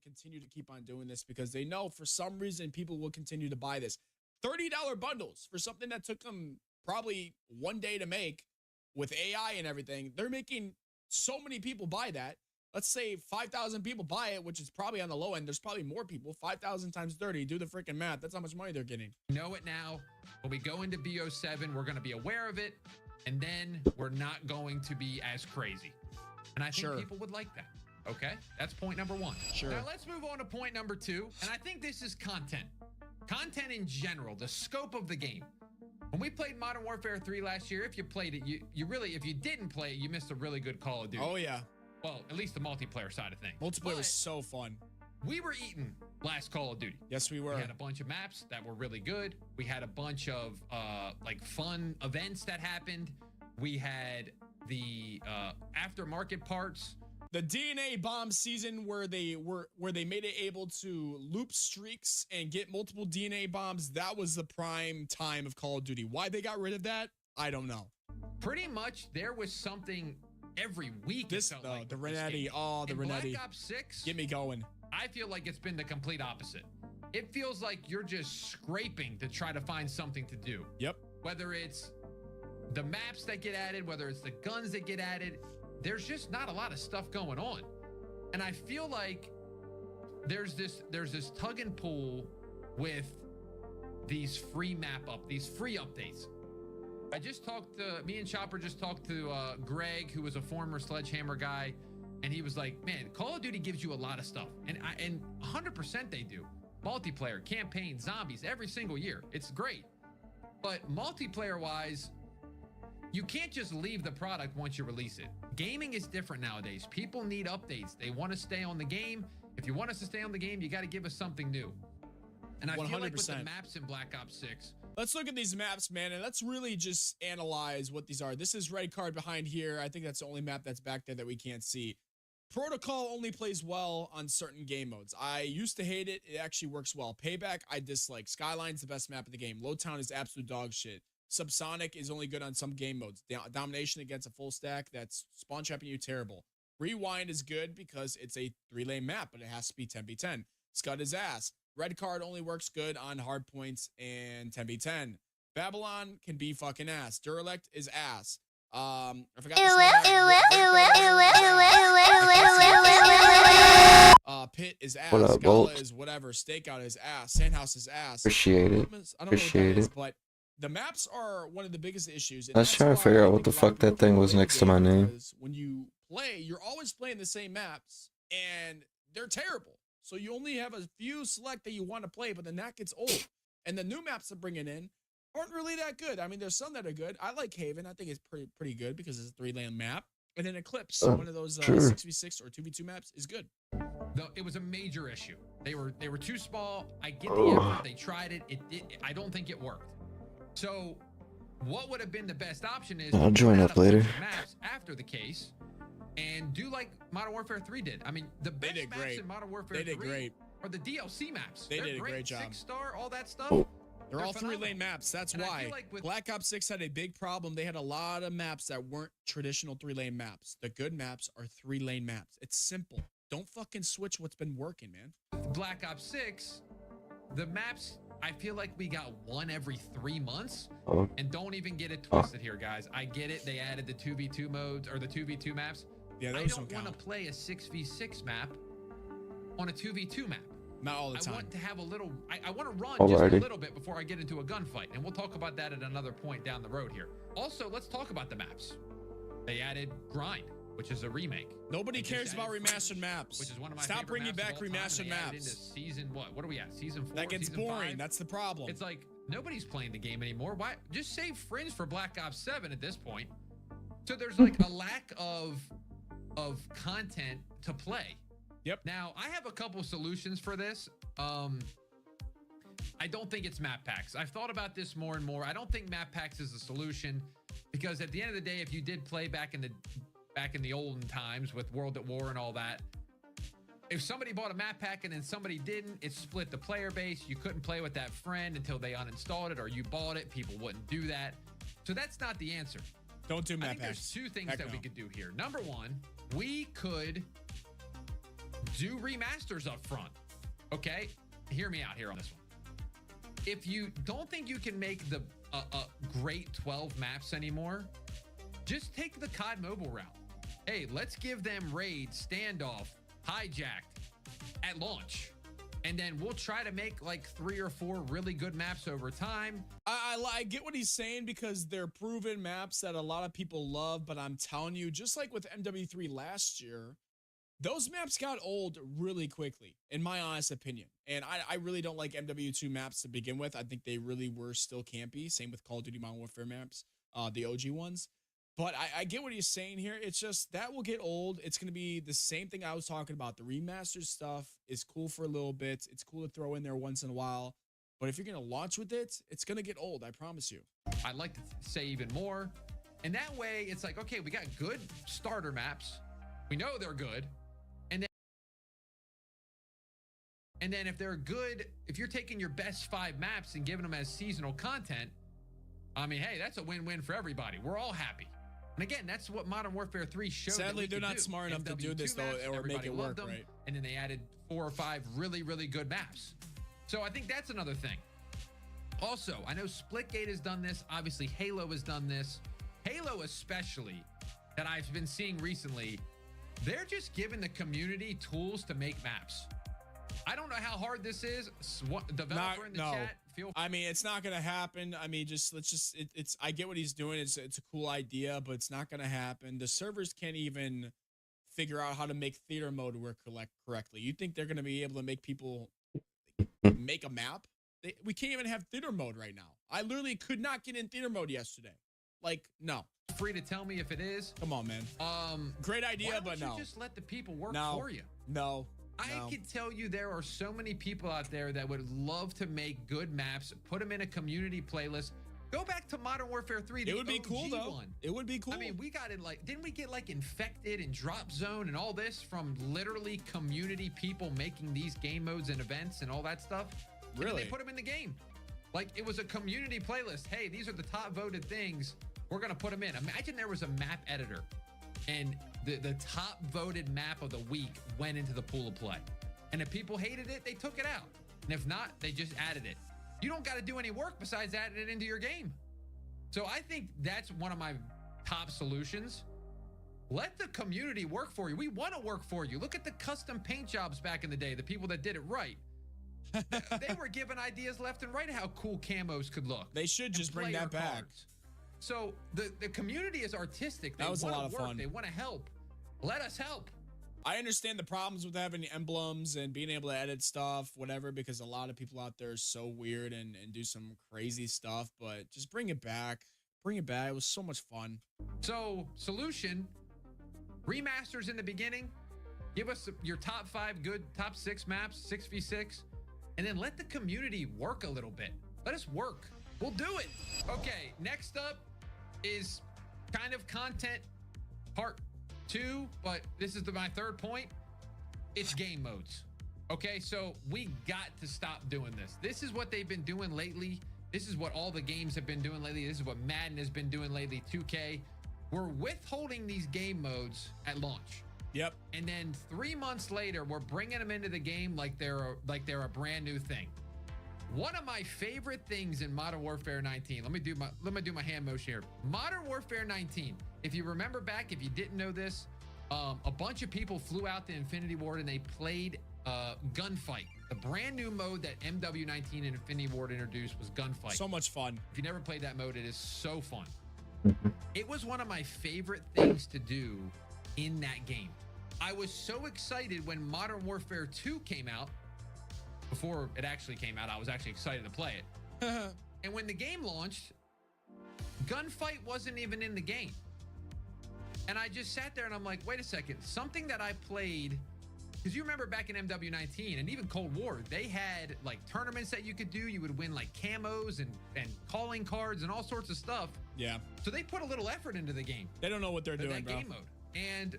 continue to keep on doing this because they know for some reason people will continue to buy this. $30 bundles for something that took them probably 1 day to make with AI and everything. They're making so many people buy that. Let's say 5,000 people buy it, which is probably on the low end. There's probably more people. 5,000 times 30. Do the freaking math. That's how much money they're getting. Know it now. When we go into VO7, we're going to be aware of it. And then we're not going to be as crazy. And I think people would like that. Okay? That's point number one. Sure. Now let's move on to point number two. And I think this is content. Content in general, the scope of the game. When we played Modern Warfare 3 last year, if you played it, you really, if you didn't play it, you missed a really good Call of Duty. Oh, yeah. Well, at least the multiplayer side of things. Multiplayer was so fun. We were eating last Call of Duty. Yes, we were. We had a bunch of maps that were really good. We had a bunch of like fun events that happened. We had the aftermarket parts. The DNA bomb season where they made it able to loop streaks and get multiple DNA bombs. That was the prime time of Call of Duty. Why they got rid of that, I don't know. Pretty much there was something every week. The Renetti, the Renetti. Black Ops 6, get me going. I feel like it's been the complete opposite. It feels like you're just scraping to try to find something to do. Yep. Whether it's the maps that get added, whether it's the guns that get added, there's just not a lot of stuff going on. And I feel like there's this tug and pull with these free updates. Me and Chopper just talked to Greg, who was a former Sledgehammer guy, and he was like, man, Call of Duty gives you a lot of stuff. And 100% they do. Multiplayer, campaign, zombies, every single year. It's great. But multiplayer-wise, you can't just leave the product once you release it. Gaming is different nowadays. People need updates. They want to stay on the game. If you want us to stay on the game, you got to give us something new. And I 100%. Feel like with the maps in Black Ops 6, let's look at these maps, man, and let's really just analyze what these are. This is red card behind here. I think that's the only map that's back there that we can't see. Protocol only plays well on certain game modes. I used to hate it. It actually works well. Payback, I dislike. Skyline's the best map of the game. Lowtown is absolute dog shit. Subsonic is only good on some game modes. Domination against a full stack, that's spawn trapping you, terrible. Rewind is good because it's a 3-lane map, but it has to be 10v10. Scud is ass. Red card only works good on hard points and 10v10. Babylon can be fucking ass. Derelict is ass. I forgot Pit is ass. What up, Gala is whatever. Stakeout is ass. Sandhouse is ass. Appreciate it. I don't know what that is, but the maps are one of the biggest issues. I was trying to figure out what the fuck that thing was next to my name. When you play, you're always playing the same maps, and they're terrible. So you only have a few select that you want to play, but then that gets old. And the new maps they're bringing in aren't really that good. I mean, there's some that are good. I like Haven. I think it's pretty good because it's a 3-lane map. And then Eclipse, one of those 6v6 or 2v2 maps, is good. Though it was a major issue. They were too small. I get the effort. They tried it. I don't think it worked. So what would have been the best option is I'll join up later. Maps after the case and do like Modern Warfare 3 did. I mean, the best maps in Modern Warfare 3 are the DLC maps. They did a great job. 6-star, all that stuff. They're all 3-lane maps. That's why like Black Ops 6 had a big problem. They had a lot of maps that weren't traditional 3-lane maps. The good maps are 3-lane maps. It's simple. Don't fucking switch what's been working, man. Black Ops 6, the maps, I feel like we got one every 3 months. And don't even get it twisted here, guys. I get it. They added the 2v2 modes or the 2v2 maps. Yeah, I don't want to play a 6v6 map on a 2v2 map. Not all the time. I want to have a little, I want to run just a little bit before I get into a gunfight. And we'll talk about that at another point down the road here. Also, let's talk about the maps. They added Grind, which is a remake. Nobody cares about remastered maps. Which is one of my Stop bringing back remastered maps. Into season what are we at? Season 4? That gets boring. 5? That's the problem. It's like nobody's playing the game anymore. Why? Just save Fringe for Black Ops 7 at this point. So there's like a lack of content to play. Yep. Now, I have a couple solutions for this. I don't think it's map packs. I've thought about this more and more. I don't think map packs is a solution because at the end of the day, if you did play back in the olden times with World at War and all that, if somebody bought a map pack and then somebody didn't, it split the player base. You couldn't play with that friend until they uninstalled it or you bought it. People wouldn't do that. So that's not the answer. Don't do map packs. There's two things that we could do here. Number one, we could do remasters up front. Okay, hear me out here on this one. If you don't think you can make the great 12 maps anymore, just take the COD mobile route. Hey, let's give them raid, standoff, hijacked at launch. And then we'll try to make like 3 or 4 really good maps over time. I get what he's saying because they're proven maps that a lot of people love, but I'm telling you, just like with MW3 last year, those maps got old really quickly, in my honest opinion. And I really don't like MW2 maps to begin with. I think they really were still campy. Same with Call of Duty Modern Warfare maps, the OG ones. But I get what he's saying here. It's just that will get old. It's going to be the same thing I was talking about. The remastered stuff is cool for a little bit. It's cool to throw in there once in a while. But if you're going to launch with it, it's going to get old. I promise you. I'd like to say even more. And that way, it's like, okay, we got good starter maps. We know they're good. And then if they're good, if you're taking your best 5 maps and giving them as seasonal content, I mean, hey, that's a win-win for everybody. We're all happy. And again, that's what Modern Warfare 3 showed. Sadly, they're not smart enough to do this, though, or make it work, right? And then they added 4 or 5 really, really good maps. So I think that's another thing. Also, I know Splitgate has done this. Obviously, Halo has done this. Halo especially, that I've been seeing recently, they're just giving the community tools to make maps. I don't know how hard this is. Developer in the chat, I mean, it's not gonna happen. I mean, it's I get what he's doing. It's a cool idea, but it's not gonna happen. The servers can't even figure out how to make theater mode work correctly. You think they're gonna be able to make people make a map? We can't even have theater mode right now. I literally could not get in theater mode yesterday. Like, no. Free to tell me if it is. Come on, man. Great idea, but no. Why don't you just let the people work for you? No. I can tell you there are so many people out there that would love to make good maps, put them in a community playlist. Go back to Modern Warfare 3. It would be cool, though. It would be cool. I mean, we got it like, didn't we get like Infected and Drop Zone and all this from literally community people making these game modes and events and all that stuff? Really? And they put them in the game. Like, it was a community playlist. Hey, these are the top voted things. We're going to put them in. Imagine there was a map editor and the top voted map of the week went into the pool of play. And if people hated it, they took it out. And if not, they just added it. You don't got to do any work besides adding it into your game. So I think that's one of my top solutions. Let the community work for you. We want to work for you. Look at the custom paint jobs back in the day, the people that did it right. They were giving ideas left and right how cool camos could look. They should just bring that back. So the community is artistic. That was a lot of fun. They want to help. Let us help. I understand the problems with having emblems and being able to edit stuff, whatever, because a lot of people out there are so weird and do some crazy stuff, but just bring it back. Bring it back. It was so much fun. So, solution, remasters in the beginning. Give us your top 5 good, top 6 maps, 6v6, and then let the community work a little bit. Let us work. We'll do it. Okay, next up is kind of content part 2, but this is my third point. It's game modes. Okay, so we got to stop doing this. This is what they've been doing lately. This is what all the games have been doing lately. This is what Madden has been doing lately, 2K. We're withholding these game modes at launch. Yep. And then 3 months later, we're bringing them into the game like they're a brand new thing. One of my favorite things in Modern Warfare 19. Let me do my hand motion here. Modern Warfare 19. If you remember back, if you didn't know this, a bunch of people flew out to Infinity Ward and they played Gunfight. The brand new mode that MW19 and Infinity Ward introduced was Gunfight. So much fun. If you never played that mode, it is so fun. It was one of my favorite things to do in that game. I was so excited when Modern Warfare 2 came out. Before it actually came out, I was actually excited to play it. And when the game launched, Gunfight wasn't even in the game. And I just sat there and I'm like, wait a second, something that I played, because you remember back in MW19 and even Cold War, they had like tournaments that you could do. You would win like camos and calling cards and all sorts of stuff. Yeah. So they put a little effort into the game. They don't know what they're doing, that bro. Game mode. And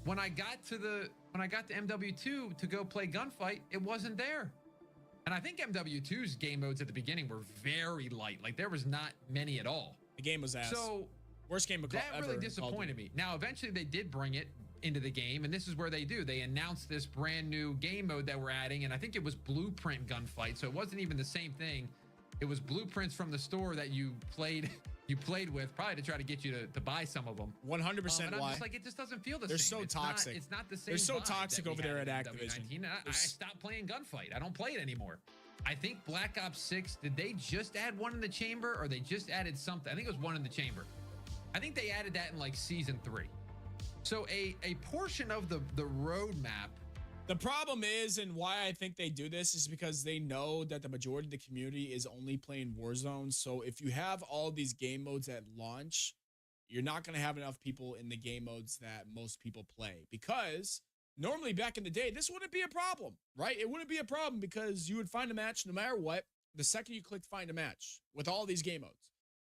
when I got to MW2 to go play Gunfight, it wasn't there. And I think MW2's game modes at the beginning were very light. Like there was not many at all. The game was ass. So worst game of that really disappointed me. Now, eventually they did bring it into the game, and this is where they do. They announced this brand new game mode that we're adding, and I think it was Blueprint Gunfight, so it wasn't even the same thing. It was blueprints from the store that you played with, probably to try to get you to buy some of them. 100% and I'm why. just like, it just doesn't feel the They're same. so toxic. It's not the same. They're so vibe toxic that we over there had at in Activision. W19. I stopped playing Gunfight. I don't play it anymore. I think Black Ops 6, did they just add one in the chamber, or they just added something? I think it was one in the chamber. I think they added that in like season 3. So a portion of the roadmap. The problem is, and why I think they do this, is because they know that the majority of the community is only playing Warzone. So if you have all these game modes at launch, you're not going to have enough people in the game modes that most people play. Because normally back in the day, this wouldn't be a problem, right? It wouldn't be a problem because you would find a match no matter what, the second you clicked find a match with all these game modes.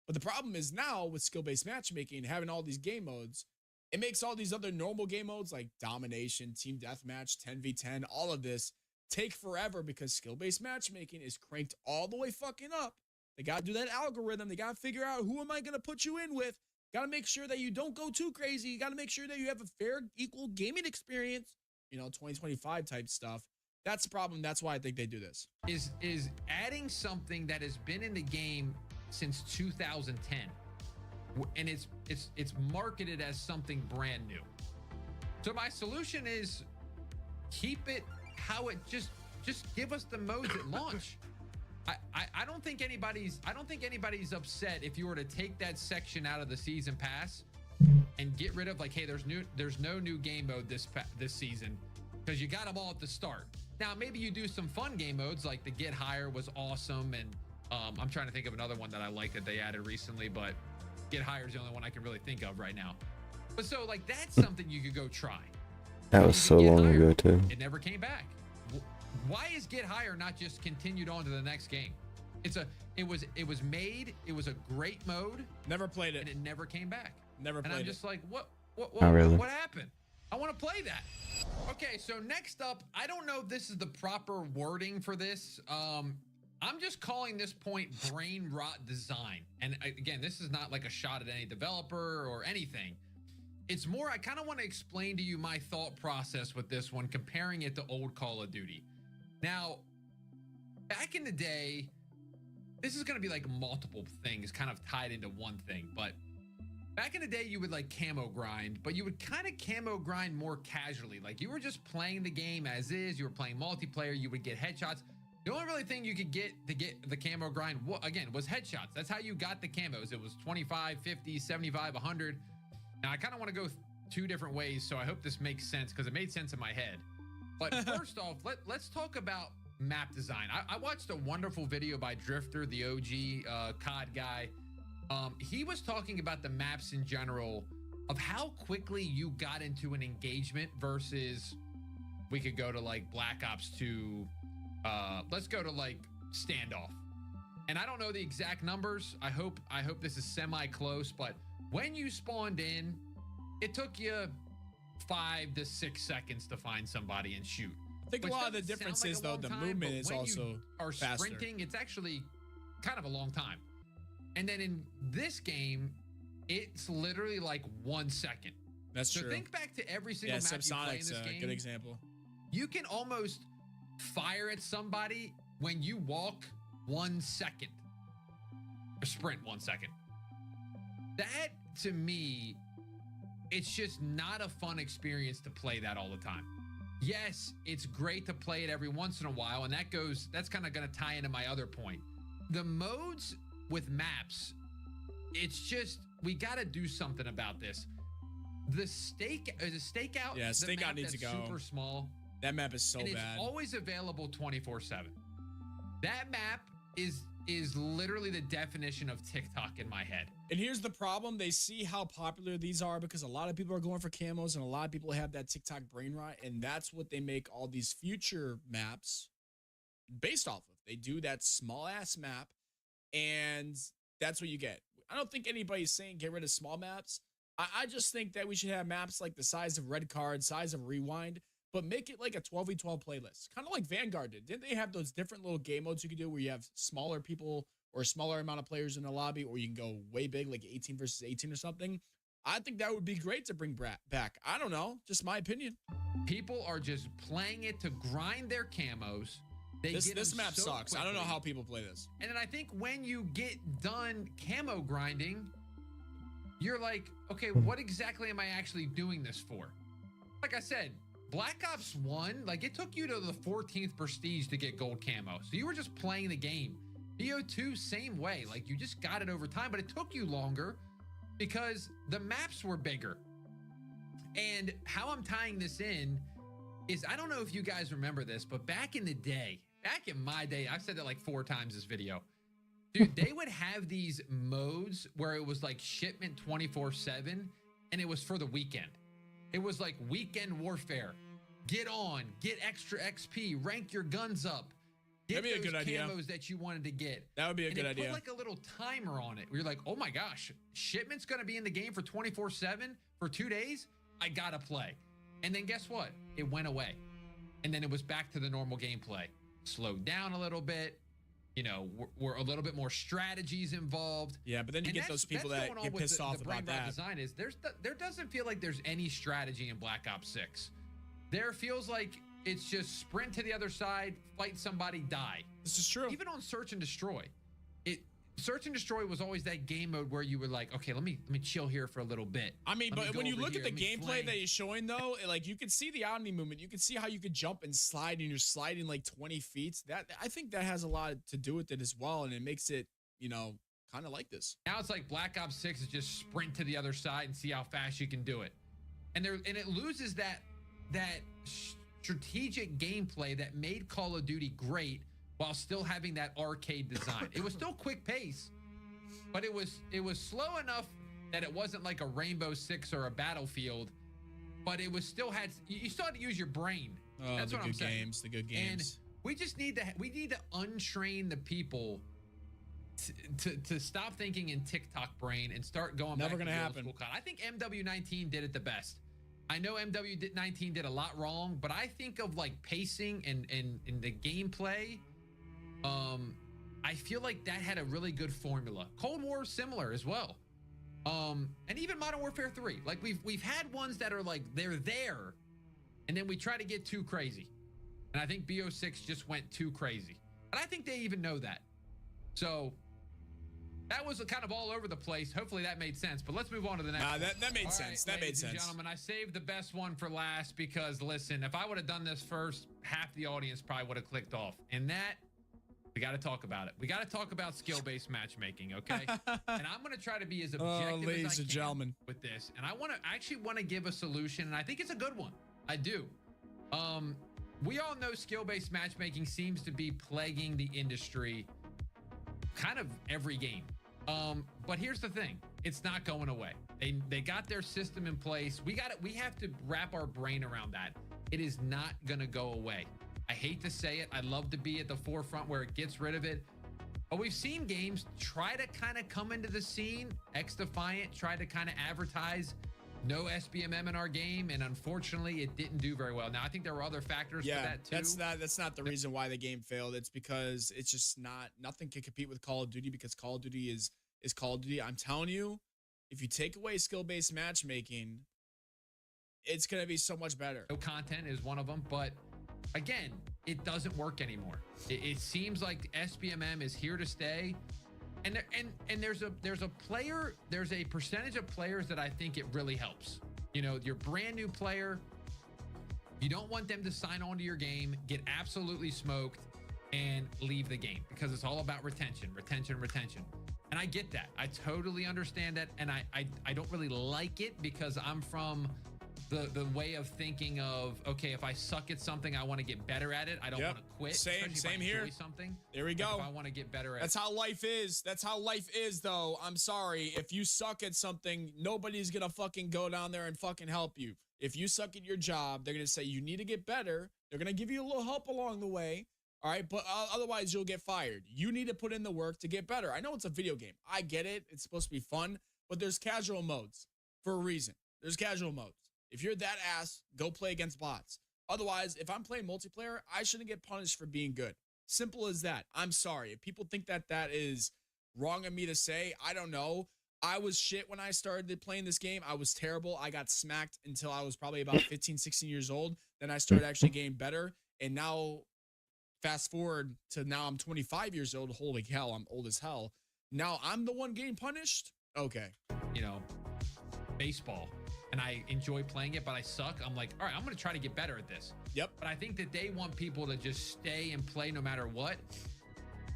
But the problem is now with skill-based matchmaking, having all these game modes, it makes all these other normal game modes like domination, team deathmatch, 10v10, all of this take forever because skill-based matchmaking is cranked all the way fucking up. They got to do that algorithm. They got to figure out who am I going to put you in with. Got to make sure that you don't go too crazy. You got to make sure that you have a fair, equal gaming experience, 2025 type stuff. That's the problem. That's why I think they do this. Is adding something that has been in the game since 2010. And it's marketed as something brand new. So my solution is keep it how it just give us the modes at launch. I don't think anybody's upset if you were to take that section out of the season pass and get rid of like, hey, there's no new game mode this season because you got them all at the start. Now maybe you do some fun game modes like the Get Higher was awesome, and I'm trying to think of another one that I like that they added recently, but Get Higher is the only one I can really think of right now. But so like that's something you could go try. That was so long ago too. It never came back. Why is Get Higher not just continued on to the next game? It was made. It was a great mode. Never played it, and it never came back. Never played it. And I'm just like, what really. What happened? I want to play that. Okay, so next up, I don't know if this is the proper wording for this. I'm just calling this point brain rot design. And again, this is not like a shot at any developer or anything. It's more, I kind of want to explain to you my thought process with this one, comparing it to old Call of Duty. Now, back in the day, this is going to be like multiple things kind of tied into one thing. But back in the day, you would like camo grind, but you would kind of camo grind more casually. Like you were just playing the game as is. You were playing multiplayer. You would get headshots. The only really thing you could get to get the camo grind, again, was headshots. That's how you got the camos. It was 25, 50, 75, 100. Now, I kind of want to go two different ways, so I hope this makes sense because it made sense in my head. But first off, let's talk about map design. I watched a wonderful video by Drifter, the OG COD guy. He was talking about the maps in general of how quickly you got into an engagement versus we could go to like Black Ops 2. Let's go to like standoff. And I don't know the exact numbers. I hope this is semi close, but when you spawned in, it took you 5 to 6 seconds to find somebody and shoot. I think a lot of the difference is though the movement is also faster. Sprinting, it's actually kind of a long time. And then in this game, it's literally like 1 second. That's true. So think back to every single map you play in this game. Good example. You can almost fire at somebody when you walk 1 second or sprint 1 second. That to me, it's just not a fun experience to play that all the time. Yes, it's great to play it every once in a while, and that's kind of going to tie into my other point. The modes with maps, it's just, we got to do something about this. The stakeout, yeah, stakeout needs to go. Super small. That map is so bad. It's always available 24/7. That map is literally the definition of TikTok in my head. And here's the problem. They see how popular these are because a lot of people are going for camos and a lot of people have that TikTok brain rot. And that's what they make all these future maps based off of. They do that small ass map and that's what you get. I don't think anybody's saying get rid of small maps. I just think that we should have maps like the size of Red Card, size of Rewind, but make it like a 12v12 playlist, kind of like Vanguard did. Didn't they have those different little game modes you could do where you have smaller people or a smaller amount of players in the lobby, or you can go way big, like 18 versus 18 or something? I think that would be great to bring back. I don't know, just my opinion. People are just playing it to grind their camos. This map sucks. Quickly. I don't know how people play this. And then I think when you get done camo grinding, you're like, okay, what exactly am I actually doing this for? Like I said, Black Ops 1, like it took you to the 14th prestige to get gold camo. So you were just playing the game. BO2, same way. Like you just got it over time, but it took you longer because the maps were bigger. And how I'm tying this in is, I don't know if you guys remember this, but back in the day, back in my day, I've said that like 4 times this video. Dude, they would have these modes where it was like shipment 24/7 and it was for the weekend. It was like weekend warfare. Get on, get extra XP, rank your guns up. Get That'd be a good idea. Camos that you wanted to get. That would be a good idea. Put like a little timer on it. Where you're like, oh my gosh, shipment's gonna be in the game for 24/7 for 2 days. I gotta play. And then guess what? It went away. And then it was back to the normal gameplay. Slowed down a little bit. You know, we're a little bit more strategies involved. Yeah, but then you get those people that get pissed off about that. Design is there doesn't feel like there's any strategy in Black Ops 6. There feels like it's just sprint to the other side, fight somebody, die. This is true. Even on Search and Destroy, Search and Destroy was always that game mode where you were like, okay, let me chill here for a little bit. I mean, but when you look at the gameplay that he's showing, though, like you can see the Omni movement. You can see how you could jump and slide, and you're sliding like 20 feet. That I think that has a lot to do with it as well, and it makes it, you know, kind of like this. Now it's like Black Ops 6 is just sprint to the other side and see how fast you can do it, and it loses that strategic gameplay that made Call of Duty great, while still having that arcade design. It was still quick pace, but it was slow enough that it wasn't like a Rainbow Six or a Battlefield, but it was still you still had to use your brain. Oh, that's what I'm saying. The good games. And we just need to untrain the people to stop thinking in TikTok brain and start going Never back gonna to happen. old school. I think MW19 did it the best. I know MW19 did a lot wrong, but I think of like pacing and the gameplay. I feel like that had a really good formula. Cold War similar as well. And even Modern Warfare 3. Like we've had ones that are like they're there, and then we try to get too crazy. And I think BO6 just went too crazy. And I think they even know that. So that was kind of all over the place. Hopefully that made sense. But let's move on to the next one. That made sense. That made sense. Gentlemen, I saved the best one for last because listen, if I would have done this first, half the audience probably would have clicked off. And that, we got to talk about it. We got to talk about skill-based matchmaking, okay? And I'm going to try to be as objective as I can with this. And I actually want to give a solution, and I think it's a good one. I do. We all know skill-based matchmaking seems to be plaguing the industry kind of every game. But here's the thing. It's not going away. They got their system in place. We have to wrap our brain around that. It is not going to go away. I hate to say it. I'd love to be at the forefront where it gets rid of it. But we've seen games try to kind of come into the scene. X-Defiant tried to kind of advertise no SBMM in our game, and unfortunately, it didn't do very well. Now, I think there were other factors for that too. That's not the reason why the game failed. It's because it's just nothing can compete with Call of Duty because Call of Duty is Call of Duty. I'm telling you, if you take away skill-based matchmaking, it's going to be so much better. No content is one of them, but again, it doesn't work anymore. It seems like SBMM is here to stay. And there's a percentage of players that I think it really helps. You know, your brand new player, you don't want them to sign on to your game, get absolutely smoked, and leave the game because it's all about retention. And I get that. I totally understand that. And I don't really like it because I'm from the way of thinking of, okay, if I suck at something, I want to get better at it. I don't want to quit. Same here. Something. There we go. If I want to get better at That's how life is. That's how life is, though. I'm sorry. If you suck at something, nobody's going to fucking go down there and fucking help you. If you suck at your job, they're going to say you need to get better. They're going to give you a little help along the way. All right. But otherwise, you'll get fired. You need to put in the work to get better. I know it's a video game. I get it. It's supposed to be fun. But there's casual modes for a reason. There's casual modes. If you're that ass, go play against bots. Otherwise, if I'm playing multiplayer, I shouldn't get punished for being good. Simple as that. I'm sorry. If people think that is wrong of me to say, I don't know. I was shit when I started playing this game. I was terrible. I got smacked until I was probably about 15, 16 years old. Then I started actually getting better. And now, fast forward to now I'm 25 years old. Holy hell, I'm old as hell. Now I'm the one getting punished? Okay. You know, baseball. And I enjoy playing it, but I suck. I'm like, all right, I'm going to try to get better at this. Yep. But I think that they want people to just stay and play no matter what.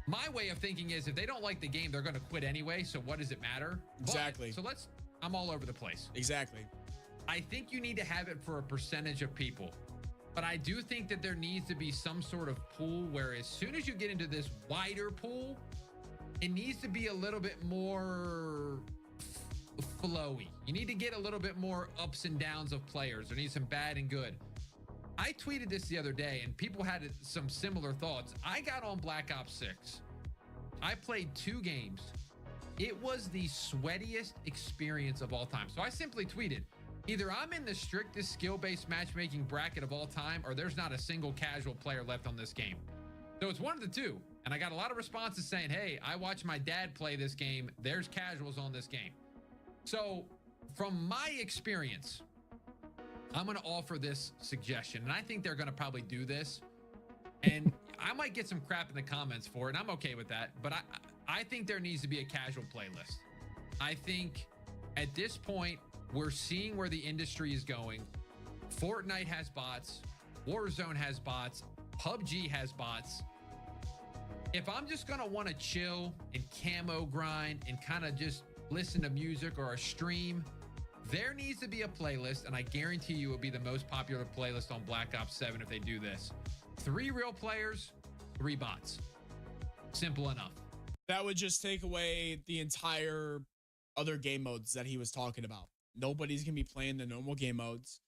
My way of thinking is if they don't like the game, they're going to quit anyway. So what does it matter? Exactly. But, I'm all over the place. Exactly. I think you need to have it for a percentage of people. But I do think that there needs to be some sort of pool where as soon as you get into this wider pool, it needs to be a little bit more flowy. You need to get a little bit more ups and downs of players. There needs some bad and good. I tweeted this the other day and people had some similar thoughts. I got on Black Ops 6. I played 2 games. It was the sweatiest experience of all time. So I simply tweeted, either I'm in the strictest skill-based matchmaking bracket of all time, or there's not a single casual player left on this game. So it's one of the two. And I got a lot of responses saying, hey, I watched my dad play this game. There's casuals on this game. So from my experience, I'm going to offer this suggestion, and I think they're going to probably do this. And I might get some crap in the comments for it, and I'm okay with that. But I think there needs to be a casual playlist. I think at this point, we're seeing where the industry is going. Fortnite has bots. Warzone has bots. PUBG has bots. If I'm just going to want to chill and camo grind and kind of just listen to music or a stream, there needs to be a playlist, and I guarantee you it will be the most popular playlist on Black Ops 7 if they do this. 3 real players, 3 bots. Simple enough. That would just take away the entire other game modes that he was talking about. Nobody's going to be playing the normal game modes,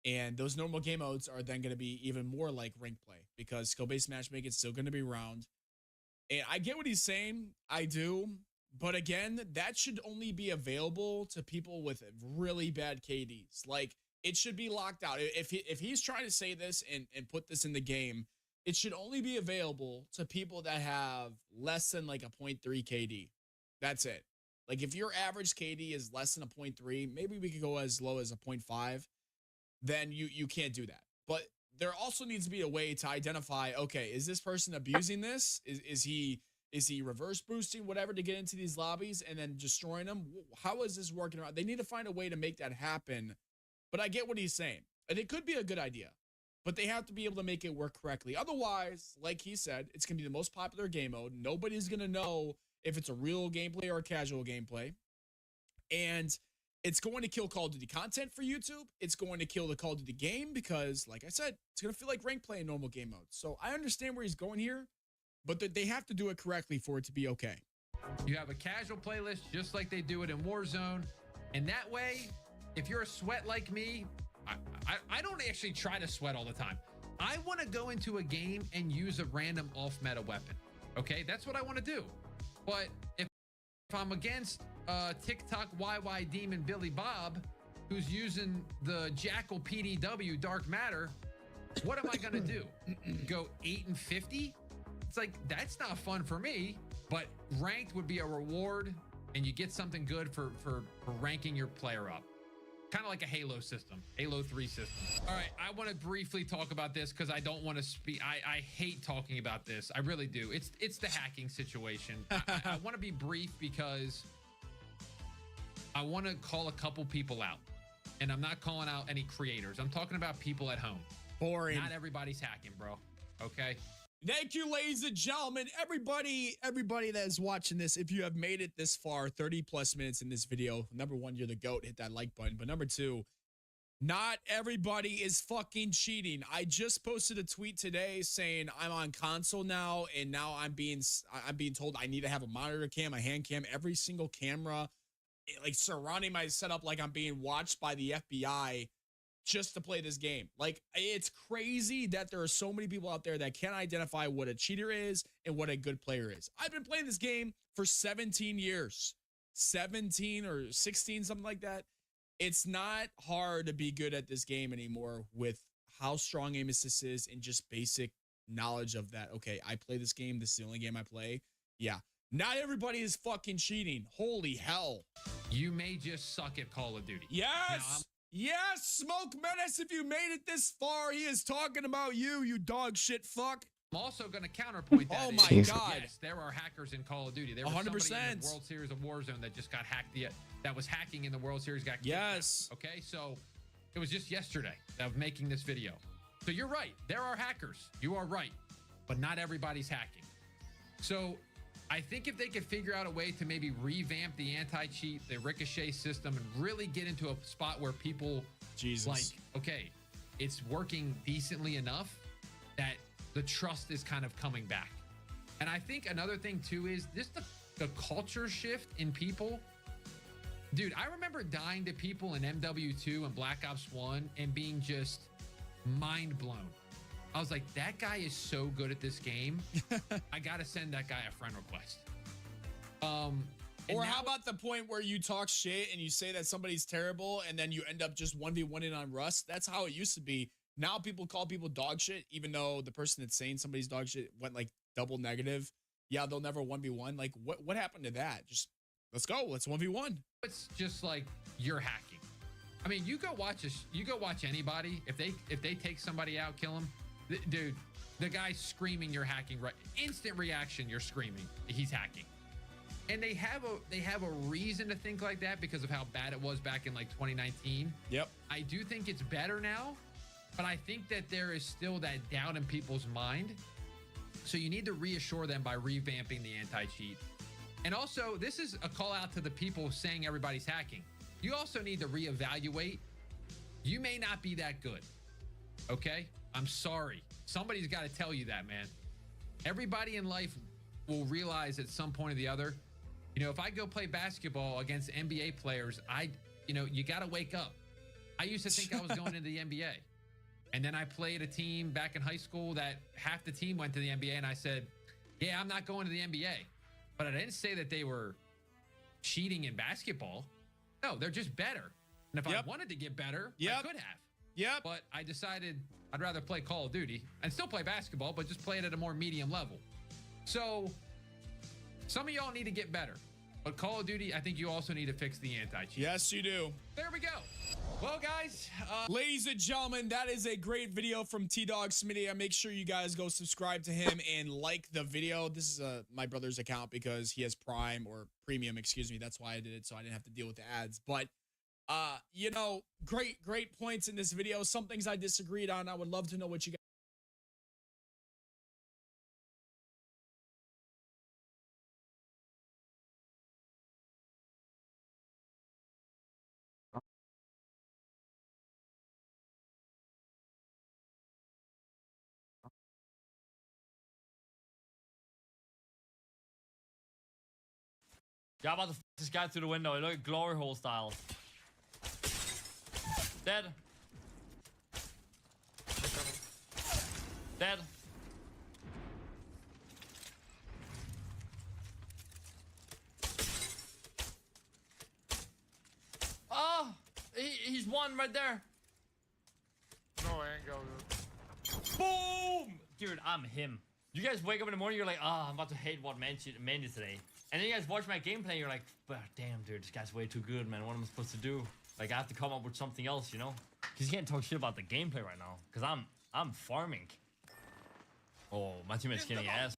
and those normal game modes are then going to be even more like rank play because skill-based matchmaking is still going to be around. And I get what he's saying. I do. But again, that should only be available to people with really bad KDs. Like, it should be locked out. If he's trying to say this and put this in the game, it should only be available to people that have less than like a 0.3 KD. That's it. Like, if your average KD is less than a 0.3, maybe we could go as low as a 0.5, then you can't do that. But there also needs to be a way to identify, okay, is this person abusing this? Is he reverse boosting, whatever, to get into these lobbies and then destroying them? How is this working around? They need to find a way to make that happen. But I get what he's saying. And it could be a good idea. But they have to be able to make it work correctly. Otherwise, like he said, it's going to be the most popular game mode. Nobody's going to know if it's a real gameplay or a casual gameplay. And it's going to kill Call of Duty content for YouTube. It's going to kill the Call of Duty game because, like I said, it's going to feel like rank play in normal game modes. So I understand where he's going here. But they have to do it correctly for it to be okay. You have a casual playlist just like they do it in Warzone. And that way, if you're a sweat like me, I don't actually try to sweat all the time. I want to go into a game and use a random off-meta weapon. Okay, that's what I want to do. But if I'm against TikTok YY Demon Billy Bob, who's using the Jackal PDW Dark Matter, what am I going to do? Go 8 and 50? It's like, that's not fun for me, but ranked would be a reward and you get something good for ranking your player up. Kind of like a Halo system, Halo 3 system. All right, I want to briefly talk about this because I don't want to speak. I hate talking about this. I really do. It's the hacking situation. I want to be brief because I want to call a couple people out. And I'm not calling out any creators. I'm talking about people at home. Boring. Not everybody's hacking, bro. Okay? Thank you, ladies and gentlemen. Everybody that is watching this, if you have made it this far, 30 plus minutes in this video, number one, you're the GOAT. Hit that like button. But number two, not everybody is fucking cheating. I just posted a tweet today saying I'm on console now, and now I'm being told I need to have a monitor cam, a hand cam, every single camera, like surrounding my setup like I'm being watched by the FBI just to play this game. Like, it's crazy that there are so many people out there that can't identify what a cheater is and what a good player is. I've been playing this game for 17 years, 17 or 16, something like that. It's not hard to be good at this game anymore with how strong aim assist is and just basic knowledge of that. Okay, I play this game. This is the only game I play. Yeah. Not everybody is fucking cheating. Holy hell. You may just suck at Call of Duty. Yes. Yes, Smoke Menace, if you made it this far, he is talking about you, you dog shit fuck. I'm also going to counterpoint that. Oh my is, God. Yes, there are hackers in Call of Duty. There was 100%. somebody in the World Series of Warzone that just got hacked. That was hacking in the World Series got kicked Yes. out. Okay, so it was just yesterday of making this video. So you're right. There are hackers. You are right. But not everybody's hacking. So I think if they could figure out a way to maybe revamp the anti-cheat, the ricochet system, and really get into a spot where people like, okay, it's working decently enough that the trust is kind of coming back. And I think another thing too is this the culture shift in people. Dude, I remember dying to people in MW2 and Black Ops 1 and being just mind blown. I was like, that guy is so good at this game. I gotta send that guy a friend request. Or how about the point where you talk shit and you say that somebody's terrible and then you end up just 1v1ing on Rust? That's how it used to be. Now people call people dog shit, even though the person that's saying somebody's dog shit went like double negative. Yeah, they'll never 1v1. Like what happened to that? Just let's go. Let's 1v1. It's just like you're hacking. I mean, you go watch anybody. If they take somebody out, kill them. Dude, the guy's screaming, you're hacking, right? Instant reaction, you're screaming, he's hacking. And they have a reason to think like that because of how bad it was back in like 2019. Yep. I do think it's better now, but I think that there is still that doubt in people's mind. So you need to reassure them by revamping the anti-cheat. And also, this is a call out to the people saying everybody's hacking. You also need to reevaluate. You may not be that good. Okay? I'm sorry. Somebody's got to tell you that, man. Everybody in life will realize at some point or the other, you know, if I go play basketball against NBA players, you got to wake up. I used to think I was going into the NBA. And then I played a team back in high school that half the team went to the NBA. And I said, yeah, I'm not going to the NBA. But I didn't say that they were cheating in basketball. No, they're just better. And if I wanted to get better, I could have. Yep. But I decided I'd rather play Call of Duty and still play basketball, but just play it at a more medium level. So some of y'all need to get better. But Call of Duty, I think you also need to fix the anti-cheat. Yes, you do. There we go. Well, guys. Ladies and gentlemen, that is a great video from T-Dog Smitty. Make sure you guys go subscribe to him and like the video. This is my brother's account because he has Prime or Premium, excuse me. That's why I did it, so I didn't have to deal with the ads. But you know, great points in this video. Some things I disagreed on. I would love to know what you guys Yeah, I'm about to f this guy through the window. Look at glory hole style. Dead. Dead. Oh, he's one right there. No angle. Boom! Dude, I'm him. You guys wake up in the morning, you're like, oh, I'm about to hate what man is today. And then you guys watch my gameplay, you're like, but damn, dude, this guy's way too good, man. What am I supposed to do? Like, I have to come up with something else, you know? Because you can't talk shit about the gameplay right now. Because I'm farming. Oh, my teammate's getting ass.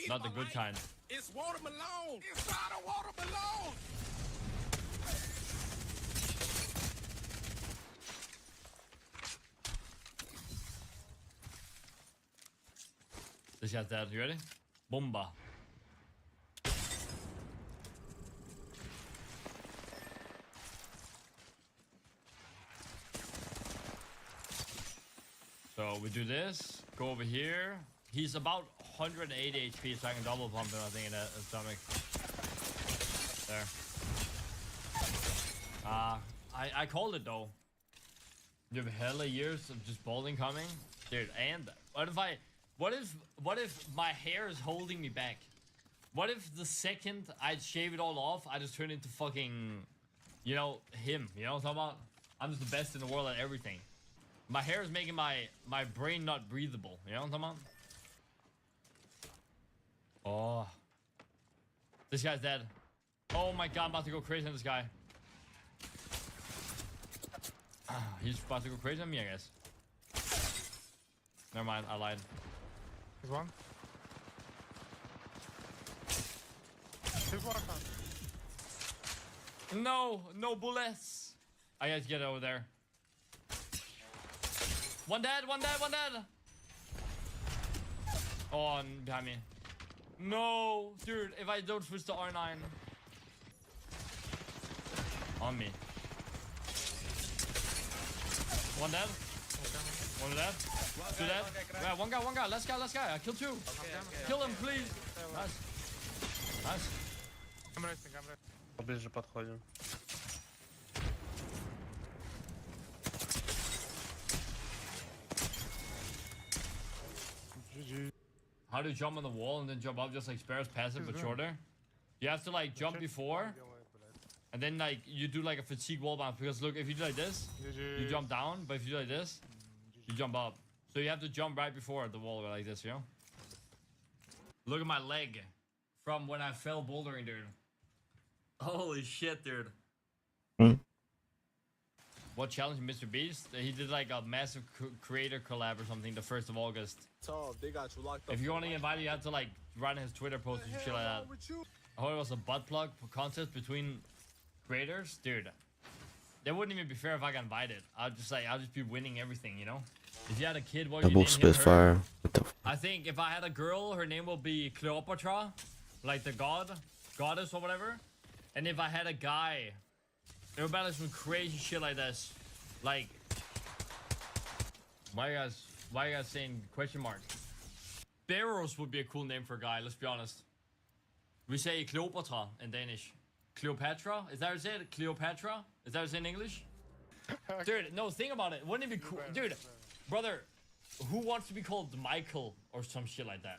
Not the good kind. It's watermelon. It's not a watermelon. This guy's dead. You ready? Bomba. So we do this, go over here. He's about 180 HP, so I can double pump him, I think, in that stomach. There. I called it though. You have hella years of just bowling coming. Dude, and what if my hair is holding me back? What if the second I shave it all off, I just turn into fucking, you know, him? You know what I'm talking about? I'm just the best in the world at everything. My hair is making my brain not breathable. You know what I'm talking about? Oh. This guy's dead. Oh my god, I'm about to go crazy on this guy. He's about to go crazy on me, I guess. Never mind, I lied. There's one. There's one. No, no bullets. I gotta get over there. One dead, one dead, one dead. Oh, and behind me. No, dude, if I don't switch to R9. On me. One dead. One dead. Two dead. Yeah, one guy. Let's go. I killed two. Kill him, please. Nice. Nice. I'm resting. Ближе подходим. GG. How do you jump on the wall and then jump up just like Sparrow's passive but shorter? You have to like jump before and then like you do like a fatigue wall bounce because look, if you do like this, you jump down, but if you do like this, you jump up. So you have to jump right before the wall like this, you know? Look at my leg from when I fell bouldering, dude. Holy shit, dude. Hmm. What challenge Mr. Beast? He did like a massive creator collab or something the 1st of August. They got you locked up. If you want to get invited, you have to like write on his Twitter post and shit like that. I heard it was a butt plug contest between creators, dude. That wouldn't even be fair if I got invited. I'll just be winning everything, you know. If you had a kid, what would you Double name him, her? Spitfire. What the? I think if I had a girl, her name will be Cleopatra, like the goddess or whatever. And if I had a guy, it would be like some crazy shit like this, like. Why you guys saying question mark? Veiwers would be a cool name for a guy, let's be honest. We say Cleopatra in Danish. Cleopatra? Is that what it said? Cleopatra? Is that what it said in English? Dude, no, think about it. Wouldn't it be cool? Dude, brother, who wants to be called Michael or some shit like that?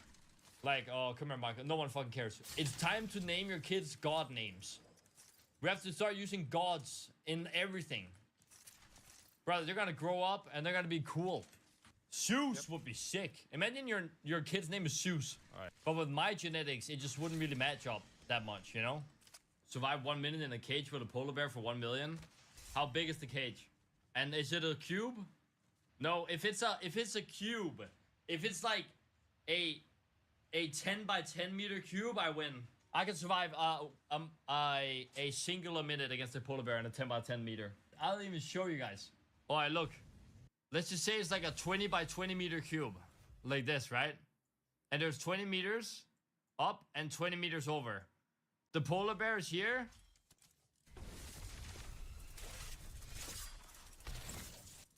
Like, oh, come here, Michael. No one fucking cares. It's time to name your kids god names. We have to start using gods in everything. Brother, they're gonna grow up and they're gonna be cool. Zeus would be sick. Imagine your kid's name is Zeus. Alright. But with my genetics, it just wouldn't really match up that much, you know? Survive 1 minute in a cage with a polar bear for 1 million. How big is the cage? And is it a cube? No, if it's a cube, if it's like a 10 by 10 meter cube, I win. I can survive a singular minute against a polar bear in a 10 by 10 meter. I'll even show you guys. Alright, look. Let's just say it's like a 20 by 20 meter cube. Like this, right? And there's 20 meters up and 20 meters over. The polar bear is here.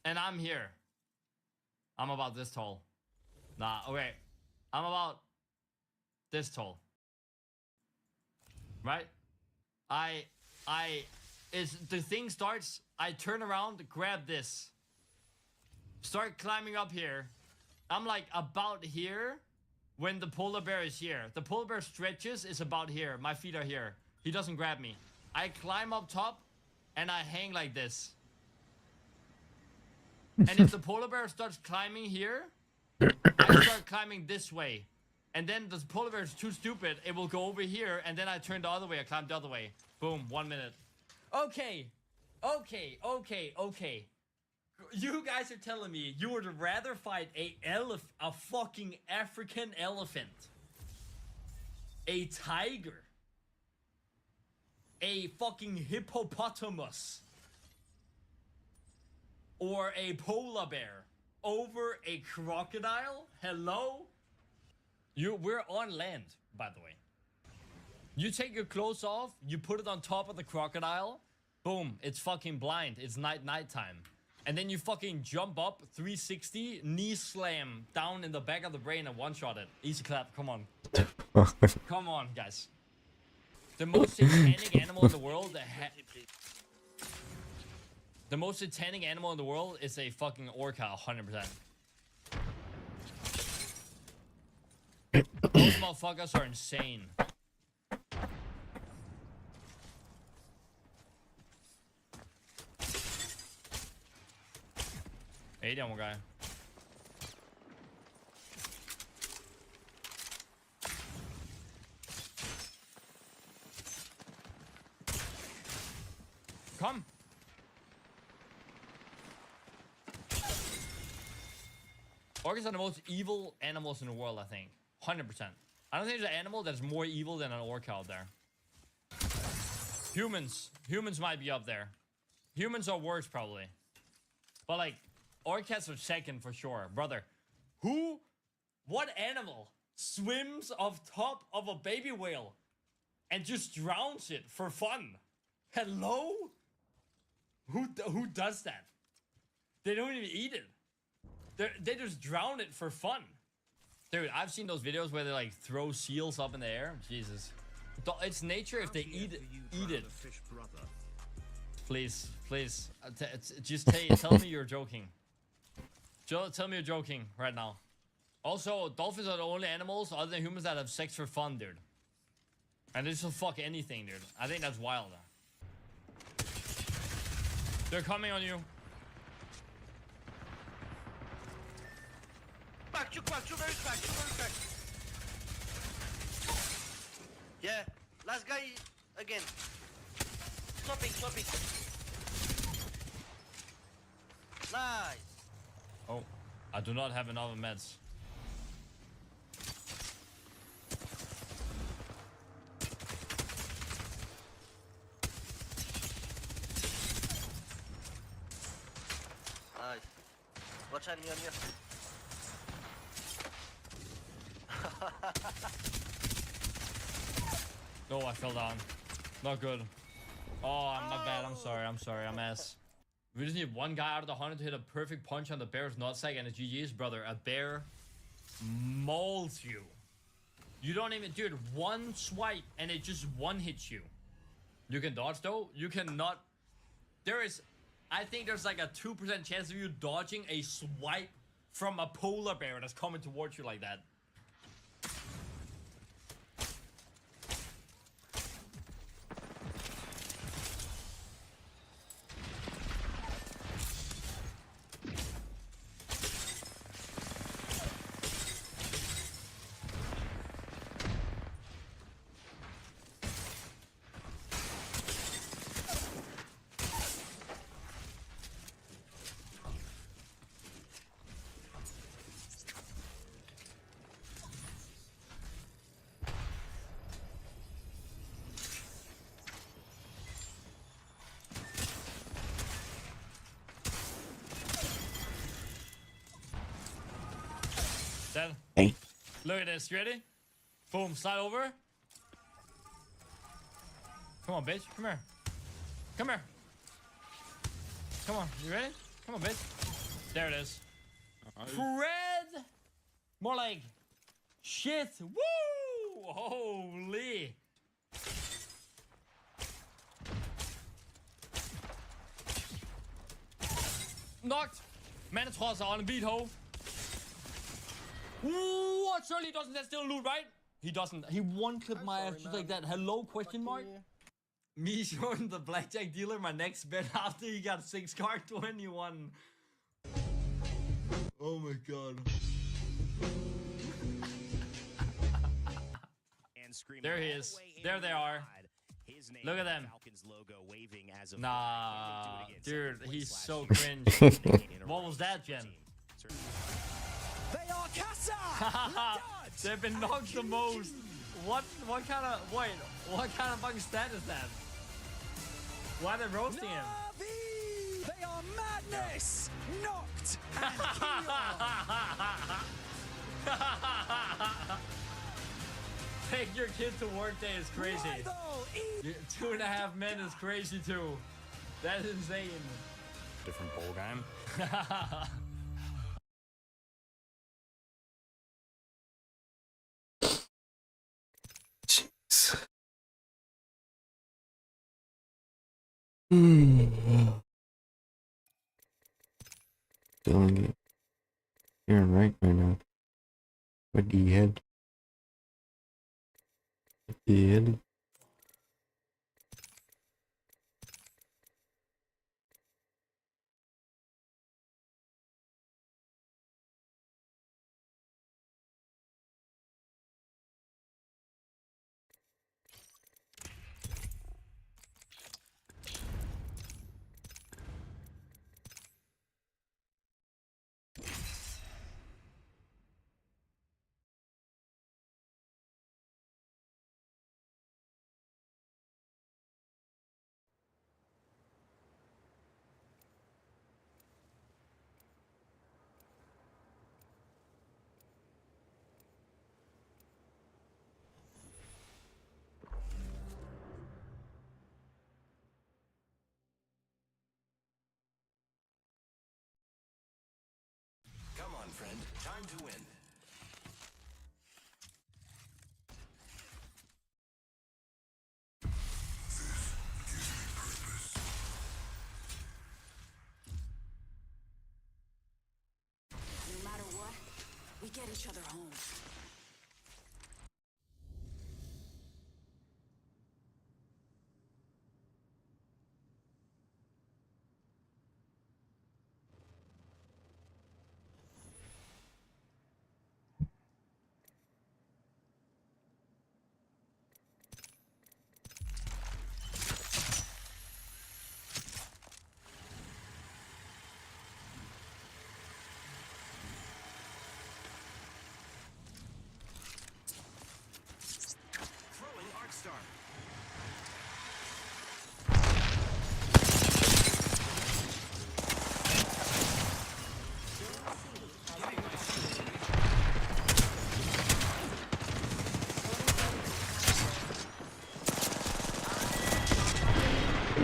And I'm here. I'm about this tall. Nah, okay. I'm about this tall. Right? The thing starts, I turn around, grab this. Start climbing up here. I'm like about here when the polar bear is here. The polar bear stretches is about here. My feet are here. He doesn't grab me. I climb up top and I hang like this. And if the polar bear starts climbing here, I start climbing this way. And then the polar bear is too stupid. It will go over here and then I turn the other way. I climb the other way. Boom, 1 minute. Okay. You guys are telling me you would rather fight a fucking African elephant, a tiger, a fucking hippopotamus, or a polar bear over a crocodile? Hello? We're on land, by the way. You take your clothes off, you put it on top of the crocodile, boom, it's fucking blind. It's nighttime. And then you fucking jump up 360, knee slam down in the back of the brain and one-shot it. Easy clap, come on. Come on, guys. The most satanic animal in the world the most satanic animal in the world is a fucking orca, 100%. Those motherfuckers are insane. Hey, down one guy. come. Orcas are the most evil animals in the world, I think. 100%. I don't think there's an animal that's more evil than an orca out there. Humans. Humans might be up there. Humans are worse, probably. But, like, orcas are second for sure. Brother, what animal swims off top of a baby whale and just drowns it for fun? Hello? Who does that? They don't even eat it. They just drown it for fun. Dude, I've seen those videos where they like throw seals up in the air. Jesus. It's nature if they eat it. Please. Just tell me you're joking. Tell me you're joking right now. Also, dolphins are the only animals other than humans that have sex for fun, dude. And they just fuck anything, dude. I think that's wild. They're coming on you. Back, very back. Yeah, last guy again. Swapping. Nice. Oh, I do not have enough meds. Nice. Watch out, near. No, I fell down. Not good. Oh, I'm not bad. I'm sorry. I'm ass. We just need one guy out of the 100 to hit a perfect punch on the bear's nutsack and it's GG's, brother. A bear mauls you. You don't even, dude, one swipe and it just one hits you. You can dodge though. You cannot. I think there's like a 2% chance of you dodging a swipe from a polar bear that's coming towards you like that. Then, Hey. look at this. You ready? Boom. Slide over. Come on, bitch. Come here. Come on. You ready? Come on, bitch. There it is. Fred. More like shit. Woo! Holy. Knocked. Man, it's Manitossa on a beat, ho. What? Surely doesn't that still loot, right? He doesn't. He one-clipped my ass just like that. Hello, question mark? Me showing the blackjack dealer my next bet after he got 6 card 21. Oh my god. There he is. There they are. Look at them. Nah, dude, he's so cringe. What was that, Jen? They are Casa! They've been knocked the most. What kind of fucking stat is that? Why are they roasting him? Navi! They are madness! Knocked and killed! Take your kid to work day is crazy. 2.5 men is crazy too. That is insane. Different ball game. Jeez. Feeling it. You're right now. What do you had? Yeah.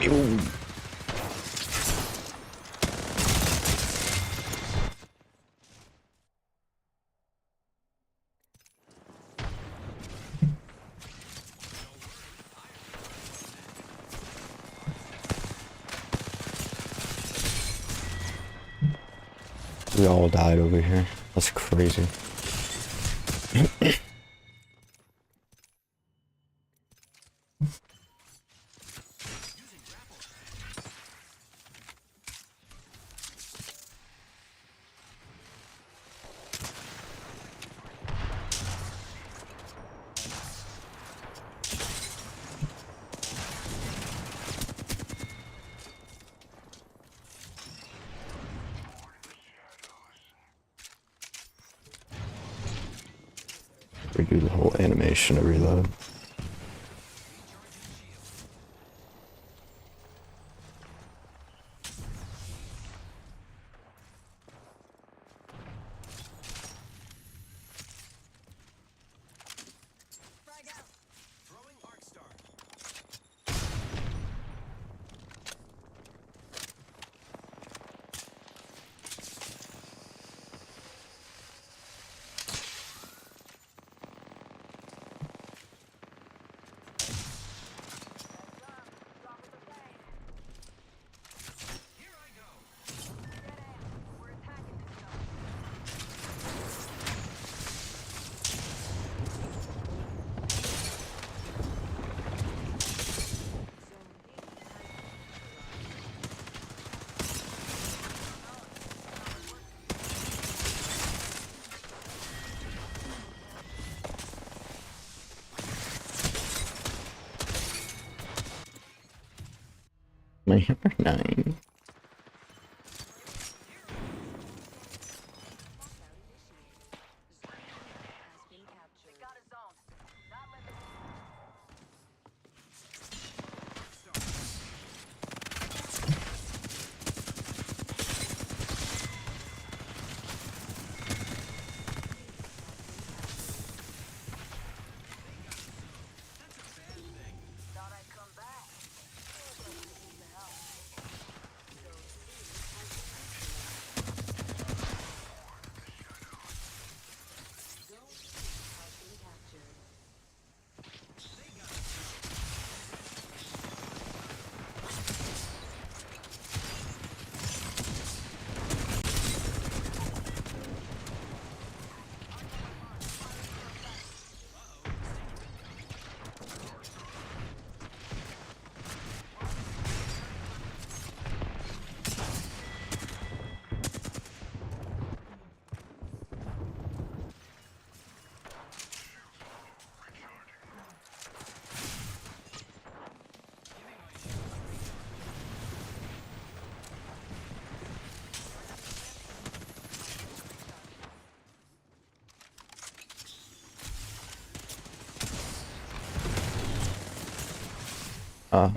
Ew. We all died over here. That's crazy. Redo the whole animation to reload. My hammer 9. Oh.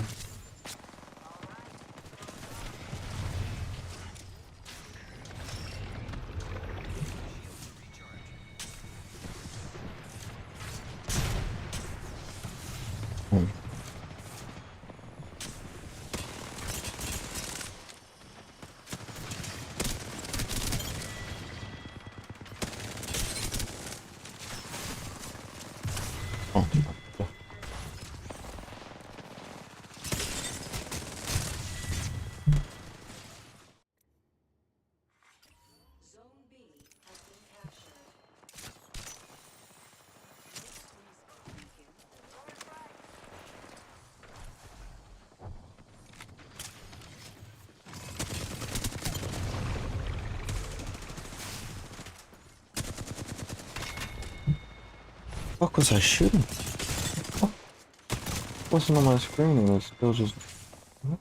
Oh. What was I shooting? What? Wasn't on my screen and it's still just. What?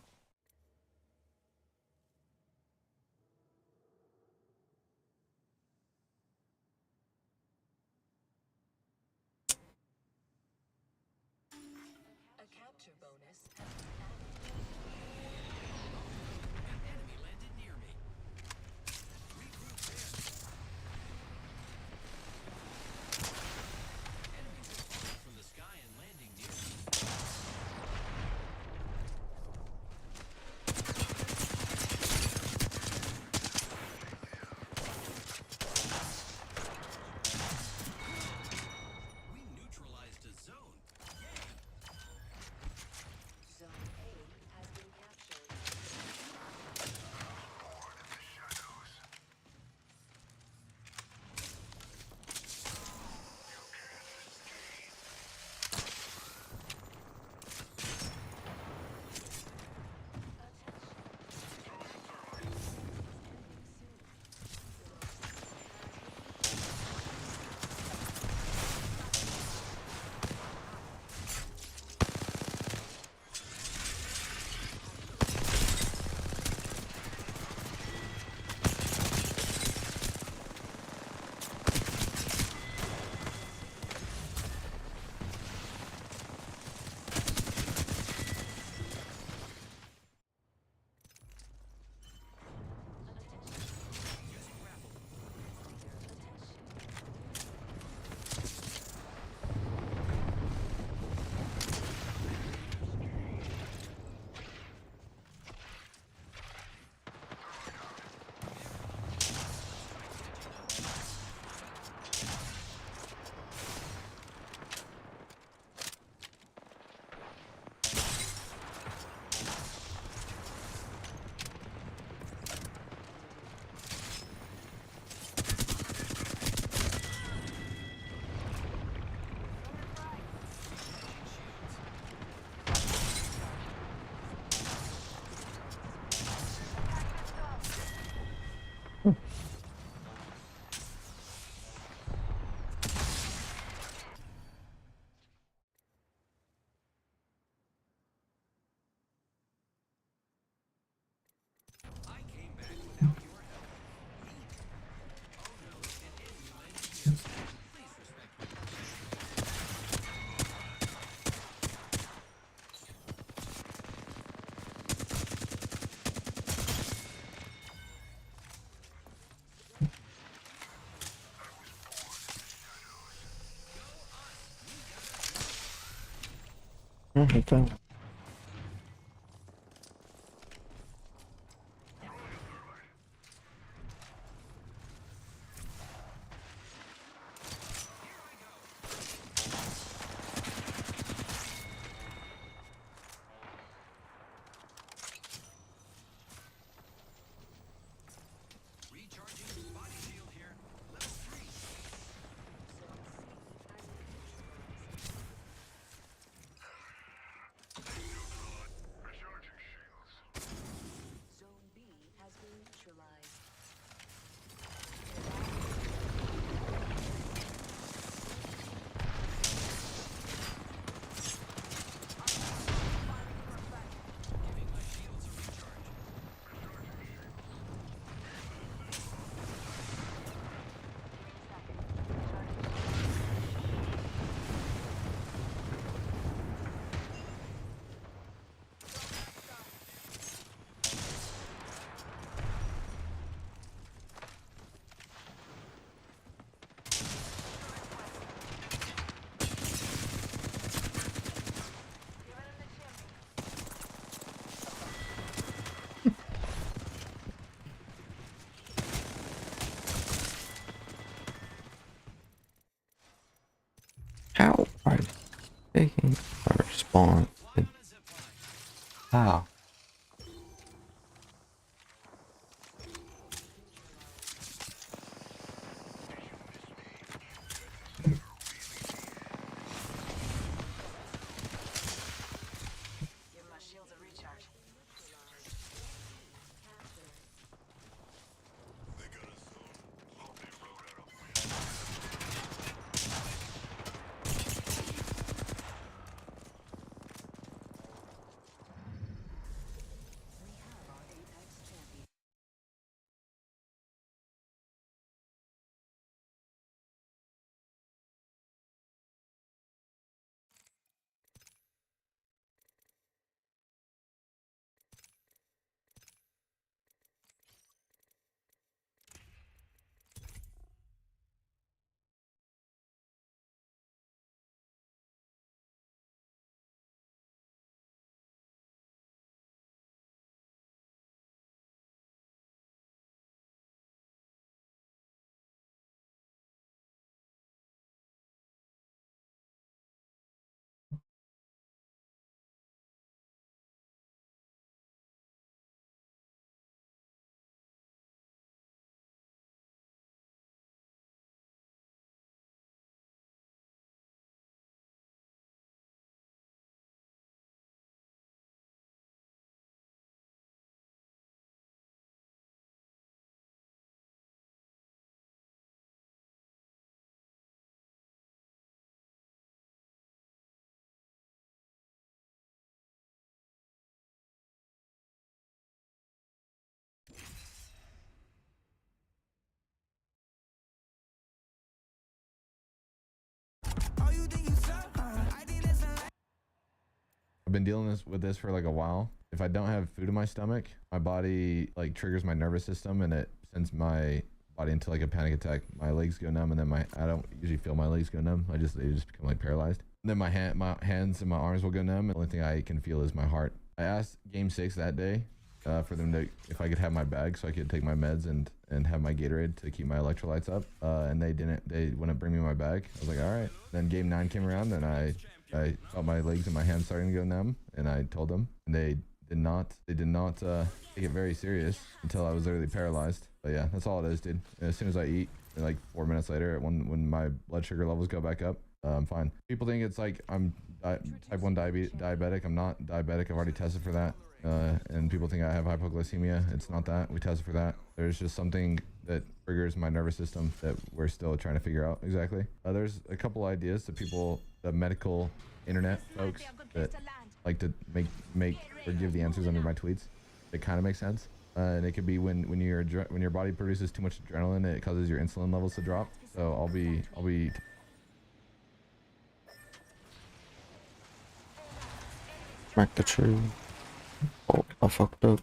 Yeah, hit that. Zone B has been neutralized. How are you taking a response? How? Give my shields a recharge. We have our Apex champion. I've been dealing with this for like a while. If I don't have food in my stomach, my body like triggers my nervous system and it sends my body into like a panic attack. My legs go numb and then I don't usually feel my legs go numb. They just become like paralyzed. And then my hands and my arms will go numb. And the only thing I can feel is my heart. I asked Game 6 that day for them to, if I could have my bag so I could take my meds and have my Gatorade to keep my electrolytes up. And they wouldn't bring me my bag. I was like, all right. Then Game 9 came around and I felt my legs and my hands starting to go numb, and I told them, and they did not take it very serious until I was literally paralyzed. But yeah, that's all it is, dude. And as soon as I eat, and like 4 minutes later, when my blood sugar levels go back up, I'm fine. People think it's like I'm type 1 diabetic. I'm not diabetic. I've already tested for that. And people think I have hypoglycemia. It's not that. We tested for that. There's just something that triggers my nervous system that we're still trying to figure out exactly. There's a couple ideas to people, the medical internet folks that like to make or give the answers under my tweets. It kind of makes sense. And it could be when your body produces too much adrenaline, it causes your insulin levels to drop. So I'll be Smack the tree. Oh, I fucked up.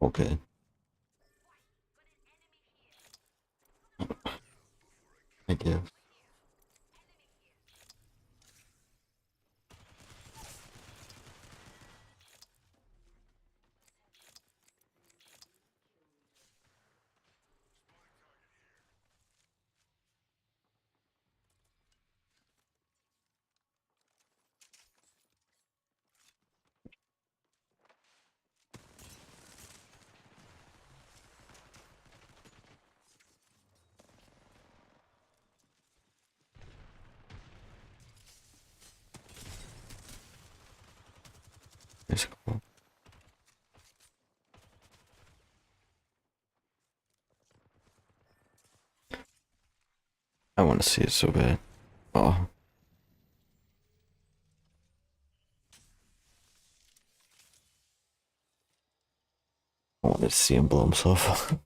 Okay. I guess. That's cool. I want to see it so bad. Oh. I want to see him blow himself up.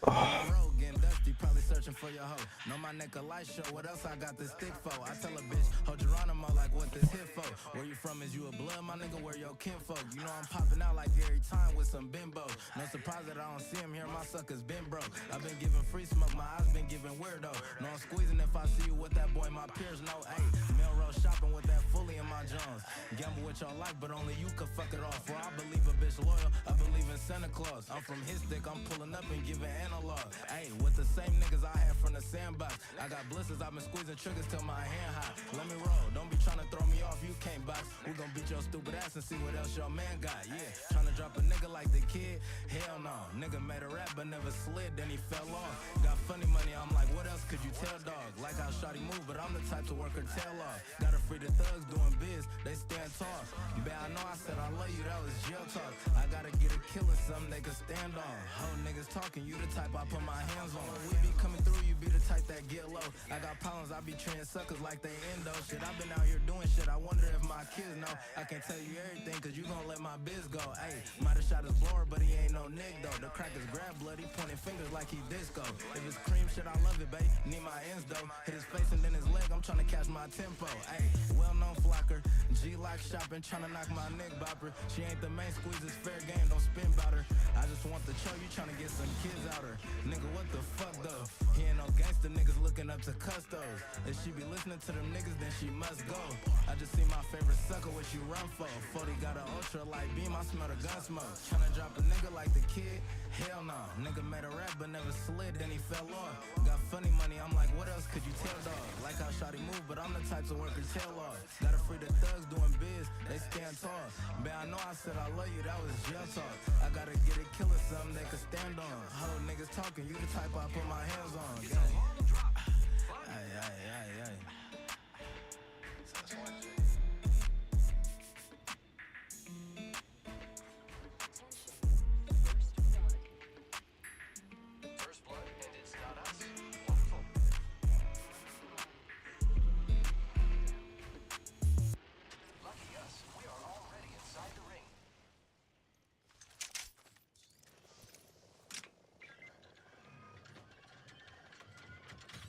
Road getting dusty, probably searching for your hoe. Know my neck a light show, what else I got this stick for? I tell a bitch, oh Geronimo, like what this hit for? Where you from, is you a blood, my nigga, where your kinfolk? You know I'm popping out like every time with some bimbo. No surprise that I don't see him here, my suckers been broke. I've been giving free smoke, my eyes been giving weirdo. No I'm squeezing if I see you with that boy, my peers know. Ayy, Melrose shopping with that fully in my Jones. Gamble with your life, but only you can fuck it off. For I believe a bitch loyal, I believe in Santa Claus. I'm from his stick, I'm pulling up and giving analog. Ayy, with the same niggas I had from the sandbox. I got blisters, I've been squeezing triggers till my hand hot. Let me roll, don't be trying to throw me off, you can't box. We gon' beat your stupid ass and see what else your man got. Yeah, trying to drop a nigga like the kid? Hell no. Nigga made a rap but never slid, then he fell off. Got funny money, I'm like, what else could you tell, dog? Like how shawty move, but I'm the type to work her tail off. Gotta free the thugs doing biz, they stand tall. Bet I know I said I love you, that was jail talk. I gotta get a killer, something they can stand on. Whole niggas talking, you the type I put my hands on. We be coming through, you be the type that get low. I got problems, I be treating suckers like they endo. Shit, I been out here doing shit, I wonder if my kids know. I can't tell you everything, cause you gon' let my biz go. Ayy, might've shot his blower, but he ain't no nig though. The crackers grab bloody, pointing fingers like he disco. If it's cream shit, I love it, babe. Need my ends though. Hit his face and then his leg, I'm tryna catch my tempo. Ayy, well-known flocker, G-like shopping, tryna knock my neck bopper. She ain't the main squeeze, it's fair game, don't spin bout her. I just want the show, you tryna get some kids out her. Nigga, what the fuck though? He ain't no gangster, niggas looking up to custos. If she be listening to them niggas, then she must go. I just see my favorite sucker, what you run for? 40 got an ultra light beam, I smell the gun smoke. Tryna drop a nigga like the kid? Hell no. Nigga made a rap but never slid, then he fell off. Got funny money, I'm like, what else could you tell, dog? Like how shawty move, but I'm the type to work her tail off. Gotta free the thugs doing biz, they stand tall. Man, I know I said I love you, that was jail talk. I gotta get a killer, something they can stand on. Whole niggas talking, you the type I put my hands on. Ay, ay, ay, ay.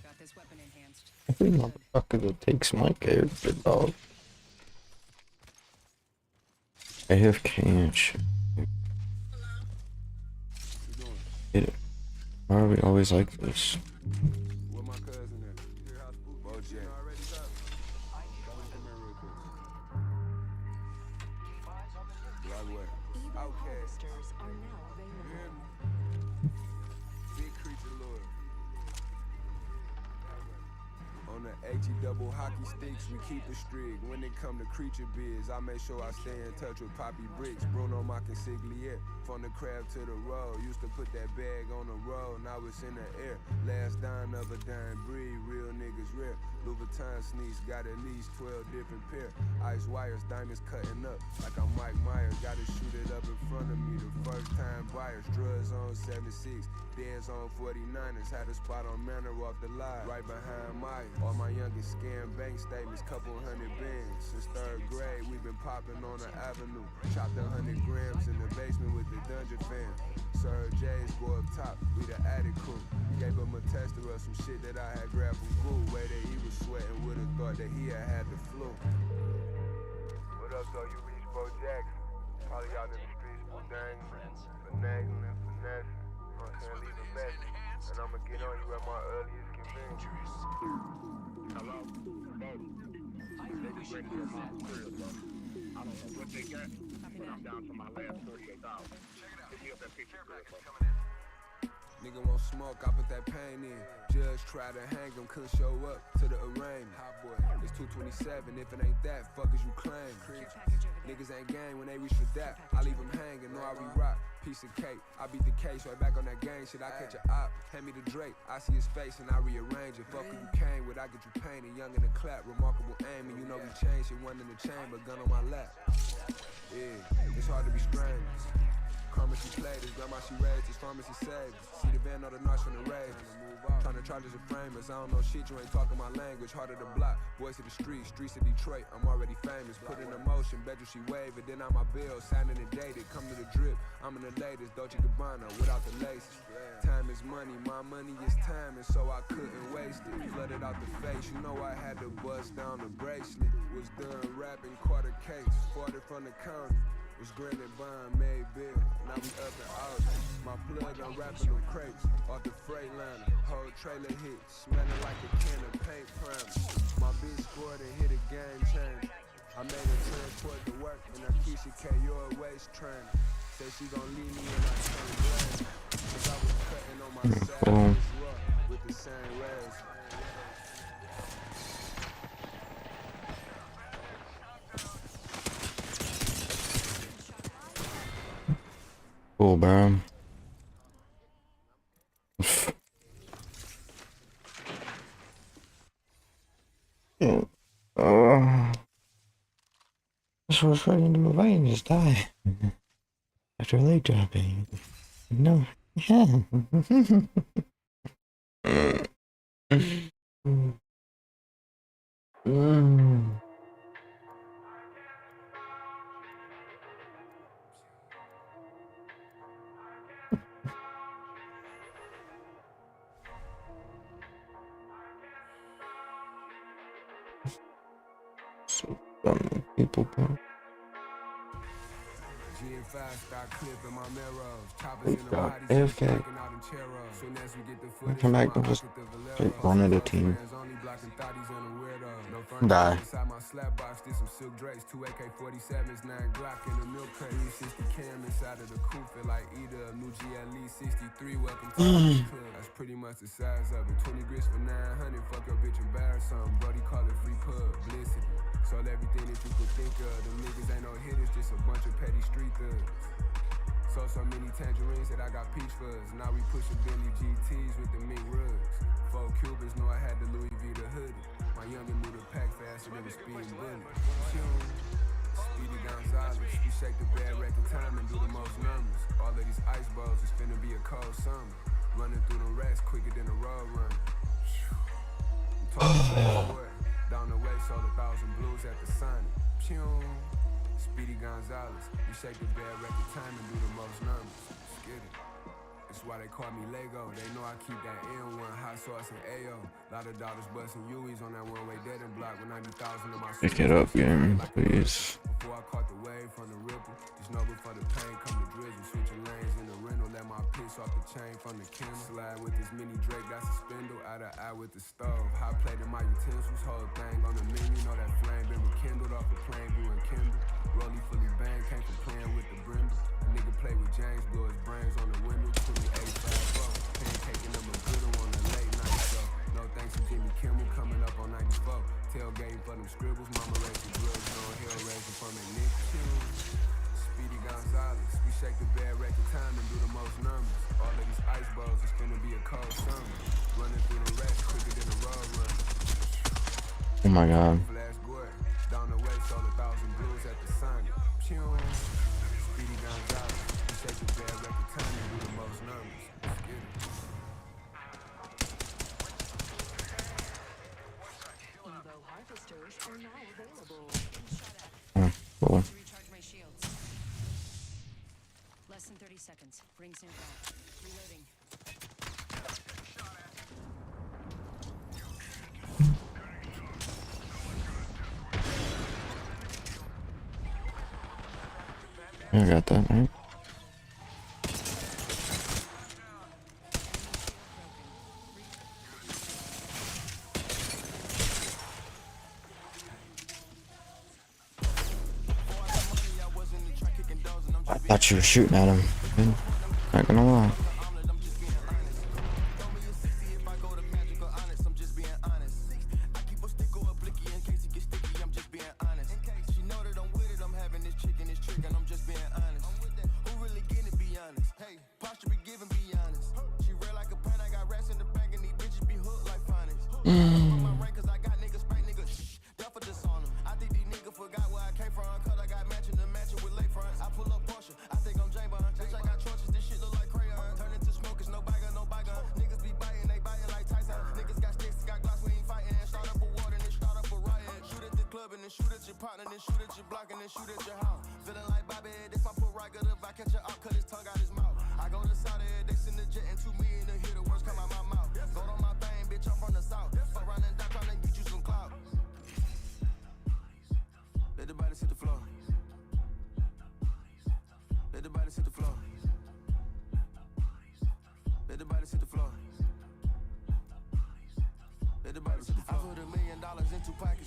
Got this weapon enhanced. Every motherfucker that takes my character, dog. AFK and shit. Get it. Why are we always like this? Where my cousin at? Oh, Jack. Like what? Outcast. You hear me? Big creature lord. On the HE double hockey sticks, we keep it strict. When it come to creature biz, I make sure I stay in touch with Poppy Bricks. Bruno my consigliere, from the crab to the road. Used to put that bag on the road, now it's in the air. Last dime of a dime breed, real niggas rare. Louis Vuitton sneaks, got at least 12 different pair. Ice wires, diamonds cutting up, like I'm Mike Myers. Gotta shoot it up in front of me. The first time buyers, drugs on 76, Benz on 49ers. Had a spot on Manor off the line, right behind Maya. All my youngest scam bank statements, couple hundred bands. Since 3rd grade, we've been popping on the avenue. Chopped 100 grams in the basement with the Dungeon fam. Sir J's go up top, we the attic crew. Gave him a tester of some shit that I had grabbed from Goo. Way that he was sweating, would've thought that he had the flu. What up, though? You reach Bo Jackson. Probably out in the streets, dangling, finagling, finessing. You know what I'm saying? Leave a message. And I'ma get on you at my earliest convenience. Hello? Baby. They just ready to my crib, bro. I don't know what they got, but I'm down to my last 48 hours. Hit me up that picture, bro. Nigga won't smoke, I put that pain in. Judge tried to hang him, couldn't show up to the arraignment. Hot boy, it's 227, if it ain't that, fuck is you claim? Niggas ain't gang when they reach for that. I leave them hanging, know I re-rock. Piece of cake, I beat the case, right back on that gang shit. I catch a op, hand me the Drake. I see his face and I rearrange it. Fuck who you came with, I get you painted. Young in the clap, remarkable aim. And you know we changed it, one in the chamber, gun on my lap. Yeah, it's hard to be strangers. Karma she played this, grandma she raised this, pharmacy saved. See the van on the notch from the Ravens. Trying to charge us a framers, I don't know shit, you ain't talking my language. Harder to block, boys of the streets of Detroit, I'm already famous. Put in a motion, bet you she wave it, then I'm my bill, signing and dated. Come to the drip, I'm in the latest, Dolce Gabbana, without the laces. Time is money, my money is time, and so I couldn't waste it. Flooded out the face, you know I had to bust down the bracelet. Was done rapping, caught a case, fought it from the county. Was granted bond, made bill, now we up and out. My plug, I'm rapping them crates, off the freight liner, whole trailer hit, smelling like a can of paint primer. My bitch scored and hit a game changer. I made her transport to work, and Keisha K, you're a waist trainer. Said she gon' leave me and I can't blame her. Cause I was cutting on my side with the same razor. Cool, bro. This was right into my vein and just die after leg dropping. No, yeah. So dumb people, bro. AFK. Come back and just take one at a team. Die. That's pretty much the size of it. 20 grits for 900. Fuck your bitch, embarrass something. Brody call it free publicity. Sold everything that you could think of. Them niggas ain't no hitters, just a bunch of petty street thugs. Sold so many tangerines that I got peach fuzz. Now we pushing Bentley GTs with the mink rugs. 4 Cubans know I had the Louis V the hoodie. My youngin' moved the pack faster than a speeding bullet. Speedy Gonzalez, we shake the bad record time and do the most numbers. All of these ice balls is finna be a cold summer. Running through the racks quicker than a road runner. I'm talking down the way, sold 1,000 blues at the Sonic. Speedy Gonzalez, we shake the bad record time and do the most numbers. Let's get it. That's why they call me Lego. They know I keep that N1, hot sauce and AO. Lot of daughters busting U's on that one-way dead and block with 90,000 of my. Pick it up, game, please. Before I caught the wave from the ripple, just know before the pain come the drizzle. Switching lanes in the rental, let my piss off the chain from the Kindle. Slide with this mini Drake, that's a spindle. Eye to eye with the stove. Hot plate in my utensils, whole thing on the menu. Know that flame been rekindled off the plain blue and Kindle. Rollie fully bang, came from playing with the Brindle. A nigga play with James, blow his brains on the window. 2854, pancaking them a good one on the late night show. No thanks to Jimmy Kimmel coming up on 94. Tailgating for them scribbles, mama raised the drugs on hill raising from that Nick. Speedy Gonzalez, we shake the bad record time and do the most numbers. All of these ice balls is finna be a cold summer. Running through the racks quicker than a road runner. Oh my god. Down the way, sold 1,000 blues at the Sonic. Less than 30 seconds. Rings nearby. Reloading. I got that, right? I thought you were shooting at him. Man. Not gonna lie.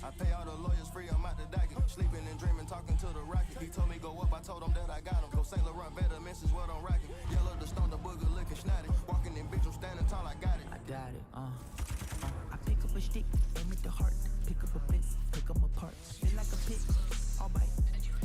I pay all the lawyers free, I'm out the docket. Sleeping and dreaming, talking to the rocket. He told me go up, I told him that I got him. Go Saint Laurent, better miss is what I'm rocking. Yellow the stone, the booger looking snotty. Walking in bitch, I'm standing tall, I got it. I got it, I pick up a stick, aim at the heart. Pick up a fist, pick them apart. Feel like a pit, all bite,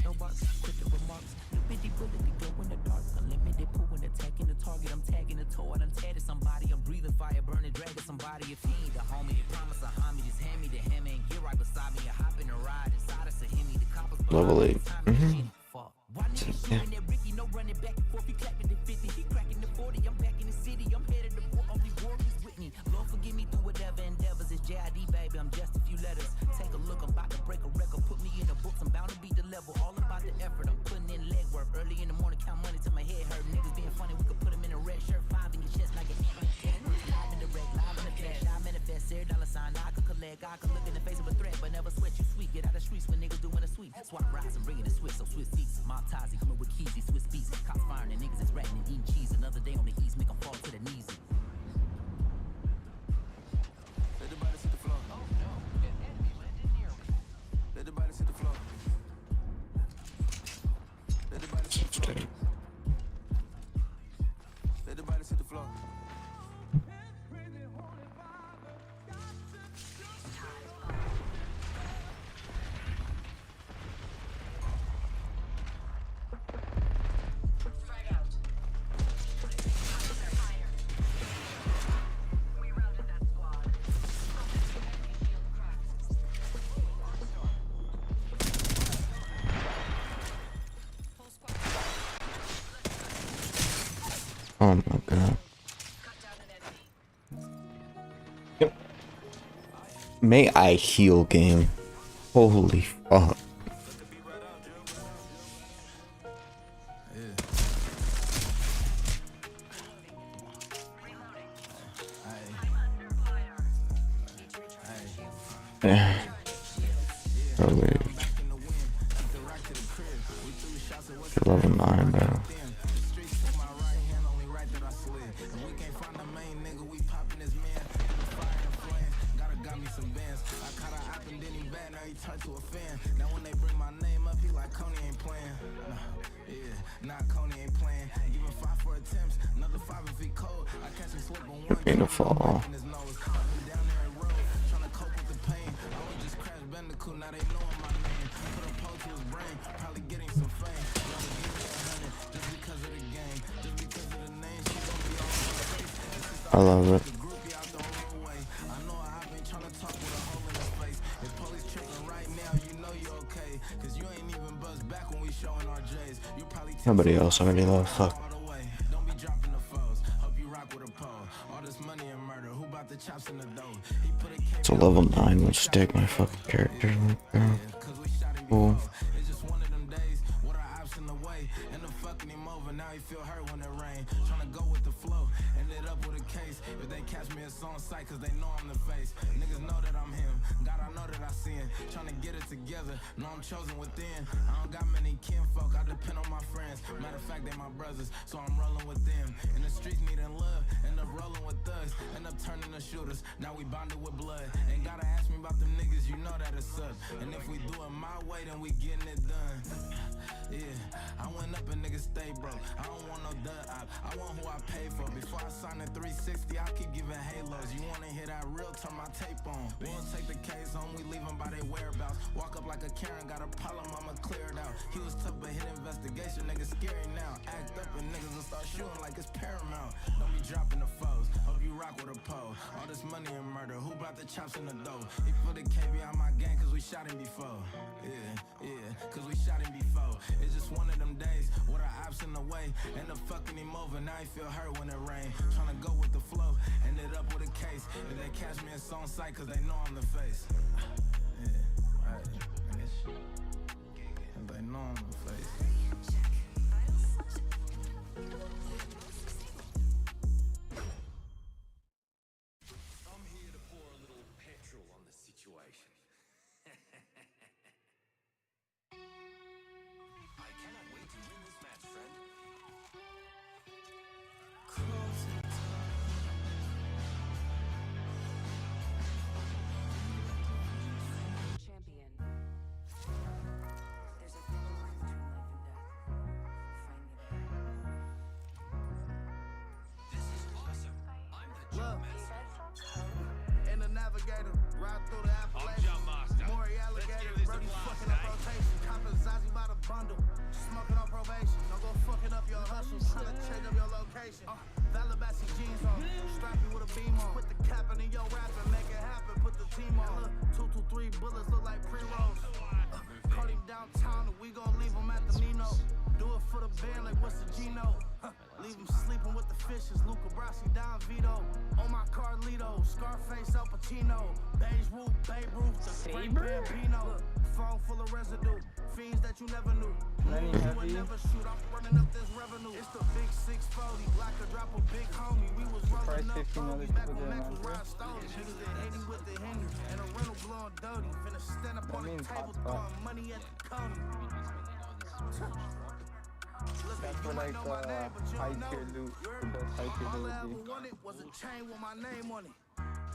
no barks, quick the remarks. Little bitty bullet, they go in the dark. Unlimited pool when attacking the target. I'm tagging the toe, I done tatted somebody. I'm breathing fire, burning, dragging somebody. If he ain't the homie, they promise a homie. Just hand me the hammer and get right beside me. I hop in a ride inside of Sahimi. The coppers level 8. Why niggas shooting at Ricky, no running back and forth. He clapping the 50, he cracking the 40. I'm back in the city, I'm headed to war. Only warriors with me. Lord forgive me through whatever endeavors. It's JID, baby, I'm just a few letters. Take a look, I'm about to break a record. Put me in the books, I'm bound to beat the level. All about the effort, I'm putting in leg work. Early in the morning, count money till my head hurt. Niggas being funny, we could put them in a red shirt. 5 in your chest like an ant. Live in the wreck, live in the flash. I manifest, $0 I could collect. I could look in the face of a threat, but never sweat you sweet. Get out of the streets when niggas doing a sweep. Swap rides, I'm bringing the Swiss, so Swiss seats. Montazi coming with keys, these Swiss beats. Cops firing and niggas is ratting and eating cheese. Another day on the east, make them fall to their knees. Let the body sit the floor. Oh no, an enemy landed near me. Let the body sit the floor. Let the body sit the floor. Let the body sit the floor. Oh my god. Yep. May I heal game? Holy fuck. Yeah. Probably. Level 9 though. You're gonna fall. I love it. Nobody else already love. Fuck. It's a level 9. Let's take my fucking character. Cool. End up fucking him over, now he feel hurt when it rain. Tryna go with the flow, ended up with a case. If they catch me, it's on sight, cause they know I'm the face. Niggas know that I'm him, God, I know that I sin. Tryna get it together, know I'm chosen within. I don't got many kinfolk, I depend on my friends. Matter of fact, they my brothers, so I'm rolling with them. In the streets needing love, end up rolling with thugs. End up turning to shooters, now we bonded with blood. Ain't gotta ask me about them niggas, you know that it's us. And if we do it my way, then we getting it done. Yeah, I went up and niggas stay broke. I don't want no dud op, I want who I pay for. Before I sign the 360, I keep giving halos. You wanna hear that real, turn my tape on. We'll take the case on, we leave them by their whereabouts. Walk up like a Karen, got a problem, I'ma clear it out. He was tough, but hit investigation, niggas scary now. Act up and niggas will start shooting like it's paramount. Don't be dropping the foes, hope you rock with a pole. All this money and murder, who brought the chops in the dough? He put a KB on my gang cause we shot him before. Yeah, cause we shot him before. It's just one of them days, with our ops in the way. End up fucking him over, now he feel hurt when it rain. Tryna go with the flow, ended up with a case. If they catch me, it's on sight cause they know I'm the face. Yeah, right, and they know I'm the face. I'm here to pour a little petrol on the situation. I cannot wait to win this match, friend. Champion. There's a thin line between life and death. Find me there. This is awesome. I'm the Look. jump master. In the navigator, ride through the I'm Appalachians. jump master. Maury Let's alligator, give this a Brody blast, fucking up eh? rotation. Copping Zazie by the bundle. Smoking on probation. Don't go fucking up your hustle. Tryna change up your location. Valabassi jeans on. Strap you with a beam on. Put the cap in your rap and make it happen. Put the team on. 223 bullets look like pre-rolls. Caught him downtown and we gon' leave him at the Nino. Do it for the band like what's the Gino? Leave him sleeping with the fishes. Luca Brasi, Don Vito. On my Carlito. Scarface, Al Pacino. Beige Root, Babe Ruth. The great Bambino. Phone full of residue. Fiends that you never knew. You would never shoot. I'm running up this revenue. It's the big 640. Like a drop a big homie. We was rolling up Kobe. Back when Max was Rod Stone. Niggas that hit him with the Henry. And a rental blowing dirty. Finna stand up on the table throwing money at the Coney. That's for like high tier loot. The best high tier All loot I would ever be. wanted was a chain with my name on it.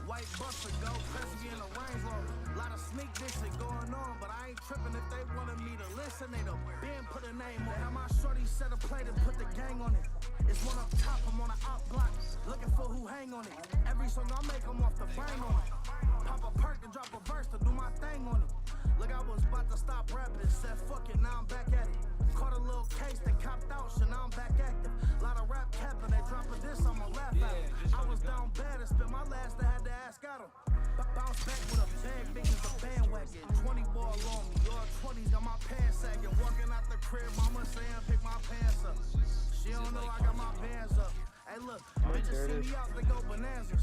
White Buster, gold Prezi in a Range Rover. Lot of sneak dissing going on, but I ain't tripping if they wanted me to listen. They done been put a name on it. How my shorty set a plate and put the gang on it. It's one up top, I'm on the out block, looking for who hang on it. Every song I make, I'm off the brain on it. Pop a perk and drop a verse to do my thing on it. Look, I was about to stop rapping and said fuck it, now I'm back at it. Caught a little case, they copped out, so now I'm back active. Lot of rap capping, they dropping this, I'ma laugh at it. I was down bad and spent my last, I had to ask at him. Bounce back with a bag, big as a bandwagon. 20 ball on me, your 20s got my pants sagging. Walking out the crib, mama saying pick my pants up. She don't know I got my bands up. Hey look, bitches see me out, they go bananas.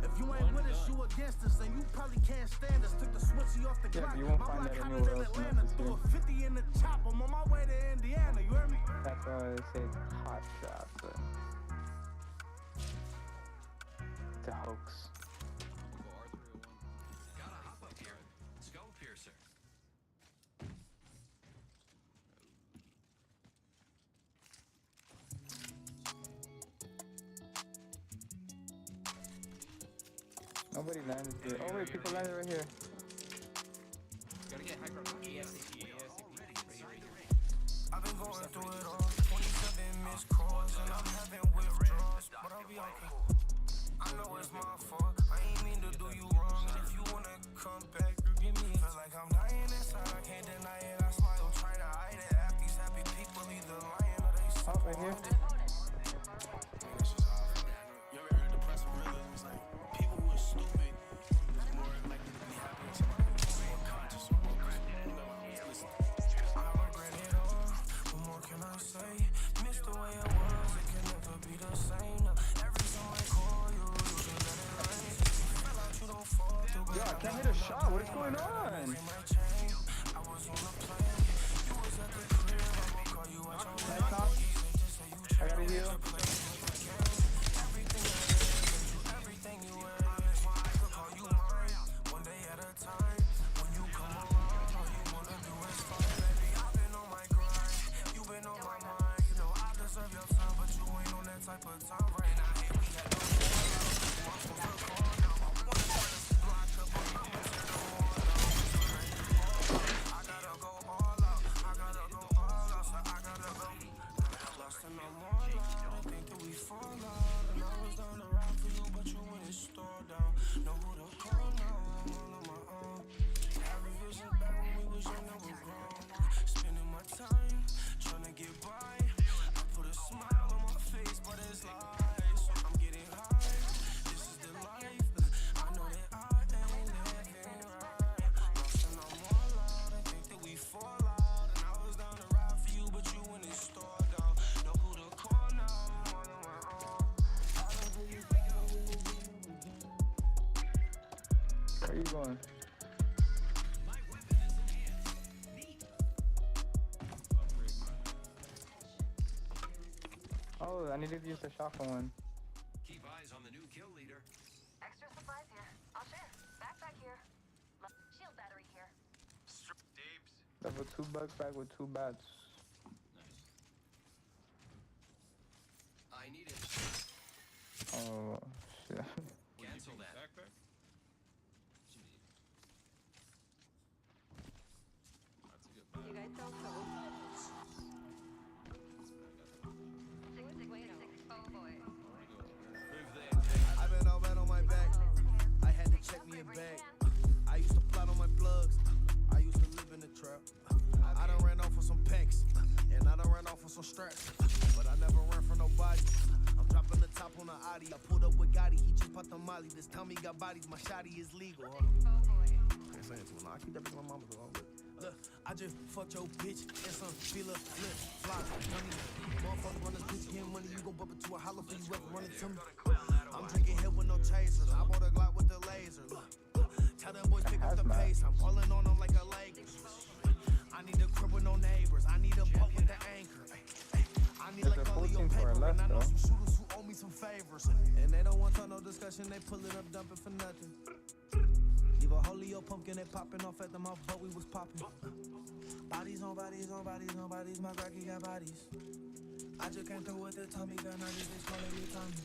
If you ain't with us, you against us, and you probably can't stand us. Took the switchy off the Glock. You won't My find black that hotter anywhere than else in Atlanta. this Threw game. a 50 in the chop. I'm on my way to Indiana. You hear me? That's why I say it's hot shot, but it's a hoax. Gotta hop up here. Skull piercer. Nobody landed here. Oh wait, people landed right here. Gotta get high ground. ASAP. I've been going through it all. 27 missed calls, and I'm having withdrawals, but I'll be okay. I know it's my fault. I ain't mean to do you wrong, and if you wanna come back, forgive me. Feel like I'm dying inside, I can't deny it. I smile, try to hide it. Half these happy people either lying or they Oh, right here. You ever heard the press realism? It's like people who are stupid is more likely to be happy than somebody who's more conscious or more listen. I regret it all. What more can I say? Miss the way it was. It can never be the same. Now, every time I call you, you can let it rain. Feel like you don't fall through. Yo, I can't hit a shot. What is going on? I was on the plane. You was at the crib. I will call you at your Where you going? Oh, I need to use the shotgun one. Keep eyes on the new kill leader. Extra supplies here. I'll share. Backpack here. Shield battery here. Level 2 bug bag with 2 bats. I need it. Oh, shit. Cancel that. You guys don't trouble. Oh boy. I've been all bad on my back. I had to check me a bag. I used to plot on my plugs. I used to live in the trap. I done ran off with some packs. And I done ran off with some straps. But I never ran from nobody. I'm dropping the top on the Audi. I pulled up with Gotti. He just popped the Molly. This time he got bodies. My shotty is legal. Hold on. Can't say it too long. I keep that bitch my mama's along with. Look, I just fucked your bitch and some feel flip flop money. Motherfucker run this bitch getting money, you gon' bump into a hollow for you ever run into me. I'm drinking hell with no chasers. I bought a Glock with the laser. Look, tell them boys pick up the pace. I'm pulling on them like a Lakers. I need a crib with no neighbors. I need a boat with the anchor. I need like all of your paper. And I know some shooters who owe me some favors. And they don't want to no discussion. They pull it up, dump it for nothing. Leave a hole in your pumpkin, they popping off at the mouth, but we was popping. Bodies on bodies on bodies on bodies, my Rocky got bodies. I just came through with the Tommy gun, I just bitch calling me Tommy.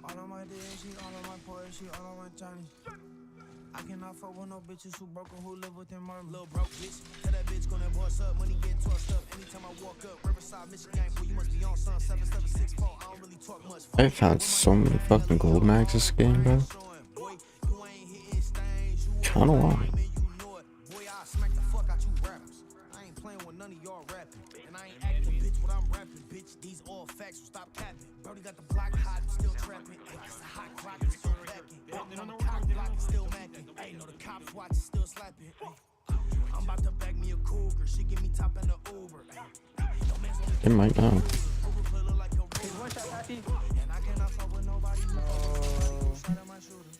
All on my dead shit, all on my poor shit, all on my Johnny. I cannot fuck with no bitches who broken, who live within mommy. Little broke bitch, tell that bitch gonna boss up, money get tossed up. Anytime I walk up, Riverside, Michigan, boy, you must be on son, 7764. I don't really talk much. I found so many fucking gold mags this game, bro. Kinda long. Boy, I smack the fuck out you rappers. I ain't playing with none of y'all rapping. And I ain't acting, bitch, what I'm rapping, bitch. These all facts, so stop capping. Brody got the block hot, still trapping. Hey, it's a hot clock, it's still packing. Walking on the cock block, it's still macking. Hey, know the cops watch, it's still slapping. Hey, I'm about to bag me a cougar. She give me top in the Uber. It might not. And I cannot fuck with nobody who shot at my shooter.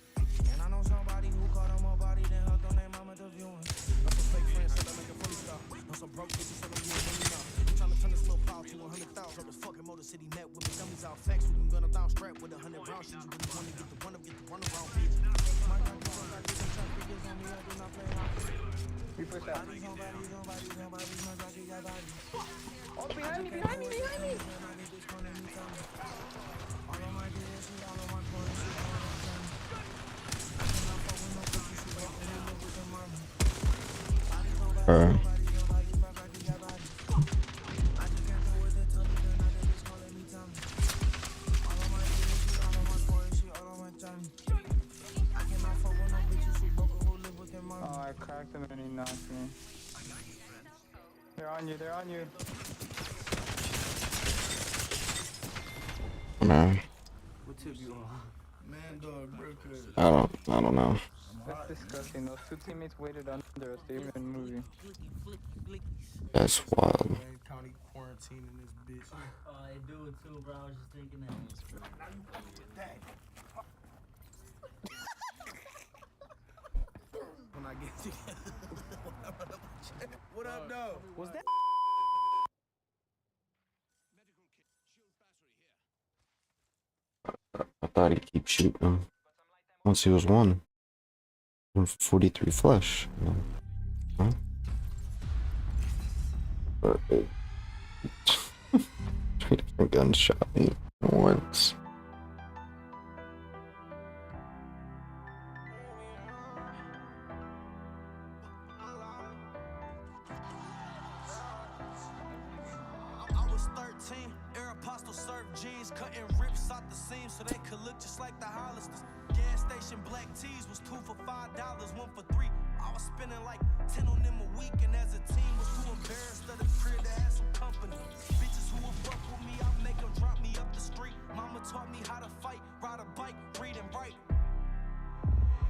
And I know somebody who caught on my body, then hugged on their mama to viewing. Know some fake friends said I make a fully stop. Know some broke bitches said I'm doing money now. Trying to turn this little pile to 100,000. Drop this fucking Motor City net with the dummies out. Facts, we can gun them down strap with 100 rounds. Shit, you really want to get the run up, get the run around, bitch. My God, I get some trap figures on me, I do not play around. We push out. Bodies on bodies on bodies on bodies, my Rocky got bodies. Oh, behind me, behind me, behind me! All of my dead shit, all of my poor shit, all of my time. Oh, I cracked him and he knocked me. They're on you, they're on you. Man. What tip you on? Man, dog, bro, I don't know. That's disgusting. Those two teammates waited under us. They didn't even move. That's wild. County quarantine in this bitch. Oh, they do it too, bro. I was just thinking that. When I get together. What up, though? Was that? I thought he'd keep shooting him. Once he was one. 143 flush. Huh? But it... 3 different guns shot me. once. I was 13, Aeropostale served jeans, cutting rips out the seams so they could look just like the Hollister. Gas station black tees was 2 for $5, 1 for 3. I was spending like 10 on them a week, and as a team was too embarrassed of the crib to have some company. Bitches who would fuck with me, I'll make them drop me up the street. Mama taught me how to fight, ride a bike, read and write.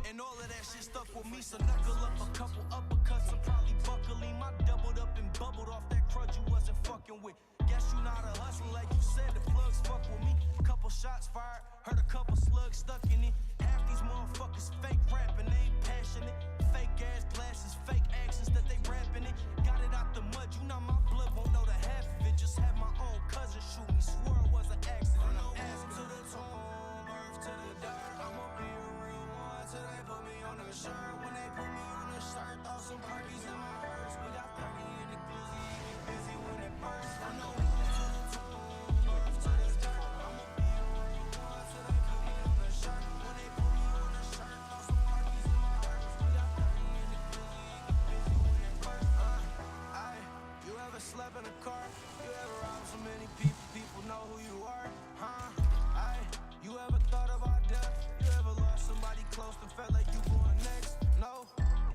And all of that shit stuck with me, so knuckle up a couple uppercuts and probably buckling. I doubled up and bubbled off that crud you wasn't fucking with. Guess you not a hustler like you said, the plugs fuck with me. Couple shots fired, heard a couple slugs stuck in it. Half these motherfuckers fake rapping, they ain't passionate. Fake ass glasses, fake accents that they rapping it. Got it out the mud, you know my blood won't know the half of it. Just had my own cousin shoot me, swore it was an accident. Ass to the tomb, earth to the dirt. I'ma be a real one till they put me on the shirt. When they put me on the shirt, throw some perkies in my purse. We got 30 in the glizzy, get busy when it bursts. I know to the tomb, earth to the dirt. I'ma be a real one till they put me on the shirt. When they put me on the shirt, throw some perkies in my purse. We got 30 in the glizzy, get busy when it bursts. Aye, you ever slept in a car? You ever robbed so many people, people know who you are? Huh? Aye, you ever thought about death? You ever lost somebody close and felt like you going next? No?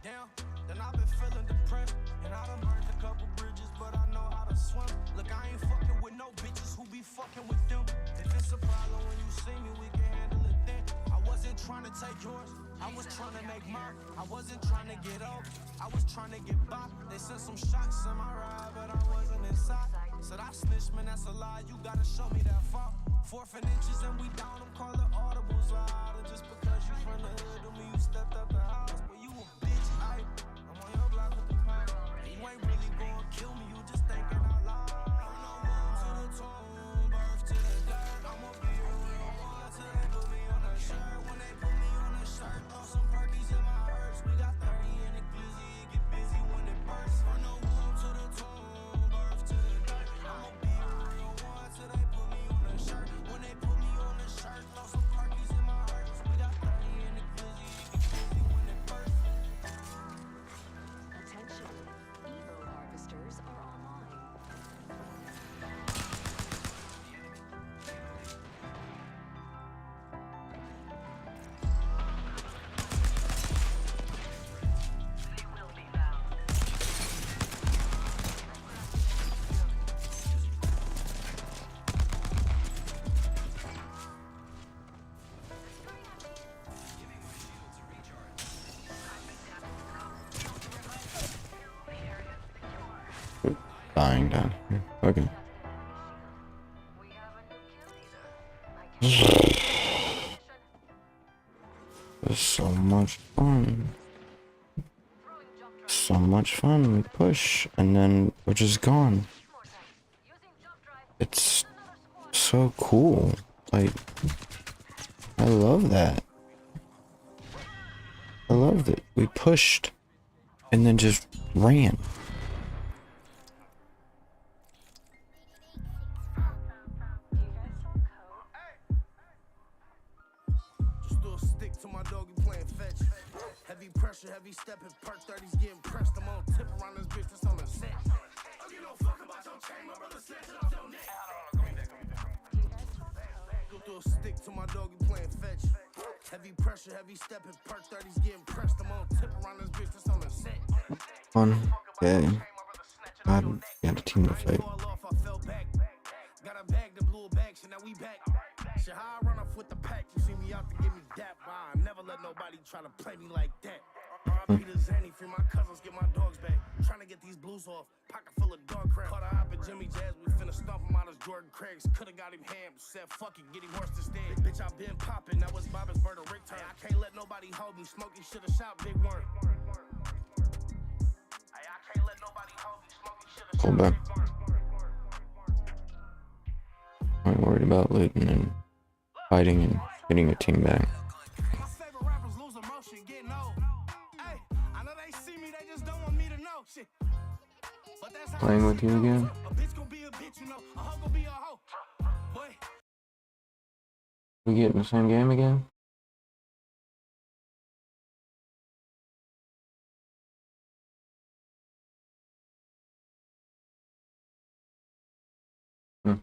Damn, then I've been feeling depressed. And I done burned a couple bridges, but I know how to swim. Look, I ain't fucking with no bitches who be fucking with them. If it's a problem when you see me, we can handle it then. I wasn't trying to take yours, I was trying to make mine. I wasn't trying to get off, I was trying to get by. They sent some shots in my ride, but I wasn't inside. Said I snitched, man, that's a lie, you gotta show me that fault. 4 inches and we down, I'm calling audibles loud. And just because you from the hood, don't mean you stepped up the house. But you a bitch, I'm on your block with the plan. You ain't really gonna kill me, you just thinking out loud. From the womb to the tomb, birth to the dirt. I'ma be a real one till they put me on the shirt. When they put me on the shirt, throw some perkies in my purse. We got 30 in the glizzy, it get busy when it bursts. From the womb to the tomb, birth to the dirt. I'ma be a real one till they put me on the shirt. When they put me on the shirt, throw some perkies in my purse. We got 30 in the glizzy, it get busy when it bursts. Attention, Evo harvesters are online. They will be found. Dying down here. Okay. We have a new kill leader. It's so much fun. So much fun. We push and then we're just gone. It's so cool. Like, I love that. I love that we pushed and then just ran. Just throw a stick to my dog, you playing fetch. Heavy pressure, heavy stepping, perk 30's getting pressed. I'm on tip around this bitch that's on the set. I give no fuck about your chain, my brother snatch it off your neck. Go through a stick to my dog, you playing fetch. Heavy pressure, heavy stepping, perk 30's getting pressed. I'm on tip around this bitch that's on the set. Fun. Yeah. God, got a team to fight. I fell back. Got a bag, the blue bag, so now we back. Shit, how I run off with the pack. You see me out to give me dap. I never let nobody try to play me like that. R.I.P. to Zanny, free my cousins, get my dogs back. Trying to get these blues off, pocket full of dog crap. Caught a hop at Jimmy Jazz, we finna stomp him out as Jordan Craigs. Coulda got him ham, said fuck it, get him worse instead. Bitch, I been popping, that was Bob's bird or Rick turn. I can't let nobody hold me, Smokey shoulda shot Big Worm. I can't let nobody hold me, Smokey shoulda Pull back. I'm worried about looting and fighting and getting a team back. My favorite rappers lose emotion, getting old. Hey, I know they see me, they just don't want me to know shit. But that's how Playing with you again? a bitch gon' be a bitch, you know. A hoe gon' be a hoe. Boy, We get in the same game again? Hmm.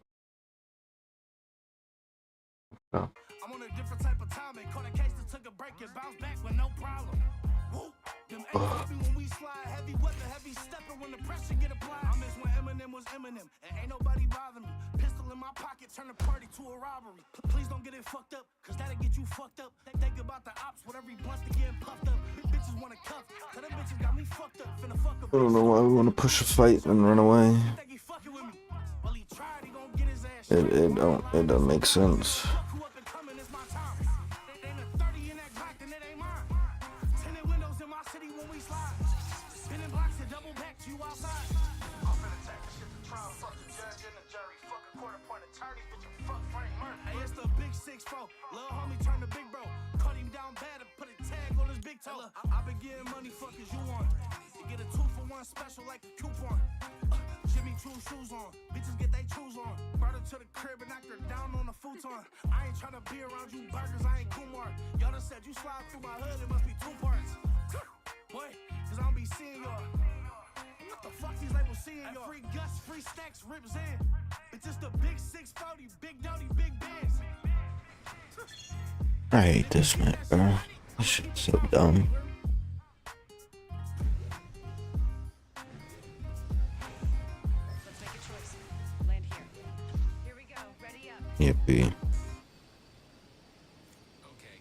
Oh. I'm on a different type of timing. Caught a case that took a break and bounced back with no problem. Woo. Them ain't when we slide heavy weather, heavy stepper when the pressure get applied. I miss when Eminem was Eminem, and ain't nobody bother me. Pistol in my pocket, turn the party to a robbery. Please don't get it fucked up, cause that'll get you fucked up. Think about the ops with every blunt to getting puffed up. Bitches wanna cuff, cause them bitches got me fucked up. Finna fuck up. I don't know why we want to push a fight and run away. It don't make sense. Lil' homie turn the big bro. Cut him down bad and put a tag on his big toe. I've been getting money, fuck as you want. You get a 2-for-1 special like a coupon. Jimmy Choo shoes on. Bitches get they shoes on. Brought her to the crib and knocked her down on the futon. I ain't tryna be around you burgers, I ain't Kumar. Y'all done said you slide through my hood, it must be 2 parts. Boy, cause I don't be seeing y'all. What the fuck these labels seeing y'all? Free guts, free stacks, rips in. It's just a big 640, big dirty, big bands. I hate this map, bro. This shit's so dumb. Let's make a choice. Land here. Here we go. Ready up. Yippee. Okay.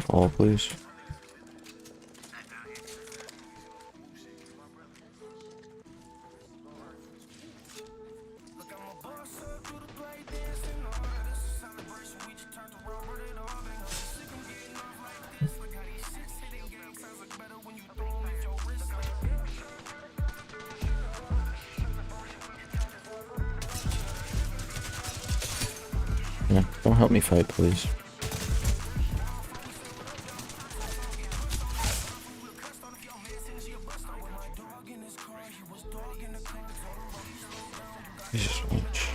Fall, please. Yeah, don't help me fight, please. Jesus, watch.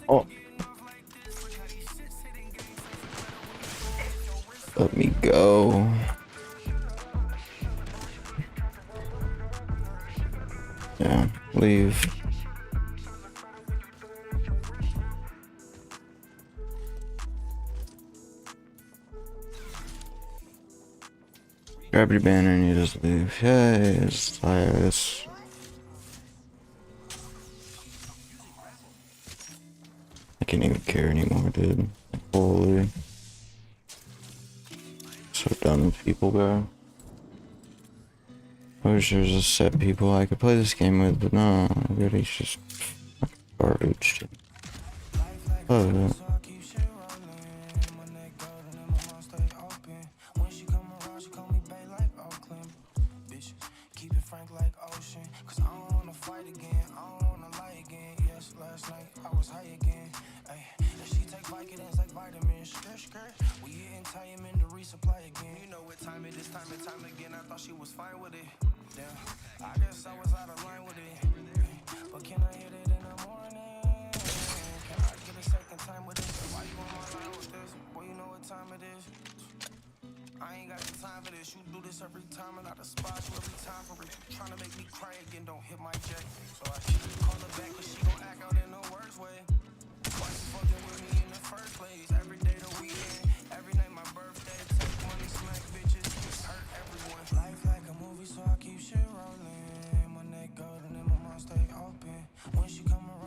Oh. Let me go. Yeah, leave. Grab your banner and you just leave. Yes, yes. I can't even care anymore, dude. Holy. So done with people, bro. I wish there was a set people I could play this game with, but no, everybody's just fucking garbage. Oh, she was fine with it. Damn, I guess I was out of line with it. But can I hit it in the morning? Can I get a second time with it? Why you on my line with this? Well, you know what time it is. I ain't got the time for this. You do this every time and I despise you every time for it. Trying to make me cry again, don't hit my check. So I should call her back, but she gon' act out in the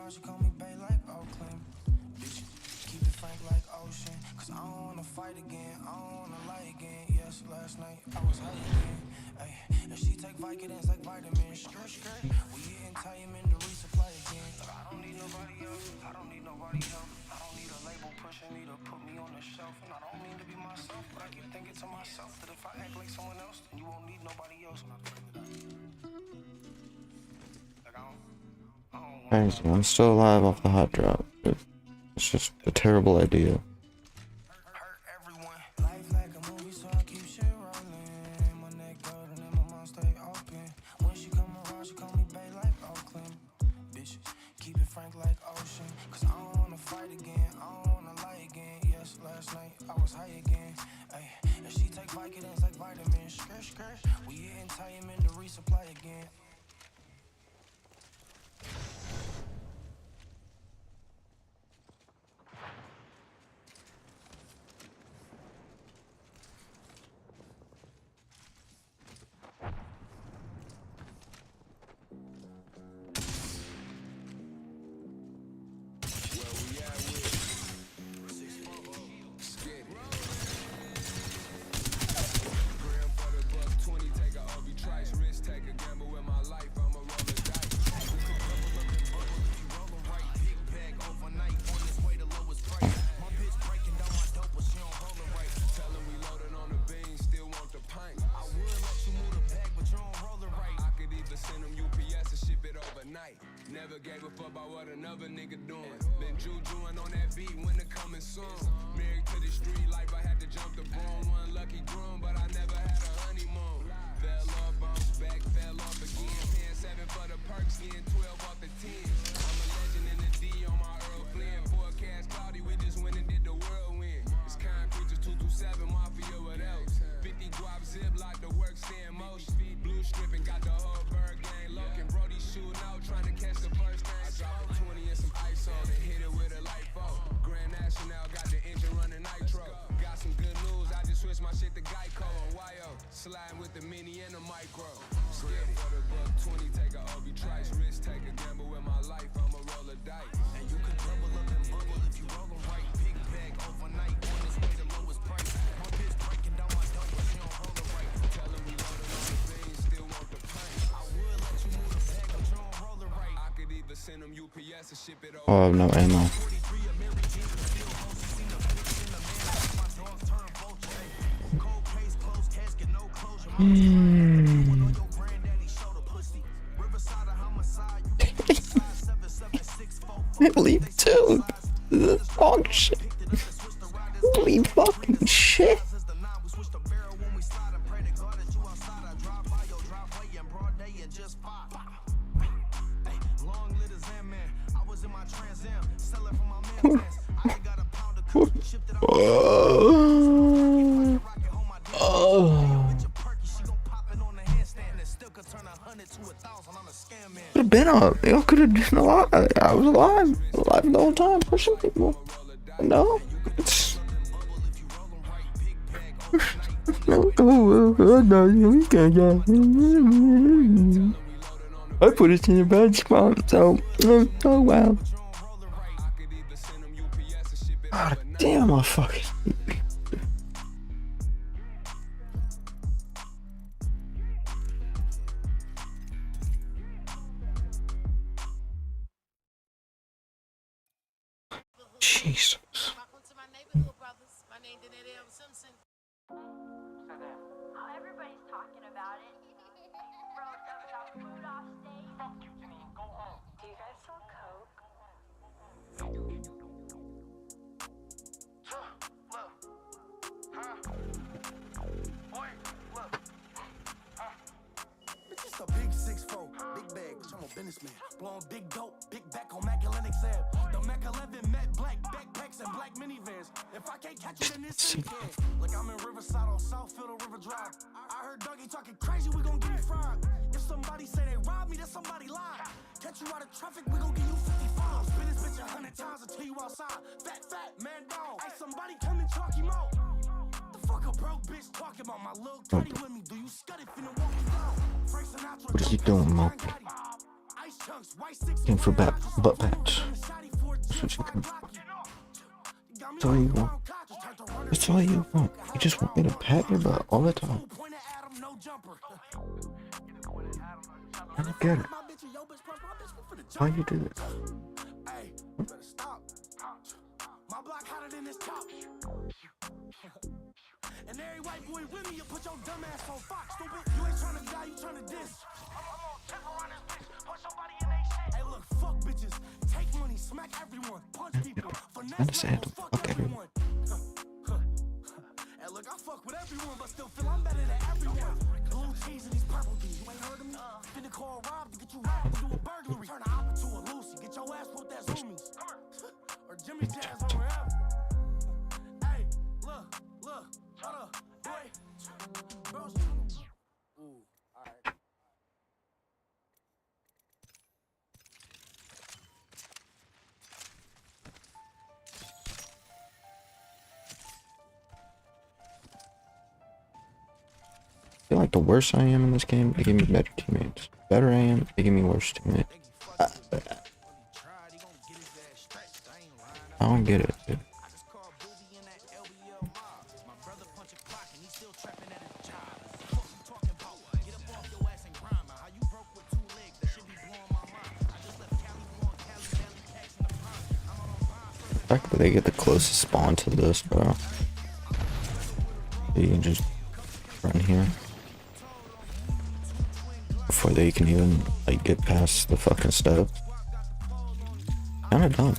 around, she call me Bay like Oakland. Bitch, keep it frank like ocean. Cause I don't wanna fight again, I don't wanna lie again. Yes, last night I was high again. Ay, and she take Vicodins like vitamins. Skirt, skirt. We getting Thailand to resupply again. I don't need nobody else, I don't need nobody else. I don't need a label pushing me to put me on the shelf. And I don't mean to be myself, but I keep thinking to myself that if I act like someone else, then you won't need nobody else. And I pray that Crazy, I'm still alive off the hot drop. It's just a terrible idea. life like a movie, so I keep shit rolling. My neck golden and my mouth stay open. When she come around, she call me Bay like Oakland. Bitch, keep it frank like ocean. Cause I don't wanna fight again, I don't wanna lie again. Yes, last night I was high again. Ay, and she take Vicodins like vitamins. Skirt, skirt. We getting Thailand to resupply again. Never gave a fuck about what another nigga doing. Been jujuing on that beat when it coming soon. Married to the street life, I had to jump the broom. One lucky groom, but I never had a honeymoon. Fell off, bounced back, fell off again. Paying 7 for the perks, getting 12 off the 10. I'm a legend in the D on my Earl Flynn. Forecast cloudy, we just went and did the whirlwind. It's concrete, just 227, mafia, what else? 50 guap, ziplock, the work stay in motion. Blue stripping, got the whole bird gang looking. Brody shooting out, trying to catch the first thing. I dropped a 20 and some ice on and hit it with a light bulb. Grand National got the engine running nitro. Got some good news, I just switched my shit to Geico on YO. Sliding with the mini and the micro. Scared for the buck 20, take a OB trice. Risk, take a gamble with my life, I'ma roll a dice. And you can double up and bubble if you roll them right. Big bag overnight, on its way to lowest price. My bitch breaking down my dope, but she don't hold it right. Tell them we loaded on the beans, still want the paint. I would let you move the bag, but you don't roll it right. I could either send them UPS or ship it over. Oh, I have no ammo. I believe too. This dog shit. Holy fucking shit. Could have been up. Y'all could have been alive. I was alive the whole time, pushing people. No. We can't get. I put it in a bad spot, so oh wow. God damn, I fucking. Jesus. Everybody's talking about it. Bro, food off stage. Fuck you, Janine. Go home. Do you guys sell coke? Bitch, it's a big 6'4", big bag, bitch, I'm a businessman. Blowing big dope, big back on Mac 11 exam. The Mac 11 met black backpacks and black minivans. If I can't catch you, then this city can. Look, I'm in Riverside on Southfield or River Drive. I heard Dougie talking crazy, we gon' get you fried. If somebody say they robbed me, then somebody lied. Catch you out of traffic, we gon' give you 50 follows. Spin this bitch 100 times until you outside. Fat, man down. Hey, somebody come and chalk him out. The fuck a broke bitch talking about my little caddy with me. Do you scud it finna walk me down? Frank Sinatra. What are you doing, Mo? Ice chunks, Looking for butt pats. That's what you can. That's all you want. That's all you want. You just want me to pat your butt all the time. I don't get it. Why you do this? And every white boy with me, you put your dumb ass on Fox, stupid. You ain't tryna die, you tryna diss. Hey, look, fuck bitches. Take money, smack everyone, punch people. Understand? Fuck everyone. Hey, look, I fuck with everyone, but still feel I'm better than everyone. Blue cheese and these purple D's, you ain't heard of me? Finna call Rob to get you robbed and do a burglary. Turn the opera to a Lucy, get your ass whooped as Zoomies. Or Jimmy Jazz or wherever. Hey, look, hold up, boy. Bros. Ooh, alright. I feel like the worse I am in this game, they give me better teammates. The better I am, they give me worse teammates. I don't get it, dude. The fact that they get the closest spawn to this, bro. You can just run here before they can even like get past the fucking steps. Kinda dumb.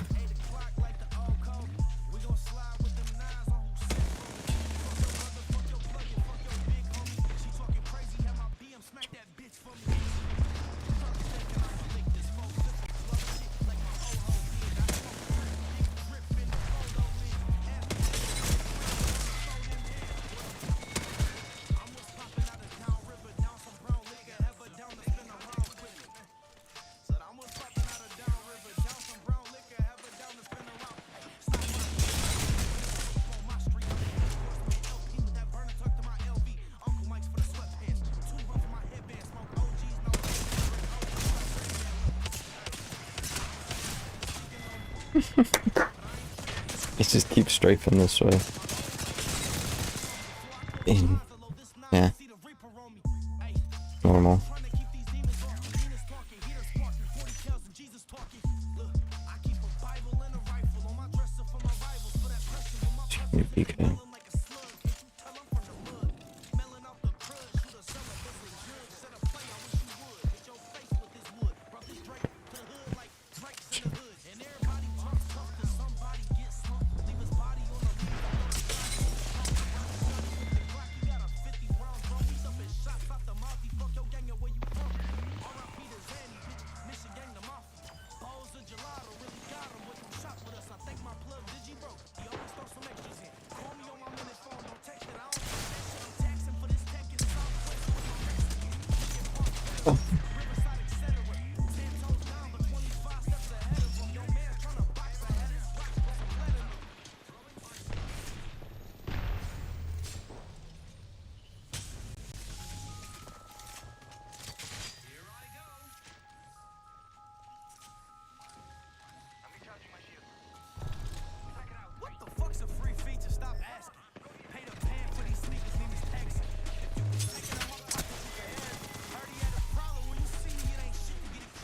It just keeps strafing this way. Yeah. Normal. New PK.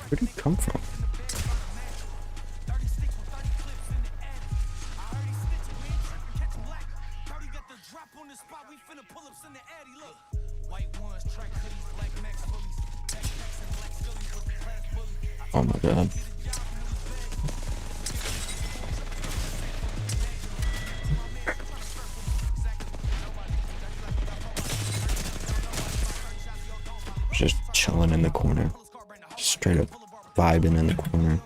Where did he come from? Oh my god. Just chilling in the corner. Straight up vibing in the corner.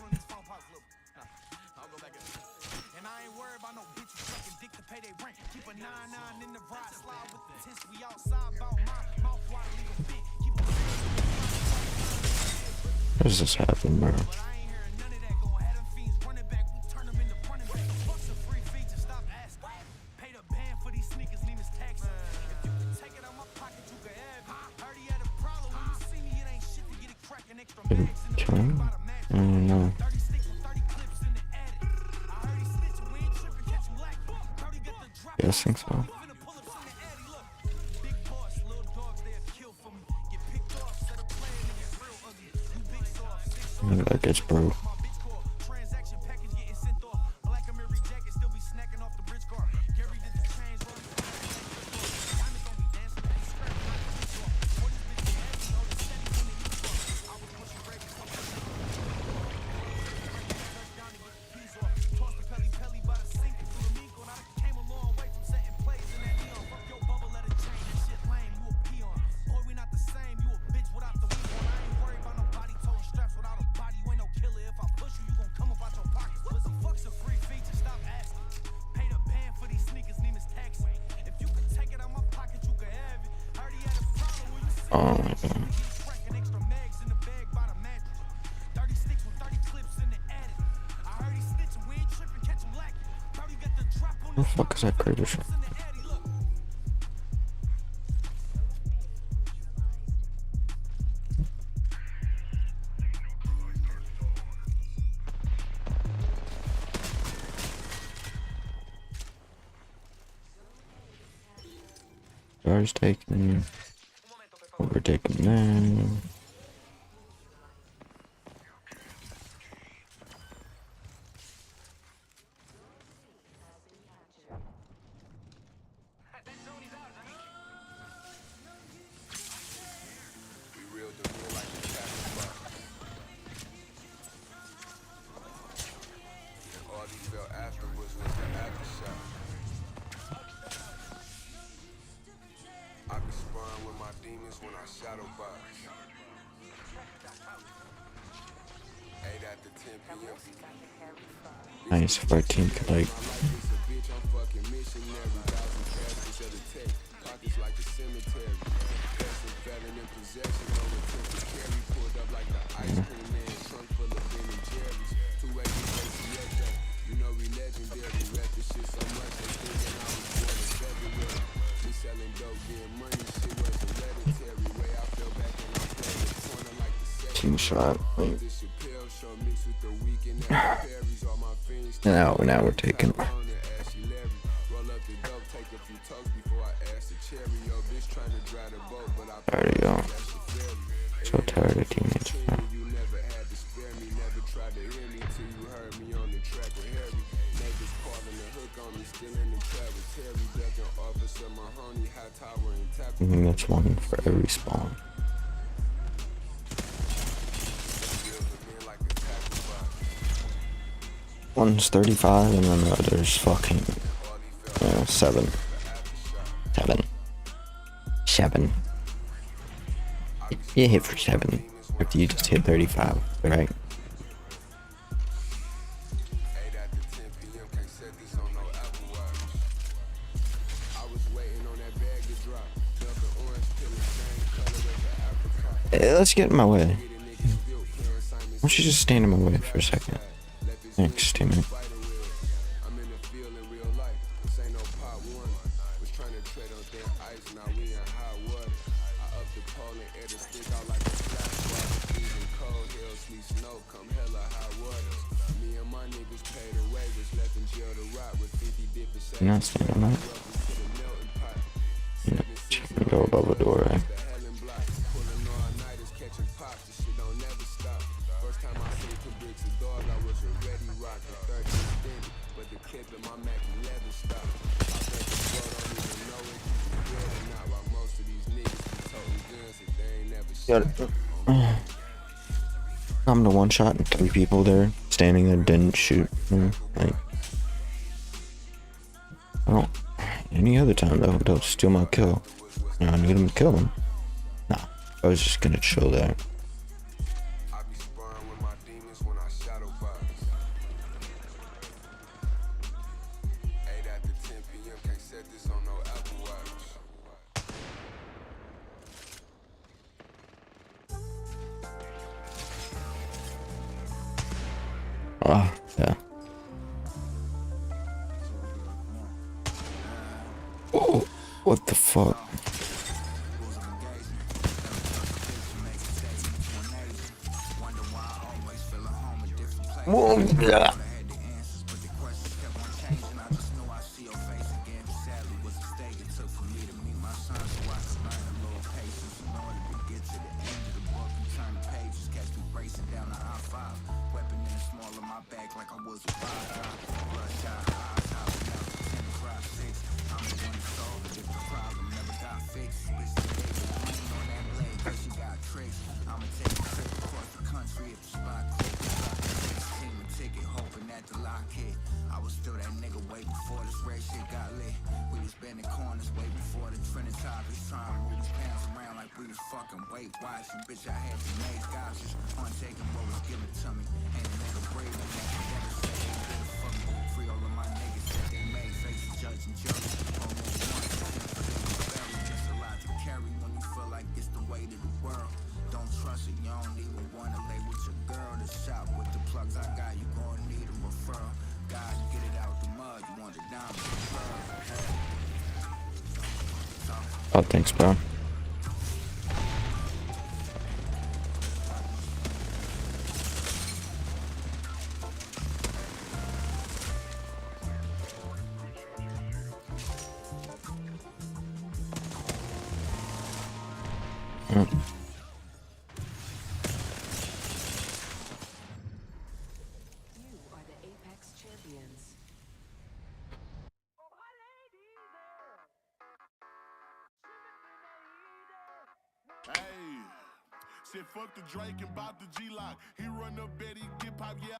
How does this happen, bro? Killing? No. Yes, I think so. Maybe that gets broke. Oh my god. What the fuck is that crater shot? Car's taken. Overtaken now. Nice 14 like. Team shot. Like. Now we're taking. There we go. So tired of teammates. I think that's one for every spawn. One's 35 and then the other's fucking 7. You hit for 7 after you just hit 35, right? Hey, let's get in my way. Why don't you just stand in my way for a second? Thanks, teammate. You're not standing on that. You know, go above the door, right? I'm the one shot and 3 people there standing there didn't shoot. Like, I don't. Any other time though, they'll steal my kill. I need them to kill them. Nah, I was just gonna chill there. Oh, yeah. Oh, what the fuck? Whoa, yeah. Oh, thanks, bro. Said fuck the Drake and bought the G-Lock. He run up Betty, get pop, yeah.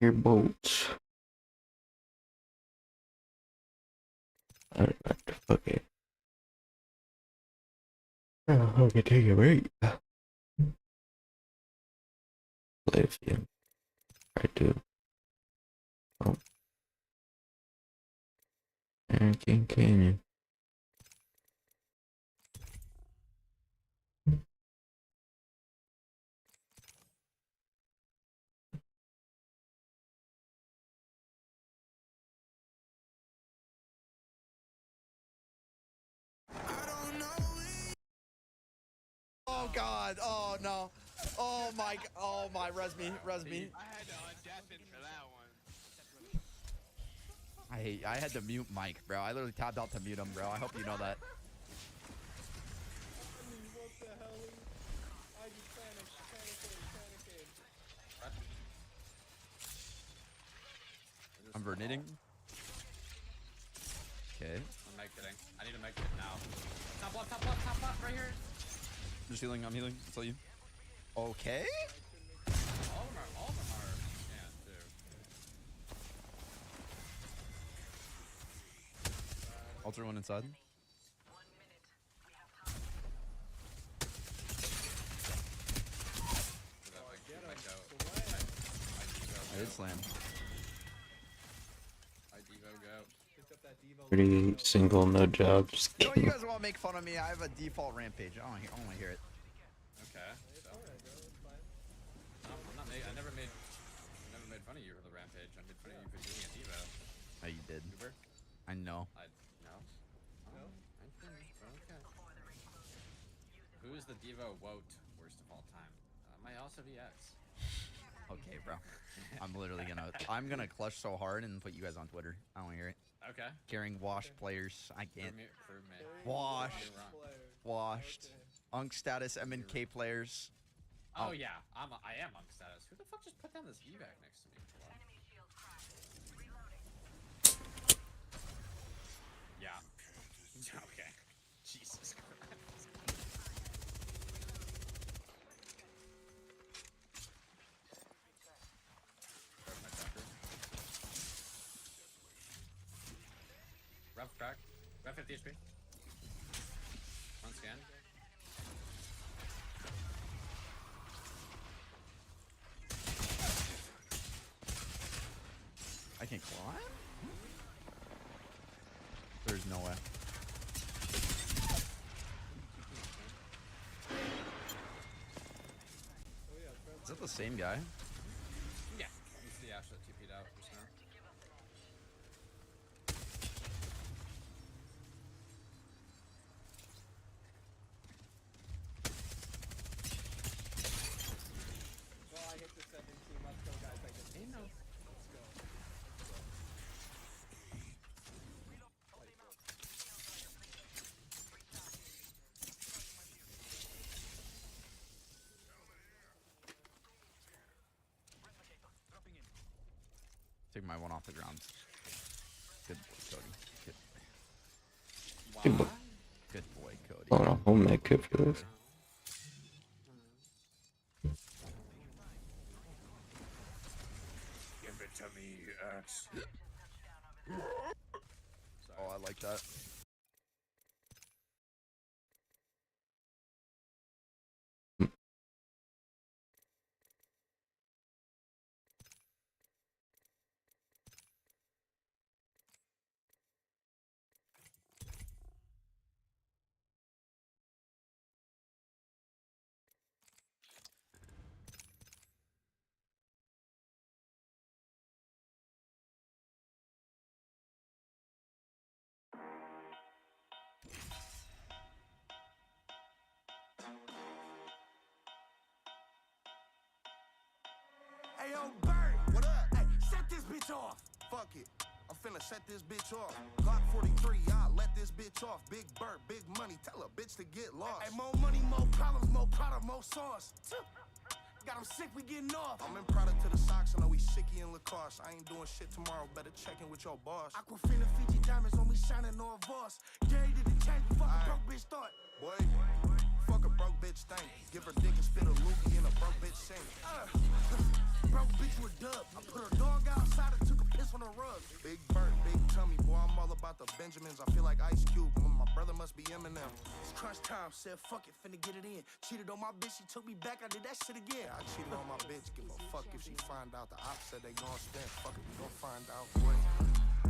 Your bolts. Alright, back to fucking. Oh, okay, take a break. Live, yeah. I do. Oh. And Canyon. Oh God! Oh no! Oh my! Oh my! Res me! Res me! I had to undeafen for that one. I had to mute Mike, bro. I literally tapped out to mute him, bro. I hope you know that. What the hell? I just panicking. I'm verniting. Okay. I'm med kidding. I need a med kit now. Top left, right here. I'm just healing. I'm healing. I'll tell you. Okay. All of them are scanned too. Alter one inside. I did slam. I Devo go. Pretty single, no jobs. You know, you guys want to make fun of me? I have a default rampage. I don't want to hear it. Okay. So. No, I'm not. I never made fun of you for the rampage. I made fun of you for using a Devo. Oh, you did. Uber? I know. No. Oh, okay. Who is the Devo woat worst of all time? My also VX. Okay, bro. I'm gonna clutch so hard and put you guys on Twitter. I don't want to hear it. Okay. Carrying washed players. I can't. Prove me. Washed. Washed. Unk status MNK players. Oh yeah, I am Unk status. Who the fuck just put down this evac next to me? Yeah. Okay. Jesus Christ. Rev crack. Rev 50 HP. On scan. I can climb? There's no way. Is that the same guy? Yeah. It's the Ash that TP'd out just now. Well, I hit the 17. Let's go, guys. I just Hey, no. Let's go. Take my one off the ground. Good boy, Cody. Good boy. Good boy, Cody. Oh no, home med kit for this. Give it to me, X. Oh, I like that. Hey, yo, Bird. What up? Hey, set this bitch off. Fuck it. I'm finna set this bitch off. Glock 43, I'll let this bitch off. Big Bird, big money, tell a bitch to get lost. Hey, more money, more problems, more product, more sauce. Got 'em sick, we getting off. I'm in product to the socks, I know we sicky in Lacoste. I ain't doing shit tomorrow, better check in with your boss. Aquafina, Fiji diamonds on me shining on Voss. Gary did the change, fuck a broke bitch thought. Boy, fuck a broke bitch thing. Give her dick and spit a loogie in a broke bitch sing. Broke bitch with dub. I put her dog outside and took a piss on her rug. Big Burt, big tummy, boy, I'm all about the Benjamins. I feel like Ice Cube, my brother must be Eminem. It's crunch time, said fuck it, finna get it in. Cheated on my bitch, she took me back, I did that shit again. I cheated on my bitch, give a fuck if she find out. The ops said they gon' spend, fuck it, we gon' find out, boy.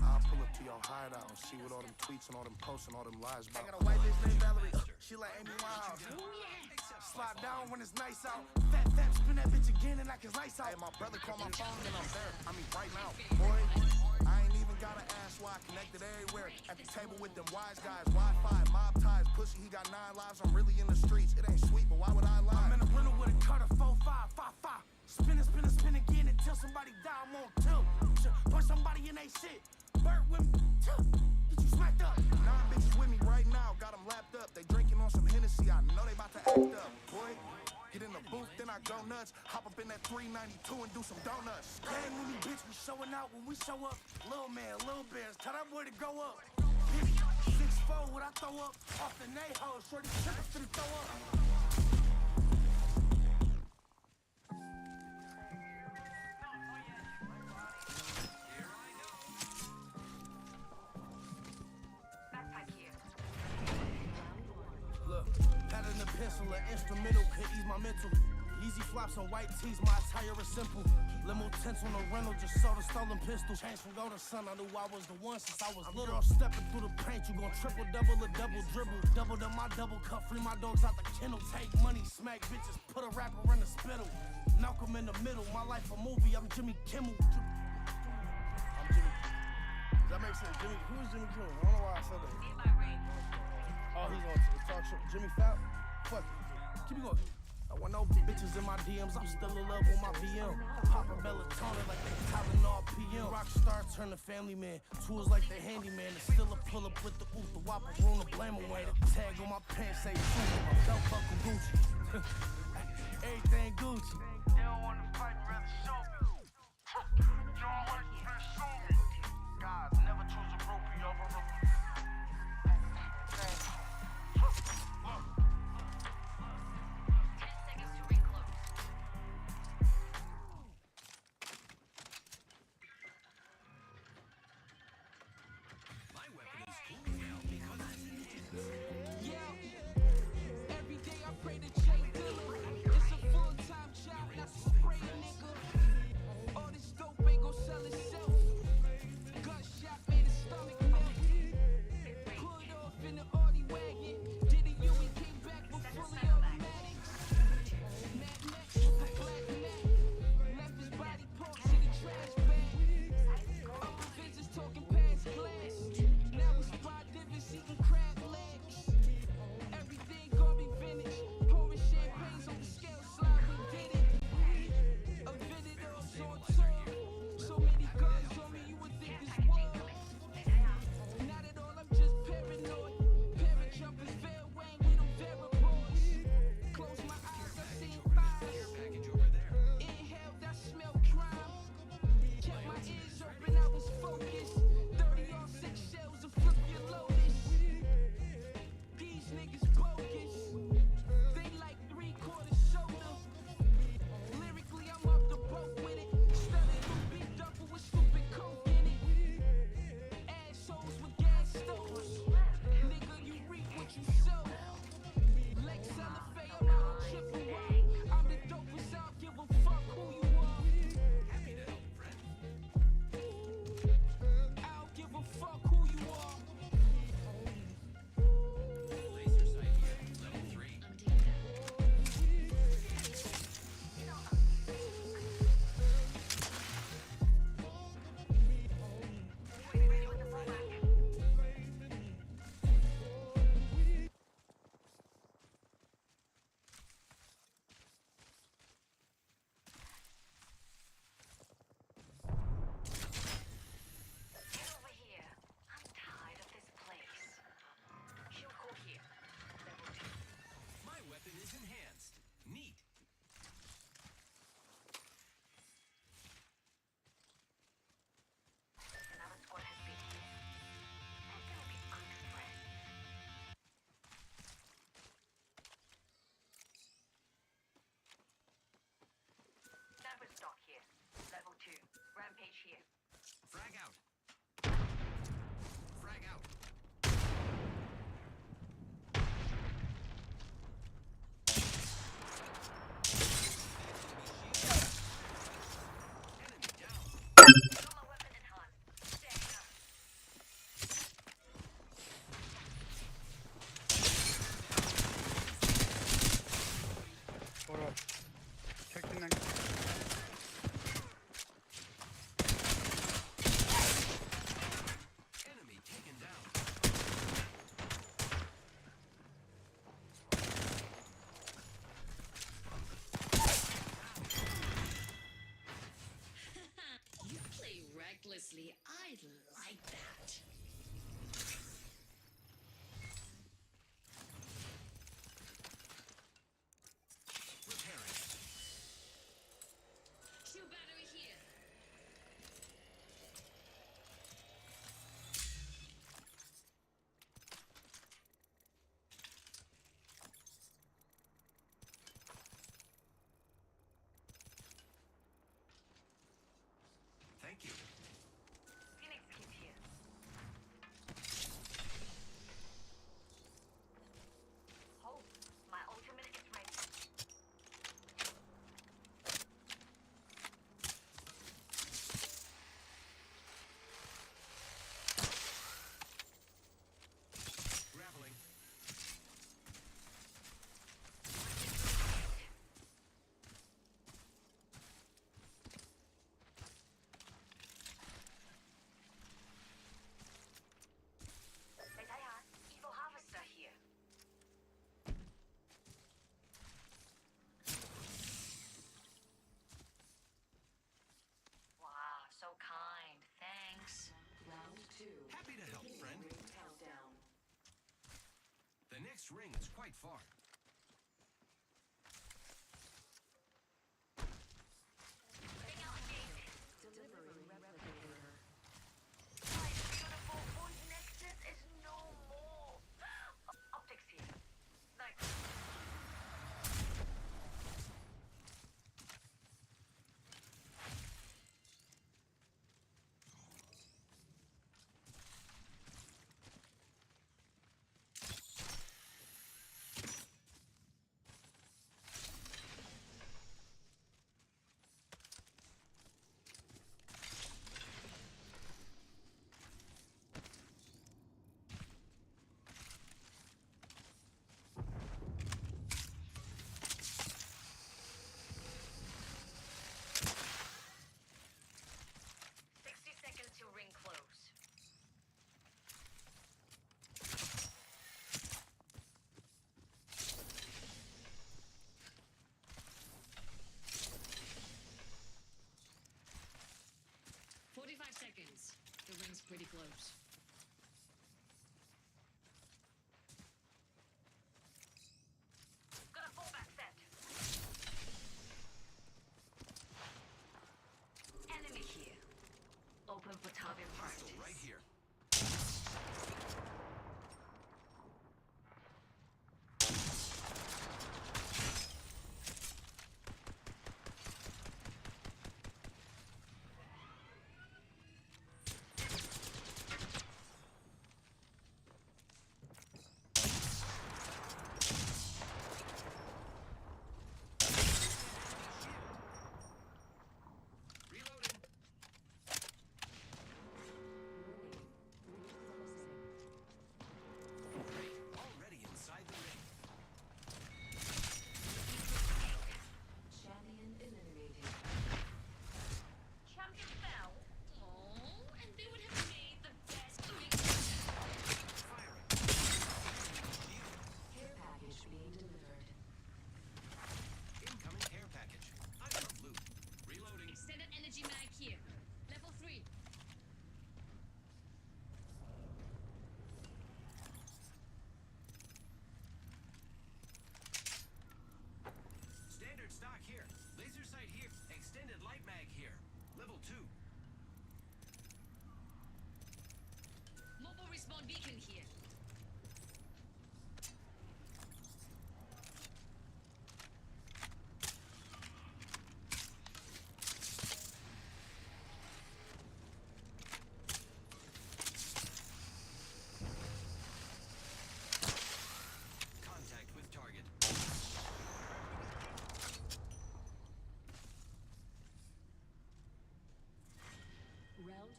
I'll pull up to your hideout and see what all them tweets and all them posts and all them lies about. I got a white bitch named Valerie, she like Amy Winehouse. Slide down when it's nice out. Fat, spin that bitch again and knock his lights out. Hey, my brother called my phone and I'm there. I mean, right now, boy. I ain't even gotta ask why I connected everywhere. At the table with them wise guys, Wi-Fi, mob ties, pussy. He got 9 lives. I'm really in the streets. It ain't sweet, but why would I lie? I'm in a rental with a cutter, 4-5, 5-5. Spin again until somebody die. I'm on tilt. Punch somebody in they shit. Burt with me. Get you smacked up. 9 bitches with me right now. Got them lapped up. They drinking on some Hennessy. I know they about to act up. Boy, get in the booth, then I go nuts. Hop up in that 392 and do some donuts. Gang with me, bitch. We showing out when we show up. Little man, little bears. Tell that boy to grow up. 6'4", what I throw up. Off the nay-ho. Shorty trippin' finna throw up. Pencil, an instrumental, could ease my mental. Easy flops on white tees, my attire is simple. Limo tints on the rental, just sold a stolen pistol. Changed from gold to sun, I knew I was the one since I was little. Stepping through the paint, you gon' triple, double, a double dribble. Double up my double cup, free my dogs out the kennel. Take money, smack bitches, put a rapper in the spittle. Knock him in the middle, my life a movie, I'm Jimmy Kimmel. I'm Jimmy. Does that make sense? Jimmy, who is Jimmy Kimmel? I don't know why I said that. Oh, he's on the talk show. Jimmy Fallon? Fuck it. Keep it going. I want no bitches in my DMs. I'm still in love with my VM. Pop a melatonin like they Tylenol PM. Rockstar turn to family man. Tools like they handyman. It's still a pull up with the oof, the whopper, room to blame away. The tag on my pants say shoot. My belt buckle Gucci. Everything Gucci. They don't want to fight, rather show me. You don't like to show me. Guys, never choose a groupie over a Every day I pray to Jay Dilla. It's a full-time job. Hold up. Check the next. Enemy taken down. You play recklessly. I like that. Repairing. Shield battery here. Thank you. Phoenix kit here. Hold. My ultimate is ready. Grappling. Evil harvester here. Wow, so kind. Thanks. Round 2. Happy to help, friend. Ring countdown. The next ring is quite far. Delivering replicator. My beautiful voice nexus is no more. Optics here. Nice. To ring close. Seconds. The ring's pretty close. Got a fallback set. Enemy here. Open for target practice. Right here.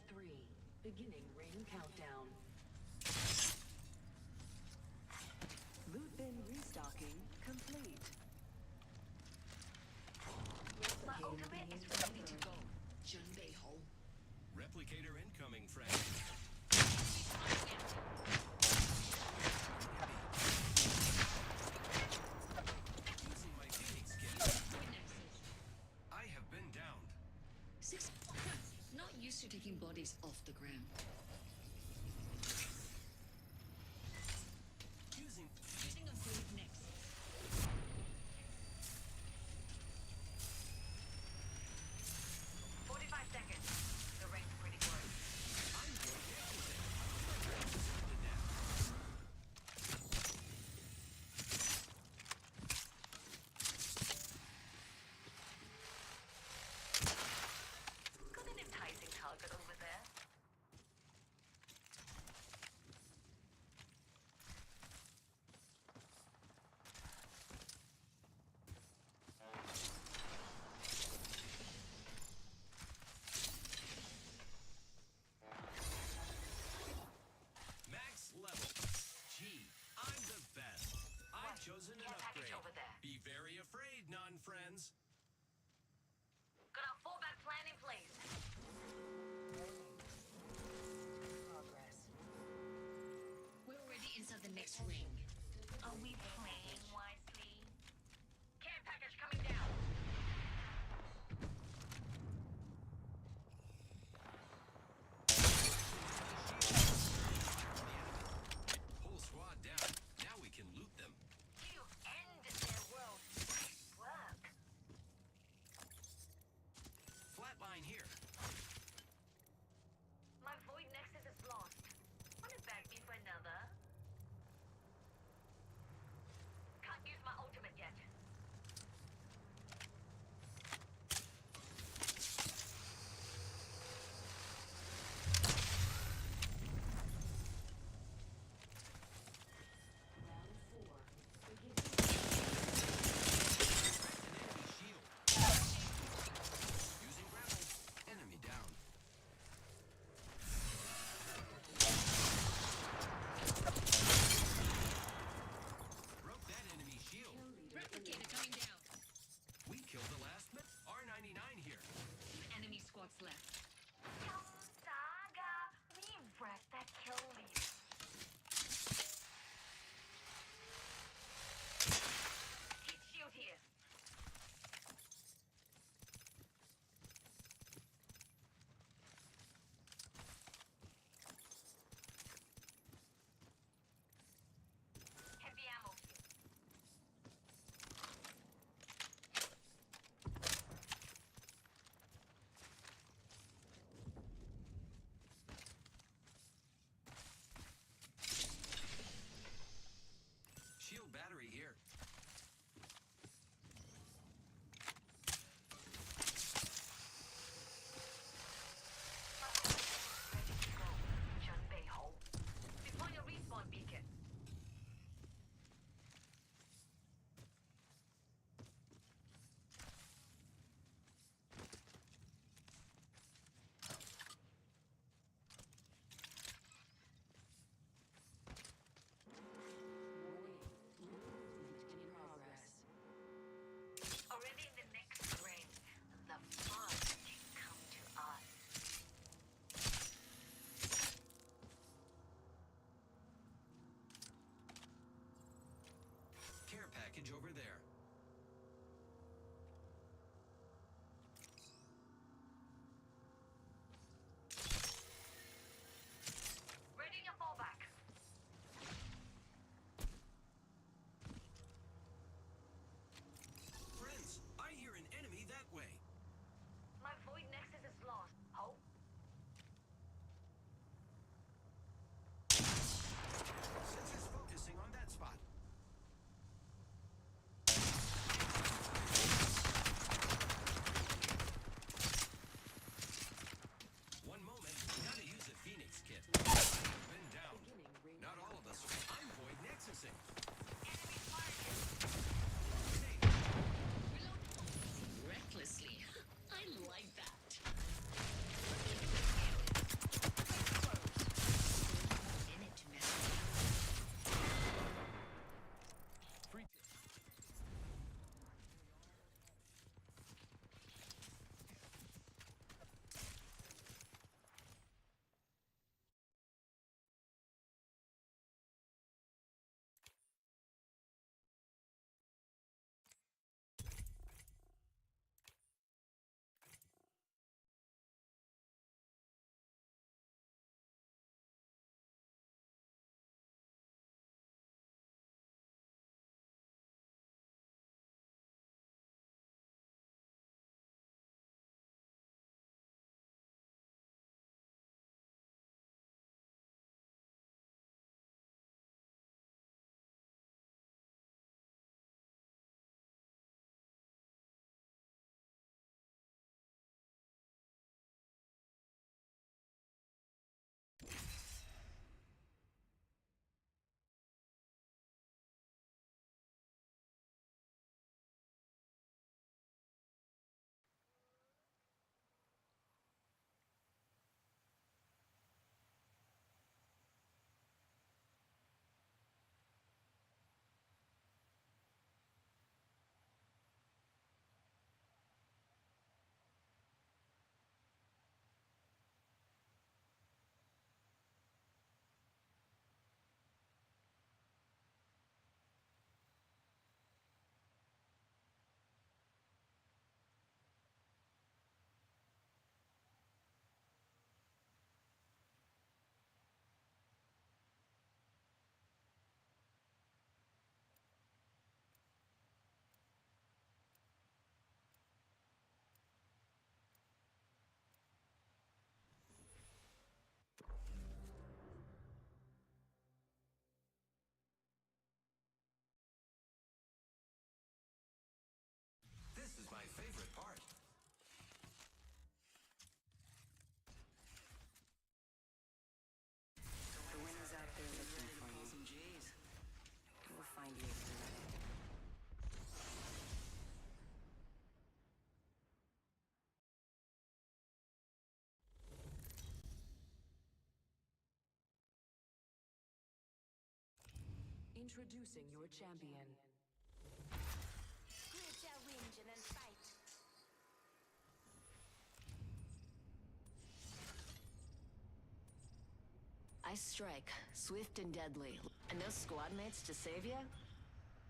3. Beginning ring countdown. Loot bin restocking complete. My ultimate is ready to go. Junbei Ho. Replicator incoming, friend. Using my Phoenix kit. I have been downed. 6. Not used to taking bodies off the ground. Using a great next. The ring's pretty close. I'm going to everything. Surrounded now. Got an enticing target over there. Introducing your champion. Create your range and then fight. I strike, swift and deadly. And those squad mates to save you?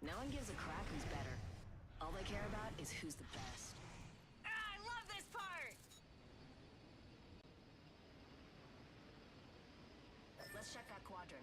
No one gives a crap who's better. All they care about is who's the best. Ah, I love this part! Let's check that quadrant.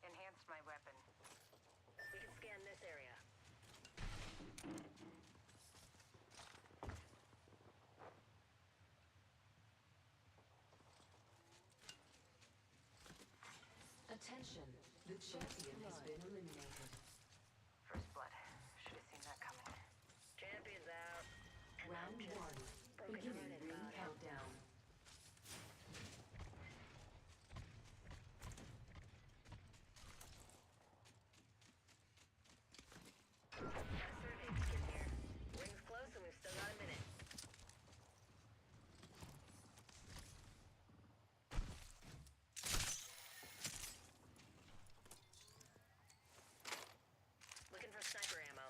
Enhanced my weapon. We can scan this area. Attention, the champion has been eliminated. First blood. Should have seen that coming. Champion's out. Round one. Beginning ring countdown. Ring's close and we've still got a minute. Looking for sniper ammo.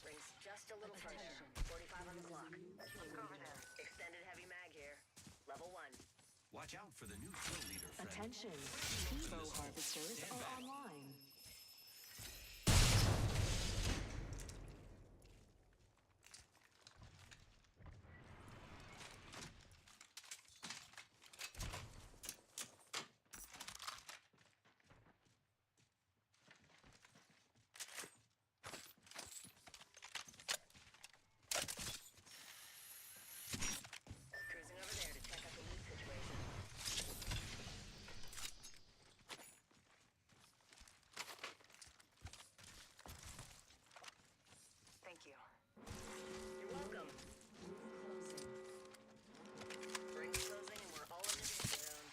Rings just a little further. 45 on the clock. Let's go over there. Extended heavy mag here. Level 1. Watch out for the new kill leader, friend. Attention. Evo harvesters Stand are back. online. Cruising over there to check out the loot situation. Thank you. You're welcome. Ring's closing and we're all in the danger zone.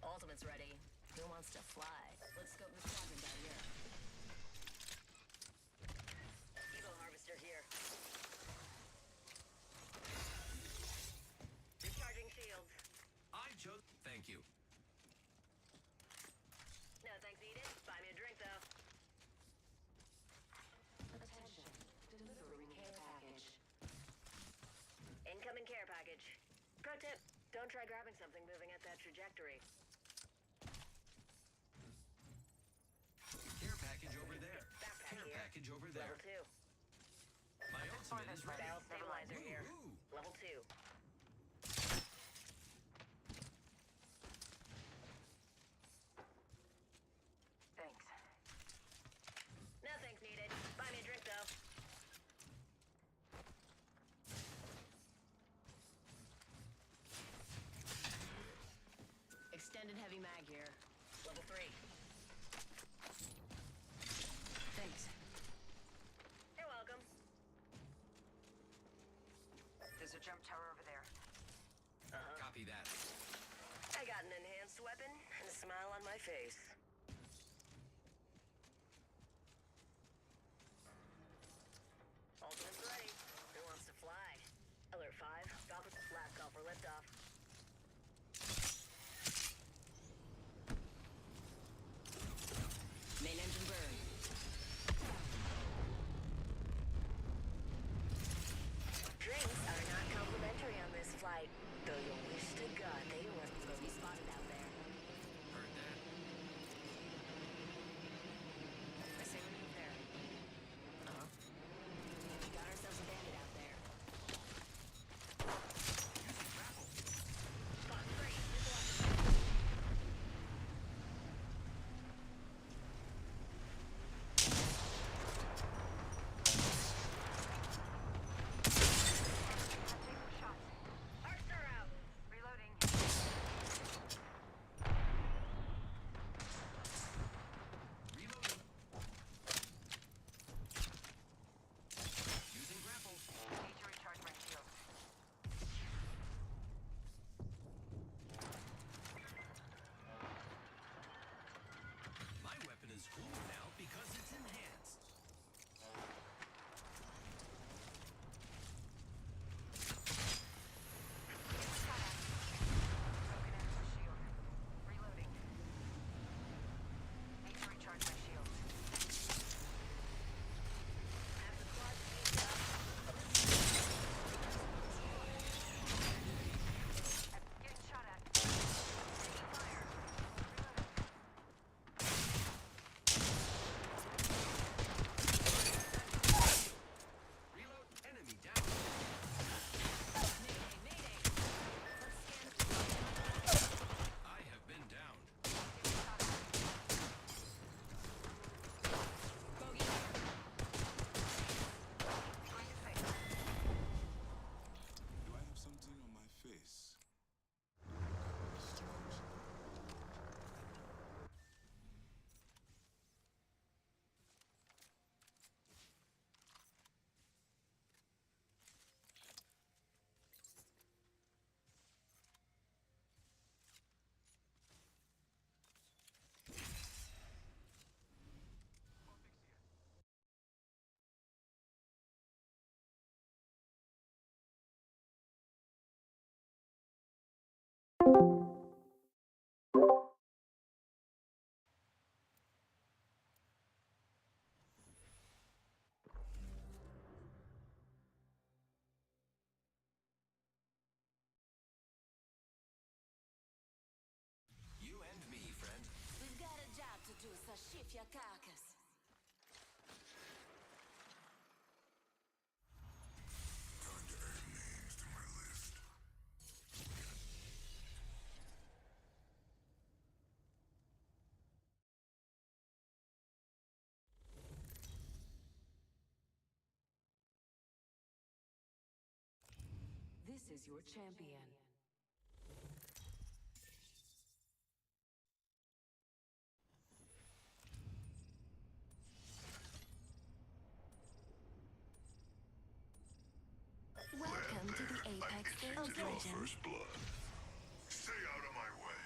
Ultimate's ready. Who wants to fly? Let's scope the quadrant out here. Evo harvester here. Recharging shields. I chose. Thank you. No thanks needed. Buy me a drink though. Attention. Delivering care package. Incoming care package. Pro tip, don't try grabbing something moving at that trajectory. Care package over there. Backpack Care here. package over there. Level 2. My ultimate is ready. Battle stabilizer here. Woo-hoo. Level 2. Thanks. No thanks needed. Buy me a drink though. Extended heavy mag here. Level 3. Thanks. You're welcome. There's a jump tower over there. Copy that. I got an enhanced weapon and a smile on my face. Ultimate's ready. Who wants to fly? Alert 5. Last call for liftoff. Main engine burn. Drinks are not complimentary on this flight, though you wish to God they were. Be spotted out there. Heard that. Shift your carcass. This is your champion. Welcome to the Apex Games Legend. First blood. Stay out of my way.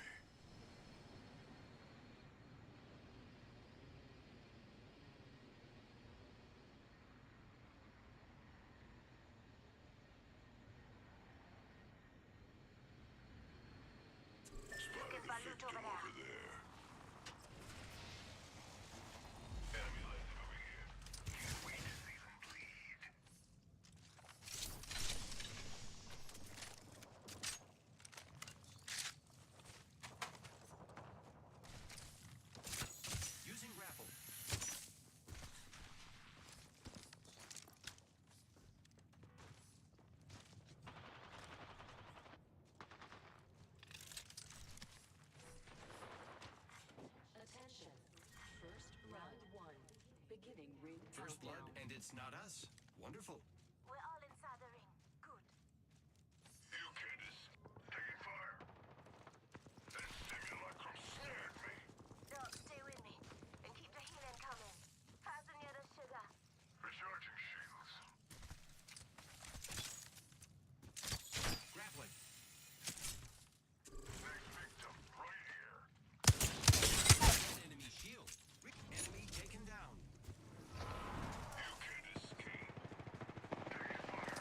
Looking for loot over there. Enemy landed over here. Can't wait to see them bleed. Using grapple. Attention. First round one. Beginning ring First blood, countdown. and it's not us. Wonderful. We're all inside the ring. Good. You, Candace. Taking fire. That simulacrum snared me. Dog, stay with me. And keep the healing coming. Fasten near the sugar. Recharging shields. Grappling. Next victim, right here. Enemy shield. Enemy taken down. You, Candace. Kane. Taking fire.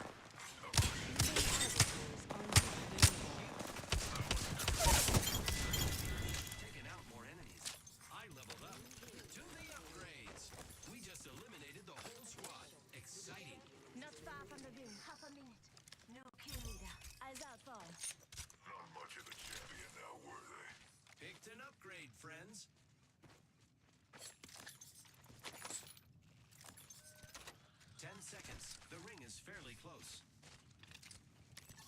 Taking out more enemies. I leveled up. To the upgrades. We just eliminated the whole squad. Exciting. Not far from the ring. Half a minute. New kill leader. Eyes out for. Not much of a champion now, were they? Picked an upgrade, friends. 10 seconds. The ring is fairly close.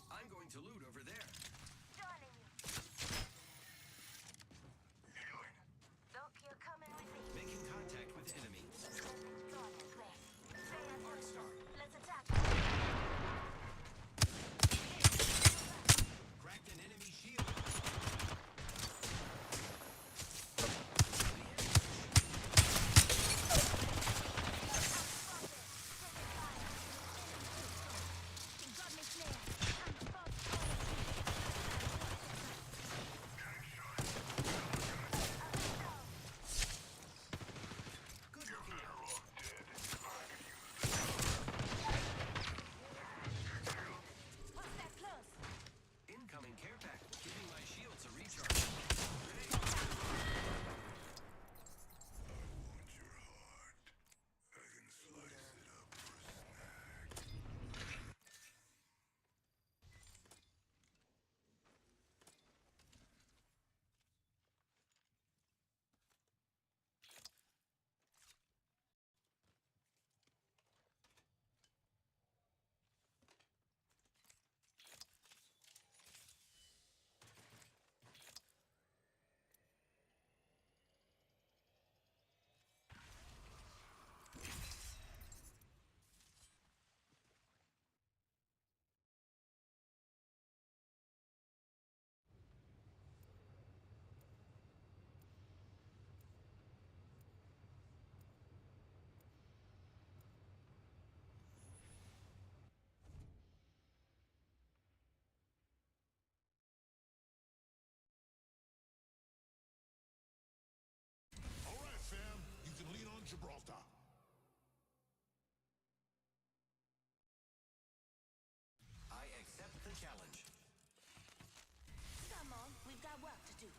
I'm going to loot over there. Joining you. Healing. Doc, you're coming with me. Making contact with enemy. Hard start. Let's attack. Cracked an enemy shield. Incoming care pack. Giving my shields a recharge. All right, fam. You can lean on Gibraltar. I accept the challenge. Come on, we've got work to do.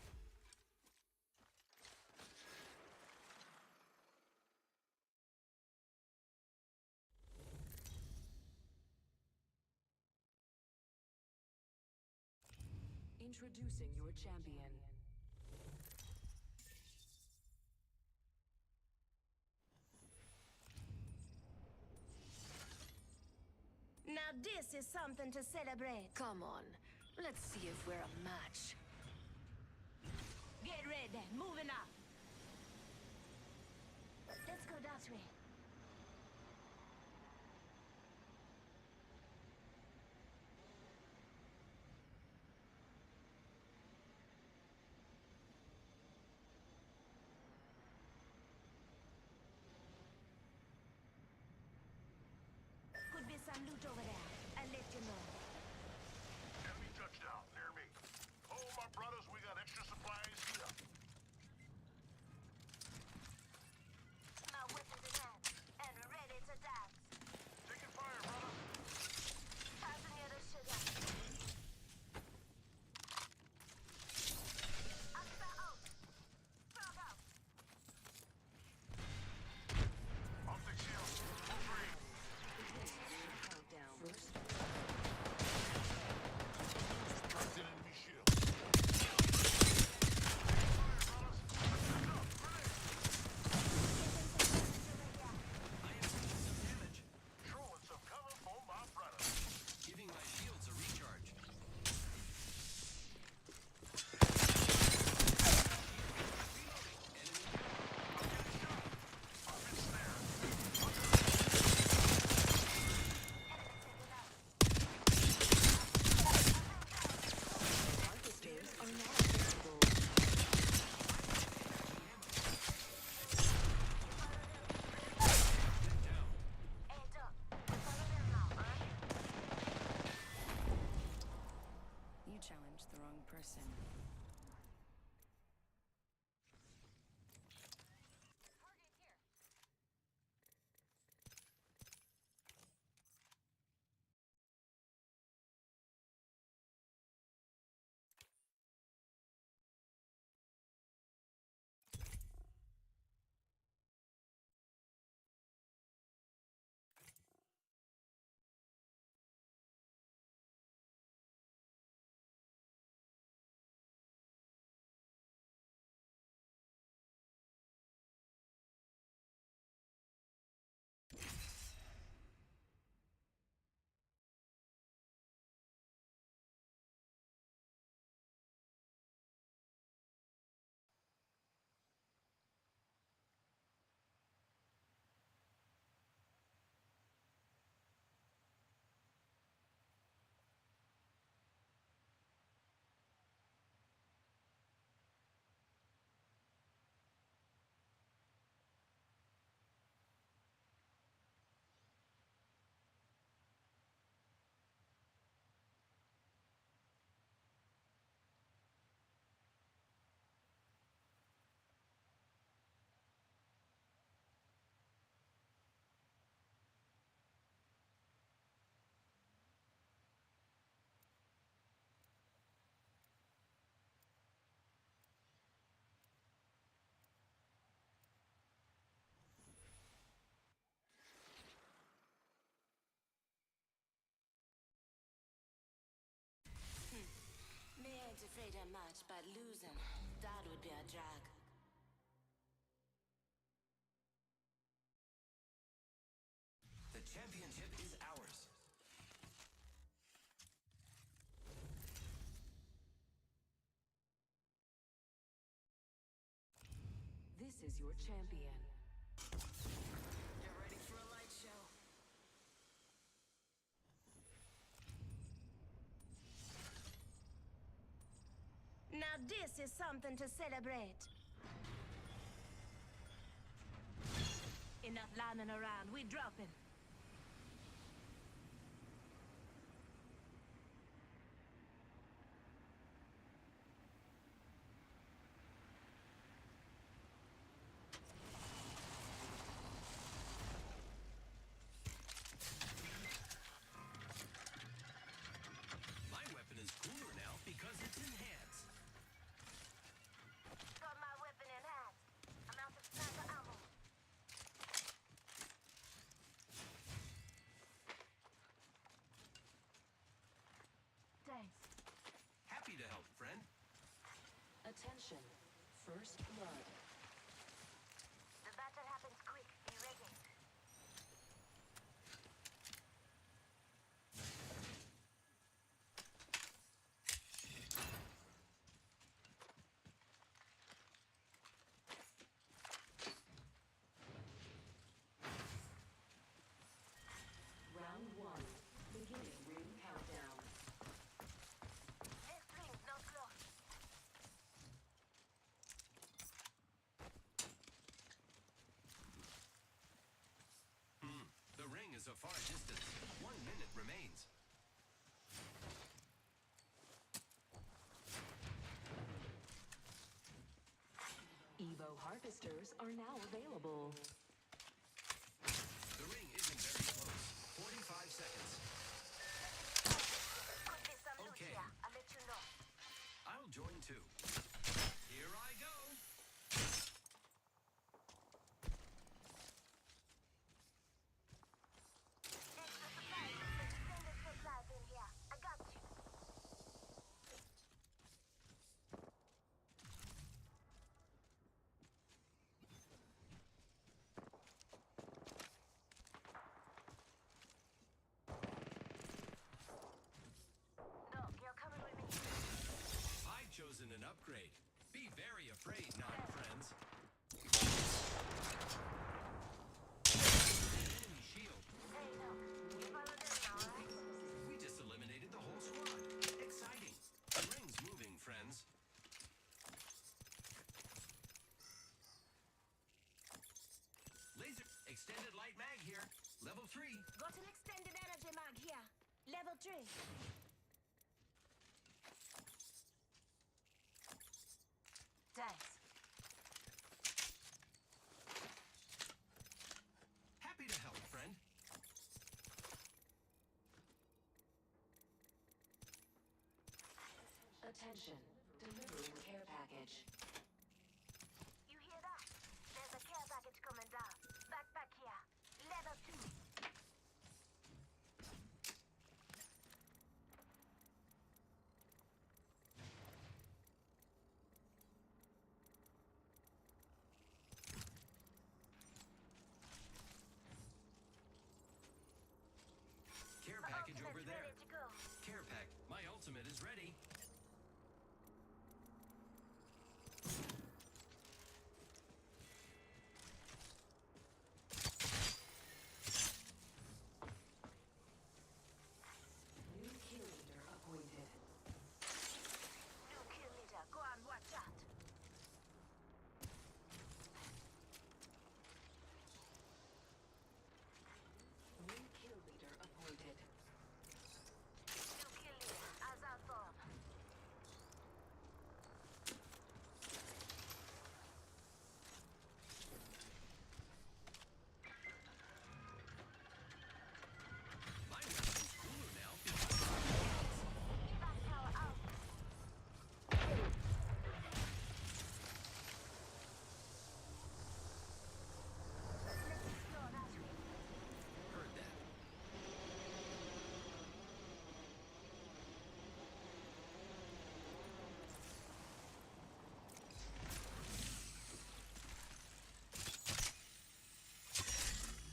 Introducing your champion. this is something to celebrate. Come on, let's see if we're a match. Get ready, moving up. Let's go that way. Could be some loot over there. I'll let you know. Enemy touchdown near me. Oh, my brothers, we got extra supplies here. My weapons in hand and ready to dance. Taking fire, brother. Passing the other shit up. Asta out. Frog out. Optic shield. Full free. Dropped in enemy shield. Throwing some cover for my brother. Giving my shields a recharge. You challenged the wrong person. Me ain't afraid of much, but losing, that would be a drag. The championship is ours. This is your champion. You're ready for a light show. Now this is something to celebrate. Enough lying around, we dropping. My weapon is cooler now because it's enhanced. Got my weapon in hand. I'm out of sniper ammo. Thanks. Happy to help, friend. Attention. First blood. The battle happens quick. Be ready. remains. Evo harvesters are now available. The ring isn't very close. 45 seconds. Okay. I'll let you know. I'll join too. Here I go. Extra supplies. Extended supplies in here. I got you. Doc, you're coming with me. I've chosen an upgrade. Be very afraid, not friends. Enemy shield. Hey, look. You follow them now, right? We just eliminated the whole squad. Exciting. The ring's moving, friends. Laser extended light mag here. Level 3. Got an extended energy mag here. Level 3. Thanks. Happy to help, friend. Attention, delivering care package. You hear that? There's a care package coming down. Backpack here. Level 2. Care package over Ultimate's there. ready to go. Care pack. My ultimate is ready. New kill leader appointed. New kill leader. Go on, watch out. New kill leader appointed. New kill leader. As I thought. My weapon's cooler now because Back power out. Let's explore that way. heard that.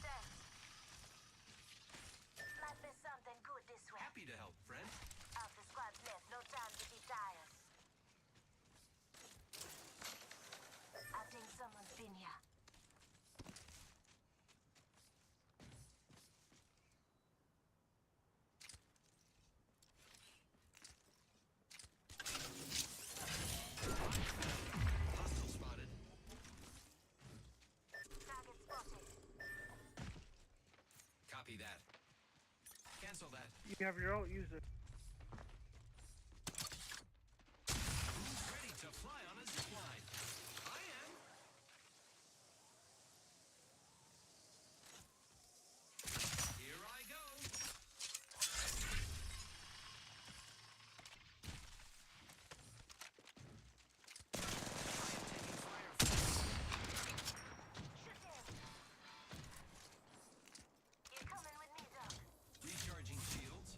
Thanks. Might be something good this way. Happy to help, friend. Half the squad's left. No time to be tired. I think someone's been here. Hostile spotted. Target spotted. Copy that. Cancel that. You have your ult, use it. Who's ready to fly on a zip line? I am. Here I go. Shoot him. You're coming with me, Doc. Recharging shields.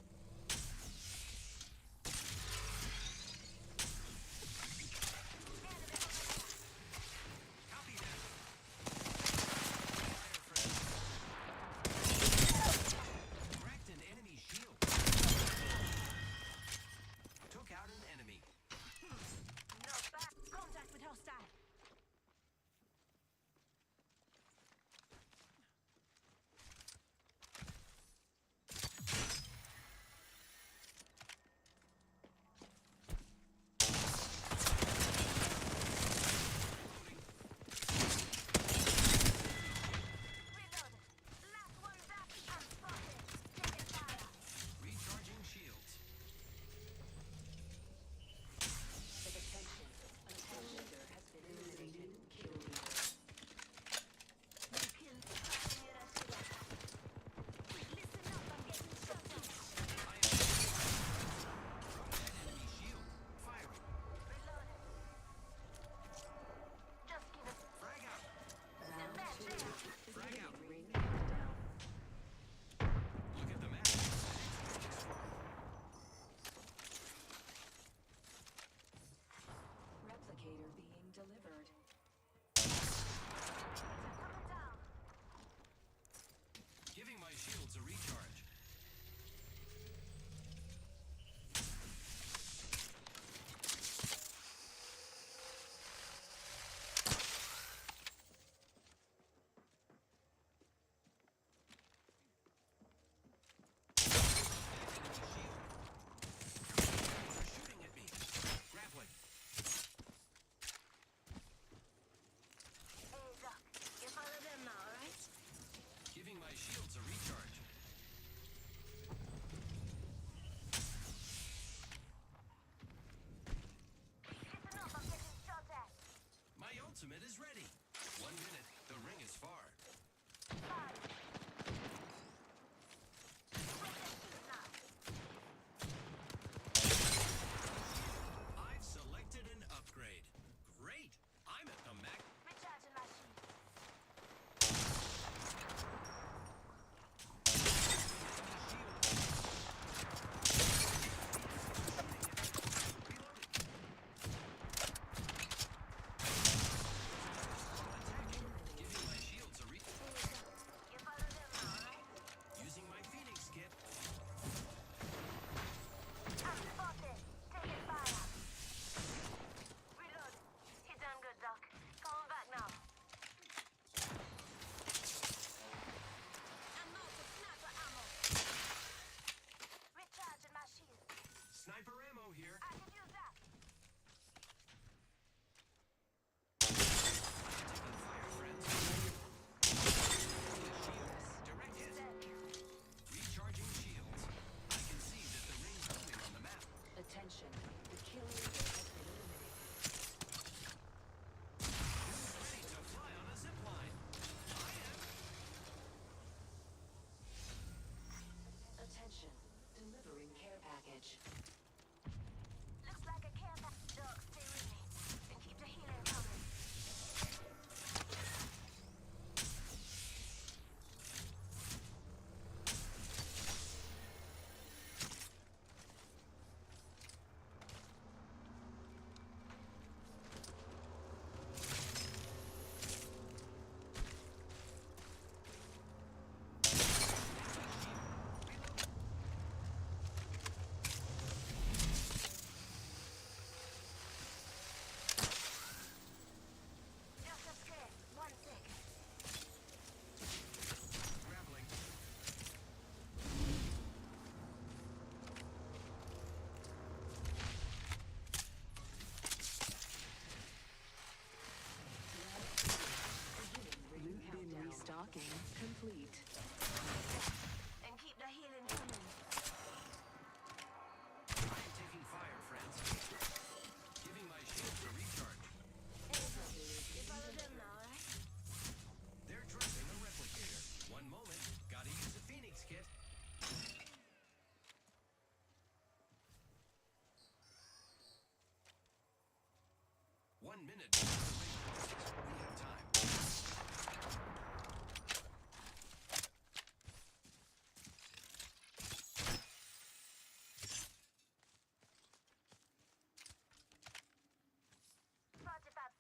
Docking complete. And keep the healing coming. I'm taking fire, friends. Giving my shields a recharge. You follow them now, right? They're dropping a replicator. One moment. Gotta use the Phoenix kit. 1 minute. We have time.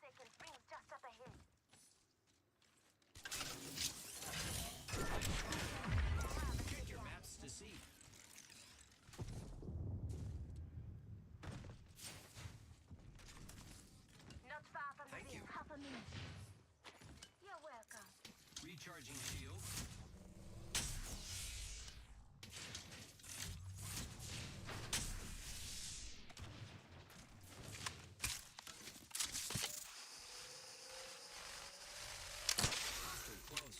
Seconds. Rings just up ahead. Check your maps to see. Not far from Thank the you. half a minute. You're welcome. Recharging shield. Hostile close.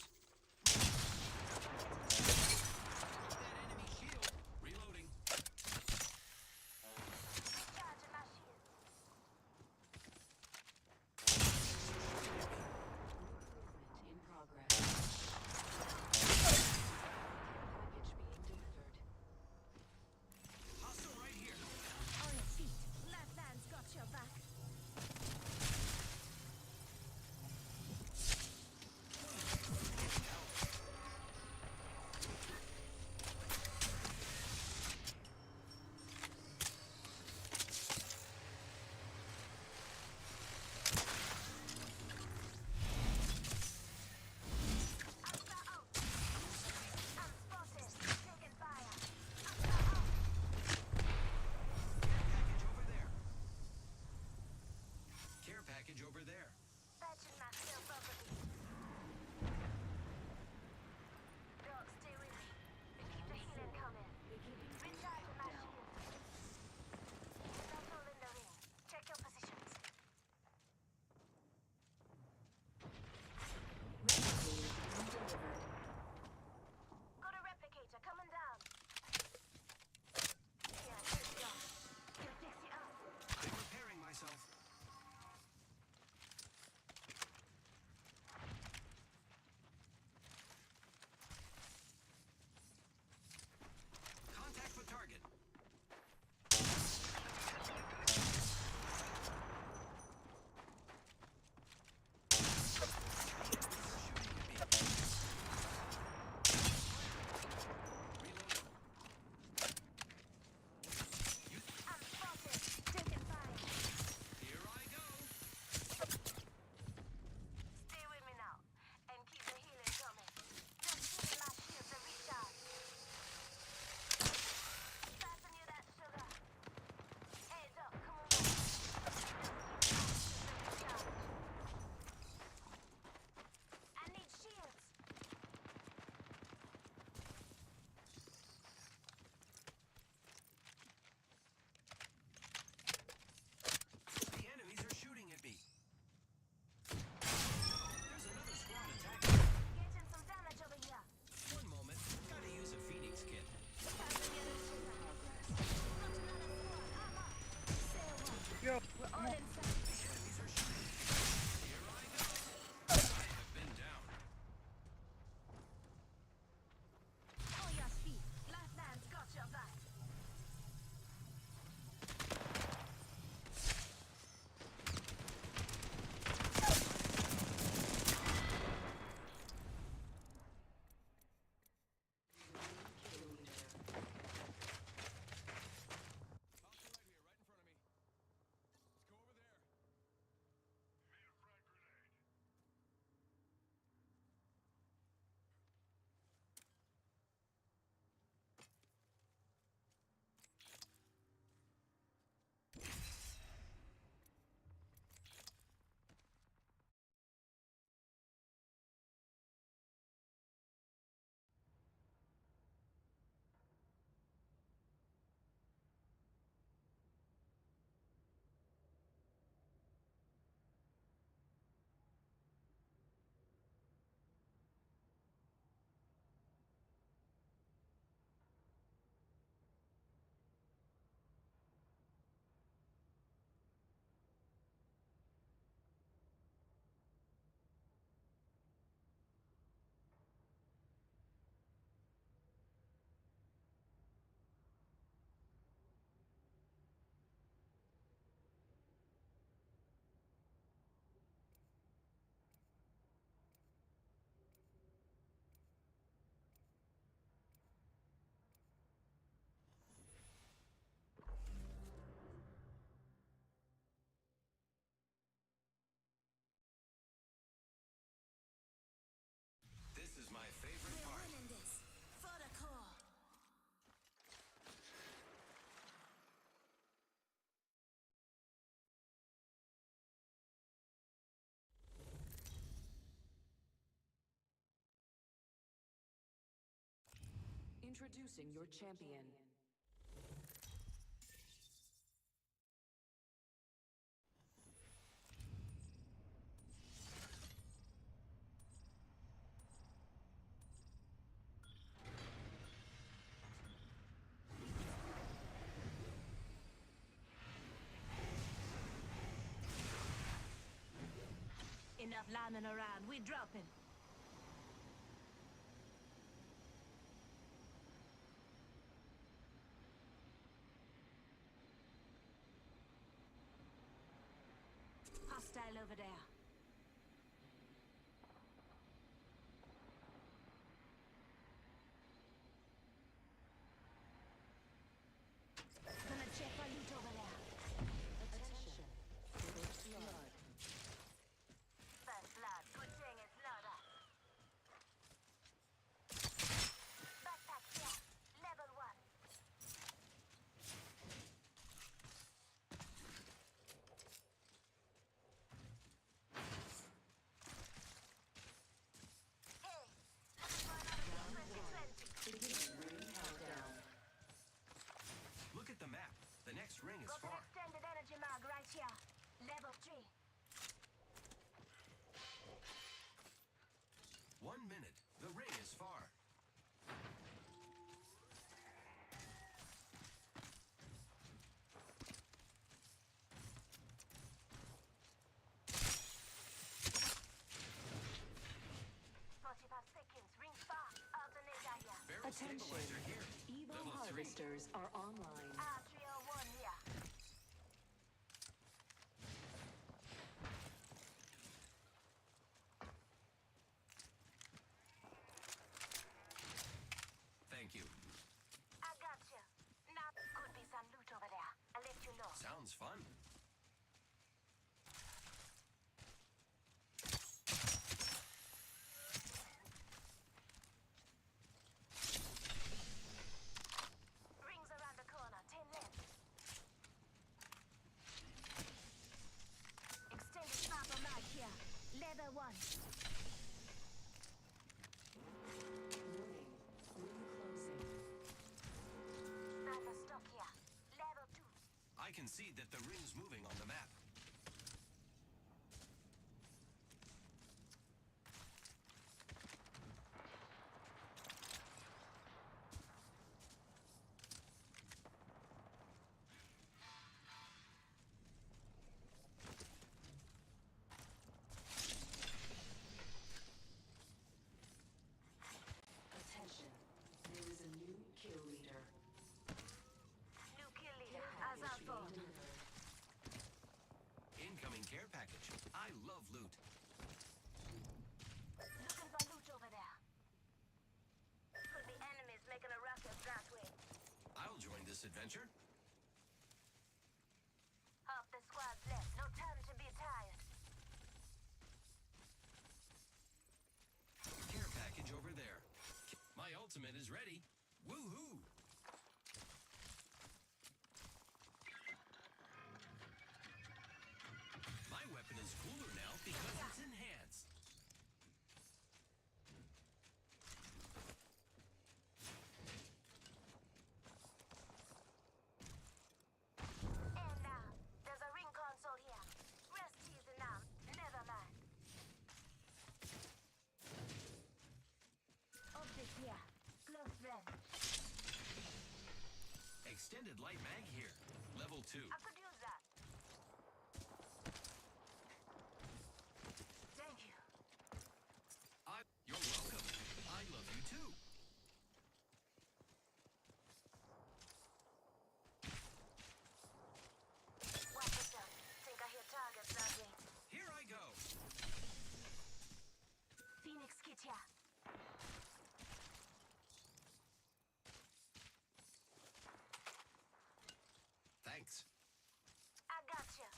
That enemy shield. Reloading. Charging my shield. In progress. Introducing your champion. Enough lambing around, we dropping. Hostile over there. Gonna check for loot over there. Attention. First blood. First blood, good thing it's loader. Backpack here, level 1. Hey, looking for another 2020. Beginning ring countdown. Look at the map. The next ring is Got an far. extended energy mag right here. Level 3. 1 minute. The ring is far. Seconds, ring far. Alternator here. Barrel stabilizer here. Evo Level 3. harvesters are online. R301 here. Thank you. I got you. Now could be some loot over there. I'll let you know. Sounds fun. Rings around the corner. 10 left. Extended sniper mag here. Level 1. Warning. Ring closing. Sniper stock here. Level 2. I can see that the ring's moving on the map. Attention. There is a new kill leader. New kill leader. As our Package phone. being delivered. Incoming care package. I love loot. Looking for loot over there. Could be enemies making a ruckus that way. I'll join this adventure. Half the squad's left. No time to be tired. Care package over there. My ultimate is ready. Woohoo! My weapon is cooler now because it's enhanced. And there's a ring console here. Rest teasing now. Never mind. Object here. Close friend. Extended light mag here. Level 2. I could use that. Thank you. You're welcome. I love you too. Watch yourself. Think I hear targets that way. Here I go. Phoenix kit here. Thanks. I got you.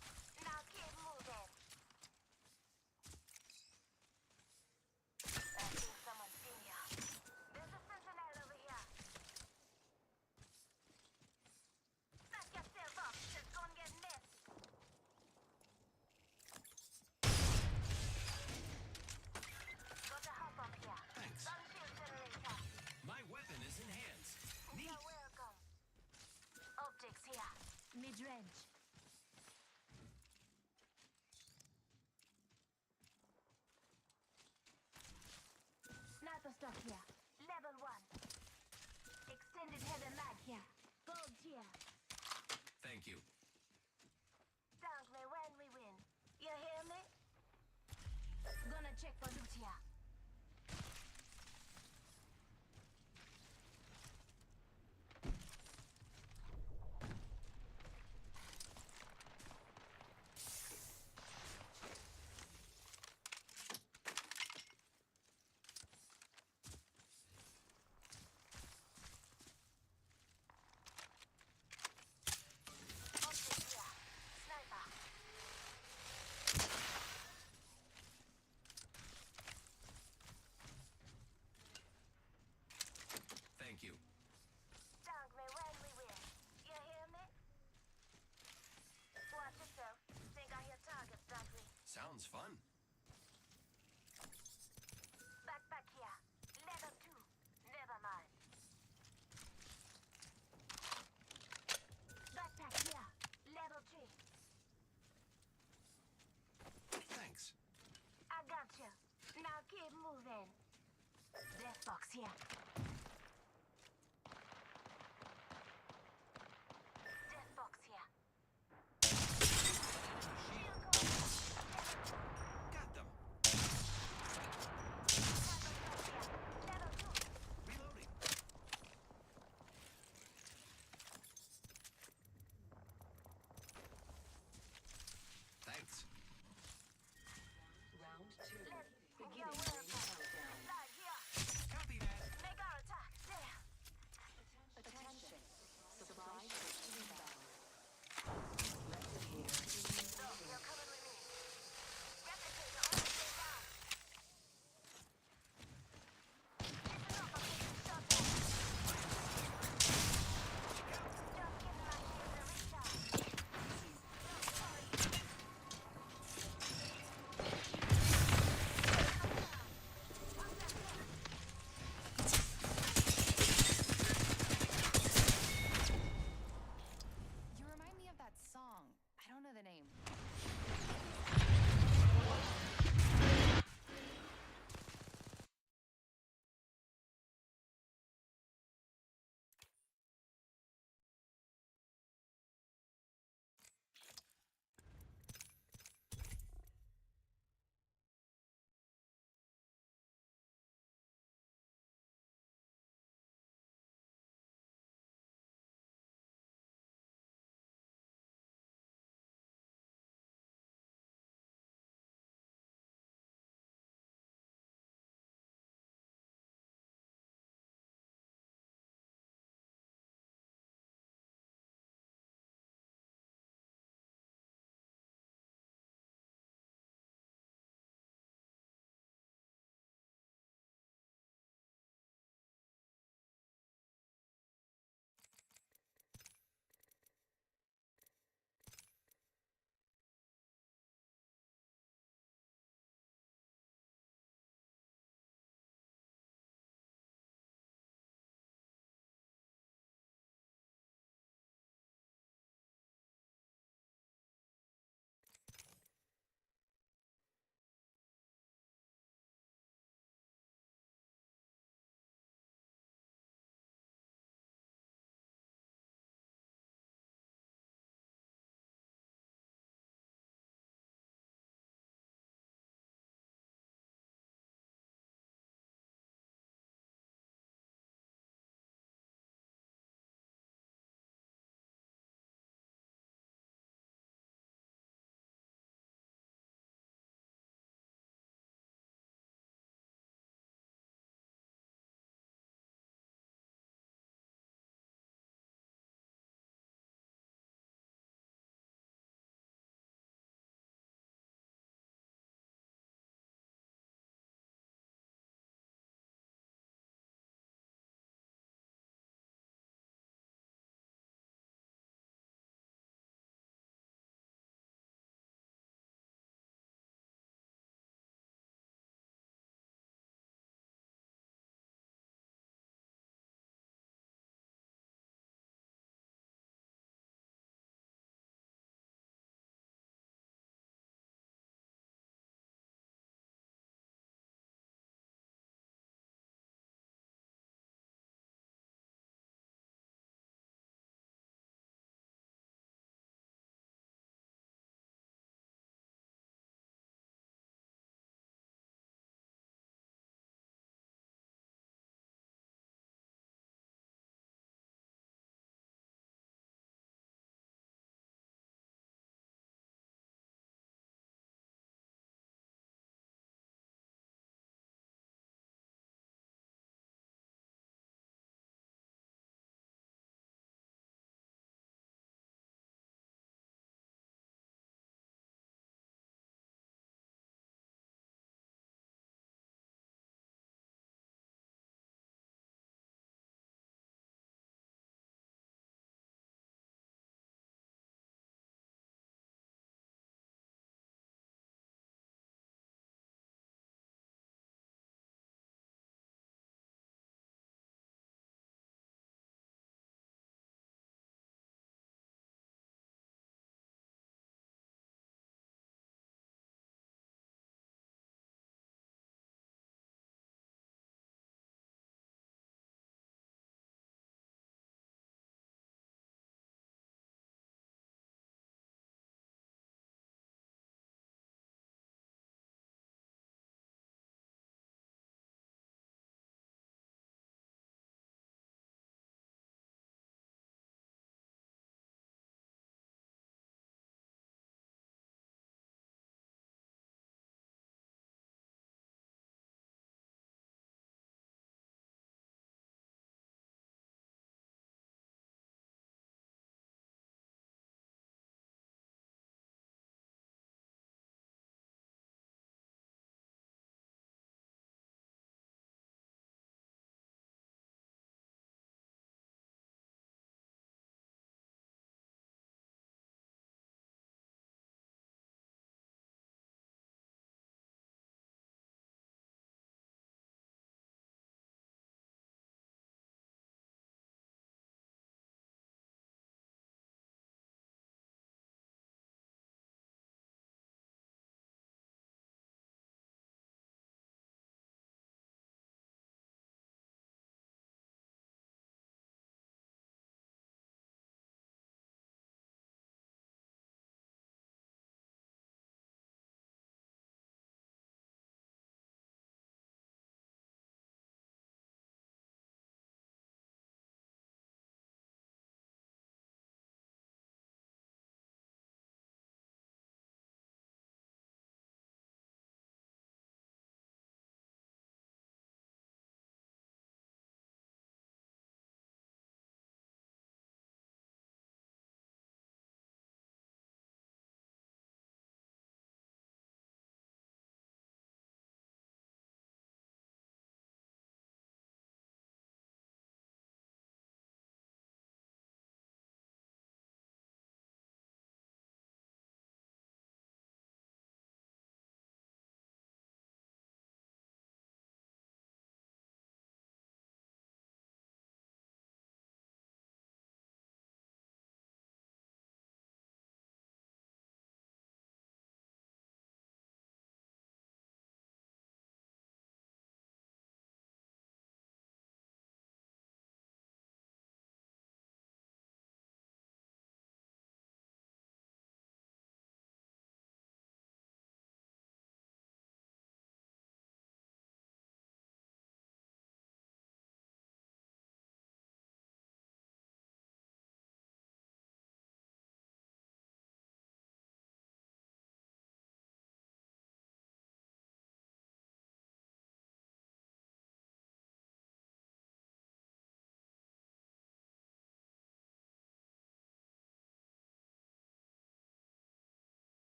Now keep moving. I think someone's seen ya. There's a sentinel over here. Back yourself up. It's gonna get messy. Got a hop up here. stock here. Level 1. Extended heavy mag here. Gold tier. Thank you. Thank me when we win. You hear me? Gonna check for loot here. Thank you. Thank me when we win. You hear me? Watch yourself. Think I hear targets, don't we? Sounds fun. Backpack here. Level 2. Never mind. Backpack here. Level 3. Thanks. I got you. Now keep moving. Death box here. Death box here. Got them. Level 2. Reloading. Thanks. Round 2. Let's Beginning go. ring countdown. Slide here. Copy that. Make our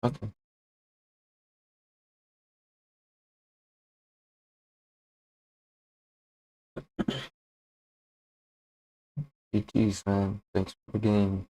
Okay. GG's, man. Thanks for the game.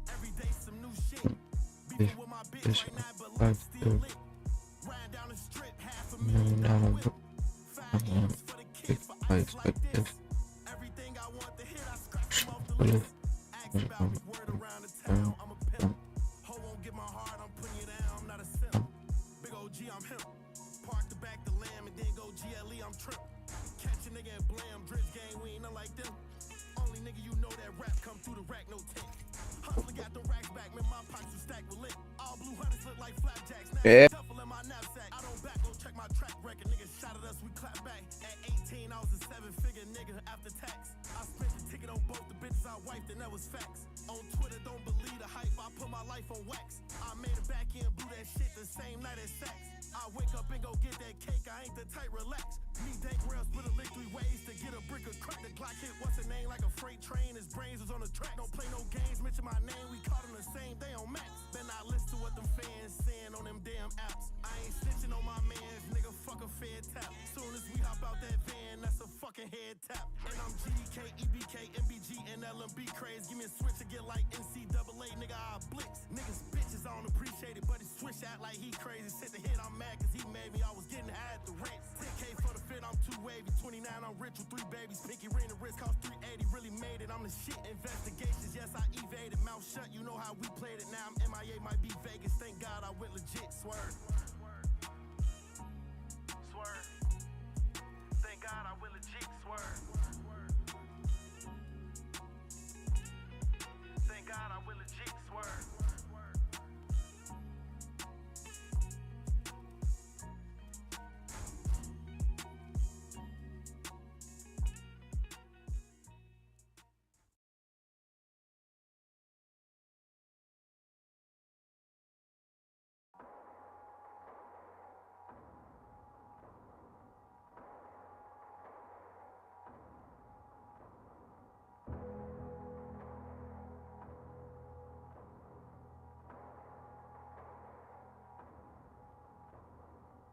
Every day some new shit. If Beefing with my bitch this right now, but I life still do, lit. Riding down the strip, $500,000 whip. 5 M's for the kids, for ice like this. Everything I want to hit, I scratch them off the list. Ask about me, word around the town, I'm a pimp. Ho won't get my heart, I'm putting you down, I'm not a simp. Big OG, I'm him. Park the back, the lamb, and then go GLE, I'm trip. Catch a nigga and blam, Dredge gang, we ain't nothing like them. Only nigga you know that rap come through the rack, no tank. Hustler got the racks back, man, my pockets are stacked with lit. All blue hunters look like flapjacks. Now Yeah. shuffle in my knapsack. I don't back, go check my track record. Niggas shot at us, we clap back. At 18, I was a 7-figure nigga after tax. I spent the ticket on both the bitches I wiped, and that was facts. On Twitter, don't believe the hype, I put my life on wax. I made it back in, blew that shit the same night as sex. I wake up and go get that cake, I ain't the type, relax. Me, Dank Rail, split a lick 3 ways to get a brick of crack. The Glock hit, what's her name, like a freight train. His brains was on the track. Don't play no games, mention my name, we caught him the same day on Max. Then I listen to what them fans saying on them damn apps. I ain't snitching on my mans, nigga, fuck a fed tap. Soon as we hop out that van, that's a fucking head tap. And I'm GDK, EBK, MBG, and LMB craze. Give me a switch to get like NCAA, nigga, I blitz. Niggas bitches, I don't appreciate it, but he switch out like he crazy. Sit the hit, I'm mad cause he made me, I was getting high at the Ritz. 10K for the fit, I'm too wavy. 29, I'm rich with 3 babies. Pinky ring, the wrist cost 380, really made it, I'm the shit. Investigations, yes, I evaded. Mouth shut, you know how we played it. Now I'm MIA, might be Vegas. Thank God I went legit, swerve. Swerve. Thank God I went legit, swerve. Thank God I went legit, swerve.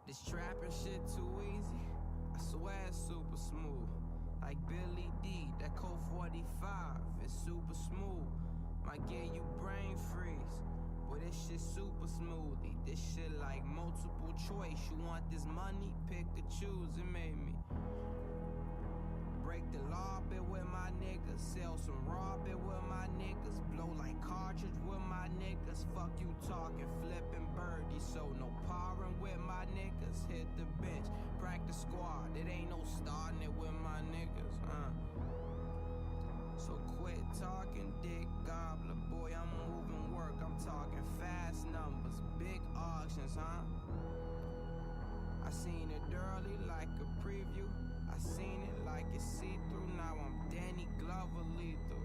This trapping shit too easy. I swear it's super smooth. Like Billy D, that Colt 45, it's super smooth. Might give you brain freeze, but this shit super smoothie. This shit like multiple choice. You want this money? Pick or choose. It made me break the law bit with my niggas, sell some raw bit with my niggas, blow like cartridge with my niggas. Fuck you talking, flipping birdie, so no parring with my niggas. Hit the bench, practice squad, it ain't no starting it with my niggas, So quit talking dick gobbler, boy, I'm moving work, I'm talking fast numbers, big auctions, I seen it early like a preview, I seen it like it's see-through, now I'm Danny Glover lethal,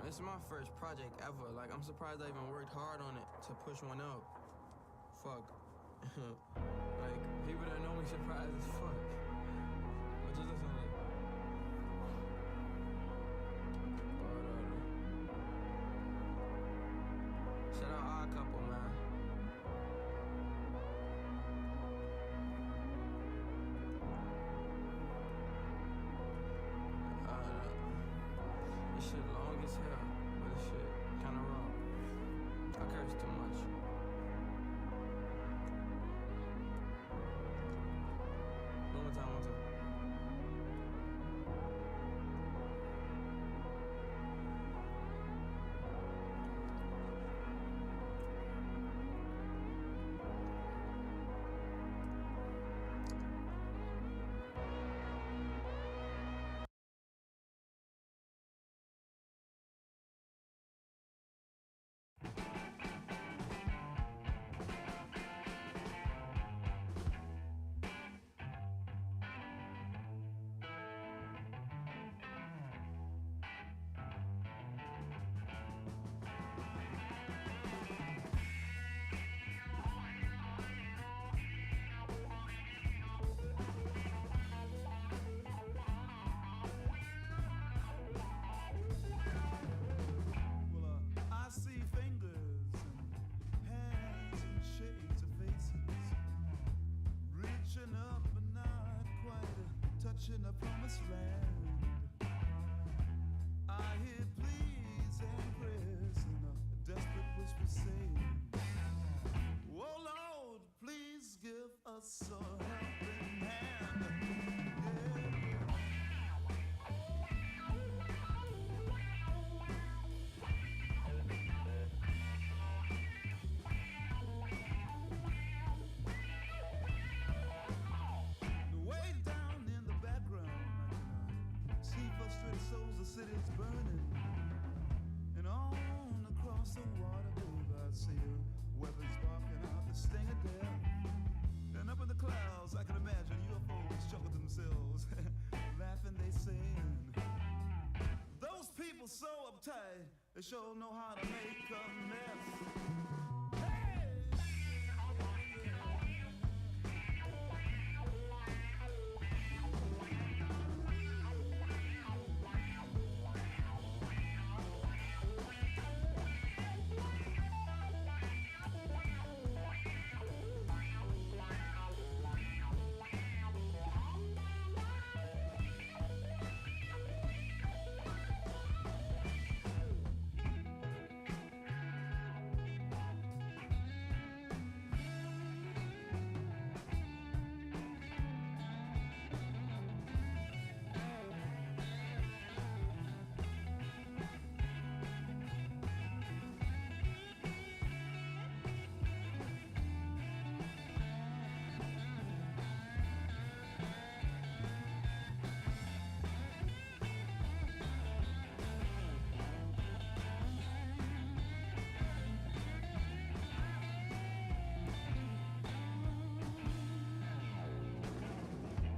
It's my first project ever, like I'm surprised I even worked hard on it to push one out. Fuck. Like, people that know me surprised as fuck. But just listen to it. Shout out Odd Couple, man. This shit long as hell, but this shit kinda raw. I curse too much. One more time. much in the promised land. I hear pleas and prayers and a desperate whisper saying, oh Lord, please give us a helping hand. Way down in the background, I can see frustrated souls, the city's burning. And on across the water, babe, I see weapons barking out the sting of death. And up in the clouds, I can imagine UFOs chuckle to themselves, laughing, they saying, those people so uptight, they sure know how to make a mess.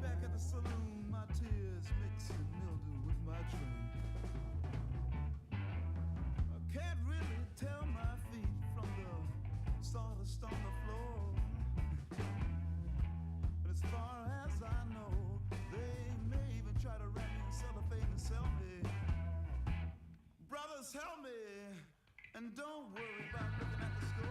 Back at the saloon, my tears mix and mildew with my drink. I can't really tell my feet from the sawdust on the floor. And as far as I know, they may even try to wrap me in cellophane and sell me. Brothers, help me, and don't worry about looking at the score.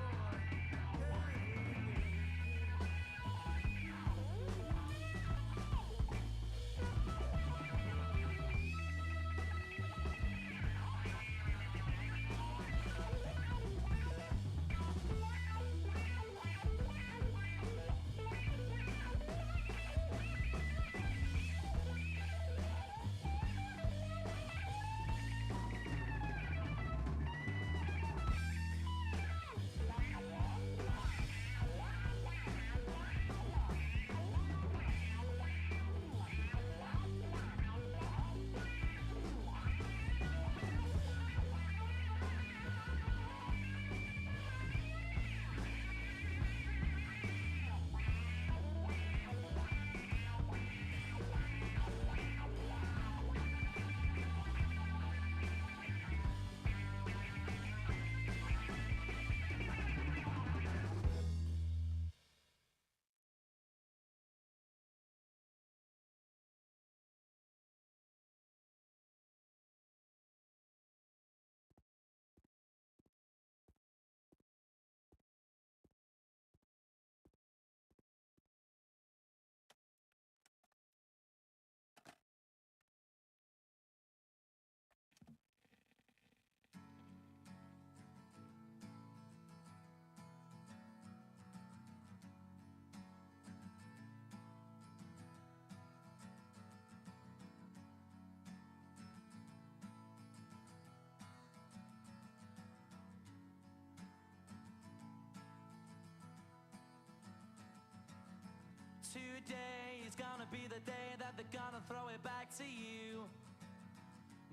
Today is gonna be the day that they're gonna throw it back to you.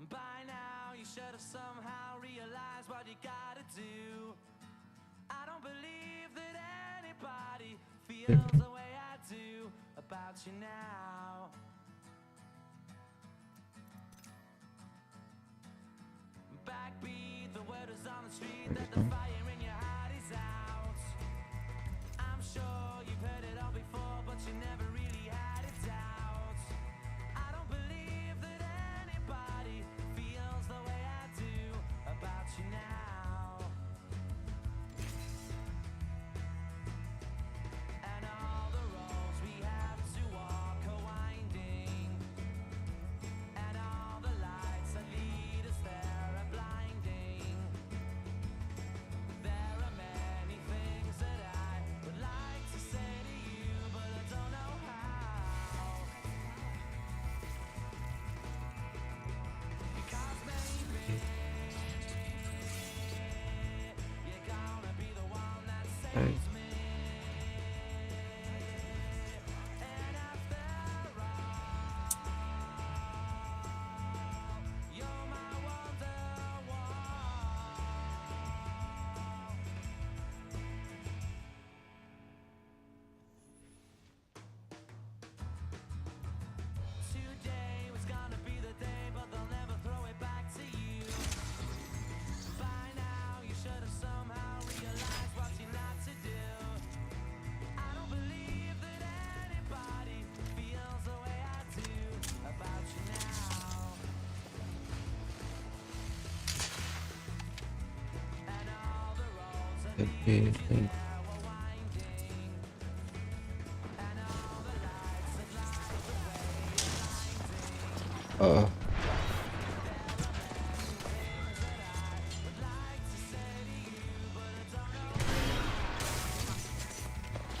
By now you should have somehow realized what you gotta do. I don't believe that anybody feels the way I do about you now. Backbeat, the word is on the street that the fire in your heart is out. I'm sure you've heard it all before, but you never really had it out. I don't believe that anybody feels the way I do about you now. And all the roads we have to walk are winding.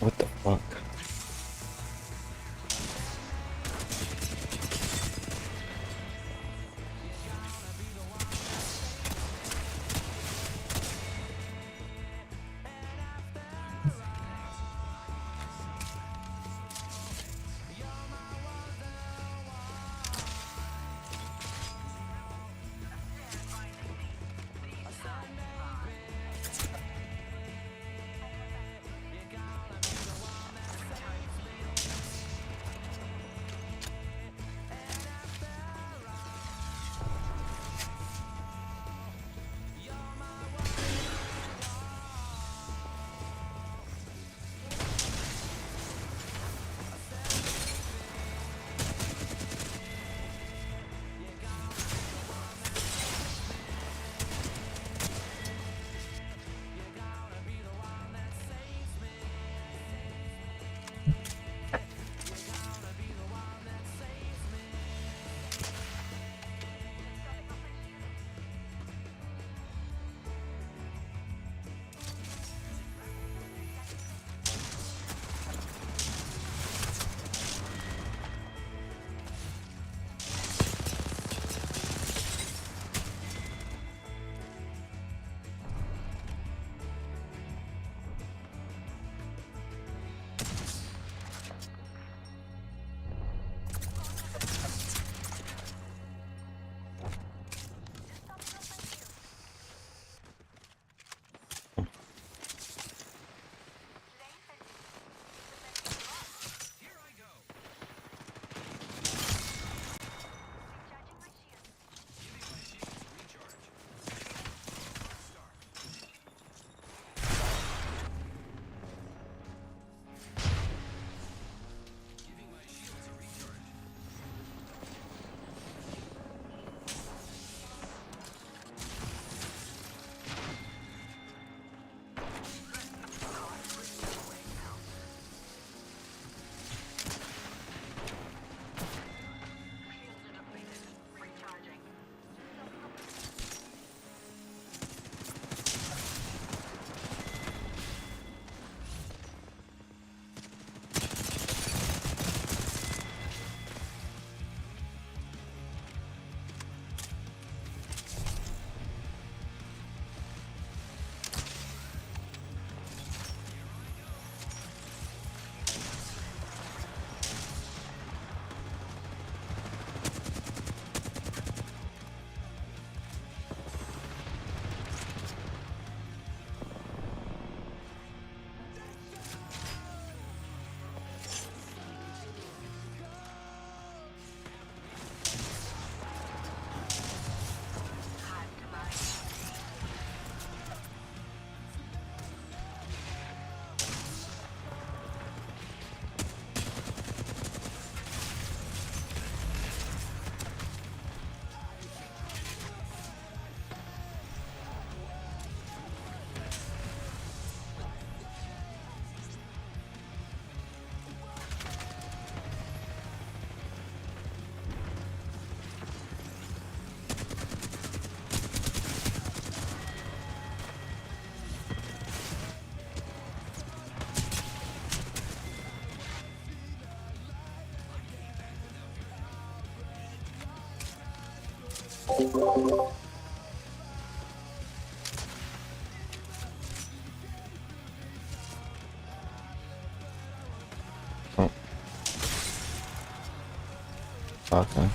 What the fuck? Okay.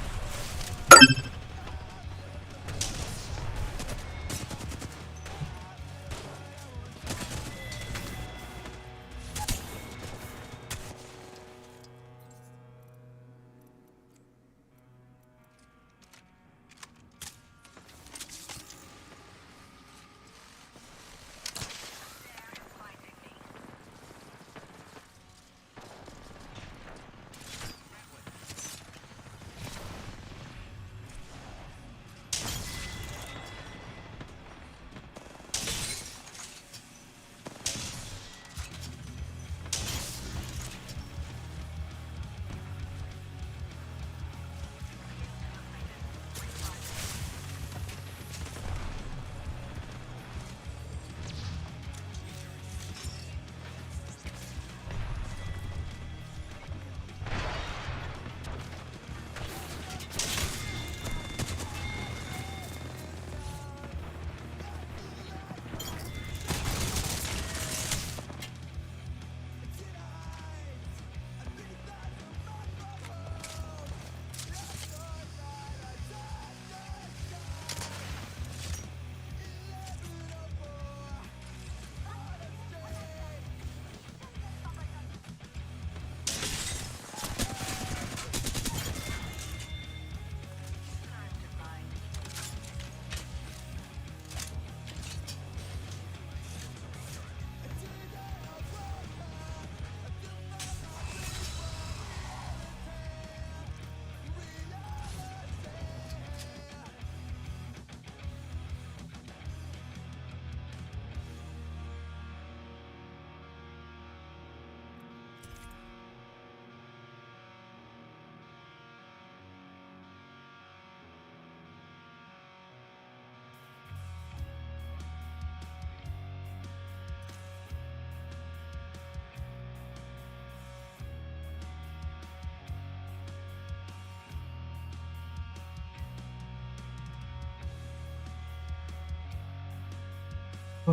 Oh.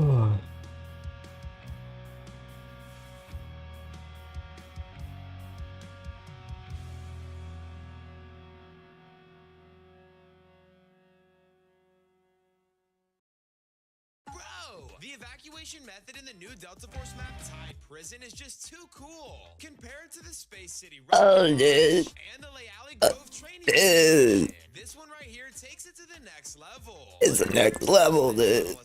Bro, the evacuation method in the new Delta Force map, Tide Prison, is just too cool. Compared to the Space City Oh, dude. and the Layali Grove training Dude. station. This one right here takes it to the next level. It's the next level, dude.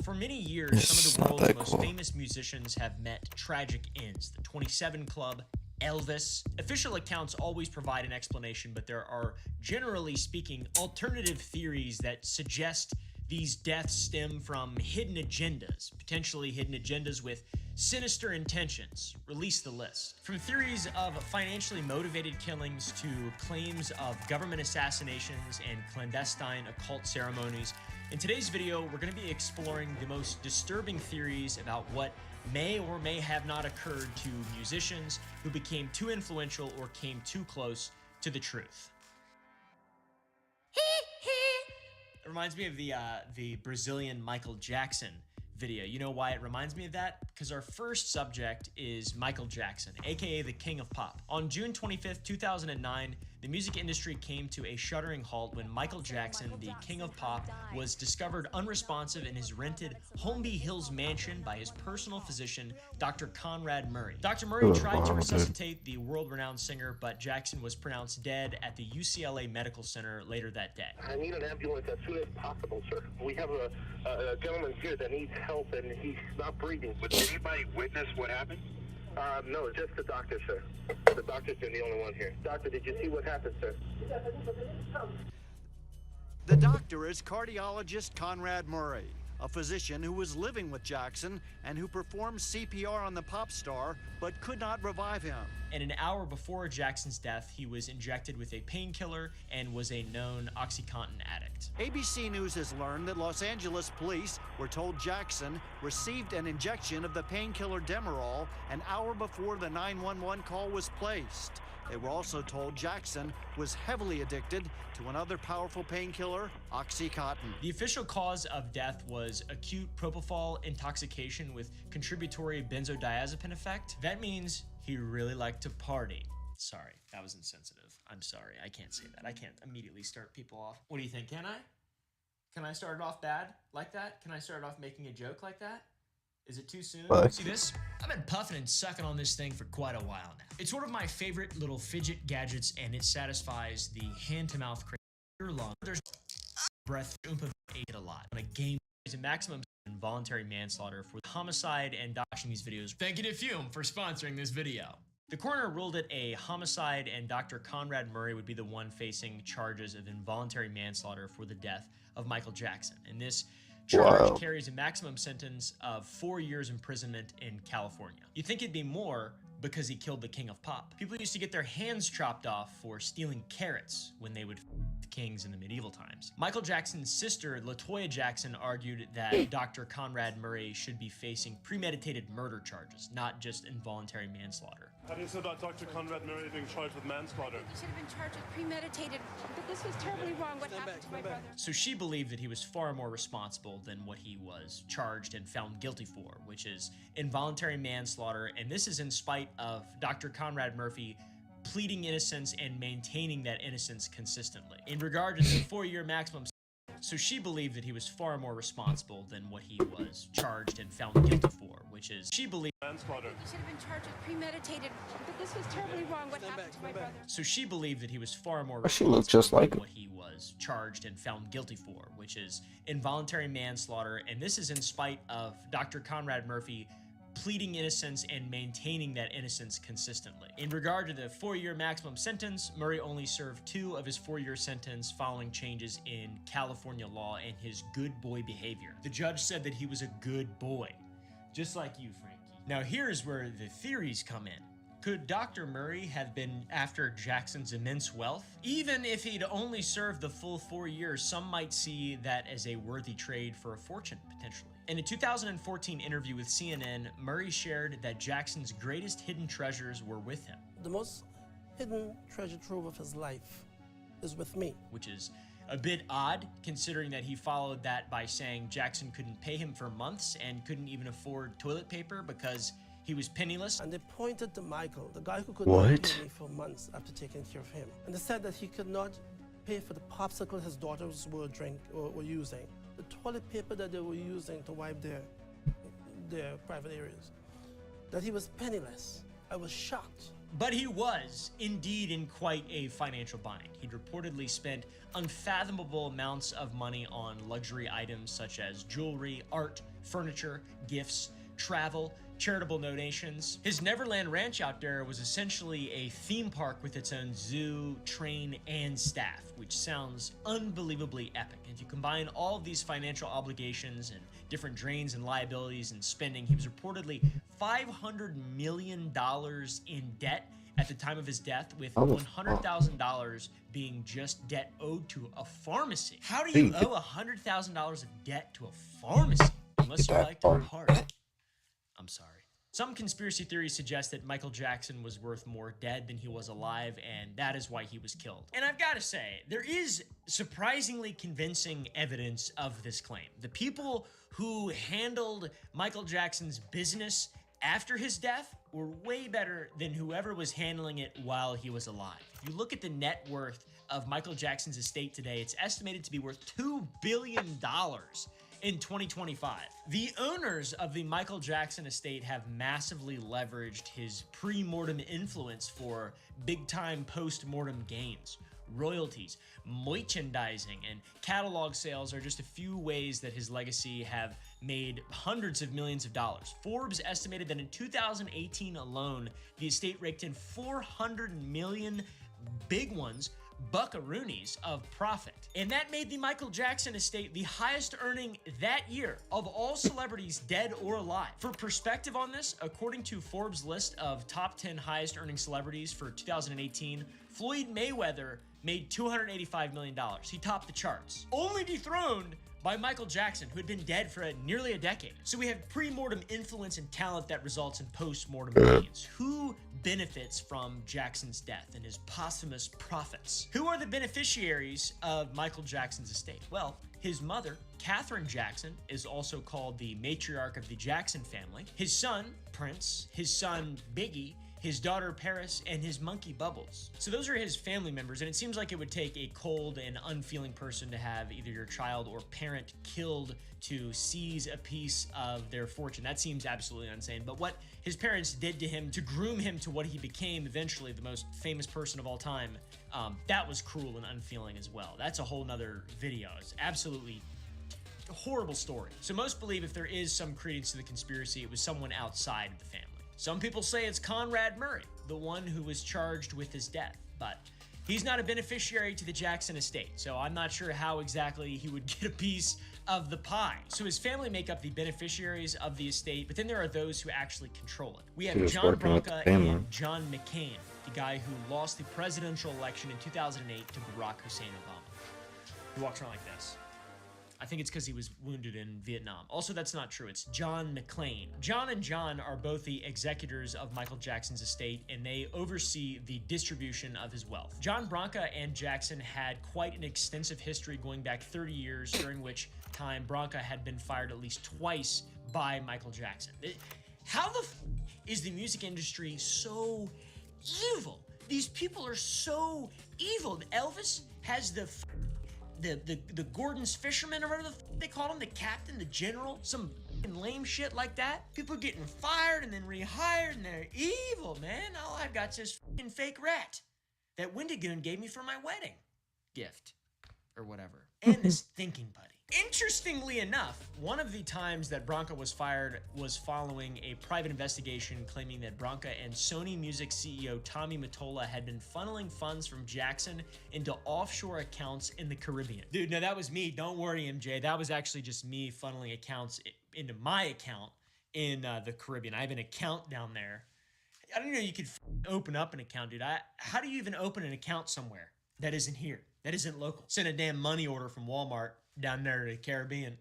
For many years, It's some of the not world's that most cool. famous musicians have met tragic ends. The 27 Club, Elvis. Official accounts always provide an explanation, but there are, generally speaking, alternative theories that suggest these deaths stem from hidden agendas, potentially hidden agendas with sinister intentions. Release the list. From theories of financially motivated killings to claims of government assassinations and clandestine occult ceremonies, in today's video, we're going to be exploring the most disturbing theories about what may or may have not occurred to musicians who became too influential or came too close to the truth. It reminds me of the Brazilian Michael Jackson video. You know why it reminds me of that? Because our first subject is Michael Jackson, aka the King of Pop. On June 25th, 2009, the music industry came to a shuddering halt when Michael Jackson, the King of Pop, was discovered unresponsive in his rented Holmby Hills mansion by his personal physician, Dr. Conrad Murray. Dr. Murray tried to resuscitate the world-renowned singer, but Jackson was pronounced dead at the UCLA Medical Center later that day. I need an ambulance as soon as possible, sir. We have a gentleman here that needs help and he's not breathing. But did anybody witness what happened? No, just the doctor, sir. The doctor's been the only one here. Doctor, did you see what happened, sir? The doctor is cardiologist Conrad Murray, a physician who was living with Jackson and who performed CPR on the pop star but could not revive him. And an hour before Jackson's death, he was injected with a painkiller and was a known OxyContin addict. ABC News has learned that Los Angeles police were told Jackson received an injection of the painkiller Demerol an hour before the 911 call was placed. They were also told Jackson was heavily addicted to another powerful painkiller, OxyContin. The official cause of death was acute propofol intoxication with contributory benzodiazepine effect. That means he really liked to party. Sorry, that was insensitive. I'm sorry, I can't say that. I can't immediately start people off. What do you think, can I? Can I start it off bad like that? Can I start off making a joke like that? Is it too soon? Fuck. See this? I've been puffing and sucking on this thing for quite a while now. It's one of my favorite little fidget gadgets, and it satisfies the hand-to-mouth craving of your lung. There's breath oompa ate a lot. On a game is a maximum involuntary manslaughter for homicide and watching these videos. Thank you to Fume for sponsoring this video. The coroner ruled it a homicide, and Dr. Conrad Murray would be the one facing charges of involuntary manslaughter for the death of Michael Jackson. And this charge carries a maximum sentence of 4 years imprisonment in California. You'd think it'd be more because he killed the King of Pop. People used to get their hands chopped off for stealing carrots when they would the kings in the medieval times. Michael Jackson's sister, LaToya Jackson, argued that Dr. Conrad Murray should be facing premeditated murder charges, not just involuntary manslaughter. How do you say about Dr. Conrad Murray being charged with manslaughter? He should have been charged with premeditated. But this was terribly wrong. What happened to my brother? So she believed that he was far more responsible than what he was charged and found guilty for, which is involuntary manslaughter. And this is in spite of Dr. Conrad Murphy pleading innocence and maintaining that innocence consistently. In regard to the 4-year maximum, so she believed that he was far more responsible than what he was charged and found guilty for, which is she believed manslaughter. He should have been charged with premeditated. But this was terribly wrong. What happened to my brother? So she believed that he was far more She responsible looked just like than him. what he was charged and found guilty for, which is involuntary manslaughter. And this is in spite of Dr. Conrad Murphy pleading innocence and maintaining that innocence consistently. In regard to the 4-year maximum sentence, Murray only served 2 of his 4-year sentence following changes in California law and his good boy behavior. The judge said that he was a good boy, just like you, Frankie. Now here's where the theories come in. Could Dr. Murray have been after Jackson's immense wealth? Even if he'd only served the full 4 years, some might see that as a worthy trade for a fortune, potentially. In a 2014 interview with CNN, Murray shared that Jackson's greatest hidden treasures were with him. The most hidden treasure trove of his life is with me. Which is A bit odd, considering that he followed that by saying Jackson couldn't pay him for months and couldn't even afford toilet paper because he was penniless. And they pointed to Michael, the guy who could What? not pay me for months after taking care of him. And they said that he could not pay for the popsicle his daughters were using, the toilet paper that they were using to wipe their private areas, that he was penniless. I was shocked. But he was indeed in quite a financial bind. He'd reportedly spent unfathomable amounts of money on luxury items such as jewelry, art, furniture, gifts, travel, charitable donations. His Neverland Ranch out there was essentially a theme park with its own zoo, train, and staff, which sounds unbelievably epic. And if you combine all of these financial obligations and different drains and liabilities and spending, he was reportedly $500 million in debt at the time of his death, with $100,000 being just debt owed to a pharmacy. How do you owe $100,000 of debt to a pharmacy? Unless you like to party. I'm sorry. Some conspiracy theories suggest that Michael Jackson was worth more dead than he was alive, and that is why he was killed. And I've got to say, there is surprisingly convincing evidence of this claim. The people who handled Michael Jackson's business after his death were way better than whoever was handling it while he was alive. If you look at the net worth of Michael Jackson's estate today, it's estimated to be worth $2 billion in 2025. The owners of the Michael Jackson estate have massively leveraged his pre-mortem influence for big-time post-mortem gains. Royalties, merchandising, and catalog sales are just a few ways that his legacy have made hundreds of millions of dollars. Forbes estimated that in 2018 alone, the estate raked in 400 million big ones, buckaroonies of profit. And that made the Michael Jackson estate the highest earning that year of all celebrities dead or alive. For perspective on this, according to Forbes' list of top 10 highest earning celebrities for 2018, Floyd Mayweather made $285 million. He topped the charts, only dethroned by Michael Jackson, who had been dead for nearly a decade. So we have pre-mortem influence and talent that results in post-mortem gains. Who benefits from Jackson's death and his posthumous profits? Who are the beneficiaries of Michael Jackson's estate? Well, his mother, Katherine Jackson, is also called the matriarch of the Jackson family. His son, Prince, his son, Biggie, his daughter Paris, and his monkey Bubbles. So those are his family members, and it seems like it would take a cold and unfeeling person to have either your child or parent killed to seize a piece of their fortune. That seems absolutely insane. But what his parents did to him to groom him to what he became eventually, the most famous person of all time, that was cruel and unfeeling as well. That's a whole nother video. It's absolutely a horrible story. So most believe if there is some credence to the conspiracy, it was someone outside of the family. Some people say it's Conrad Murray, the one who was charged with his death, but he's not a beneficiary to the Jackson estate, so I'm not sure how exactly he would get a piece of the pie. So his family make up the beneficiaries of the estate, but then there are those who actually control it. We have John Branca and John McCain, the guy who lost the presidential election in 2008 to Barack Hussein Obama. He walks around like this. I think it's because he was wounded in Vietnam. Also, that's not true. It's John McClane. John and John are both the executors of Michael Jackson's estate, and they oversee the distribution of his wealth. John Branca and Jackson had quite an extensive history going back 30 years, during which time Branca had been fired at least twice by Michael Jackson. How the is the music industry so evil? These people are so evil. Elvis has the Gordon's fisherman or whatever they call him, the captain, the general, some lame shit like that. People getting fired and then rehired, and they're evil, man. All I've got's this fake rat that Wendigoon gave me for my wedding gift or whatever, and this thinking buddy. Interestingly enough, one of the times that Branca was fired was following a private investigation claiming that Branca and Sony Music CEO Tommy Mottola had been funneling funds from Jackson into offshore accounts in the Caribbean. Dude, no, that was me. Don't worry, MJ. That was actually just me funneling accounts into my account in the Caribbean. I have an account down there. I didn't know you could open up an account, dude. How do you even open an account somewhere that isn't here, that isn't local? Send a damn money order from Walmart down there to the Caribbean.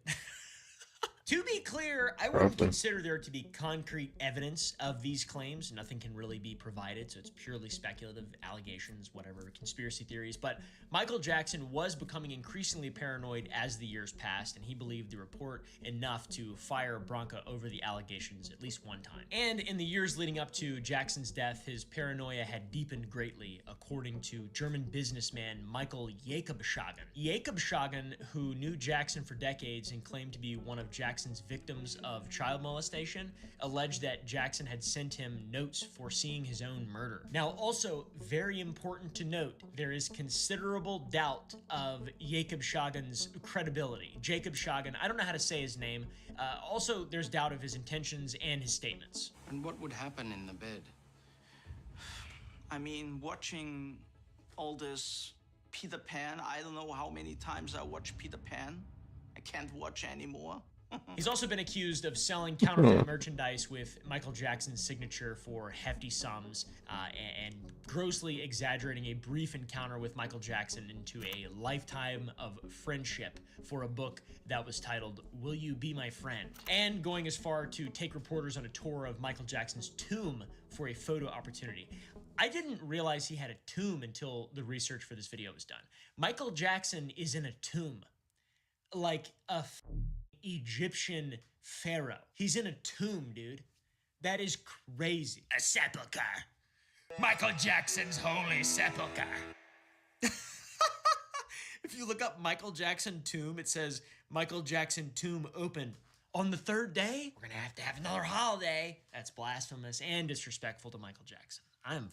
To be clear, I wouldn't consider there to be concrete evidence of these claims. Nothing can really be provided, so it's purely speculative allegations, whatever, conspiracy theories. But Michael Jackson was becoming increasingly paranoid as the years passed, and he believed the report enough to fire Branca over the allegations at least one time. And in the years leading up to Jackson's death, his paranoia had deepened greatly, according to German businessman Michael Jakobshagen. Jakobshagen, who knew Jackson for decades and claimed to be one of Jackson's victims of child molestation, alleged that Jackson had sent him notes foreseeing his own murder. Now, also very important to note, there is considerable doubt of Jakobshagen's credibility. Jakobshagen, I don't know how to say his name. Also, there's doubt of his intentions and his statements. And what would happen in the bed? I mean, watching all this Peter Pan, I don't know how many times I watched Peter Pan. I can't watch anymore. He's also been accused of selling counterfeit merchandise with Michael Jackson's signature for hefty sums and grossly exaggerating a brief encounter with Michael Jackson into a lifetime of friendship for a book that was titled, Will You Be My Friend? And going as far to take reporters on a tour of Michael Jackson's tomb for a photo opportunity. I didn't realize he had a tomb until the research for this video was done. Michael Jackson is in a tomb. Like a Egyptian pharaoh. He's in a tomb, dude. That is crazy. A sepulcher. Michael Jackson's holy sepulcher. If you look up Michael Jackson tomb, it says Michael Jackson tomb open. On the third day, we're gonna have to have another holiday. That's blasphemous and disrespectful to Michael Jackson. I'm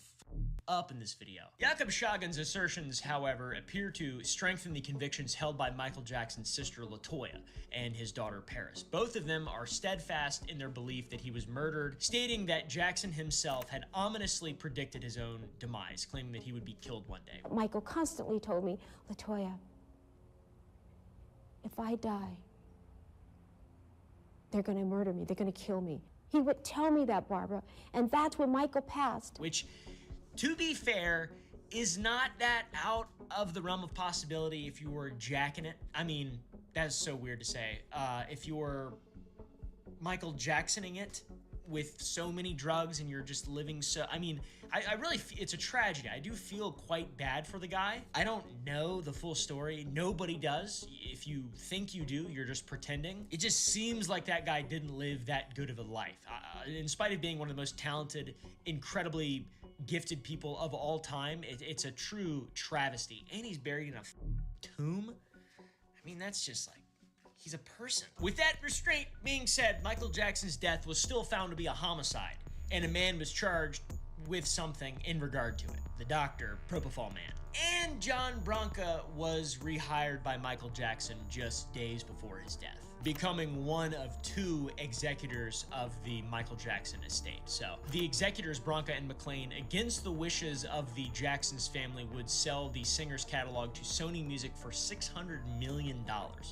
up in this video. Jakobshagen's assertions, however, appear to strengthen the convictions held by Michael Jackson's sister LaToya and his daughter Paris. Both of them are steadfast in their belief that he was murdered, stating that Jackson himself had ominously predicted his own demise, claiming that he would be killed one day. Michael constantly told me, LaToya, if I die, they're gonna murder me, they're gonna kill me. He would tell me that, Barbara, and that's when Michael passed. Which, to be fair, is not that out of the realm of possibility if you were jacking it. I mean, that's so weird to say. If you were Michael Jacksoning it with so many drugs and you're just living so... I mean, I really... It's a tragedy. I do feel quite bad for the guy. I don't know the full story. Nobody does. If you think you do, you're just pretending. It just seems like that guy didn't live that good of a life. In spite of being one of the most talented, incredibly gifted people of all time, it's a true travesty. And he's buried in a tomb? I mean, that's just like... He's a person. With that restraint being said, Michael Jackson's death was still found to be a homicide, and a man was charged with something in regard to it. The doctor, Propofol Man. And John Branca was rehired by Michael Jackson just days before his death, becoming one of two executors of the Michael Jackson estate. So the executors, Branca and McLean, against the wishes of the Jackson's family, would sell the singer's catalog to Sony Music for $600 million.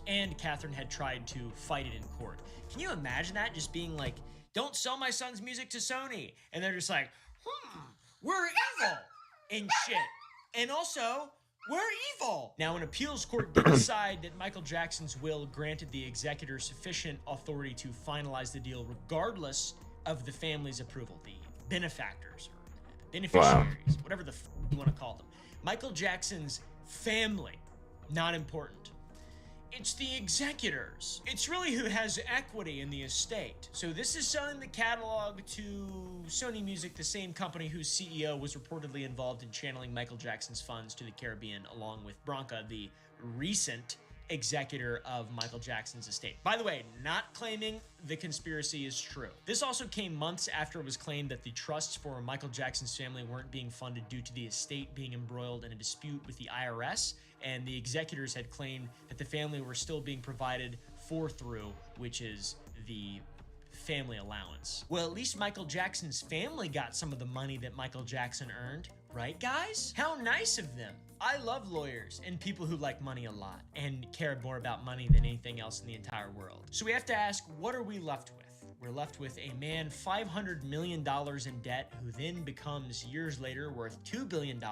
And Catherine had tried to fight it in court. Can you imagine that? Just being like, don't sell my son's music to Sony. And they're just like, we're evil and shit. And also, we're evil. Now, an appeals court did decide that Michael Jackson's will granted the executor sufficient authority to finalize the deal regardless of the family's approval, the benefactors or beneficiaries, whatever the f you want to call them. Michael Jackson's family, not important. It's the executors. It's really who has equity in the estate. So this is selling the catalog to Sony Music, the same company whose CEO was reportedly involved in channeling Michael Jackson's funds to the Caribbean, along with Branca, the recent executor of Michael Jackson's estate. By the way, not claiming the conspiracy is true. This also came months after it was claimed that the trusts for Michael Jackson's family weren't being funded due to the estate being embroiled in a dispute with the IRS, and the executors had claimed that the family were still being provided through, which is the family allowance. Well, at least Michael Jackson's family got some of the money that Michael Jackson earned, right guys? How nice of them. I love lawyers and people who like money a lot and care more about money than anything else in the entire world. So we have to ask, what are we left with? We're left with a man $500 million in debt who then becomes years later worth $2 billion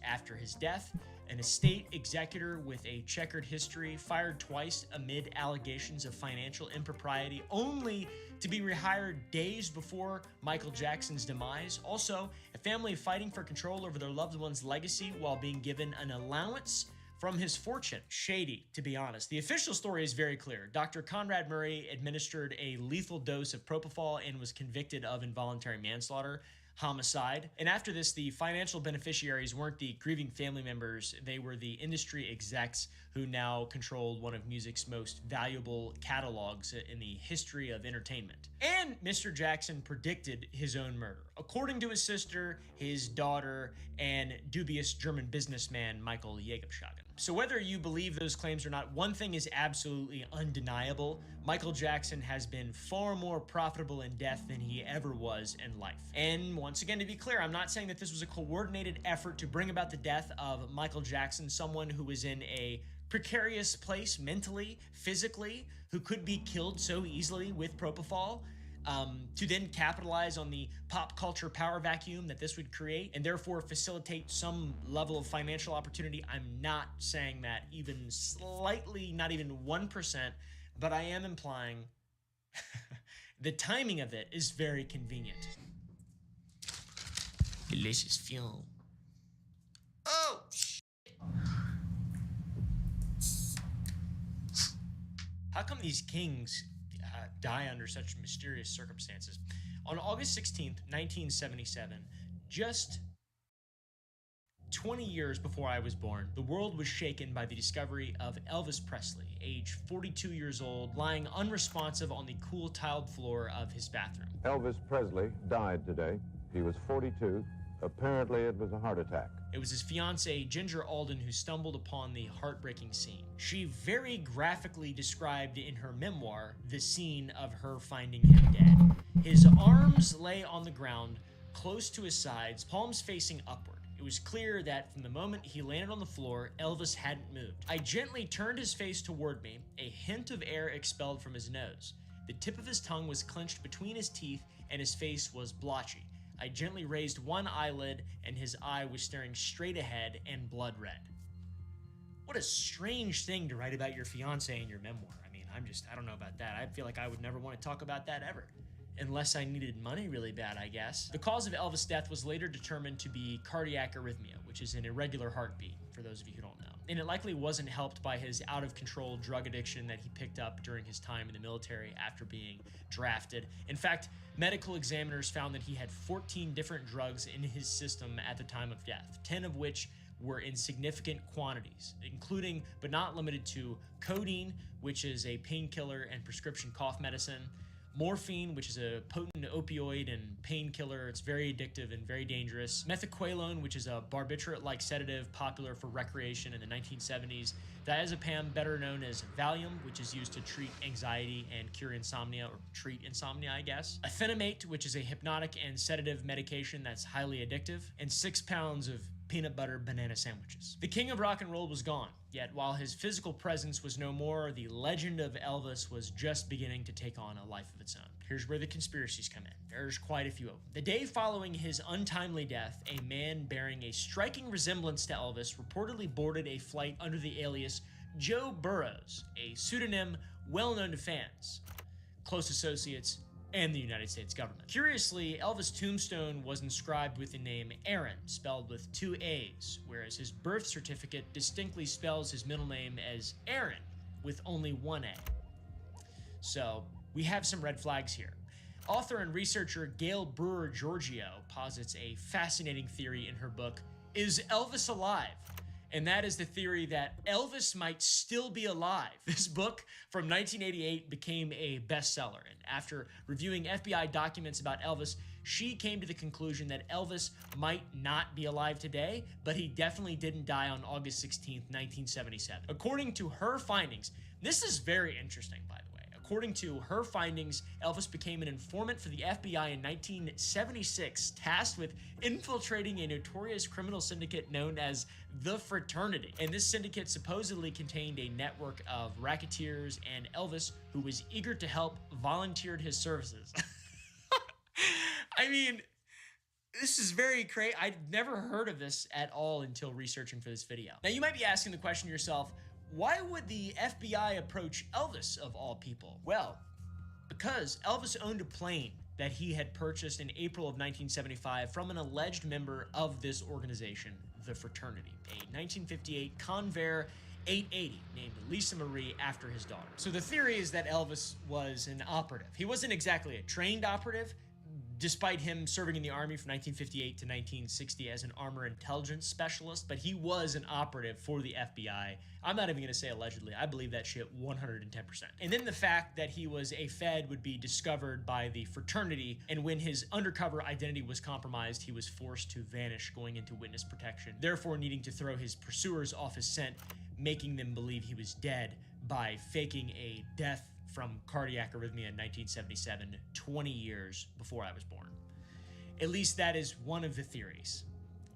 after his death, an estate executor with a checkered history, fired twice amid allegations of financial impropriety, only to be rehired days before Michael Jackson's demise. Also, a family fighting for control over their loved one's legacy while being given an allowance from his fortune. Shady, to be honest. The official story is very clear. Dr. Conrad Murray administered a lethal dose of propofol and was convicted of involuntary manslaughter, homicide. And after this, the financial beneficiaries weren't the grieving family members, they were the industry execs who now controlled one of music's most valuable catalogs in the history of entertainment. And Mr. Jackson predicted his own murder, according to his sister, his daughter, and dubious German businessman Michael Jacobshagen. So whether you believe those claims or not, one thing is absolutely undeniable. Michael Jackson has been far more profitable in death than he ever was in life. And once again, to be clear, I'm not saying that this was a coordinated effort to bring about the death of Michael Jackson, someone who was in a precarious place mentally, physically, who could be killed so easily with propofol, to then capitalize on the pop culture power vacuum that this would create and therefore facilitate some level of financial opportunity. I'm not saying that even slightly, not even 1%, but I am implying the timing of it is very convenient. Delicious film. Oh, shit. How come these kings die under such mysterious circumstances? On August 16th, 1977, just 20 years before I was born, the world was shaken by the discovery of Elvis Presley, age 42 years old, lying unresponsive on the cool tiled floor of his bathroom. Elvis Presley died today. He was 42. Apparently, it was a heart attack. It was his fiancée, Ginger Alden, who stumbled upon the heartbreaking scene. She very graphically described in her memoir the scene of her finding him dead. His arms lay on the ground, close to his sides, palms facing upward. It was clear that from the moment he landed on the floor, Elvis hadn't moved. I gently turned his face toward me, a hint of air expelled from his nose. The tip of his tongue was clenched between his teeth, and his face was blotchy. I gently raised one eyelid, and his eye was staring straight ahead and blood red. What a strange thing to write about your fiancé in your memoir. I mean, I don't know about that. I feel like I would never want to talk about that ever. Unless I needed money really bad, I guess. The cause of Elvis' death was later determined to be cardiac arrhythmia, which is an irregular heartbeat, for those of you who don't know. And it likely wasn't helped by his out-of-control drug addiction that he picked up during his time in the military after being drafted. In fact, medical examiners found that he had 14 different drugs in his system at the time of death, 10 of which were in significant quantities, including but not limited to codeine, which is a painkiller and prescription cough medicine, morphine, which is a potent opioid and painkiller. It's very addictive and very dangerous. Methaqualone, which is a barbiturate-like sedative popular for recreation in the 1970s. Diazepam, better known as Valium, which is used to treat anxiety and cure insomnia, or treat insomnia, I guess. Ethenamate, which is a hypnotic and sedative medication that's highly addictive. And 6 pounds of peanut butter banana sandwiches. The king of rock and roll was gone, yet while his physical presence was no more, the legend of Elvis was just beginning to take on a life of its own. Here's where the conspiracies come in. There's quite a few of them. The day following his untimely death, a man bearing a striking resemblance to Elvis reportedly boarded a flight under the alias Joe Burrows, a pseudonym well known to fans, close associates, and the United States government. Curiously, Elvis' tombstone was inscribed with the name Aaron, spelled with 2 A's, whereas his birth certificate distinctly spells his middle name as Aaron, with only 1 A. So, we have some red flags here. Author and researcher Gail Brewer-Giorgio posits a fascinating theory in her book, Is Elvis Alive? And that is the theory that Elvis might still be alive. This book from 1988 became a bestseller, and after reviewing FBI documents about Elvis, she came to the conclusion that Elvis might not be alive today, but he definitely didn't die on August 16th, 1977. According to her findings, this is very interesting, by the way. according to her findings, Elvis became an informant for the FBI in 1976, tasked with infiltrating a notorious criminal syndicate known as the Fraternity. And this syndicate supposedly contained a network of racketeers, and Elvis, who was eager to help, volunteered his services. I mean, this is very crazy. I'd never heard of this at all until researching for this video. Now, you might be asking the question to yourself, why would the FBI approach Elvis of all people? Well, because Elvis owned a plane that he had purchased in April of 1975 from an alleged member of this organization, the Fraternity, a 1958 Convair 880 named Lisa Marie after his daughter. So the theory is that Elvis was an operative. He wasn't exactly a trained operative, despite him serving in the Army from 1958 to 1960 as an armor intelligence specialist, but he was an operative for the FBI. I'm not even gonna say allegedly, I believe that shit 110%. And then the fact that he was a Fed would be discovered by the Fraternity, and when his undercover identity was compromised, he was forced to vanish, going into witness protection, therefore needing to throw his pursuers off his scent, making them believe he was dead by faking a death from cardiac arrhythmia in 1977, 20 years before I was born. At least that is one of the theories.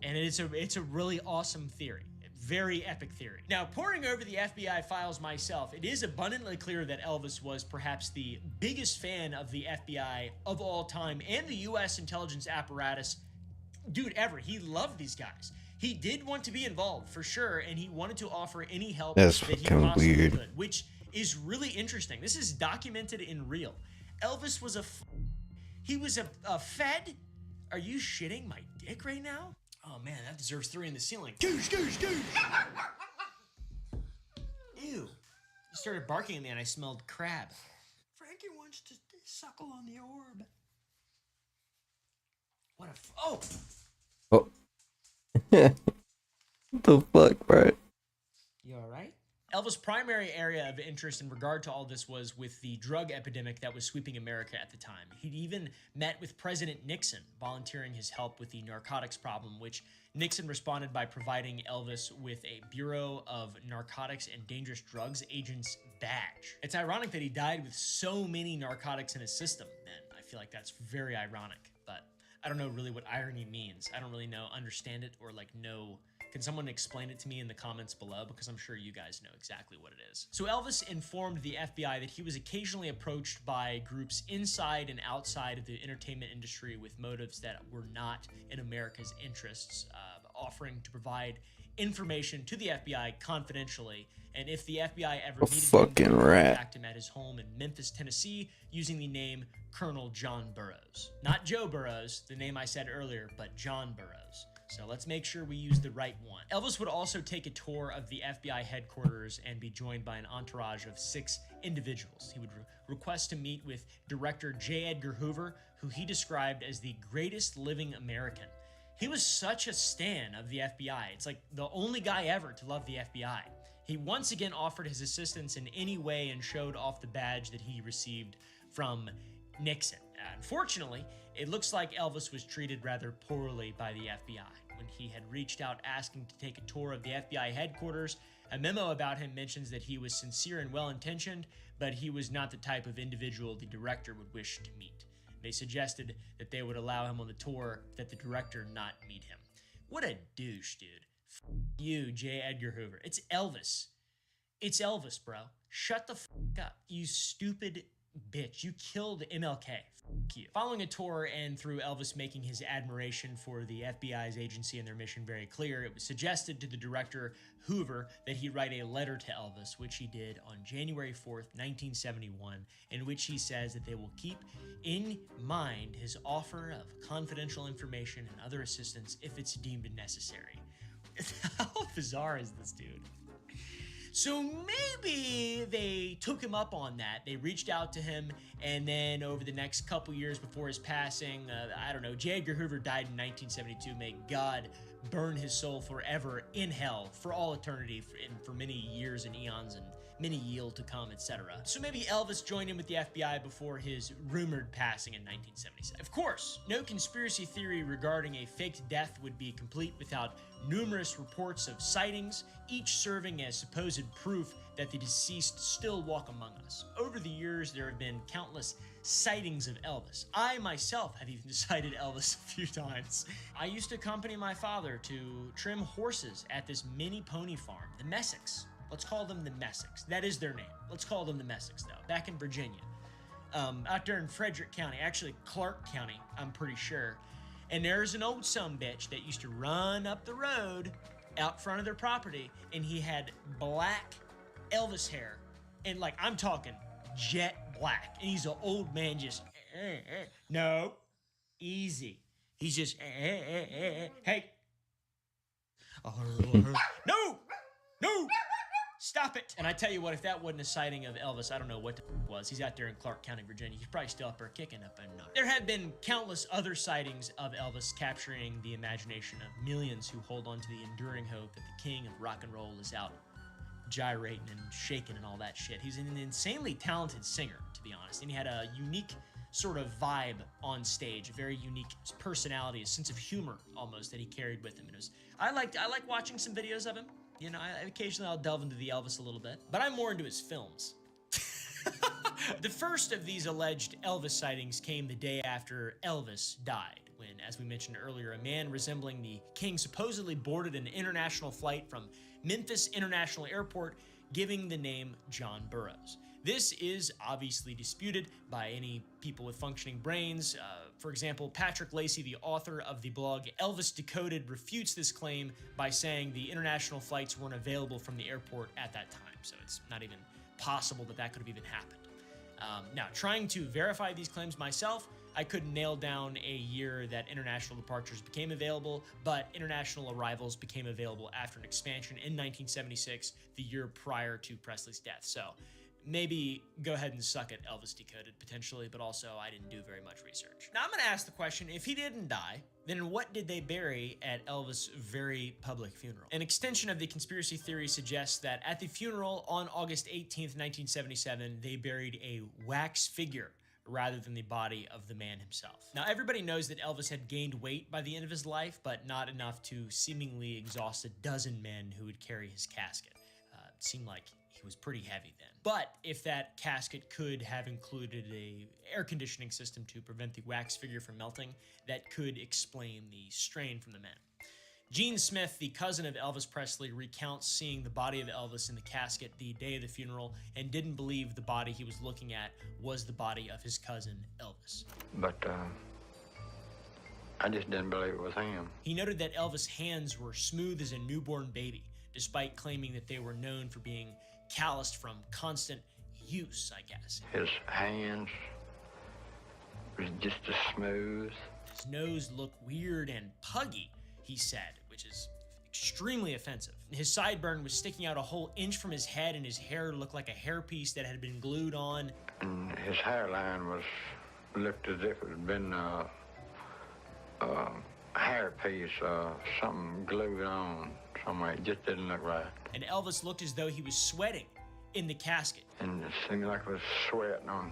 And it's a really awesome theory. Very epic theory. Now, poring over the FBI files myself, it is abundantly clear that Elvis was perhaps the biggest fan of the FBI of all time and the US intelligence apparatus, dude, ever. He loved these guys. He did want to be involved, for sure, and he wanted to offer any help That's that he fucking possibly weird. could, which is really interesting. This is documented in real. Elvis was he was a Fed? Are you shitting my dick right now? Oh man, that deserves 3 in the ceiling. Goosh, goosh, goosh! Ew. You started barking at me and I smelled crab. Frankie wants to suckle on the orb. What a oh! Oh. What the fuck, bro? You alright? Elvis' primary area of interest in regard to all this was with the drug epidemic that was sweeping America at the time. He'd even met with President Nixon, volunteering his help with the narcotics problem, which Nixon responded by providing Elvis with a Bureau of Narcotics and Dangerous Drugs Agents badge. It's ironic that he died with so many narcotics in his system, man. I feel like that's very ironic, but I don't know really what irony means. I don't really understand it, or know. Can someone explain it to me in the comments below? Because I'm sure you guys know exactly what it is. So Elvis informed the FBI that he was occasionally approached by groups inside and outside of the entertainment industry with motives that were not in America's interests, offering to provide information to the FBI confidentially. And if the FBI ever needed him, they would contact him at his home in Memphis, Tennessee, using the name Colonel John Burroughs. Not Joe Burroughs, the name I said earlier, but John Burroughs. So let's make sure we use the right one. Elvis would also take a tour of the FBI headquarters and be joined by an entourage of 6 individuals. He would request to meet with Director J. Edgar Hoover, who he described as the greatest living American. He was such a stan of the FBI. It's like the only guy ever to love the FBI. He once again offered his assistance in any way and showed off the badge that he received from Nixon. Unfortunately, it looks like Elvis was treated rather poorly by the FBI. When he had reached out asking to take a tour of the FBI headquarters, a memo about him mentions that he was sincere and well-intentioned, but he was not the type of individual the director would wish to meet. They suggested that they would allow him on the tour, that the director not meet him. What a douche, dude. F you, J. Edgar Hoover. It's Elvis. It's Elvis, bro. Shut the f up, you stupid bitch. You killed MLK. F you. Following a tour and through Elvis making his admiration for the FBI's agency and their mission very clear, it was suggested to the director Hoover that he write a letter to Elvis, which he did on January 4th, 1971, in which he says that they will keep in mind his offer of confidential information and other assistance if it's deemed necessary. How bizarre is this dude? So maybe they took him up on that. They reached out to him, and then over the next couple years before his passing, I don't know, J. Edgar Hoover died in 1972. May God burn his soul forever in hell for all eternity, for many years and eons, and many yield to come, etc. So maybe Elvis joined in with the FBI before his rumored passing in 1976. Of course, no conspiracy theory regarding a faked death would be complete without numerous reports of sightings, each serving as supposed proof that the deceased still walk among us. Over the years, there have been countless sightings of Elvis. I myself have even sighted Elvis a few times. I used to accompany my father to trim horses at this mini pony farm, the Messick's. Let's call them the Messick's. That is their name. Let's call them the Messick's, though. Back in Virginia. Out there in Frederick County, actually Clark County, I'm pretty sure. And there's an old sumbitch that used to run up the road out front of their property, and he had black Elvis hair, and like I'm talking jet black, and he's an old man just no, easy. He's just hey, no, stop it. And I tell you what, if that wasn't a sighting of Elvis, I don't know what it was. He's out there in Clark County, Virginia. He's probably still up there kicking up and not. There have been countless other sightings of Elvis, capturing the imagination of millions who hold on to the enduring hope that the king of rock and roll is out gyrating and shaking and all that shit. He's an insanely talented singer, to be honest, and he had a unique sort of vibe on stage, a very unique personality, a sense of humor almost that he carried with him. And it was, I like watching some videos of him. You know, occasionally I'll delve into the Elvis a little bit, but I'm more into his films. The first of these alleged Elvis sightings came the day after Elvis died, when, as we mentioned earlier, a man resembling the king supposedly boarded an international flight from Memphis International Airport, giving the name John Burroughs. This is obviously disputed by any people with functioning brains. For example, Patrick Lacey, the author of the blog Elvis Decoded, refutes this claim by saying the international flights weren't available from the airport at that time, so it's not even possible that that could have even happened. Now, trying to verify these claims myself, I couldn't nail down a year that international departures became available, but international arrivals became available after an expansion in 1976, the year prior to Presley's death. So maybe go ahead and suck at Elvis Decoded, potentially, but also I didn't do very much research. Now I'm gonna ask the question, if he didn't die, then what did they bury at Elvis' very public funeral? An extension of the conspiracy theory suggests that at the funeral on August 18th, 1977, they buried a wax figure rather than the body of the man himself. Now, everybody knows that Elvis had gained weight by the end of his life, but not enough to seemingly exhaust a dozen men who would carry his casket. It seemed like he was pretty heavy then. But if that casket could have included a air conditioning system to prevent the wax figure from melting, that could explain the strain from the men. Gene Smith, the cousin of Elvis Presley, recounts seeing the body of Elvis in the casket the day of the funeral and didn't believe the body he was looking at was the body of his cousin, Elvis. But, I just didn't believe it was him. He noted that Elvis' hands were smooth as a newborn baby, despite claiming that they were known for being calloused from constant use, I guess. His hands was just as smooth. His nose looked weird and puggy, he said, which is extremely offensive. His sideburn was sticking out a whole inch from his head, and his hair looked like a hairpiece that had been glued on. And his hairline looked as if it had been a hairpiece, something glued on somewhere. It just didn't look right. And Elvis looked as though he was sweating in the casket. And it seemed like it was sweating on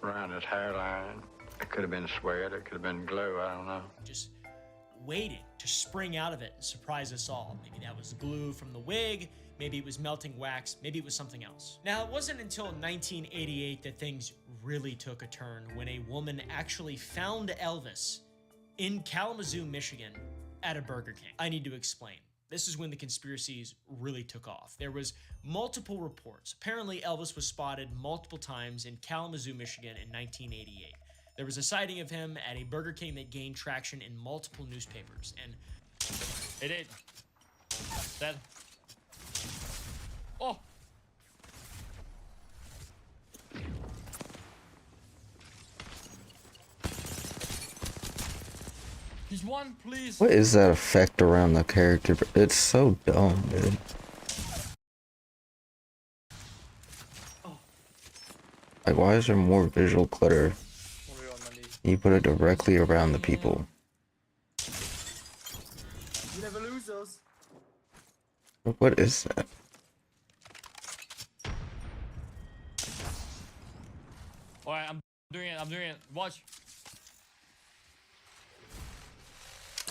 around his hairline. It could have been sweat, it could have been glue, I don't know. Just waiting to spring out of it and surprise us all. Maybe that was glue from the wig, maybe it was melting wax, maybe it was something else. Now, it wasn't until 1988 that things really took a turn, when a woman actually found Elvis in Kalamazoo, Michigan at a Burger King. I need to explain. This is when the conspiracies really took off. There was multiple reports. Apparently, Elvis was spotted multiple times in Kalamazoo, Michigan in 1988. There was a sighting of him at a Burger King that gained traction in multiple newspapers, and it did. Dead. Oh. He's one, please. What is that effect around the character? It's so dumb, dude. Like, why is there more visual clutter? You put it directly around the people. You never lose those. What is that? Alright, I'm doing it. I'm doing it. Watch.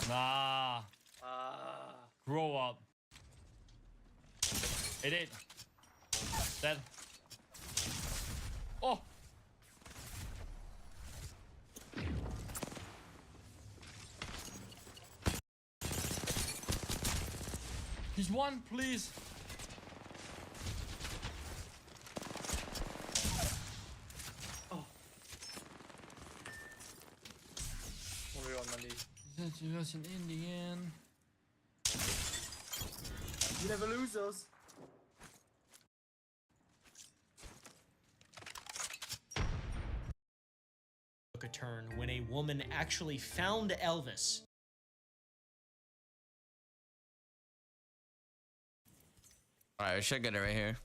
Nah. Grow up. It ain't. Dead. Oh. He's one, please. Oh. What are we on, Mandy? That's an Indian. You never lose us. Took a turn when a woman actually found Elvis. Alright, we should get it right here.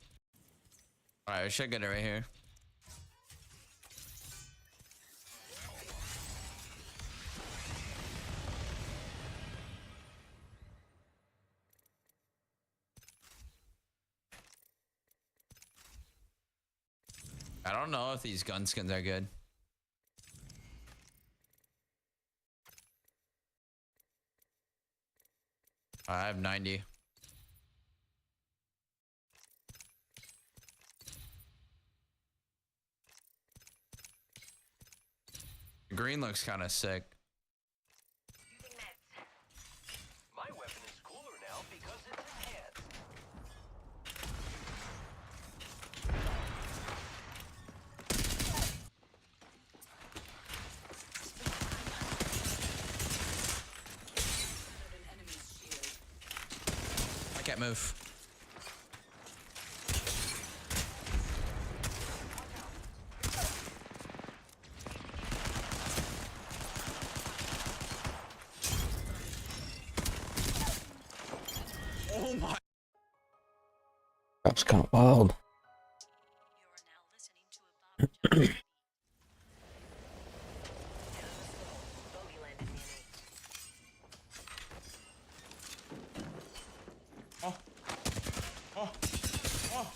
Alright, we should get it right here. I don't know if these gun skins are good. I have 90. Green looks kind of sick. My weapon is cooler now because it's enhanced. I can't move. Oh my. That's kind of wild. Oh. Oh. Oh.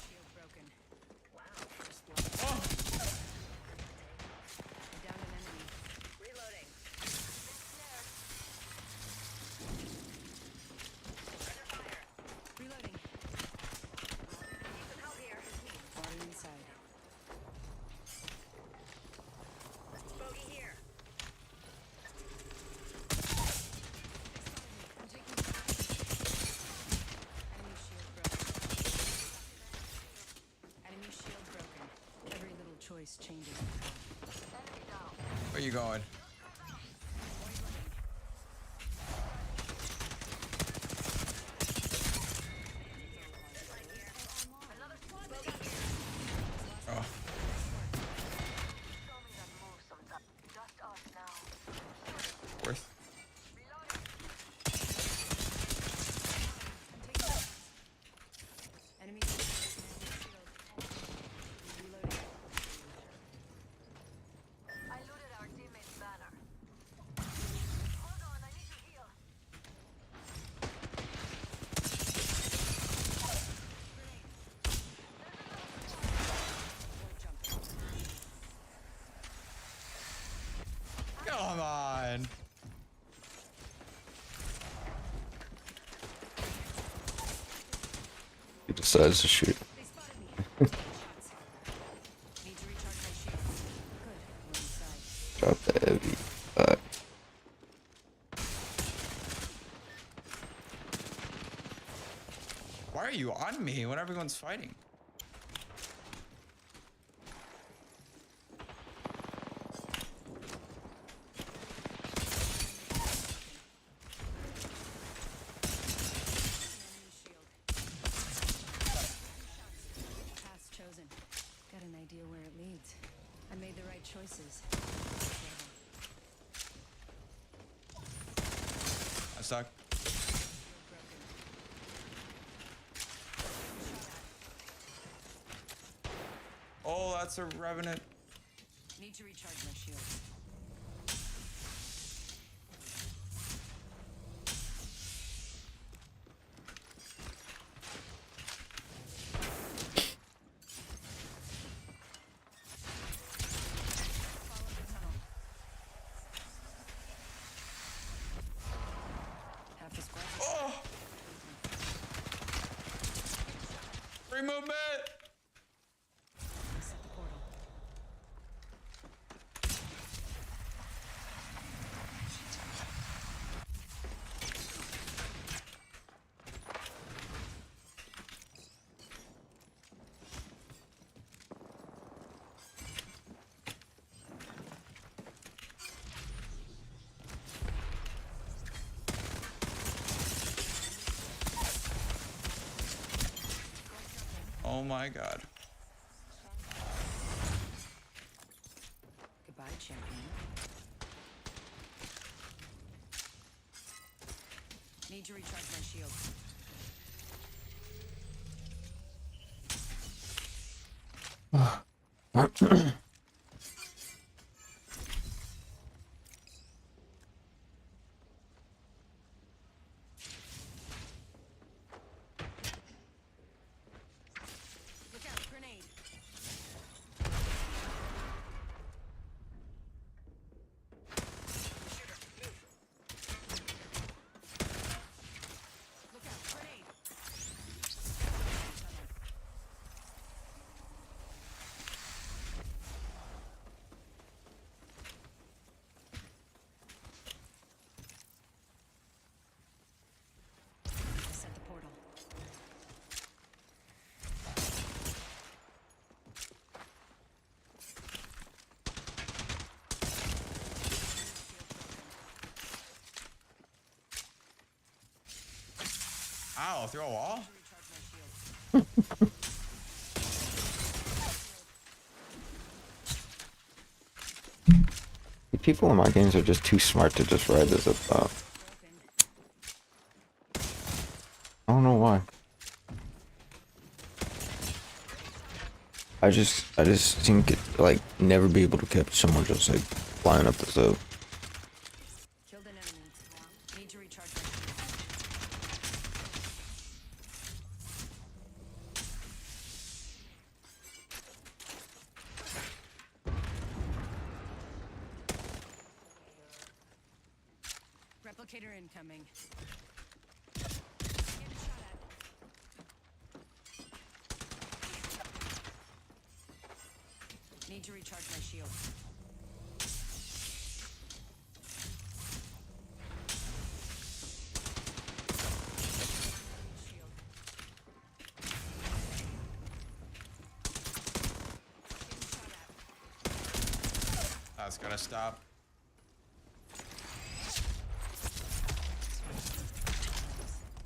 Changing. Where you going? Oh. Worth. Come on. He decides to shoot. Drop the heavy. Why are you on me when everyone's fighting? Got an idea where it leads. I made the right choices. I suck. Oh, that's a revenant. Need to recharge my shield. Free movement. Oh my god. Goodbye, champion. Need to recharge my shield. Look out, grenade. Look out, grenade. Set the portal. Ow, through a wall? The people in my games are just too smart to just ride this up. I don't know why. I just think it, like, never be able to catch someone just like flying up the slope. Killed an enemy. Need to recharge my shield. Replicator incoming. Getting shot at. Need to recharge my shield. Shield. Getting shot at. That's gotta stop.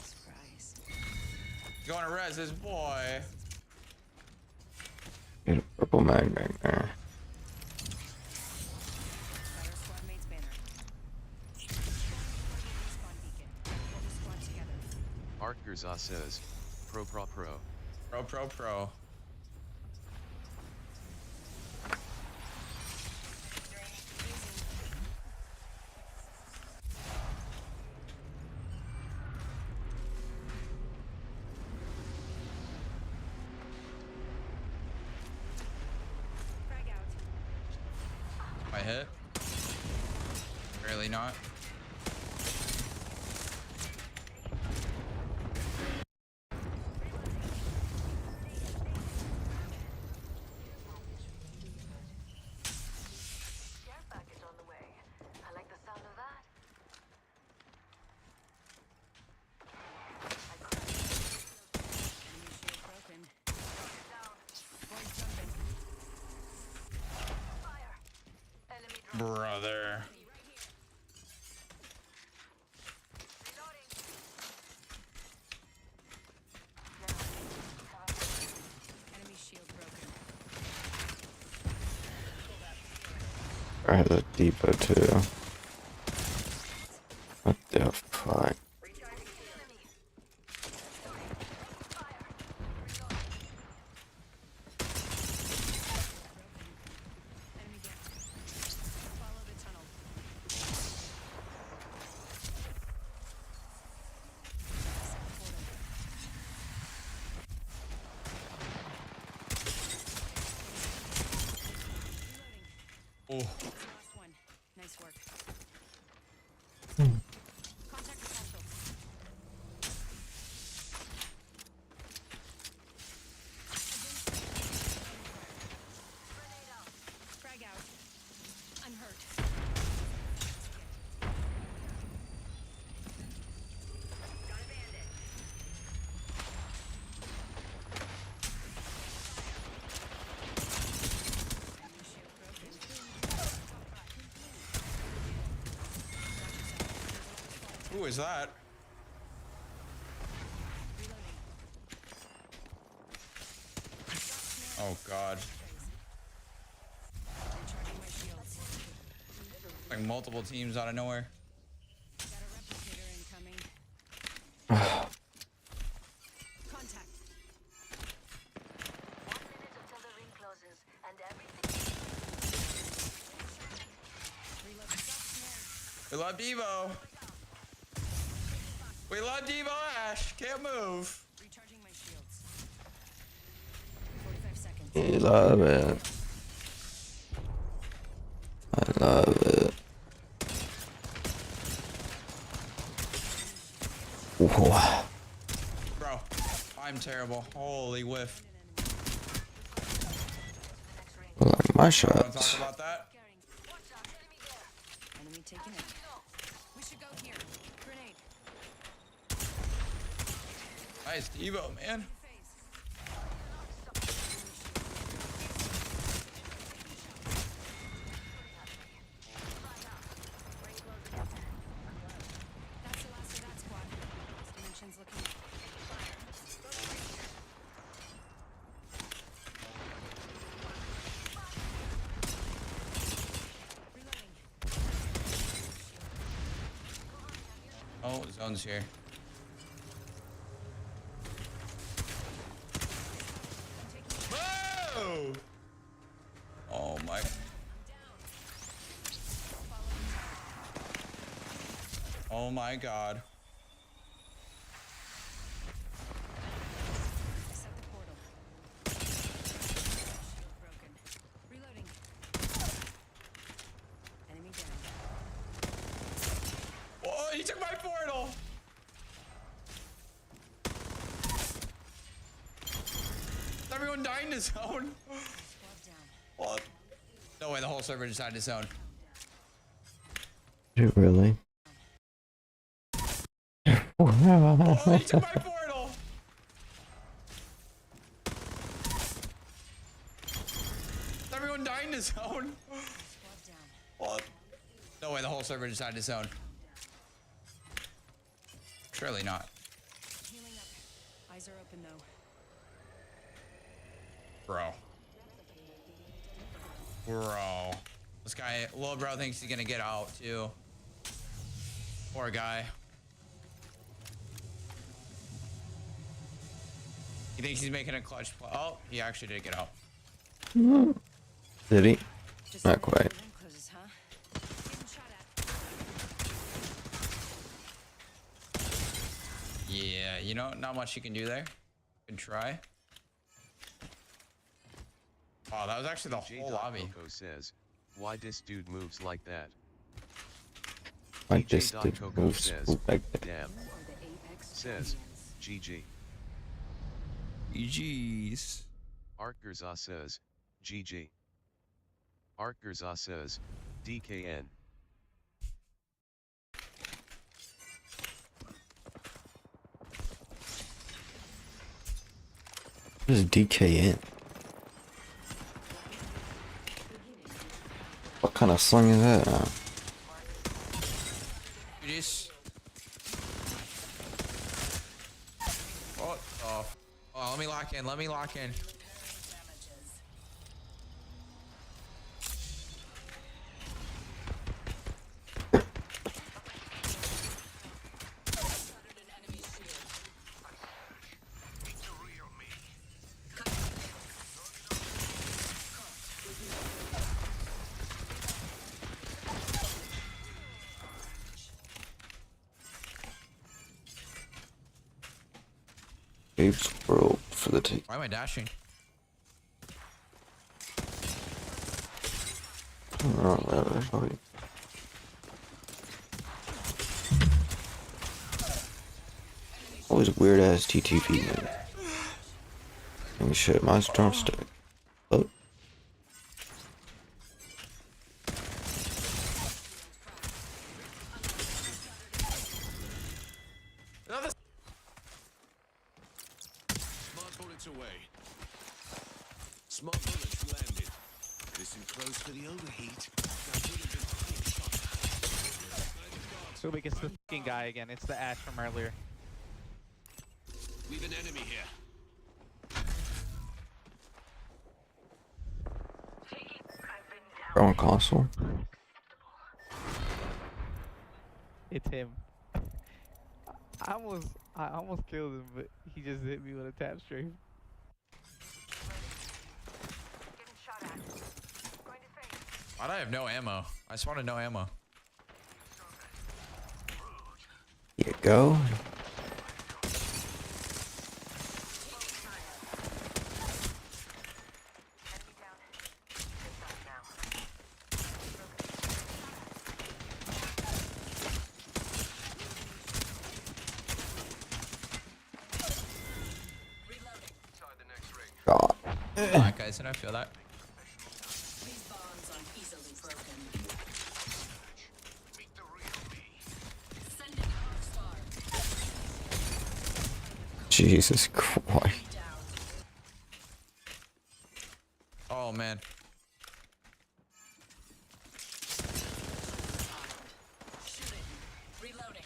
Surprise. Going to res this boy. Get a purple mag back there. Got our squad mate's banner. Respawn beacon. Hold the squad together. Art Gerza says, pro. Pro. Frag out. I hit. Barely not. Care package on the way. I like the sound of that. Enemy shield broken. Void jumping. Fire. Enemy drone. Brother. Reloading. Enemy shield broken. I had a depot too. What the fuck? Enemy down. Follow the tunnel. Set the portal. Oh. Last one. Nice work. Contact with hostile. Who is that? Oh god. Like multiple teams out of nowhere. We love Devo. We love Devo Ash. Can't move. I love it. I love it. Whoa. Bro, I'm terrible. Holy whiff. Like my Wanna shots. talk about that? Enemy taken it. We should go here. Grenade. Nice Devo, man. That's the last of that squad. Dimensions looking. Oh, zone's here. Whoa! Oh my. Oh my god. Set the portal. Shield broken. Reloading. Enemy down. Oh, he took my portal. Everyone died in his zone. Squad down. What? No way, the whole server decided his zone. Did it really? Oh, he took my portal. Everyone died in his zone. Squad down. What? No way, the whole server decided his zone. Surely not. Healing up. Eyes are open though. Bro. Bro. This guy, little bro, thinks he's gonna get out too. Poor guy. He thinks he's making a clutch play. Oh, he actually did get out. Did he? Not quite. Closes, huh? Getting shot at. Yeah, you know, not much you can do there. Good try. Oh, that was actually the whole lobby. Coco says, why this dude moves like that? Like this dude Coco moves says, like that. damn. Says, GG. GG's. Arkgerza says, GG. Arkgerza says, DKN. What is DKN? What kind of song is that? This. What? Oh. Oh, let me lock in. Let me lock in. Gabe's world for the take. Why am I dashing? Probably. Always weird ass TTP, man. Oh shit, mine's drumstick. Oh. Smart bullets away. Smart bullets landed. Listen close for the overheat. Now, would have been shot. So we get the fucking guy again. It's the Ash from earlier. We've an enemy here. On console. It's him. I almost killed him, but he just hit me with a tap stream. Why'd I have no ammo? I just wanted no ammo. Here you go. God. Alright, guys, did I feel that? These bonds aren't easily broken. Meet the real me. Sending Rockstar. Jesus Christ. Oh man. Shooting. Reloading.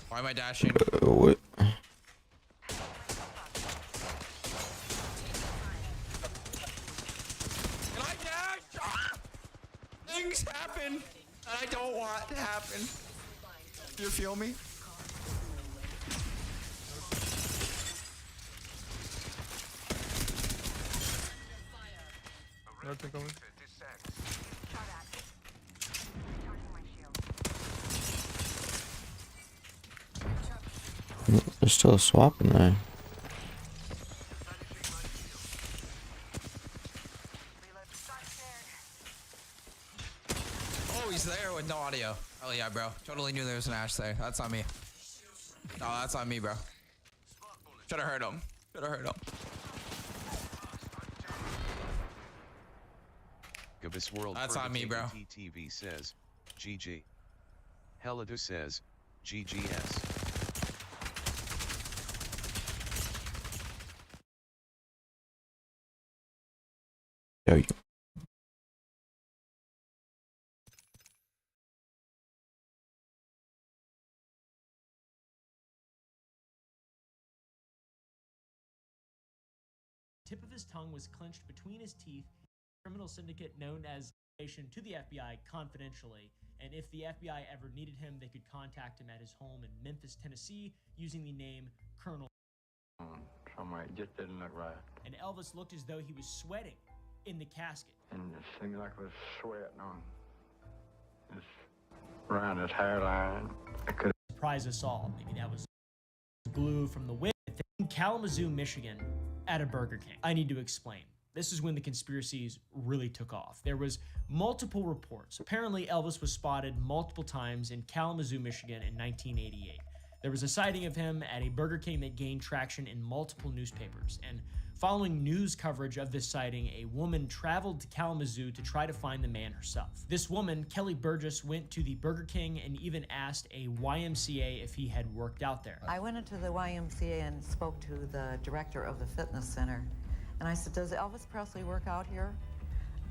Why am I dashing? What? Can I dash? Ah! Things happen that I don't want to happen. Do you feel me? Nothing coming. There's still a swap in there. Oh, he's there with no audio. Oh yeah, bro. Totally knew there was an Ash there. That's on me. No, that's on me, bro. Should've heard him. Should've heard him. Gabus World That's on me, bro. TV says, GG. Heladu says, GGS. Yo, yo. Tip of his tongue was clenched between his teeth. Criminal syndicate known as to the FBI confidentially, and if the FBI ever needed him, they could contact him at his home in Memphis, Tennessee, using the name Colonel. Somewhere it just didn't look right. And Elvis looked as though he was sweating in the casket. And it seemed like it was sweating on his, around his hairline. I could Surprise us all. Maybe that was glue from the wind. In Kalamazoo, Michigan, at a Burger King. I need to explain. This is when the conspiracies really took off. There was multiple reports. Apparently, Elvis was spotted multiple times in Kalamazoo, Michigan in 1988. There was a sighting of him at a Burger King that gained traction in multiple newspapers. And following news coverage of this sighting, a woman traveled to Kalamazoo to try to find the man herself. This woman, Kelly Burgess, went to the Burger King and even asked a YMCA if he had worked out there. I went into the YMCA and spoke to the director of the fitness center. And I said, does Elvis Presley work out here?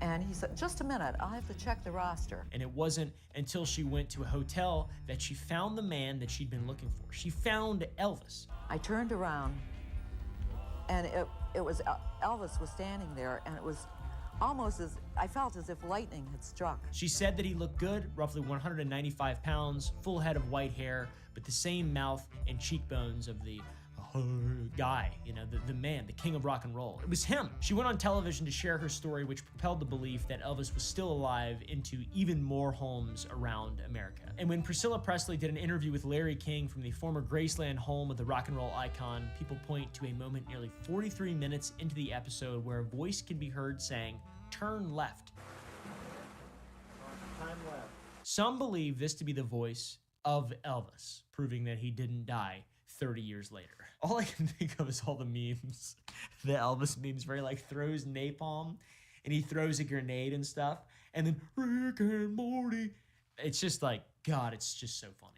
And he said, just a minute, I'll have to check the roster. And it wasn't until she went to a hotel that she found the man that she'd been looking for. She found Elvis. I turned around, and it was Elvis was standing there, and it was almost as, I felt as if lightning had struck. She said that he looked good, roughly 195 pounds, full head of white hair, but the same mouth and cheekbones of the guy, you know, the man, the king of rock and roll. It was him. She went on television to share her story, which propelled the belief that Elvis was still alive into even more homes around America. And when Priscilla Presley did an interview with Larry King from the former Graceland home of the rock and roll icon, people point to a moment nearly 43 minutes into the episode where a voice can be heard saying, "Turn left." Time left. Some believe this to be the voice of Elvis, proving that he didn't die 30 years later. All I can think of is all the memes, the Elvis memes where he like throws napalm and he throws a grenade and stuff, and then Rick and Morty. It's just like God, it's just so funny.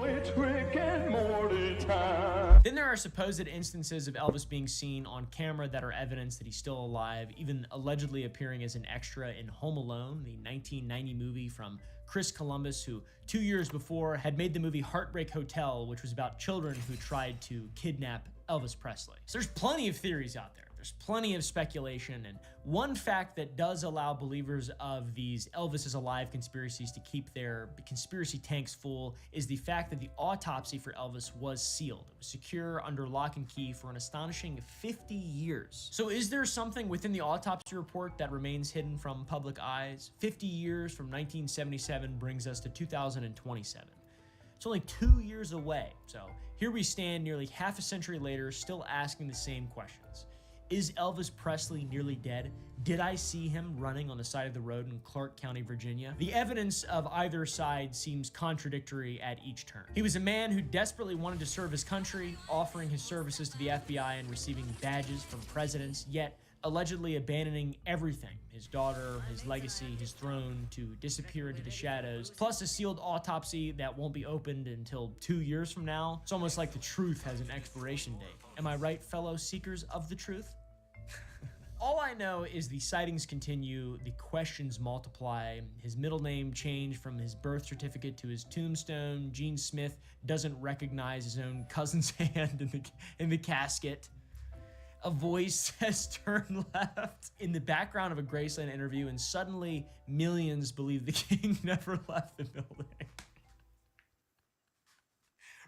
It's Rick and Morty time. Then there are supposed instances of Elvis being seen on camera that are evidence that he's still alive, even allegedly appearing as an extra in Home Alone, the 1990 movie from Chris Columbus, who 2 years before had made the movie Heartbreak Hotel, which was about children who tried to kidnap Elvis Presley. So there's plenty of theories out there. There's plenty of speculation, and one fact that does allow believers of these Elvis is alive conspiracies to keep their conspiracy tanks full is the fact that the autopsy for Elvis was sealed. It was secure under lock and key for an astonishing 50 years. So is there something within the autopsy report that remains hidden from public eyes? 50 years from 1977 brings us to 2027. It's only 2 years away. So here we stand nearly half a century later, still asking the same questions. Is Elvis Presley nearly dead? Did I see him running on the side of the road in Clark County, Virginia? The evidence of either side seems contradictory at each turn. He was a man who desperately wanted to serve his country, offering his services to the FBI and receiving badges from presidents, yet allegedly abandoning everything, his daughter, his legacy, his throne, to disappear into the shadows, plus a sealed autopsy that won't be opened until 2 years from now. It's almost like the truth has an expiration date. Am I right, fellow seekers of the truth? All I know is the sightings continue, the questions multiply, his middle name changed from his birth certificate to his tombstone, Gene Smith doesn't recognize his own cousin's hand in the casket. A voice says turn left in the background of a Graceland interview, and suddenly millions believe the king never left the building.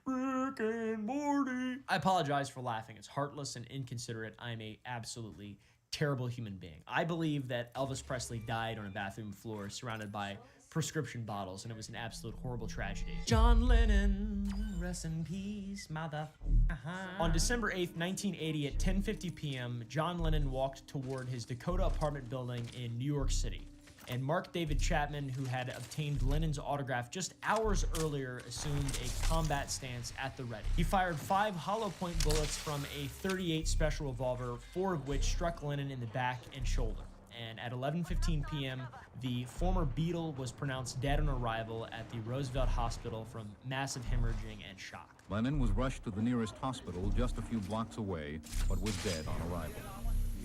Rick and Morty. I apologize for laughing. It's heartless and inconsiderate. I'm a absolutely terrible human being. I believe that Elvis Presley died on a bathroom floor surrounded by prescription bottles, and it was an absolute horrible tragedy. John Lennon, rest in peace, mother. On December 8th, 1980 at 10:50 p.m., John Lennon walked toward his Dakota apartment building in New York City, and Mark David Chapman, who had obtained Lennon's autograph just hours earlier, assumed a combat stance at the ready. He fired 5 hollow point bullets from a .38 special revolver, 4 of which struck Lennon in the back and shoulder. And at 11:15 p.m., the former Beatle was pronounced dead on arrival at the Roosevelt Hospital from massive hemorrhaging and shock. Lennon was rushed to the nearest hospital just a few blocks away, but was dead on arrival.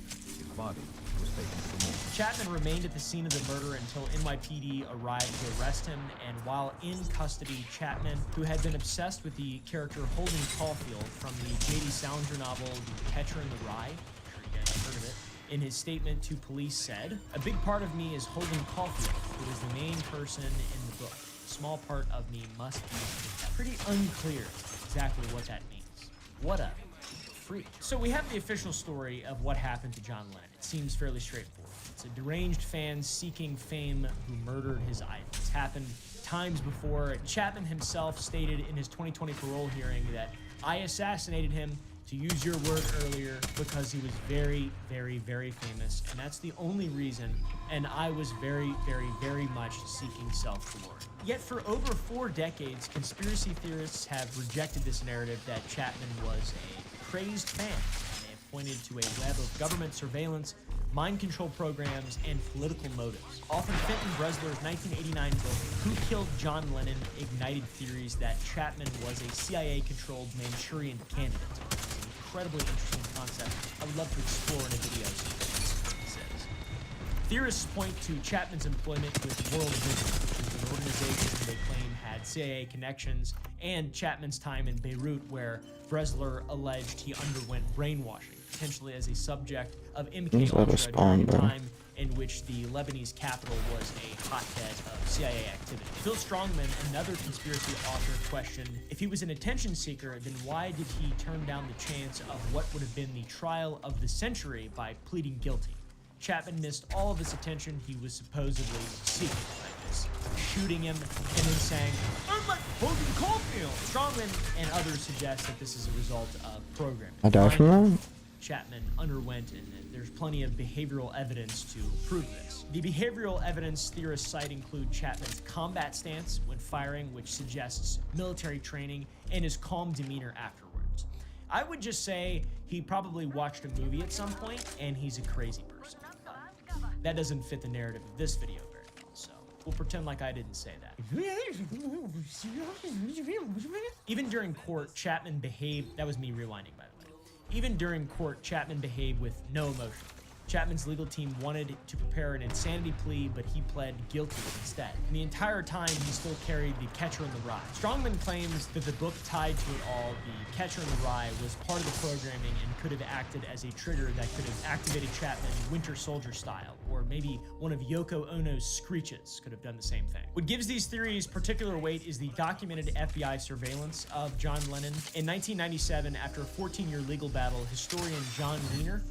His body was taken to the morgue. Chapman remained at the scene of the murder until NYPD arrived to arrest him, and while in custody, Chapman, who had been obsessed with the character Holden Caulfield from the J.D. Salinger novel The Catcher in the Rye, I'm sure you guys have heard of it, in his statement to police said, "A big part of me is Holden Caulfield, who is the main person in the book. A small part of me must be protected." Pretty unclear exactly what that means. What a freak. So we have the official story of what happened to John Lennon. It seems fairly straightforward. It's a deranged fan seeking fame who murdered his idol. It's happened times before. Chapman himself stated in his 2020 parole hearing that I assassinated him, to use your word earlier, because he was very, very, very famous, and that's the only reason, and I was very, very, very much seeking self-glory. Yet for over 4 decades, conspiracy theorists have rejected this narrative that Chapman was a crazed fan. They have pointed to a web of government surveillance, mind control programs, and political motives. Author Fenton Bresler's 1989 book, Who Killed John Lennon, ignited theories that Chapman was a CIA-controlled Manchurian candidate. Incredibly interesting concept. I would love to explore in a video, he says. Theorists point to Chapman's employment with World Vision, which is an organization they claim had CIA connections, and Chapman's time in Beirut, where Bresler alleged he underwent brainwashing, potentially as a subject of MK Ultra during a time in which the Lebanese capital was a hotbed of CIA activity. Phil Strongman, another conspiracy author, questioned, if he was an attention seeker, then why did he turn down the chance of what would have been the trial of the century by pleading guilty? Chapman missed all of his attention he was supposedly seeking, like this, shooting him and then saying, I'm like Holden Caulfield. Strongman and others suggest that this is a result of programming. I die from that? Chapman underwent, and there's plenty of behavioral evidence to prove this. The behavioral evidence theorists cite include Chapman's combat stance when firing, which suggests military training, and his calm demeanor afterwards. I would just say he probably watched a movie at some point, and he's a crazy person. That doesn't fit the narrative of this video very well, so We'll pretend like I didn't say that. Even during court, Chapman behaved, that was me rewinding by the way. Even during court, Chapman behaved with no emotion. Chapman's legal team wanted to prepare an insanity plea, but he pled guilty instead. And the entire time, he still carried the Catcher in the Rye. Strongman claims that the book tied to it all, the Catcher in the Rye, was part of the programming and could have acted as a trigger that could have activated Chapman Winter Soldier style, or maybe one of Yoko Ono's screeches could have done the same thing. What gives these theories particular weight is the documented FBI surveillance of John Lennon. In 1997, after a 14-year legal battle, historian John Wiener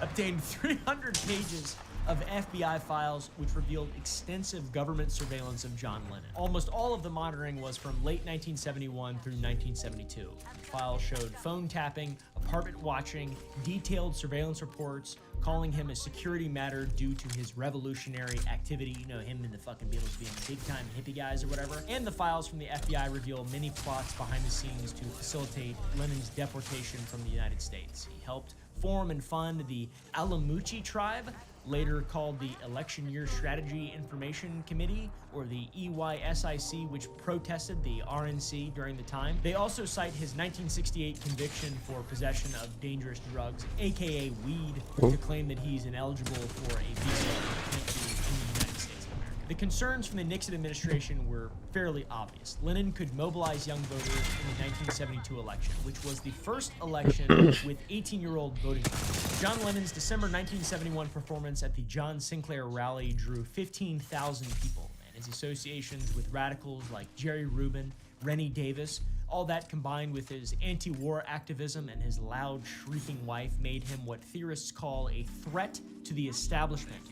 obtained 300 pages of FBI files which revealed extensive government surveillance of John Lennon. Almost all of the monitoring was from late 1971 through 1972. The files showed phone tapping, apartment watching, detailed surveillance reports, calling him a security matter due to his revolutionary activity, you know, him and the fucking Beatles being big-time hippie guys or whatever. And the files from the FBI reveal many plots behind the scenes to facilitate Lennon's deportation from the United States. He helped form and fund the Alamuchi tribe, later called the Election Year Strategy Information Committee, or the EYSIC, which protested the RNC during the time. They also cite his 1968 conviction for possession of dangerous drugs, aka weed, to claim that he's ineligible for a visa in the United States of America. The concerns from the Nixon administration were fairly obvious. Lennon could mobilize young voters in the 1972 election, which was the first election with 18-year-old voting rights. John Lennon's December 1971 performance at the John Sinclair rally drew 15,000 people, and his associations with radicals like Jerry Rubin, Rennie Davis, all that combined with his anti-war activism and his loud, shrieking wife made him what theorists call a threat to the establishment.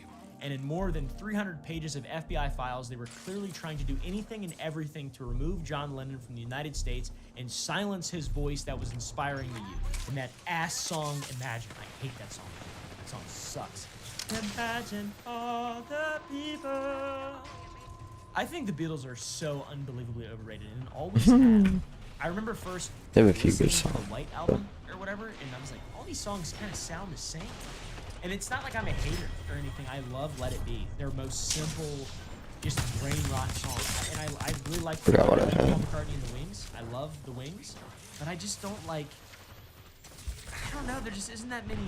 And in more than 300 pages of FBI files, they were clearly trying to do anything and everything to remove John Lennon from the United States and silence his voice that was inspiring the youth. And that ass song, Imagine. I hate that song. That song sucks. Imagine all the people. I think the Beatles are so unbelievably overrated and always have. I remember first They have a few good listening to songs. the White Album or whatever, and I was like, all these songs kind of sound the same. And it's not like I'm a hater or anything. I love Let It Be. Their most simple, just brain rot song. And I really like Forgot what I Paul had. McCartney and the Wings. I love the Wings, but I just don't like. I don't know. There just isn't that many.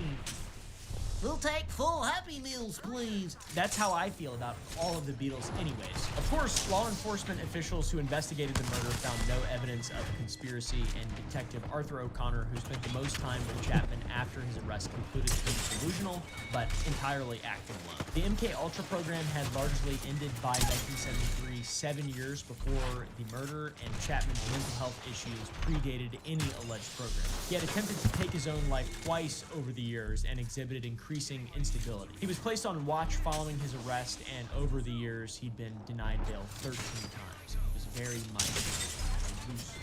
We'll take full Happy Meals, please. That's how I feel about all of the Beatles anyways. Of course, law enforcement officials who investigated the murder found no evidence of conspiracy, and Detective Arthur O'Connor, who spent the most time with Chapman after his arrest, concluded he was delusional, but entirely acting alone. The MK Ultra program had largely ended by 1973, 7 years before the murder, and Chapman's mental health issues predated any alleged program. He had attempted to take his own life twice over the years and exhibited increasing instability. He was placed on watch following his arrest, and over the years, he'd been denied bail 13 times. He was very much loose.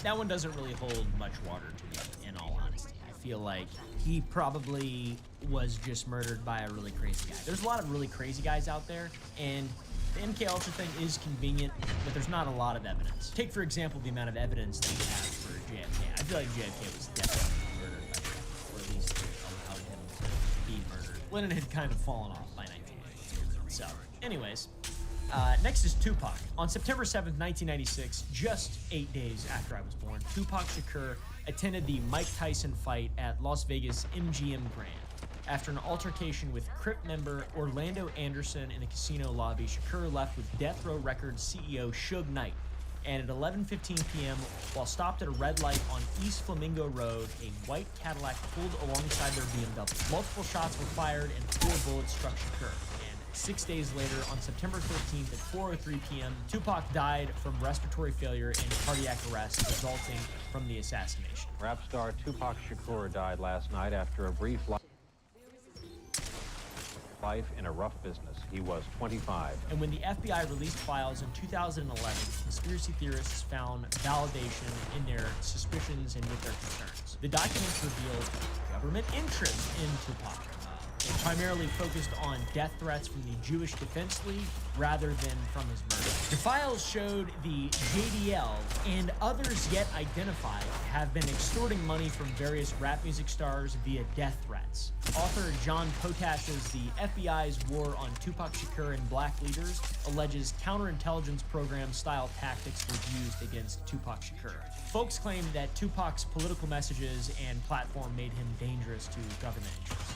That one doesn't really hold much water to me, in all honesty. I feel like he probably was just murdered by a really crazy guy. There's a lot of really crazy guys out there, and the MK Ultra thing is convenient, but there's not a lot of evidence. Take, for example, the amount of evidence that we have for JFK. I feel like JFK was definitely murdered by Chapman, or at least allowed him to be murdered. Lennon had kind of fallen off by 1982. So, anyways, next is Tupac. On September 7th, 1996, just 8 days after I was born, Tupac Shakur attended the Mike Tyson fight at Las Vegas MGM Grand. After an altercation with Crip member Orlando Anderson in a casino lobby, Shakur left with Death Row Records CEO Suge Knight. And at 11:15 p.m., while stopped at a red light on East Flamingo Road, a white Cadillac pulled alongside their BMW. Multiple shots were fired and 4 bullets struck Shakur. 6 days later, on September 13th at 4:03 p.m., Tupac died from respiratory failure and cardiac arrest resulting from the assassination. Rap star Tupac Shakur died last night after a brief life in a rough business. He was 25. And when the FBI released files in 2011, conspiracy theorists found validation in their suspicions and with their concerns. The documents revealed government interest in Tupac. It primarily focused on death threats from the Jewish Defense League rather than from his murder. files showed the JDL and others yet identified have been extorting money from various rap music stars via death threats. Author John Potash's The FBI's War on Tupac Shakur and Black Leaders alleges counterintelligence program-style tactics were used against Tupac Shakur. Folks claim that Tupac's political messages and platform made him dangerous to government interests.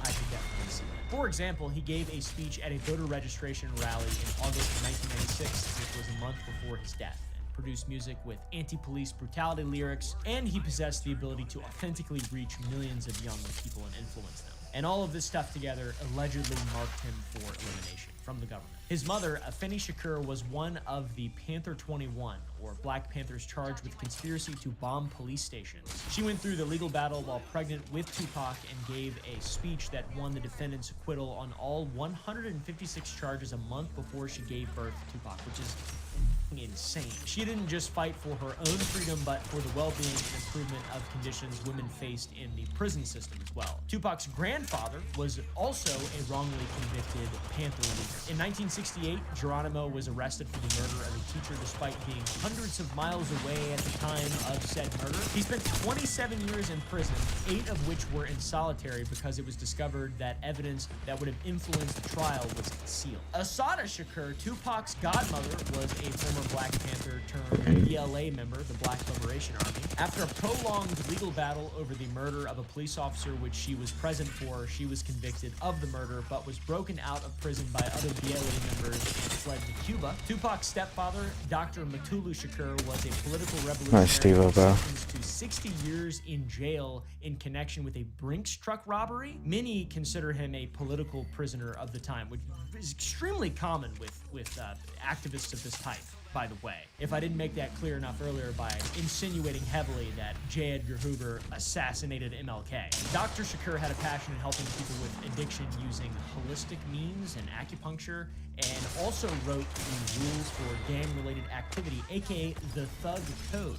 I could definitely see that. For example, he gave a speech at a voter registration rally in August of 1996, which was a month before his death, and produced music with anti-police brutality lyrics, and he possessed the ability to authentically reach millions of young people and influence them. And all of this stuff together allegedly marked him for elimination from the government. His mother, Afeni Shakur, was one of the Panther 21, or Black Panthers charged with conspiracy to bomb police stations. She went through the legal battle while pregnant with Tupac and gave a speech that won the defendant's acquittal on all 156 charges a month before she gave birth to Tupac, which is insane. She didn't just fight for her own freedom, but for the well-being and improvement of conditions women faced in the prison system as well. Tupac's grandfather was also a wrongly convicted Panther leader. In 1968, Geronimo was arrested for the murder of a teacher despite being hundreds of miles away at the time of said murder. He spent 27 years in prison, 8 of which were in solitary because it was discovered that evidence that would have influenced the trial was concealed. Assata Shakur, Tupac's godmother, was a former Black Panther turned BLA member, the Black Liberation Army. After a prolonged legal battle over the murder of a police officer which she was present for, she was convicted of the murder but was broken out of prison by other BLA members and fled to Cuba. Tupac's stepfather, Dr. Mutulu Shakur, was a political revolutionary sentenced to 60 years in jail in connection with a Brinks truck robbery. Many consider him a political prisoner of the time, which is extremely common with activists of this type, by the way. If I didn't make that clear enough earlier by insinuating heavily that J. Edgar Hoover assassinated MLK. Dr. Shakur had a passion in helping people with addiction using holistic means and acupuncture, and also wrote the rules for gang-related activity, aka the Thug Code.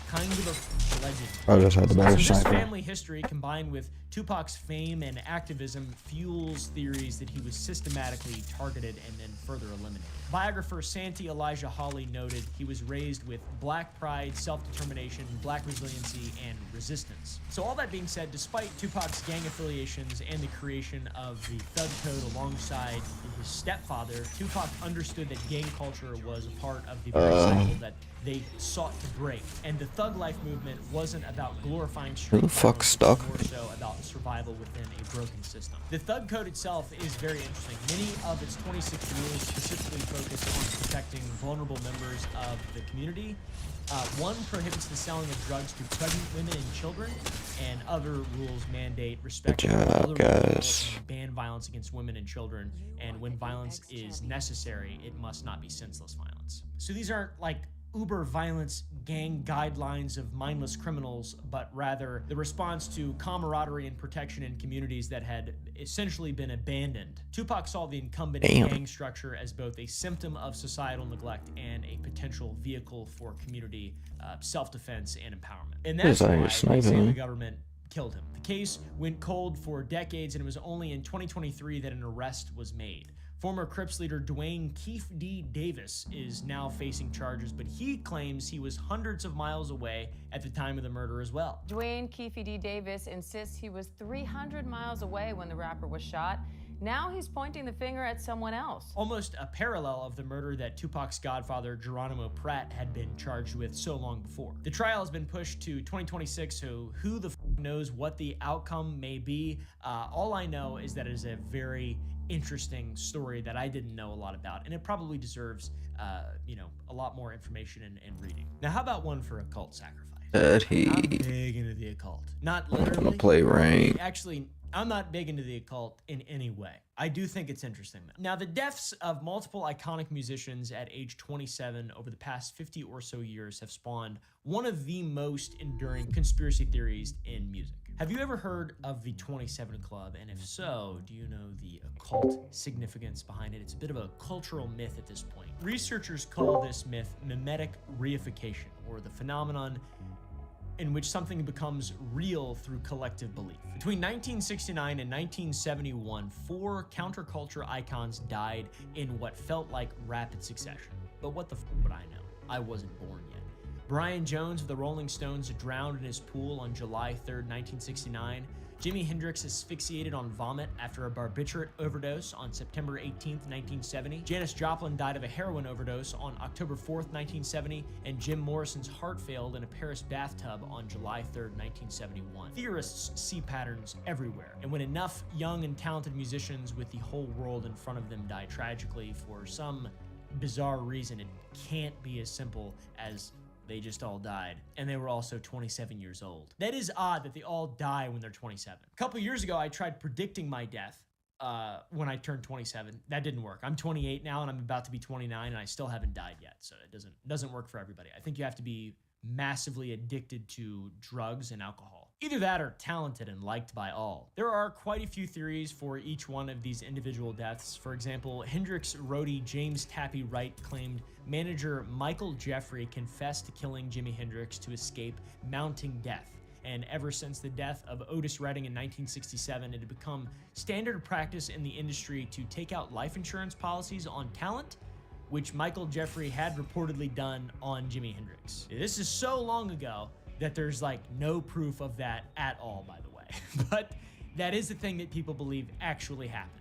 Kind of a legend. I just had the better This sniper. family history, combined with Tupac's fame and activism, fuels theories that he was systematically targeted and then further eliminated. Biographer Santi Elijah Hawley noted he was raised with black pride, self-determination, black resiliency, and resistance. So all that being said, despite Tupac's gang affiliations and the creation of the Thug Code alongside his stepfather, Tupac understood that gang culture was a part of the very cycle that they sought to break. And the thug life movement wasn't about glorifying street violence, stuck more so about survival within a broken system. The Thug Code itself is very interesting. Many of its 26 rules specifically focus on protecting vulnerable members of the community. One prohibits the selling of drugs to pregnant women and children, and other rules mandate respect for other rules and ban violence against women and children, and when violence is necessary, it must not be senseless violence. So these aren't like uber violence gang guidelines of mindless criminals, but rather the response to camaraderie and protection in communities that had essentially been abandoned. Tupac saw the incumbent gang structure as both a symptom of societal neglect and a potential vehicle for community self-defense and empowerment. And that's why they say the government killed him. The case went cold for decades, and it was only in 2023 that an arrest was made. Former Crips leader Dwayne Keefe D. Davis is now facing charges, but he claims he was hundreds of miles away at the time of the murder as well. Dwayne Keefe D. Davis insists he was 300 miles away when the rapper was shot. Now he's pointing the finger at someone else. Almost a parallel of the murder that Tupac's godfather, Geronimo Pratt, had been charged with so long before. The trial has been pushed to 2026, so who the f knows what the outcome may be. All I know is that it is a very interesting story that I didn't know a lot about, and it probably deserves, a lot more information and reading. Now, how about one for occult sacrifice? I'm big into the occult. Not literally. Play rank. Actually, I'm not big into the occult in any way. I do think it's interesting, though. Now, the deaths of multiple iconic musicians at age 27 over the past 50 or so years have spawned one of the most enduring conspiracy theories in music. Have you ever heard of the 27 Club? And if so, do you know the occult significance behind it? It's a bit of a cultural myth at this point. Researchers call this myth mimetic reification, or the phenomenon in which something becomes real through collective belief. Between 1969 and 1971, 4 counterculture icons died in what felt like rapid succession. But what the f would I know? I wasn't born yet. Brian Jones of the Rolling Stones drowned in his pool on July 3rd, 1969. Jimi Hendrix asphyxiated on vomit after a barbiturate overdose on September 18th, 1970. Janis Joplin died of a heroin overdose on October 4th, 1970. And Jim Morrison's heart failed in a Paris bathtub on July 3rd, 1971. Theorists see patterns everywhere. And when enough young and talented musicians with the whole world in front of them die tragically for some bizarre reason, it can't be as simple as they just all died, and they were also 27 years old. That is odd that they all die when they're 27. A couple years ago, I tried predicting my death when I turned 27. That didn't work. I'm 28 now, and I'm about to be 29, and I still haven't died yet, so it doesn't work for everybody. I think you have to be massively addicted to drugs and alcohol. Either that or talented and liked by all. There are quite a few theories for each one of these individual deaths. For example, Hendrix roadie James Tappy Wright claimed manager Michael Jeffrey confessed to killing Jimi Hendrix to escape mounting death. And ever since the death of Otis Redding in 1967, it had become standard practice in the industry to take out life insurance policies on talent, which Michael Jeffrey had reportedly done on Jimi Hendrix. This is so long ago that there's like no proof of that at all, by the way. But that is the thing that people believe actually happened.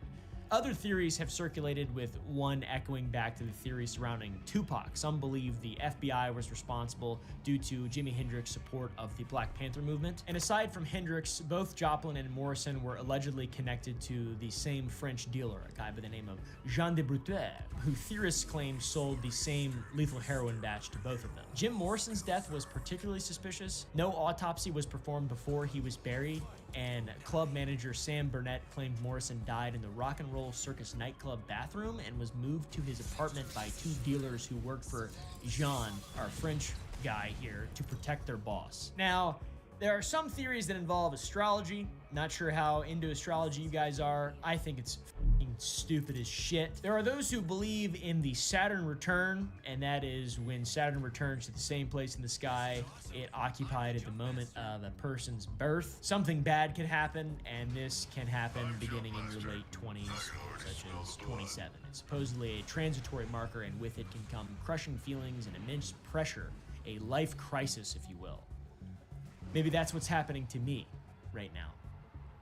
Other theories have circulated, with one echoing back to the theory surrounding Tupac. Some believe the FBI was responsible due to Jimi Hendrix's support of the Black Panther movement. And aside from Hendrix, both Joplin and Morrison were allegedly connected to the same French dealer, a guy by the name of Jean de Bruteur, who theorists claim sold the same lethal heroin batch to both of them. Jim Morrison's death was particularly suspicious. No autopsy was performed before he was buried, and club manager Sam Burnett claimed Morrison died in the Rock and Roll Circus nightclub bathroom and was moved to his apartment by 2 dealers who worked for Jean, our French guy here, to protect their boss. Now, there are some theories that involve astrology. Not sure how into astrology you guys are. I think it's f***ing stupid as shit. There are those who believe in the Saturn return, and that is when Saturn returns to the same place in the sky it occupied at the moment of a person's birth. Something bad could happen, and this can happen beginning in your late 20s, such as 27. It's supposedly a transitory marker, and with it can come crushing feelings and immense pressure, a life crisis, if you will. Maybe that's what's happening to me right now.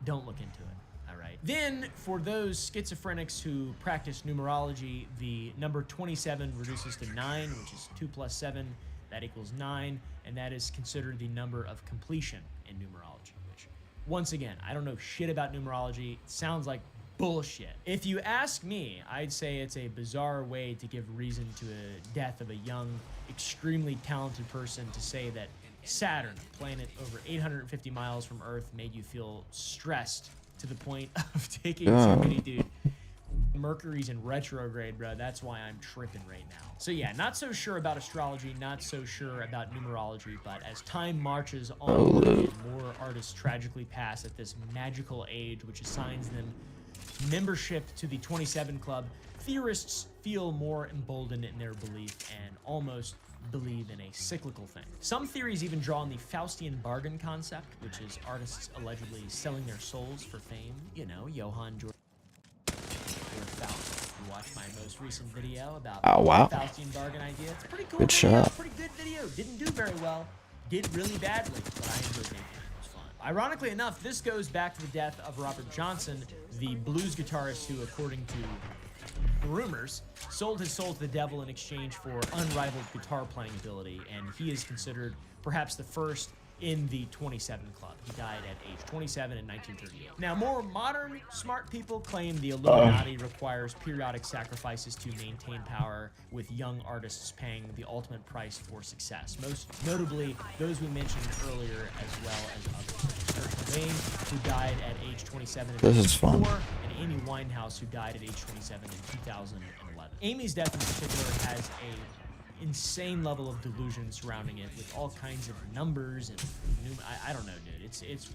Don't look into it, all right? Then, for those schizophrenics who practice numerology, the number 27 reduces to 9, which is 2 plus 7. That equals 9, and that is considered the number of completion in numerology, which, once again, I don't know shit about numerology. It sounds like bullshit. If you ask me, I'd say it's a bizarre way to give reason to a death of a young, extremely talented person to say that Saturn, a planet over 850 miles from Earth, made you feel stressed to the point of taking too many, dude. Mercury's in retrograde, bro. That's why I'm tripping right now. So yeah, not so sure about astrology, not so sure about numerology, but as time marches on and more artists tragically pass at this magical age, which assigns them membership to the 27 Club, theorists feel more emboldened in their belief and almost believe in a cyclical thing. Some theories even draw on the Faustian bargain concept, which is artists allegedly selling their souls for fame. You know, Johann Georg Faust. You watched my most recent video about the Faustian bargain idea. It's a pretty cool video, pretty good video. Didn't do very well. Did really badly, but I enjoyed making it. It was fun. Ironically enough, this goes back to the death of Robert Johnson, the blues guitarist who, according to rumors, sold his soul to the devil in exchange for unrivaled guitar playing ability, and he is considered perhaps the first in the 27 Club. He died at age 27 in 1938. Now, more modern smart people claim the Illuminati requires periodic sacrifices to maintain power, with young artists paying the ultimate price for success. Most notably, those we mentioned earlier, as well as others. Kurt Cobain, who died at age 27 in 1994, and Amy Winehouse, who died at age 27 in 2011. Amy's death in particular has a insane level of delusion surrounding it, with all kinds of numbers and I don't know, dude.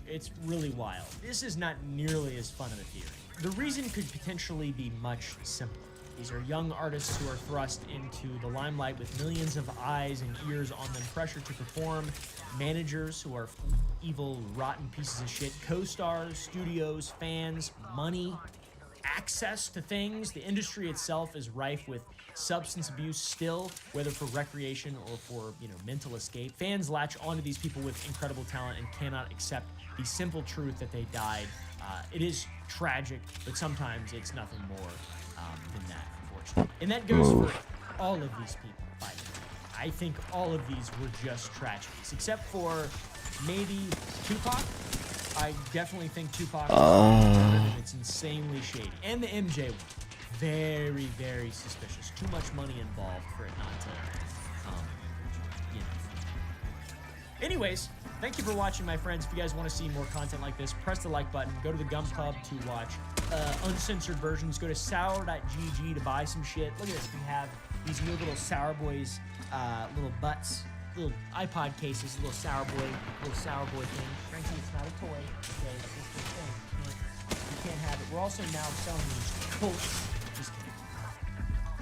It's really wild. This is not nearly as fun of a theory. The reason could potentially be much simpler. These are young artists who are thrust into the limelight with millions of eyes and ears on them, pressure to perform, managers who are evil, rotten pieces of shit, co-stars, studios, fans, money, access to things. The industry itself is rife with substance abuse still, whether for recreation or for, mental escape. Fans latch onto these people with incredible talent and cannot accept the simple truth that they died. It is tragic, but sometimes it's nothing more than that, unfortunately. And that goes for all of these people, by the way. I think all of these were just tragedies, except for maybe Tupac. I definitely think Tupac is and it's insanely shady. And the MJ one, very, very suspicious. Too much money involved for it not to, Anyways, thank you for watching, my friends. If you guys want to see more content like this, press the like button. Go to the Gum Club to watch uncensored versions. Go to sour.gg to buy some shit. Look at this. We have these new little Sour Boys, little butts, little iPod cases, little Sour Boy thing. Frankly, it's not a toy. Okay, it's just a thing. You can't have it. We're also now selling these Colts. Just kidding.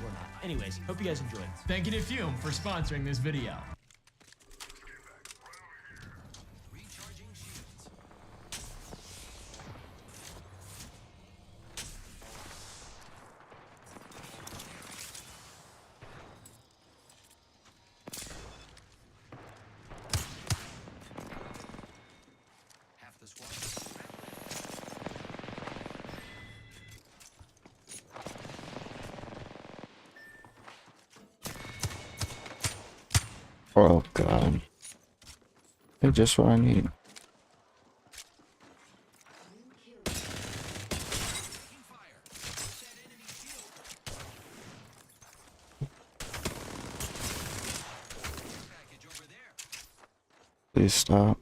We're not. Anyways, hope you guys enjoyed. Thank you to Fume for sponsoring this video. Oh god. That's just what I need. Please stop.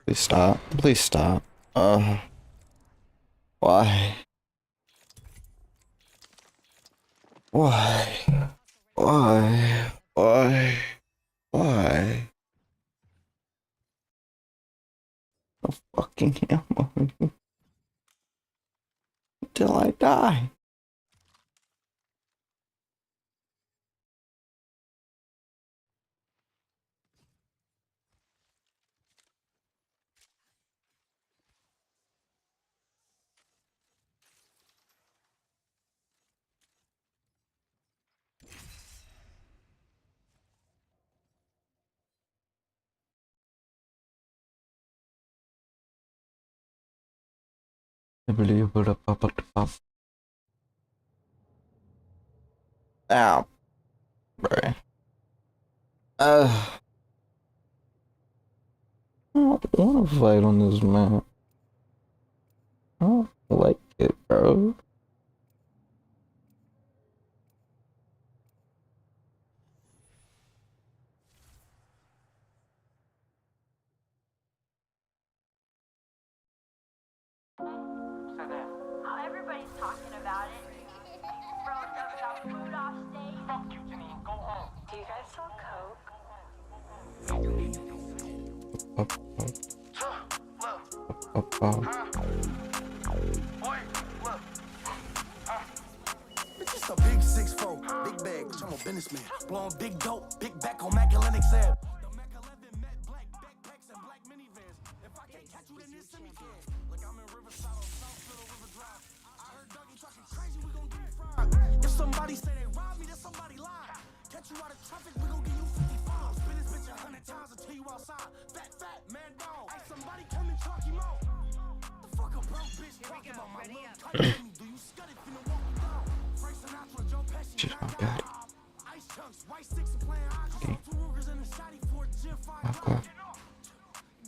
Please stop. Please stop. Why? Why? Why? Why? Why? No fucking ammo. Until I die. I believe it up. Ow. Bruh. I don't want to fight on this map. I don't like it, bro. How everybody's talking about it. Bro, got food off stage. Fuck you, Janine. Go home. Do you guys sell It's just a big 6'4", big bag, bitch, I'm a businessman. Blowing big dope, big back on Mac Atlantic Ave. The Mac 11 met black backpacks and black minivans. If I can't catch you, then this semi can. Look, I'm in Riverside on South Fiddle River Drive. I heard Dougie talking crazy, we gon' get you fried. If somebody say they robbed me, then somebody lied. Catch you out of traffic, we gon' give you 50 fines. Spin this bitch 100 times until you outside. Fat, man down. Hey, somebody come and talk him out. The fuck a broke bitch talking about my little tight me. Do you scud it, finna walk me down? Frank Sinatra, Joe Pesci, Ice chunks, white sticks and playing odds. Okay. 2 Rugers in a shotty for a gym 5.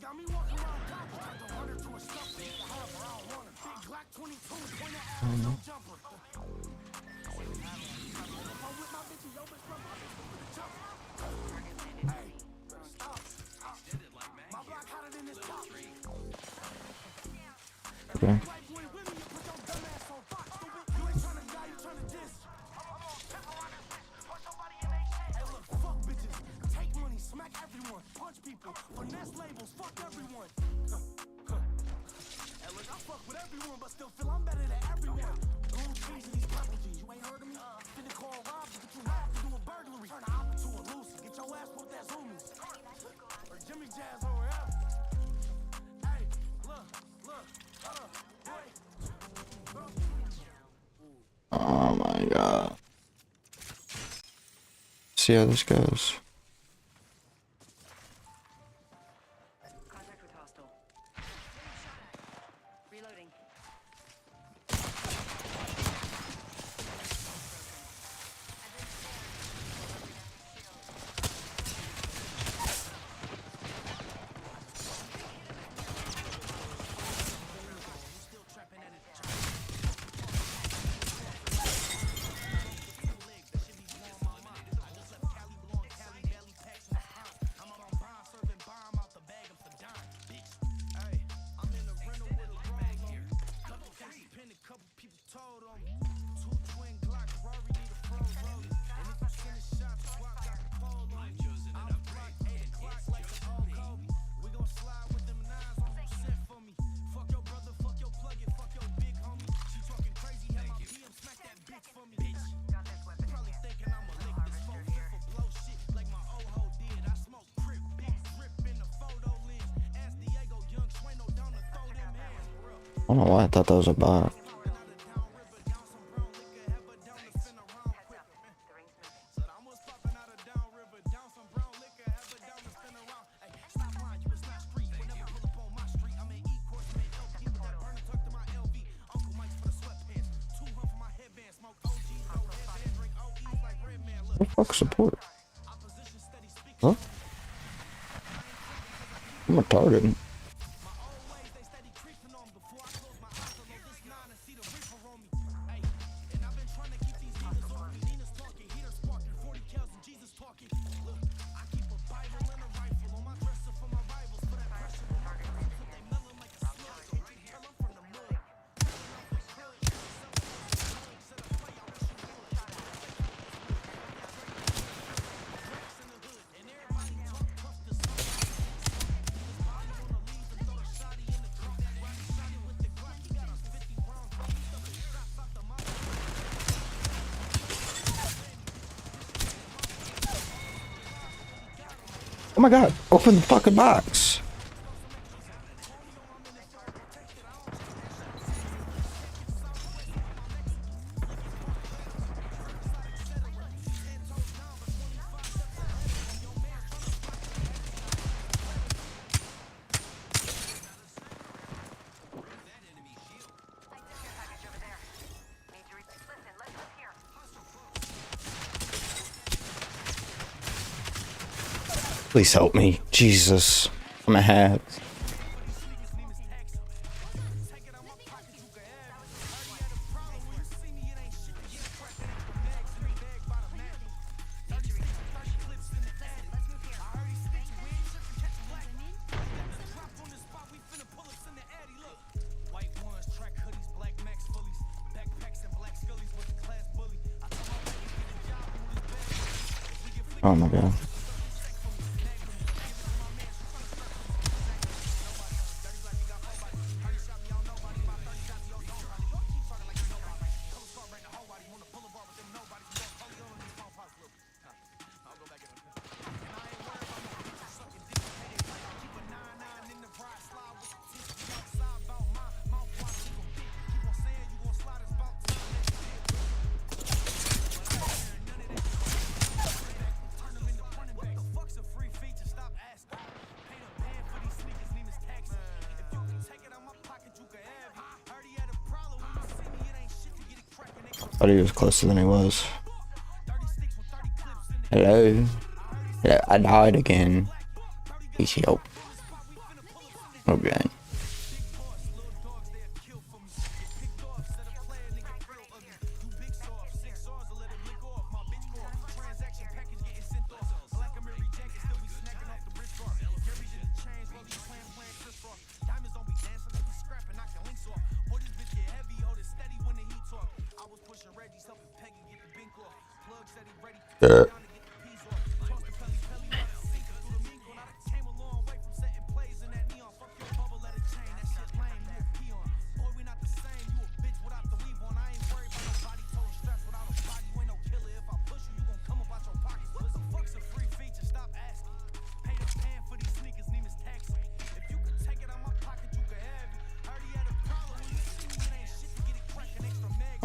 Got me walking around God, turned the runner to a stuff. I don't want a big Glock 22, point of ass, no jumper. If I'm with my bitch, yo bitch, my bitch with the jumper. Hey, stop. My block hotter than this top. Okay. Finesse labels, fuck everyone. And look, I fuck with everyone, but still feel I'm better than everyone. Blue jeans and these purple jeans, you ain't heard of me? Finna call Rob to get you robbed to do a burglary. Turn the opera to a Lucy, get your ass whooped that Zoomies. Or Jimmy Jazz or wherever. Hey, look, boy. Oh my god. See how this goes. Contact with hostile. Reloading. I don't know why I thought that was a bot. What the fuck support? Huh? I'm retarded. Oh my god, open the fucking box. Please help me. Jesus. I'm a hat. Oh my god. Thought he was closer than he was. Hello? Hello, I died again. Please help. Okay.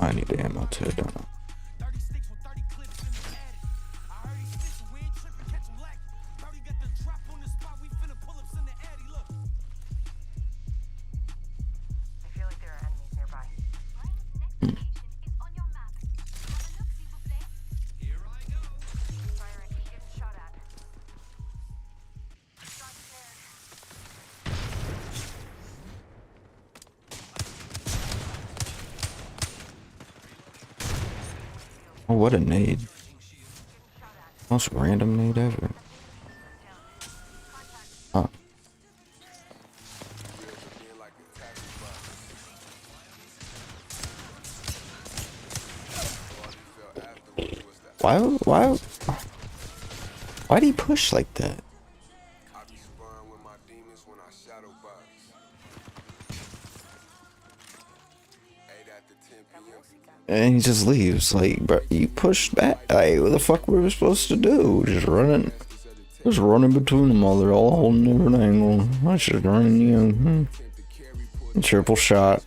I need the ammo too, don't I? Oh, what a nade. Most random nade ever. Huh. Why'd he push like that? And he just leaves. Like, bro, you pushed back. Like, what the fuck were we supposed to do? Just running between them all. They're all holding different angle. I should run you. Triple shot.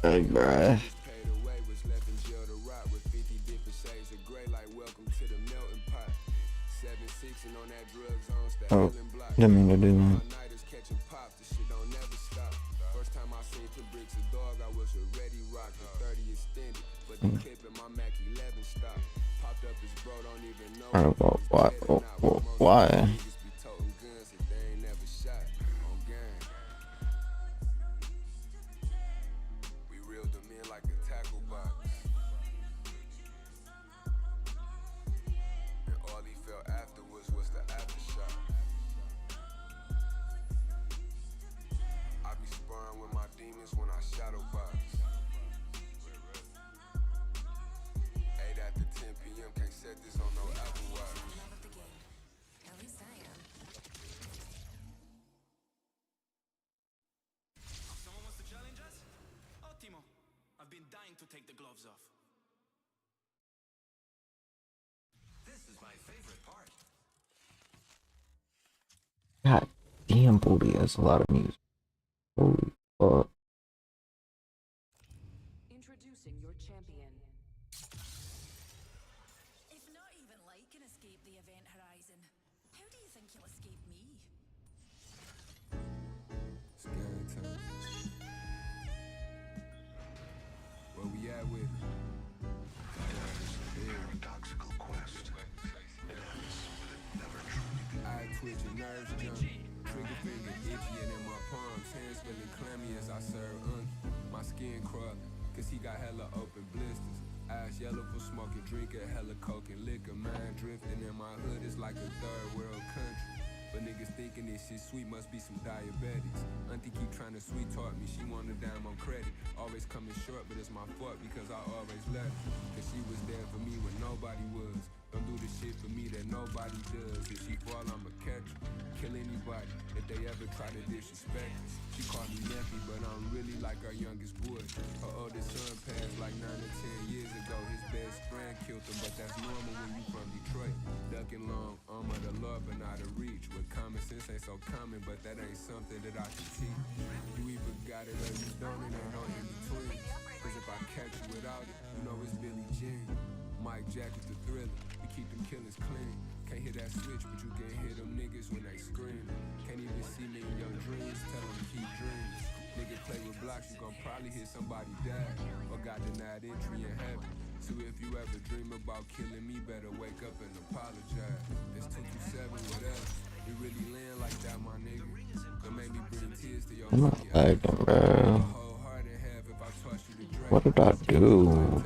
Hey, bruh. Oh, didn't mean to do that. Why? God damn, Booty has a lot of music. Holy fuck. Introducing your champion. If not even light can escape the event horizon, how do you think you'll escape me? Where we at with it? Paradoxical quest. I twitch your nerves jump. Trigger finger itchy and in my palms. Hands feeling clammy as I serve Unky. My skin crawling, cause he got hella open blisters. Eyes yellow for smoking, drinking hella coke and liquor. Mind drifting in my hood is like a third world country. But niggas thinking this shit sweet must be some diabetics. Auntie keep trying to sweet talk me, she want a dime on credit. Always coming short, but it's my fault because I always left. Cause she was there for me when nobody was. Don't do the shit for me that nobody does. If she fall, I'ma catch her. kill anybody if they ever try to disrespect us. She called me nephew, but I'm really like her youngest boy. Her oldest son passed like 9 or 10 years ago. His best friend killed him, but that's normal when you from Detroit. Ducking long, arm of the law, but not a reach. With common sense ain't so common, but that ain't something that I can teach. You either got it or you don't, it ain't no in between. Cause if I catch you without it, you know it's Billie Jean. Mike Jack with the Thriller, we keep them killers clean. Can't hit that switch, but you can hear them niggas when they scream. Can't even see me in your dreams, tell them to keep dreaming. Nigga play with blocks, you gon' probably hear somebody die or got denied entry in heaven. So if you ever dream about killing me, better wake up and apologize. It's 227, whatever. You really land like that, my nigga. That made me bring tears to your I'm not lagging, bro. What did I do?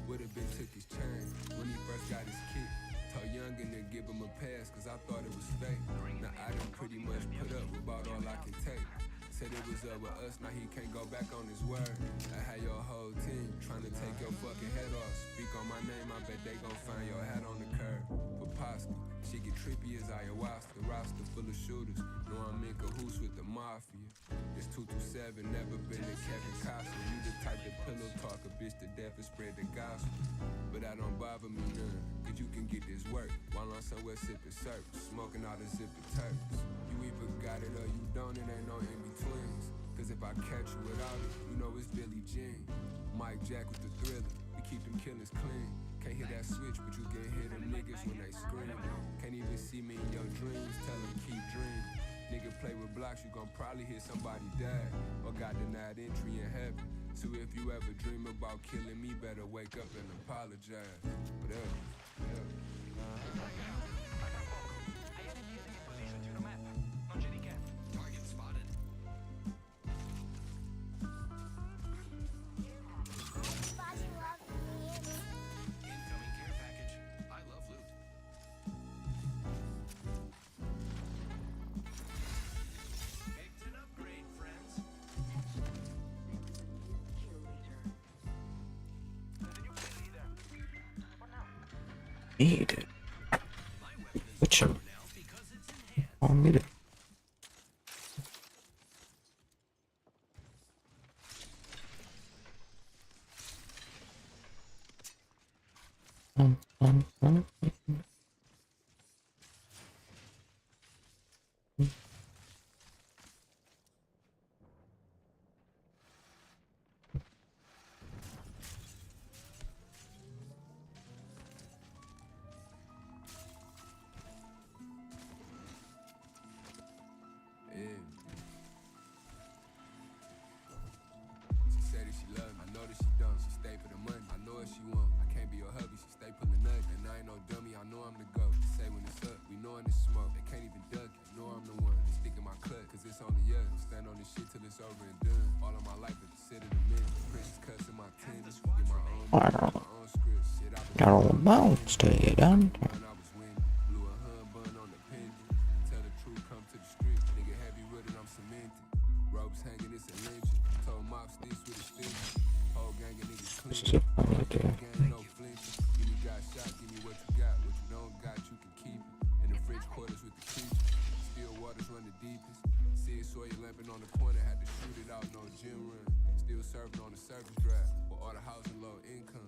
Would've been took his chain when he first got his kick. Told youngin' to give him a pass, cause I thought it was fake. Now I done pretty much put up about all I can take. Said it was up with us, now he can't go back on his word. I had your whole team trying to take your fucking head off. Speak on my name, I bet they gon' find your hat on the curb. Papaski, she get trippy as ayahuasca. Roster full of shooters, know I'm in cahoots with the mafia. It's 227, never been a Kevin Costner. You the type that pillow talk a bitch to death and spread the gospel. But that don't bother me none, cause you can get this work while I'm somewhere sipping syrup, smoking all the zipping turks. You either got it or you don't, it ain't no in betweens. Cause if I catch you without it, you know it's Billie Jean. Mike Jack with the Thriller, we keep them killers clean. Can't hit that switch, but you can hear them niggas when they scream. Can't even see me in your dreams, tell them keep dreaming. Nigga play with blocks, you gon' probably hear somebody die or got denied entry in heaven. So if you ever dream about killing me, better wake up and apologize. Whatever. Target spotted. Incoming care package. I love loot. Picked an upgrade, friends. Need it. Which one? I'll need it. She said that she love me, I know that she don't. She stay for the money, I know what she want. I can't be your hubby, she stay pulling nuts. And I ain't no dummy, I know I'm the GOAT. Say when it's up, we know when it's smoke. They can't even duck it, know I'm the one. They stick in my clutch, cause it's only us. Stand on this shit till it's over and done. All of my life at the sit of the men. Princess cuss in my tenders, get my own money, my own script. Shit, I been Got all the bounce to it, done. I was winning. Blew a hun bun on the pendant. Tell the truth, come to the street. Nigga heavy with it, I'm cemented. Ropes hanging, it's a lynching. Told mop sticks with a stick. Whole gang of niggas clean. Gang, no flinching. Give me got shot, give me what you got. What you don't got, you can keep it. In the French quarters with the creatures. Still waters run the deepest. See it, saw you lamping on the corner, had to shoot it out, no gym run. Still serving on the service drive. But all the housing low income.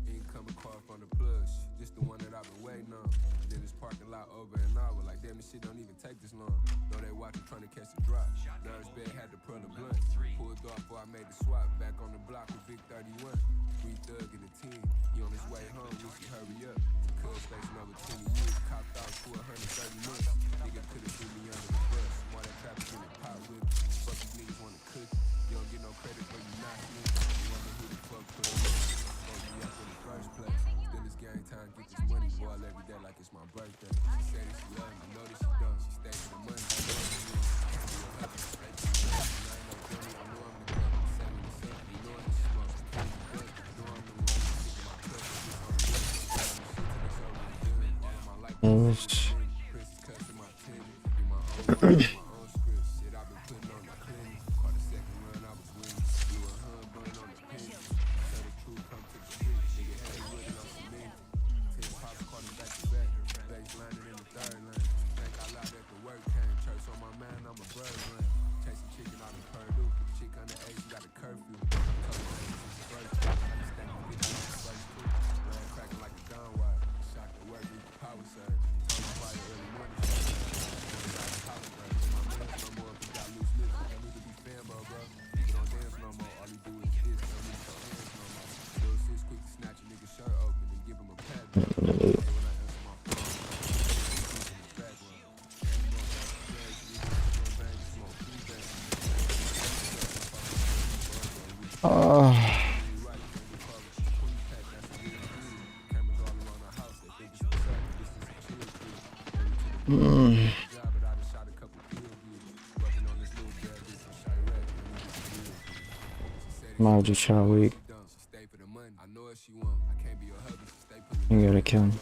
Incoming car from the plush. Just the one that I've been waiting on. Then this parking lot over an hour. Like damn, this shit don't even take this long. Know they watching trying to catch the drop. Nurse bed had to pull a blunt. Pulled off before I made the swap. Back on the block with Big 31. Free thug in the team. He on his way home, wish he hurry up. Cuz station over 20 years. Copped out to 130 months. Nigga could've threw me under the bus. While that trap in the pot with me. Fuck these niggas wanna cook. You don't get no credit for you not me. You wonder who the fuck put up. Fuck me up in the first place. Still it's game time, get this money, boy, every day like it's my birthday. She say that she love me, I know that she don't. She stay for the money, I know that she is. Still hustle, straight to the money. And I ain't no dummy, I know I'm the girl. Say when it's up, you know I'm the smoke. Can't be done, I know I'm the one. Stick in my cup, I get on the list. Down the shit till it's over and done. All of my life, Princess cuss in my tendon. In my own life, my own script. Shit, I've been putting on the clinic. Caught the second run, I was winning. Blew a hun bun on the pin. Tell the truth, come to the street. Nigga heavy with it, I'm cemented. 10 pops caught him back to back. Base landed in the third lane. Mild child weak. You gotta kill him.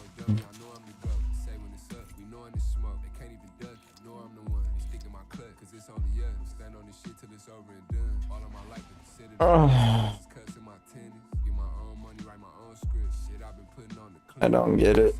I don't get it.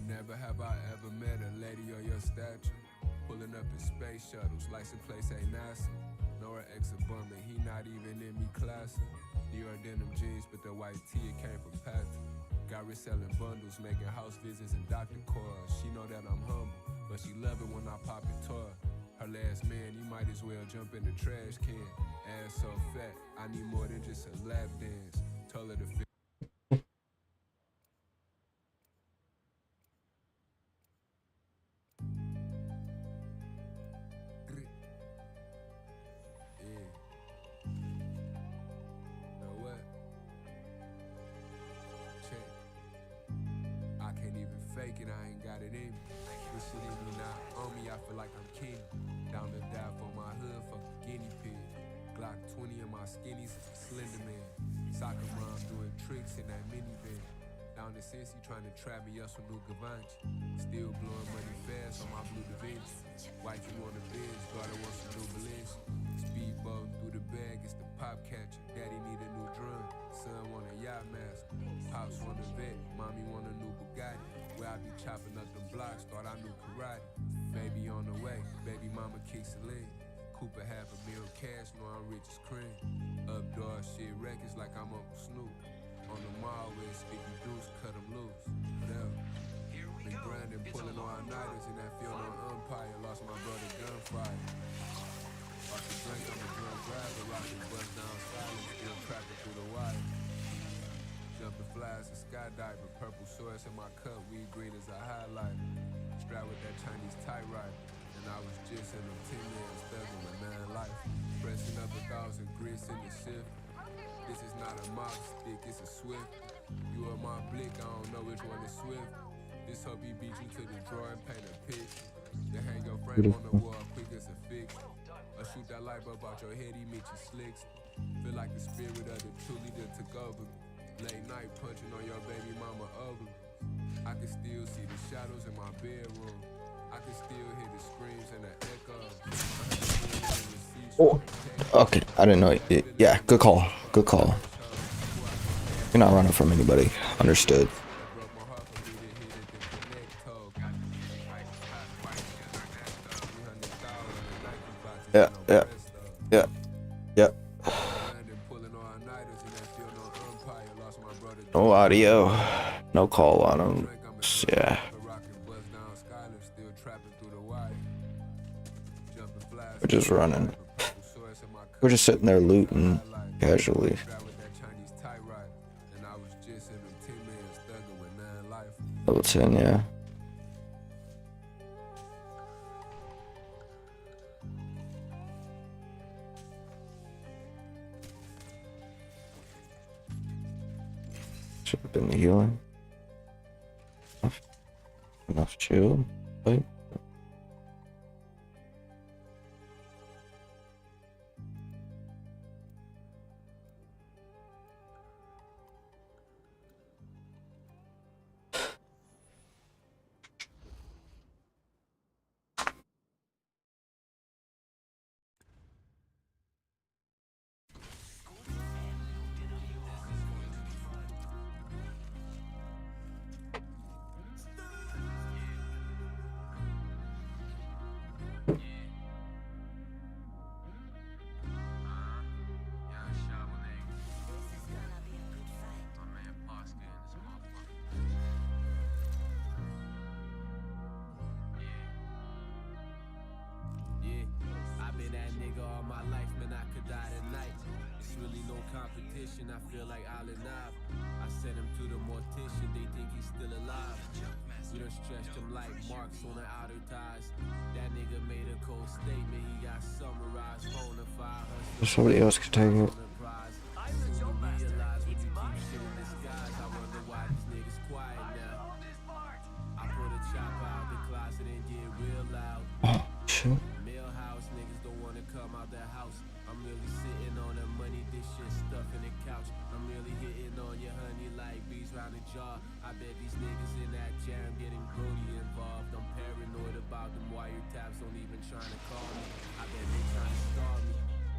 Never have I ever met a lady of your stature. Pulling up in space shuttles, license place ain't NASA. Nor an ex-bummer, he not even in me classing. Dior denim jeans, but the white tee, it came from Patton. Got reselling bundles, making house visits and doctor calls. She know that I'm humble, but she love it when I pop it toy. Her last man, you might as well jump in the trash can. Ass so fat, I need more than just a lap dance. Told her to fit. Fake it, I ain't got it in me. This shit in me not on me, I feel like I'm king. Down to die for my hood, fuck a guinea pig. Glock 20 in my skinnies, Slender Man. Soccer mom doing tricks in that minivan. Down to Cincy trying to trap me up some new Gavanchi. Still blowing money fast on my blue Da Vinci. Wifey on the bench, daughter wants some new Balenci. Speedboat through the bag, it's the pop catcher. Daddy need a new drum, son want a yacht master. Pops want a vet, mommy want a new Bugatti. Where I be chopping up them blocks, thought I knew karate. Baby on the way, baby mama kicks a lane. Cooper half a meal cash, know I'm rich as cream. Up dog shit records like I'm Uncle Snoop. On the mall with sticky deuce, cut them loose. Whatever. Been grinding, pulling all nighters in that field on umpire. Lost my brother gunfire. Off the drink, I'm a drunk driver, rocking bust down silence, still tracking through the wire. Jumping flies and skydiver, purple source in my cup, weed green as a highlight. Strapped with that Chinese tie rider, and I was just in them 10 years, thugging with 9 life. Pressing up 1,000 grits in the shift. This is not a mob stick, it's a swift. You are my blick, I don't know which one is swift. This hope he beat you to the drawer and paint a picture. Then hang your frame on the wall quick as a fix. Or shoot that light bulb out your head, he meet you slicks. Feel like the spirit of the true leader took over me. Late night punching on your baby mama oven. I can still see the shadows in my bedroom. I can still hear the screams and the echo. Oh, okay. I didn't know it. Yeah, good call. Good call. You're not running from anybody. Understood. Yeah, yeah, yeah, yeah. No audio, no call on him. Yeah. We're just running. We're just sitting there looting casually. Level 10, yeah. Should have been the healing. Enough chill. Wait. competition, I feel like Alinab. I sent him to the mortician, they think he's still alive. We done stretched him like marks on the outer ties. That nigga made a cold statement, he got summarized, bona fide. Somebody else could take it. Oh, shit. Millhouse niggas don't wanna come out the house. I'm really sitting on the money, this shit stuffing the couch. I'm really hitting on your honey like bees round the jar. I bet these niggas in that jam getting Brody involved. I'm paranoid about them wiretaps, don't even trying to call me. I bet they trying to stall me.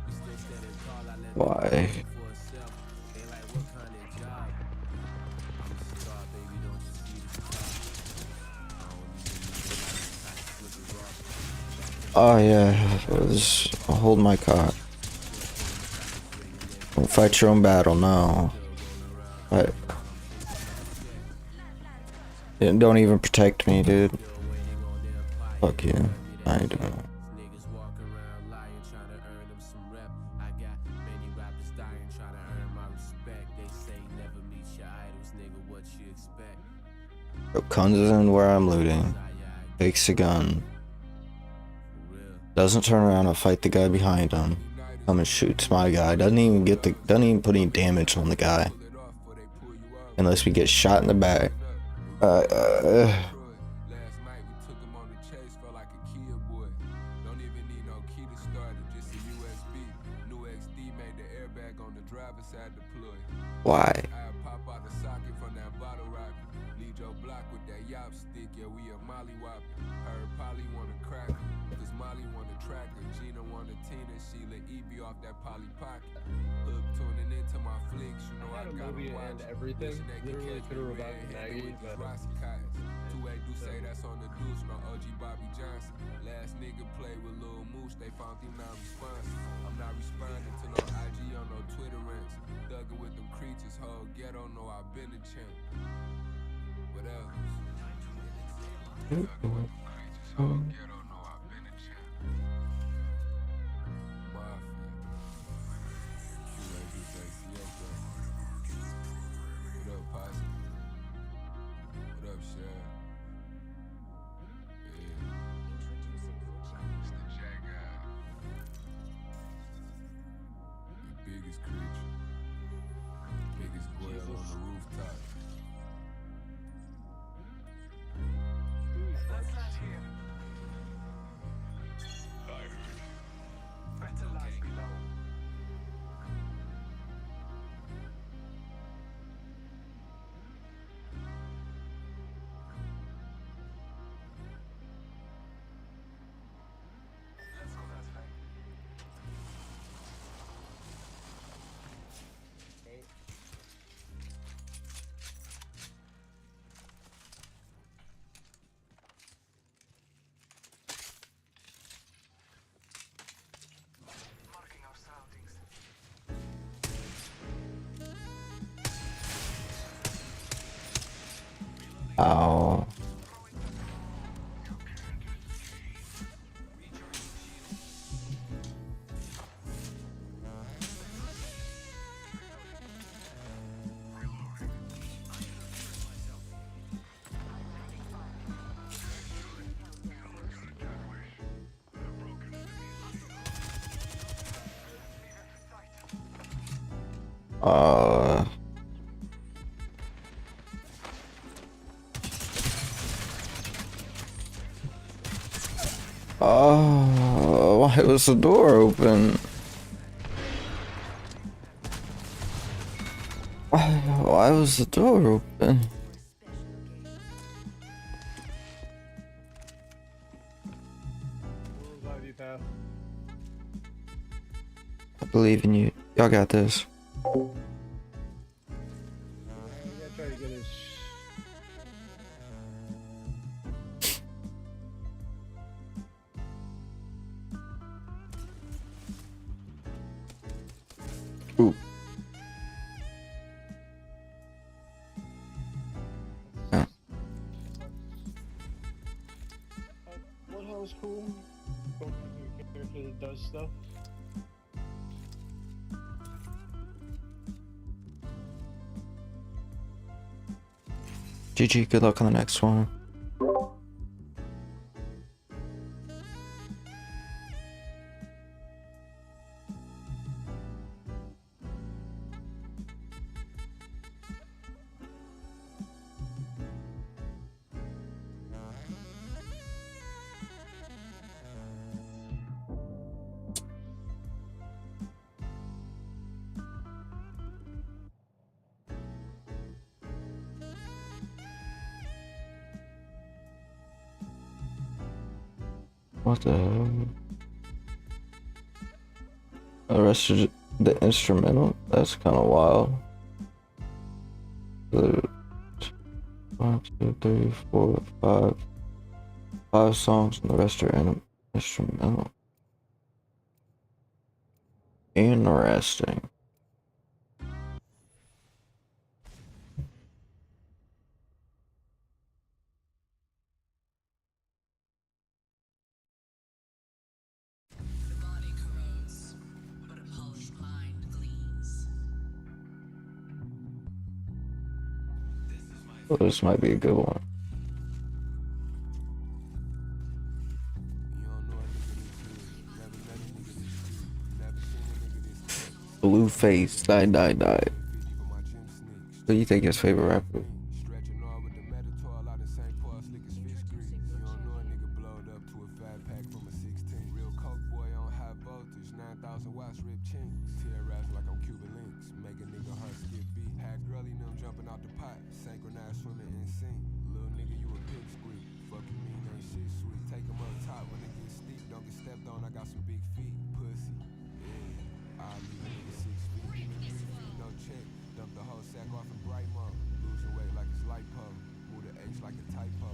We still standing tall, I let Why? them for herself. They like, what kind of job? I'm a star, baby, don't you see this car? Oh yeah, just hold my cock. Don't fight your own battle, no. But don't even protect me, dude. Fuck you. I ain't doing it. Niggas walk around lying, trying to earn them some rep. I got many rappers dying, trying to earn my respect. They say never meet your idols, nigga, what you expect? Yo, Kunz is in where I'm looting. Takes a gun. Doesn't turn around and fight the guy behind him. Come and shoots my guy. Doesn't even put any damage on the guy. Unless we get shot in the back. Last night we took him on the chase, felt like a kid boy. Don't even need no key to start it, just a USB. New XD made the airbag on the driver's side deploy. Why? I pop out the socket from that bottle rocket. Lead your block with that yop stick, yeah, we a molly whopping. Heard Polly wanna crack her, cause Molly wanna track her. Gina wanna Tina, Sheila Evie off that Polly pocket. Hook tuning into my flicks, you know I got movie and everything. Literally could have revived Maggie, but Two-way do say that's on the deuce, no OG Bobby Johnson. Last nigga played with Lil Moose, they found him not responsive. I'm not responding to no IG on no Twitter rants. Thugging with them creatures, whole ghetto know I've been a champ. What else? Thugging with them creatures, whole ghetto know I've been a champ. Mafia. Two-way do say Siesta. What up, Posse? What up, Shad? It's the Jack guy. The biggest creature. Biggest whale on the rooftop. That's not here. I heard. Better lies below. Let's go that way. Marking our surroundings. Oh. Oh, why was the door open? Why was the door open? love you, pal. I believe in you. Y'all got this. I gotta try to get his. Ooh. Yeah. What hell is cool? Go back to a character that does stuff. GG, good luck on the next one. What the hell? Arrested the instrumental? That's kind of wild. 1, 2, 3, 4, 5. 5 songs and the rest are instrumental. Interesting. Well, this might be a good one. Blueface, die. Who do you think his favorite rapper?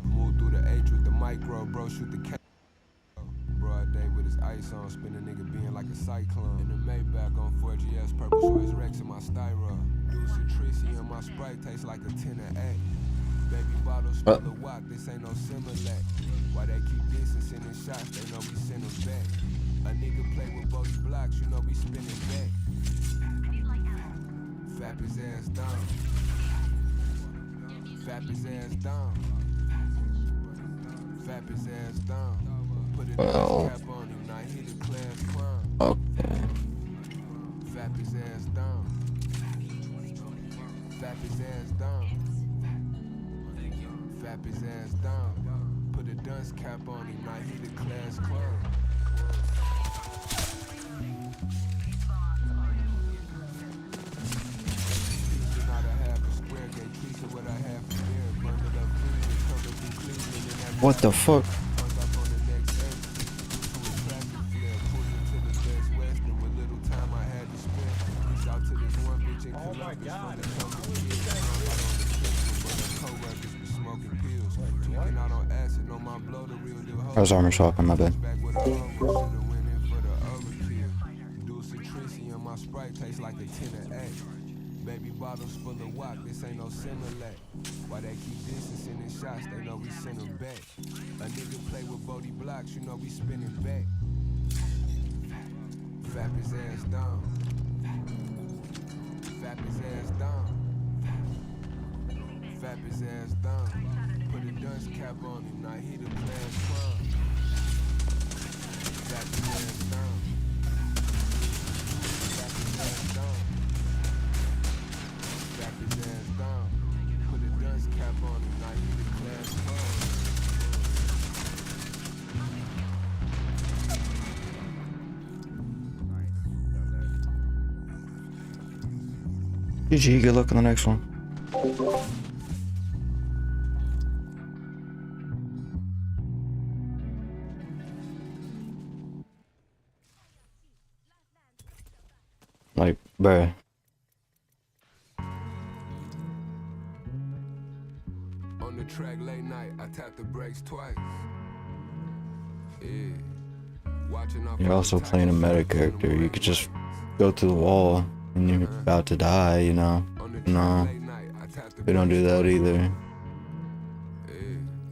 Move through the H with the micro, bro, shoot the K. Broad day with his ice on, spin a nigga being like a cyclone. In the Maybach on 4GS, purple shorts, Rex in my styro. Deuce Trissy in my Sprite, tastes like a 10 of 8. Baby bottles full of wok, this ain't no Similac. Why they keep distancing and shots, they know we send them back. A nigga play with Bodie blocks, you know we spinning back. Fap his ass down. Fap his ass down. Fap his ass down. Put a cap on him, now he the class clown. Okay. Fap his ass down. Fap his ass down. Fap his ass down. Put a dunce cap on him, now he the class clown. What the fuck? Oh my god. I was armor shotgun, my bad. Baby bottles full of wok, this ain't no Similac. Why they keep distancing and shots, they know we send them back. A nigga play with Bodie blocks, you know we spinning back. Fap his ass down. Fap his ass down. Fap his ass down. Put a dunce cap on him, now he the class clown. Fap his ass down. Fap his ass down. Fap his ass down. Put a dunce cap on him, now he the class clown. GG, good luck on the next one. Like, bruh. On the track late night, I tap the brakes twice. Yeah. Watching off. You're also playing a meta character. You could just go through the wall and you're about to die, you know? No. We don't do that either.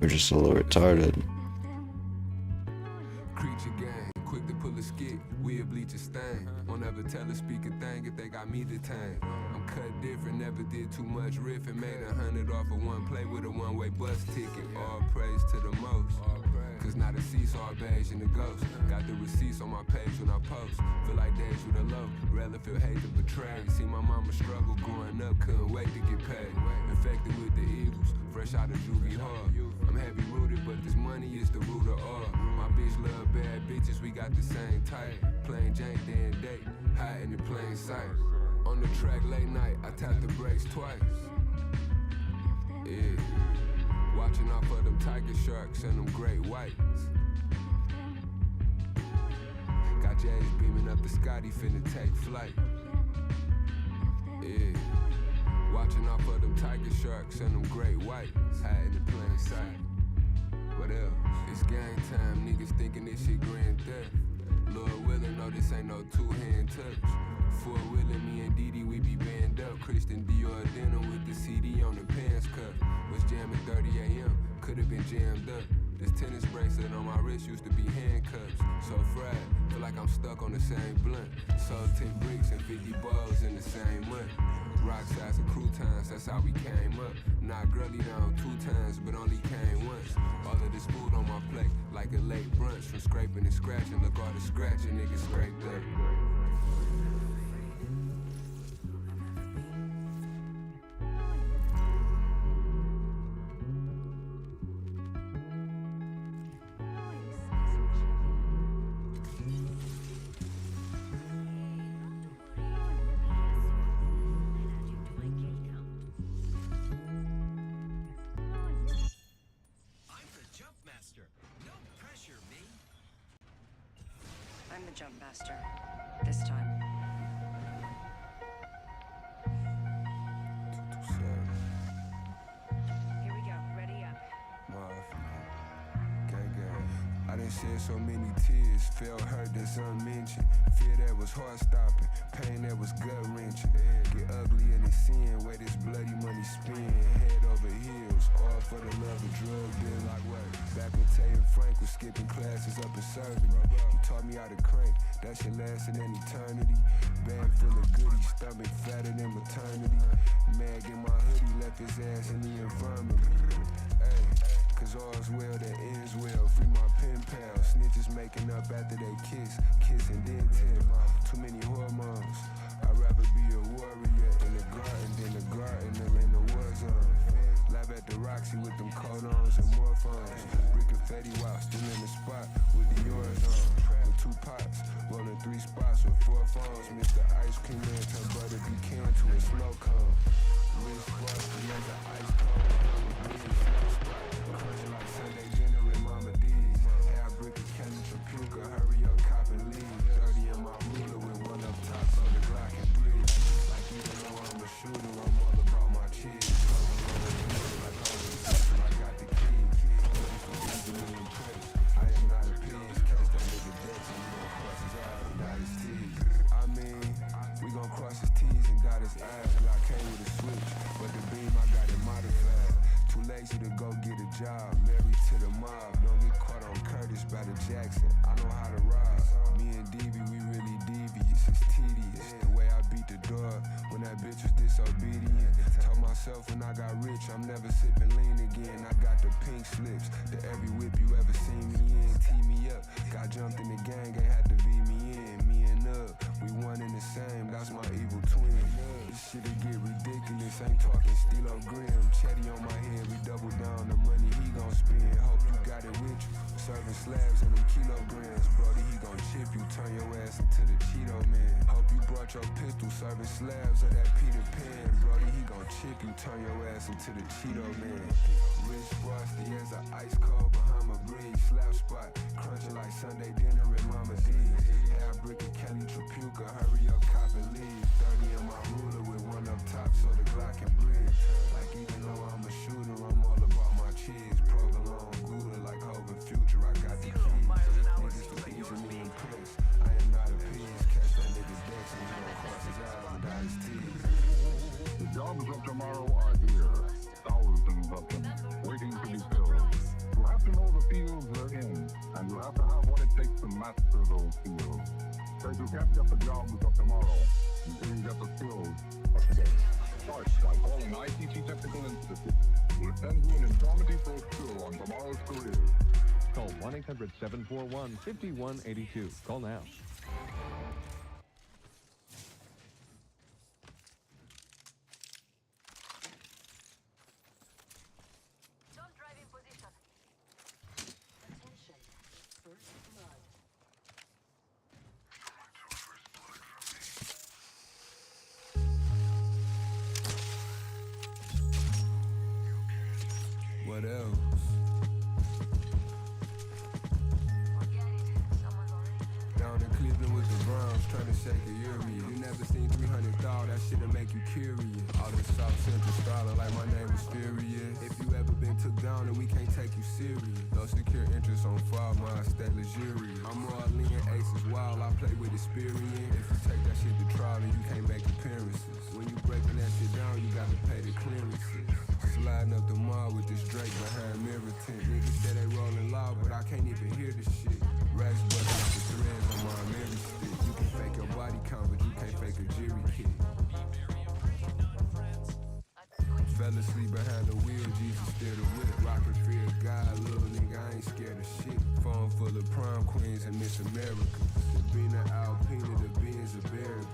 We're just a little retarded. Creature gang, quick to pull a skit. We'll bleach a stain. Won't ever tell a speak a thing if they got me me the time. I'm cut different, never did too much riffing. Made 100 off of one play with a one-way bus ticket. All praise to the most. Cause not a seesaw beige in the ghost. Got the receipts on my page when I post. Feel like days with a low, rather feel hate than betray. See my mama struggle growing up, couldn't wait to get paid. Infected with the evils, fresh out of juvie hard. I'm heavy rooted, but this money is the root of all. My bitch love bad bitches, we got the same type. Plain Jane, day and date, hiding in plain sight. On the track late night, I tap the brakes twice. Yeah. Watching out for them tiger sharks and them great whites. Got J's beaming up the Scotty, finna take flight. Yeah. Watching out for them tiger sharks and them great whites. Hiding in plain sight. What else? It's game time, niggas thinking this shit grand theft. Lord willing, no, this ain't no two-hand touch. Four willing, me and Didi, we be band up. Christian Dior denim with the CD on the pants cuff. Was jamming 30 a.m., could've been jammed up. This tennis bracelet on my wrist used to be handcuffs. So fried, feel like I'm stuck on the same blunt. Sold 10 bricks and 50 balls in the same month. Rock size and croutons, that's how we came up. Knocked girly down 2 times, but only came once. All of this food on my plate, like a late brunch. From scraping and scratching, look all the scratching niggas scraped up. I'm the jump master. This time. Here we go. Ready up. I done shed so many tears, felt hurt that's unmentioned. Fear that was heart stopping, pain that was gut wrenching. Get ugly in the sin where this bloody money spin. Head over heels, all for the love of drug dealing. Like what? Back when Tay and Frank was skipping classes up and serving me. He taught me how to crank, that shit lasted an eternity. Bag full of goodies, stomach fatter than maternity. Mag in my hoodie left his ass in the infirmary. Hey. Cause all's well that ends well. Free my pen pal. Snitches making up after they kiss and then tell. Too many hormones. I'd rather be a warrior in the garden than a gardener in the war zone. Lab at the Roxy with them codons and more phones. Brick confetti while still in the spot with the yours on. With 2 pots, rolling 3 spots with 4 phones. Mr. Ice Cream Man turned butter pecan to a snow cone. Wrist frosty as an ice cone. Crushing like Sunday dinner with Mama D's. Half brick of candy Trapuka, hurry up, cop and leave. 30 in my ruler with 1 up top so the Glock can breathe. Like even though I'm a shooter, I'm all about my cheese. I got the key. Easily impressed. I am not a piece. Catch that nigga dead so you gon' cross his eyes and dot his T's. I mean, we gon' cross his T's and dot his eyes. Glock came with a switch, but the beam I got it modified. Too lazy to go get a job, married to the mob. Don't get caught on Curtis by the Jackson. I know how to rob. Me and DB, we really devious. It's tedious. The way I beat the door when that bitch was disobedient. Told myself when I got rich, I'm never sipping lean again. I got the pink slips, the every whip you ever seen me in. Tee me up, got jumped in the gang, ain't had to V me in. Me and we one in the same, that's my evil twin. This shit'll get ridiculous, ain't talking Stilo Grim. Chatty on my head, we double down the money he gon' spend. Hope you got it with you, serving slabs in them kilograms. Brody, he gon' chip you, turn your ass into the Cheeto Man. Hope you brought your pistol, serving slabs of that Peter Pan. Brody, he gon' chip you, turn your ass into the Cheeto Man. Wrist frosty as an ice cold Bahama breeze. Slap spot, crunching like Sunday dinner at Mama D's. Half brick of Kelly Trapuka, hurry up, cop and leave. 30 in my ruler with 1 up top so the Glock can breathe. Like even though I'm a shooter, I'm all about my cheese. Provolone, Gouda like Hope and Future, I got the keys. Niggas too easily impressed. I am not a piece. Catch that nigga dead so he gon' cross his eyes and dot his teeth. The jobs of tomorrow are here. Thousands of them, waiting to be filled. You have to know the fields they're in, and you have to have what it takes to master those fields. So to capture the jobs of tomorrow, until you get the skills. Start by calling ICT Technical Institute. We'll send you an informative brochure on tomorrow's careers. Call 1-800-741-5182. Call now. Don't drive in position. Attention. First blood. What else? Down in Cleveland with the Browns, trying to shake a area. You never seen 300 thou, that shit'll make you curious. All this South Central style like my name was Furious. If you ever been took down, then we can't take you serious. No secure interest on file, mine stay luxurious. I'm more lean, aces wild, I play with experience. If you take that shit to trial, then you can't make appearances. When you breaking that shit down, you gotta pay the clearances. Sliding up the mall with this Drake behind mirror tint. Niggas say they rolling loud, but I can't even hear the shit. Racks busting off the threads on my Mary stick. You can fake your body count, but you can't fake a jury kit. Fell asleep behind the wheel, Jesus steer the whip. Rocker fear of God, little nigga, I ain't scared of shit. Phone full of prom queens and Miss America. The Bina Alpina, the beans of bearable.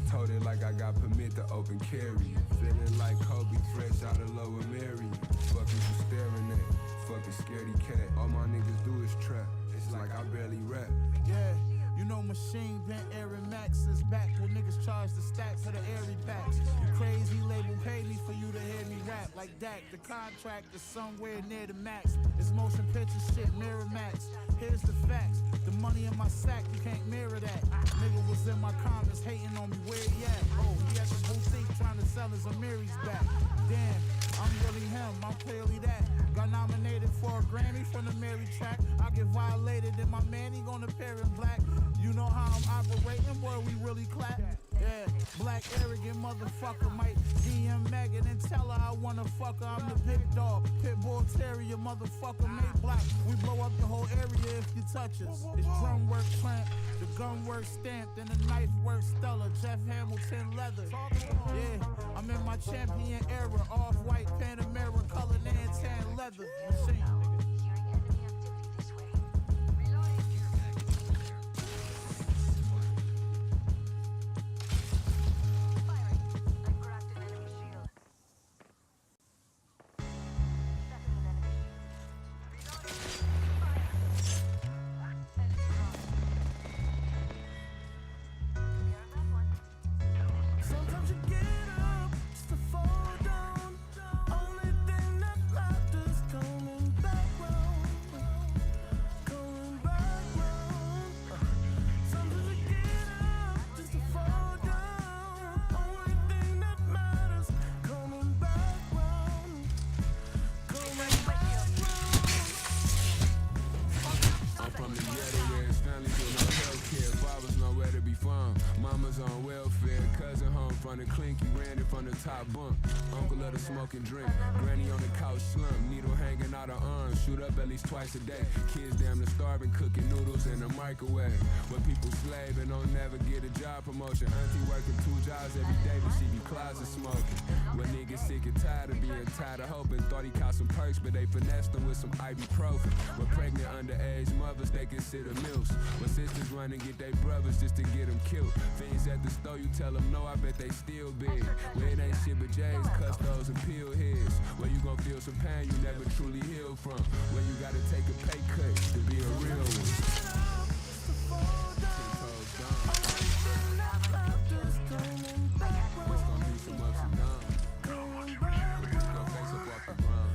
Told it like I got permit to open carry. Feeling like Kobe, fresh out of Lower Marion. Fuck is you staring at? Fucking scaredy cat. All my niggas do is trap. It's like I barely rap. Yeah, you know Machine been Aaron Max is back. Well, niggas charge the stacks for the airy packs. You crazy label pay me for you to hear me rap like that. The contract is somewhere near the max. It's motion picture shit, mirror max. Here's the facts. The money in my sack, you can't mirror that. Nigga was in my comments hating on me, where he at? Oh, he at the boutique trying to sell his Amiri's back. Damn, I'm really him, I'm clearly that. Got nominated for a Grammy from the Mary track. I get violated and my man, he gonna appear in black. You know how I'm operating, boy, we really clap. Yeah, black arrogant motherfucker might DM Megan and tell her I wanna fuck her. I'm the big dog, pitbull terrier motherfucker made block. We blow up the whole area if you touch us. It's drum work clamp, the gun work stamped, and the knife work stellar. Jeff Hamilton leather. Yeah, I'm in my champion era, off-white Panamera, color and tan leather. Machine. Sometimes you get up just to fall down. Only thing that matters coming back round. Coming back round. Sometimes you get up just to fall down. Only thing that matters coming back round. Coming back round. I'm from the ghetto where his family do no health care. Fathers nowhere to be found. Mama's on welfare. Cousin home from the clink. He ran it from the top bunk. Uncle of the smoke and drink. Granny on the couch slump. Needle hanging out her arms. Shoot up at least twice a day. Kids damn near starving. Cooking noodles in the microwave. When people slave and don't never get a job promotion. Auntie working 2 jobs every day, but she be closet smoking. When niggas sick and tired of being tired of hoping. Thought he caught some perks, but they finessed him with some ibuprofen. When pregnant underage mothers, they consider milfs. When sisters run and get their brothers just to get them killed. Fiends at the store, you tell them no, I bet they still big. Where it ain't shit but J's, custos and peel heads. Where you gon' feel some pain you never truly healed from. Where you gotta take a pay cut to be a real one. 10 toes down. It's gonna be some ups and downs. It's gonna face up off the ground.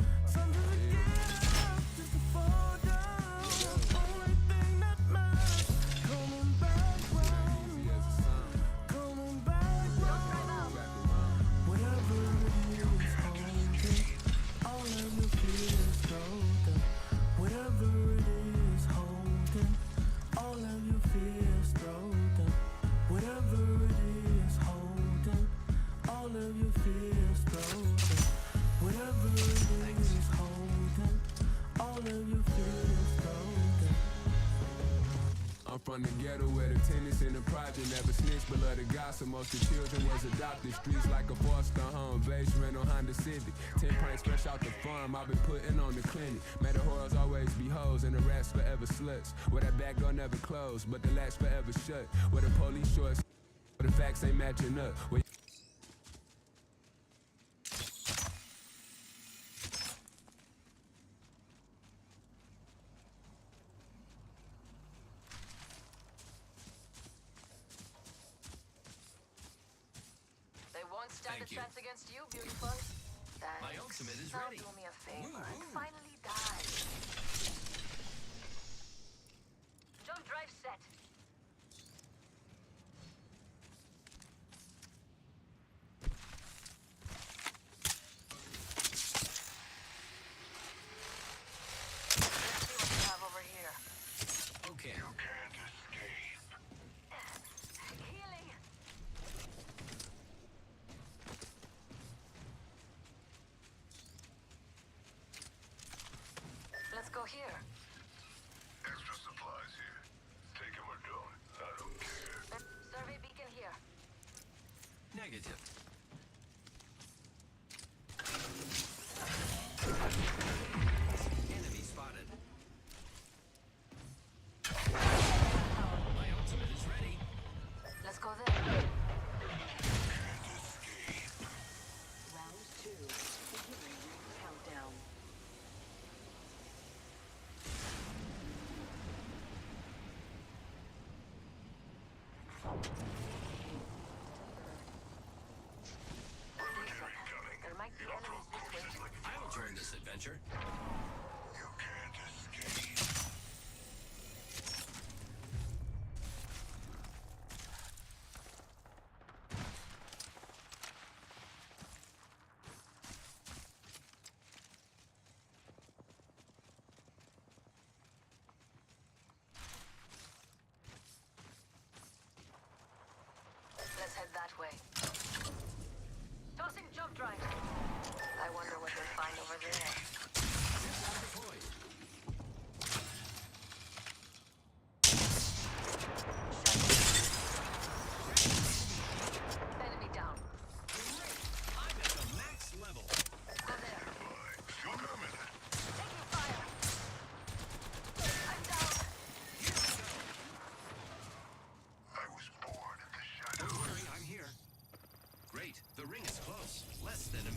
All of your fears from the ghetto where the tenants in the project never snitched, but love the gossip. Most of the children was adopted. Streets like a foster home, base rental Honda Civic. 10 pints fresh out the farm, I've been putting on the clinic. May the whores always be hoes and the rats forever sluts. Where that back door never closed, but the latch forever shut. Where the police shorts, where the facts ain't matching up. Where They won't stand Thank a you. chance against you, beautiful. Thanks. My ultimate is now ready. do me a favor and Woo-hoo. finally die. Jump drive set. Let's see what we have over here. Okay. You can't escape. Healing. Let's go here. Extra supplies here. Take 'em or don't. I don't care. Survey beacon here. Negative. Enemy spotted. My ultimate is ready. Let's go there. Round 2. Beginning ring countdown. There might be enemies this way. I will join this adventure. You can't escape. Let's head that way. Tossing jump drive. I wonder what they'll find over there. Deployed. Enemy down. I'm at the max level. Go there. You're coming. Taking fire. I'm down. I was born in the shadows. Don't worry, I'm here. Great. The ring is close. Less than a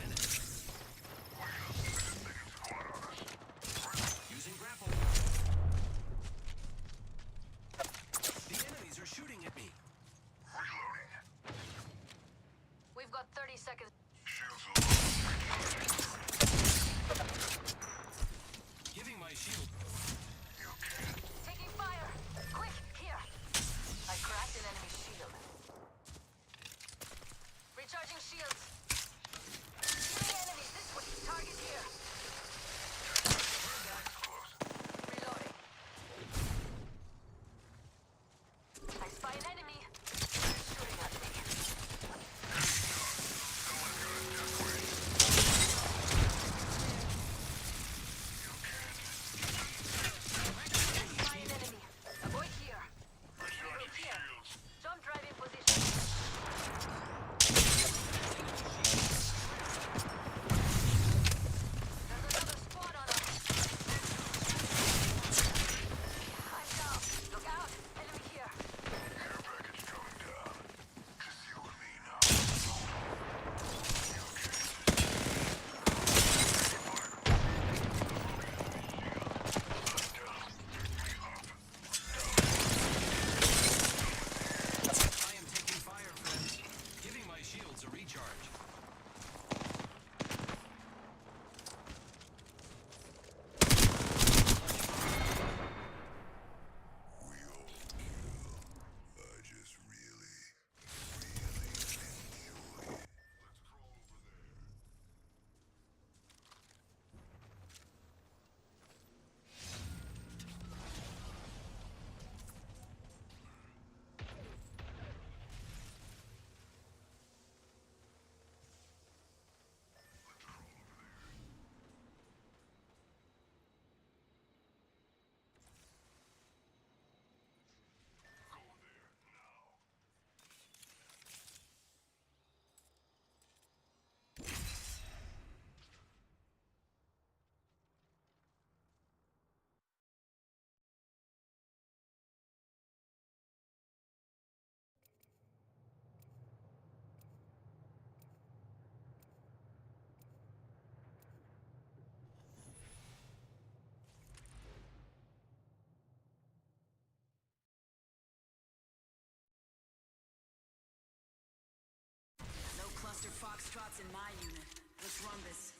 Squat's in my unit. Let's run this.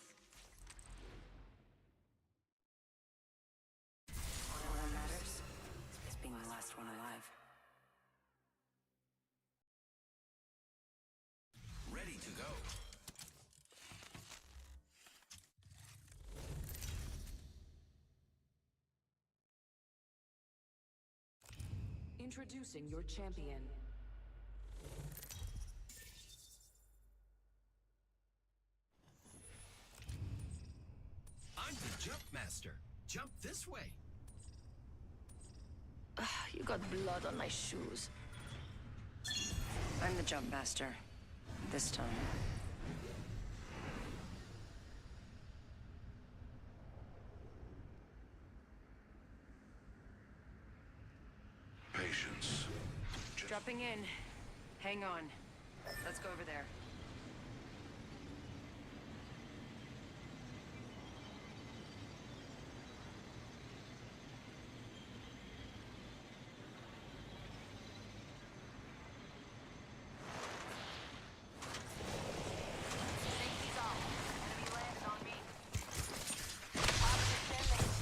All that matters is being the last one alive. Ready to go. Introducing your champion. I'm the jump master. Jump this way. You got blood on my shoes. I'm the jump master. This time. Patience. Dropping in. Hang on. Let's go over there. Safety's off. Enemy lands on me.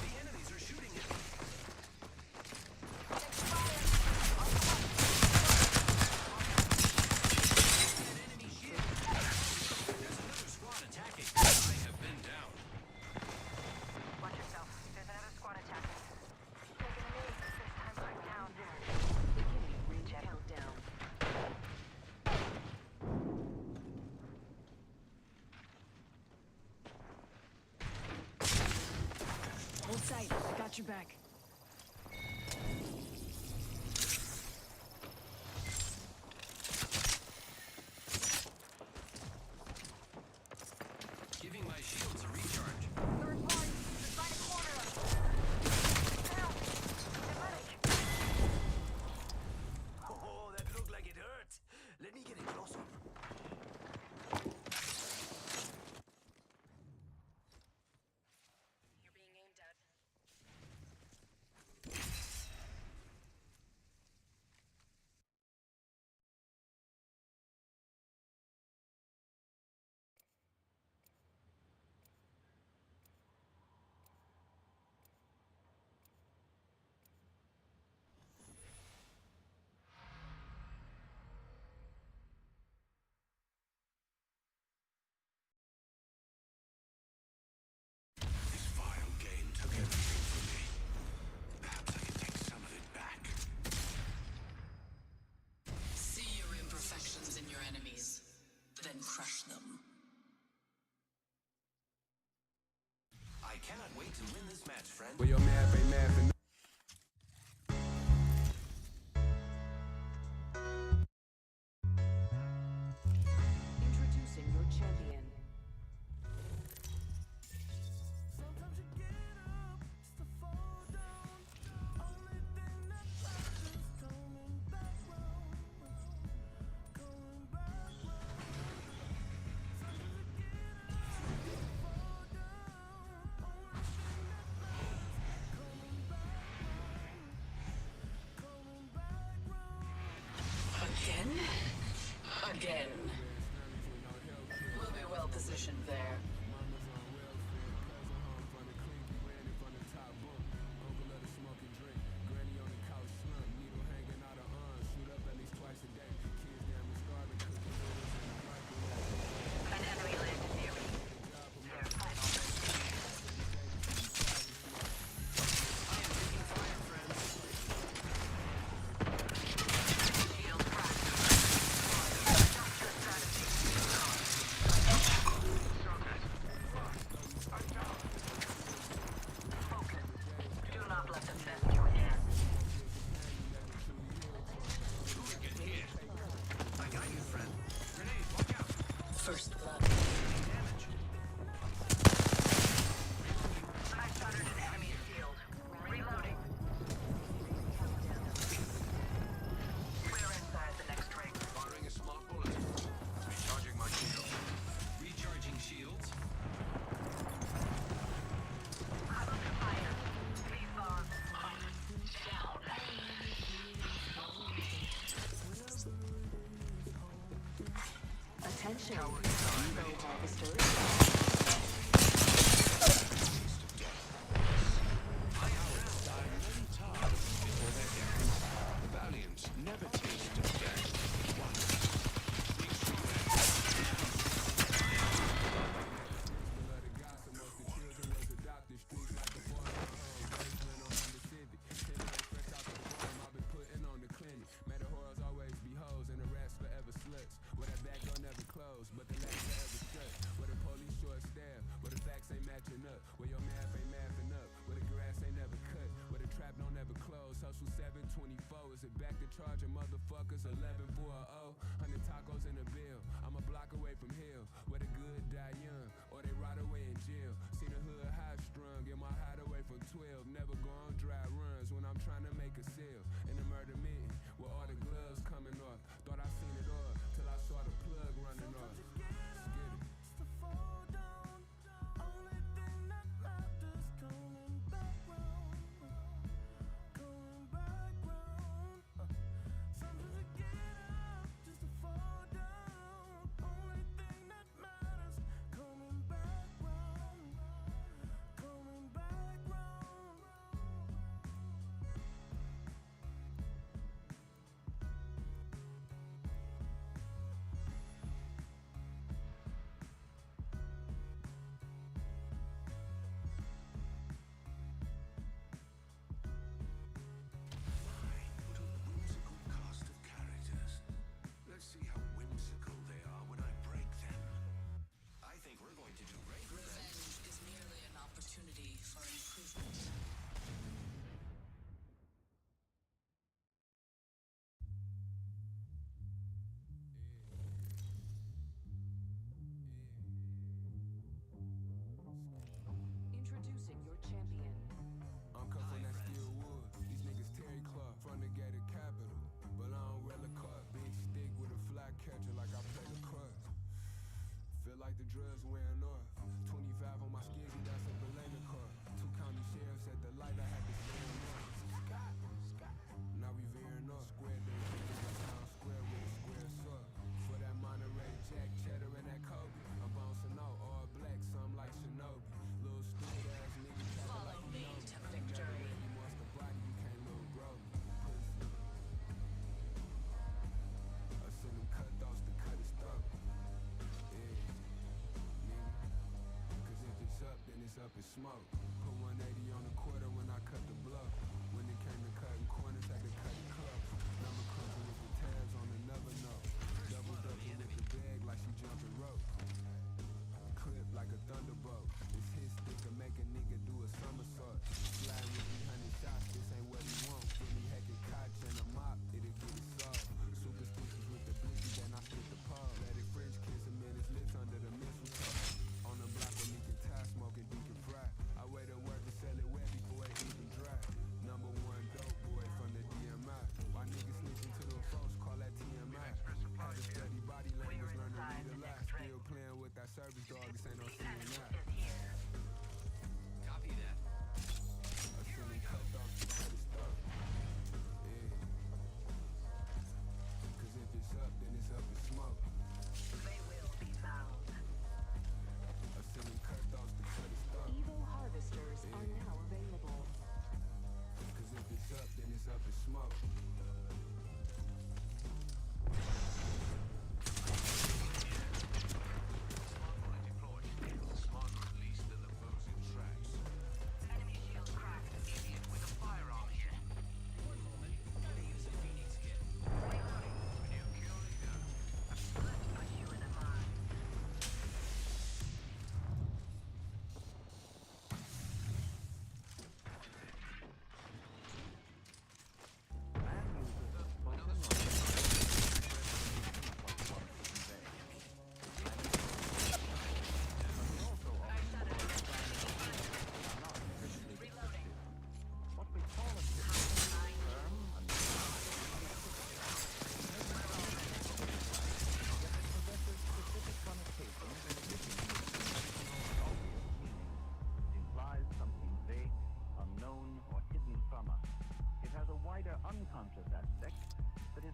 The enemies are shooting at me. There's another squad attacking. I have been down. Watch yourself. There's another squad attacking. Taking a knee. This time I'm down. Beginning ring countdown. Hold tight. I got your back. Giving my shields a recharge. Third party. Just find a corner of it. Help! Medic! Oh, that looked like it hurt. Let me get a close up. You're being aimed at. This vile game took everything from me. Perhaps I can take some of it back. See your imperfections in your enemies, then crush them. I cannot wait to win this match, friend. Well, your math ain't math enough. Introducing your champion. Sometimes you get up just to fall down. Only thing that matters is coming back round. Coming back round. Sometimes you get up just to fall down. Only thing that matters is coming back Valiant never tasted death. Social 724, is it back to charging motherfuckers 11 for a O? 100 tacos in a bill. I'm a block away from hell, where the good die young, or they rot away in jail. Seen a hood high strung, get my hideaway from 12. Never go on dry runs when I'm trying to make a sale. In the murder meeting, with all the gloves coming off. Thought I seen it all, till I saw the plug running off. Let's get it. Introducing your champion. I'm cut from that steel wood. These niggas Terry Clark from the gated capital. But I don't really caught big stick with a fly catcher like I play the crutch. Feel like the drugs wearing off. 25 on my skizzy, that's a Belena car. 2 county sheriffs at the light, I had to stay on off. Now we veering off. Square days, town square with a square sword. For that Monterey Jack, cheddar and that Kobe. I'm bouncing out all black, some like Shinobi. Little stupid ass nigga trapping like you know me. Victory. You must the body, you can't little bro me. Pussy. I send them cut thoughts to cut his throat. Yeah, nigga. Cause if it's up, then it's up in smoke. Put 180 on the quarter when I cut the blow. When it came to cutting corners, had to cut it close. Number crunching with the tabs on another note. Double ducking with the bag like she jumping rope. Clip like a thunderbolt. It's his stick to make a nigga do a somersault. Sliding with 300 shots, this ain't what he want. Give me heckin' cotch and a mop, it'll get it solved. Superstitious with the blicky, then I spit the paw. Let it French kiss him in his lips under the mistletoe. On the block where Nick and Ty smoking deacon fry. I wait to work to sell it wet before it even dry. Number 1 dope boy from the DMI. Why niggas snitching to the folks, call that TMI. Had to study body language, learn to read a lot. Still playing with that service dog, this ain't no CNI.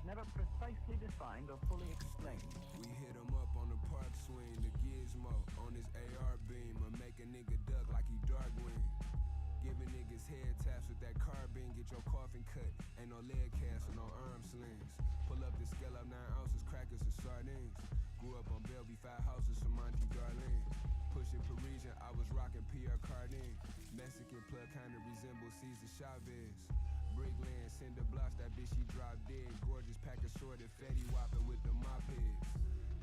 never precisely defined or fully explained. We hit him up on the park swing, the gizmo on his AR beam, or make a nigga duck like he Darkwing. Giving niggas head taps with that carbine, get your coffin cut. Ain't no leg cast or no arm slings. Pull up the scale up 9 ounces, crackers and sardines. Grew up on Bellevue, 5 houses from Monty Darlene. Pushing Parisian, I was rocking Pierre Cardin. Mexican plug kinda resembles Cesar Chavez. Brickland, cinder blocks, that bitch she dropped dead. Gorgeous pack of sorted Fetty whopping with the mop heads.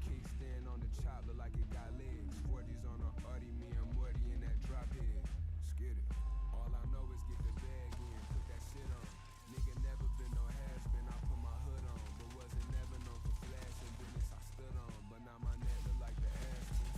Kickstand on the chop, look like it got legs. 40s on the Artie, me and Morty in that drop head. Skid it. All I know is get the bag in, put that shit on. Nigga never been no has-been, I put my hood on. But wasn't never known for flashing business I stood on. But now my neck look like the Aspen.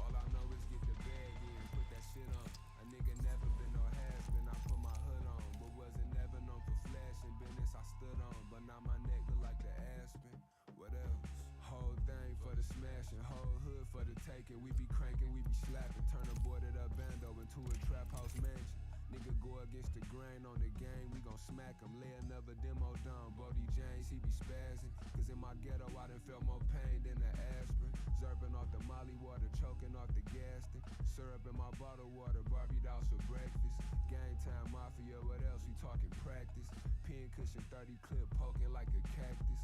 All I know is get the bag in, put that shit on. A nigga never been no has-been, I put my hood on. But wasn't never known for flashing business I stood on. But now my neck look like the Aspen. What else? Whole thing for the smashing, whole hood for the taking. We be cranking, we be slapping. Turn a boarded up bando into a trap house mansion. Nigga go against the grain on the game, we gon' smack him. Lay another demo down, Bodie James, he be spazzing. Cause in my ghetto I done felt more pain than the aspirin. Zerping off the molly water, choking off the Gaston. Syrup in my bottle water, Barbie dolls for breakfast. Game time mafia, what else? We talking practice. Pin cushion 30 clip poking like a cactus.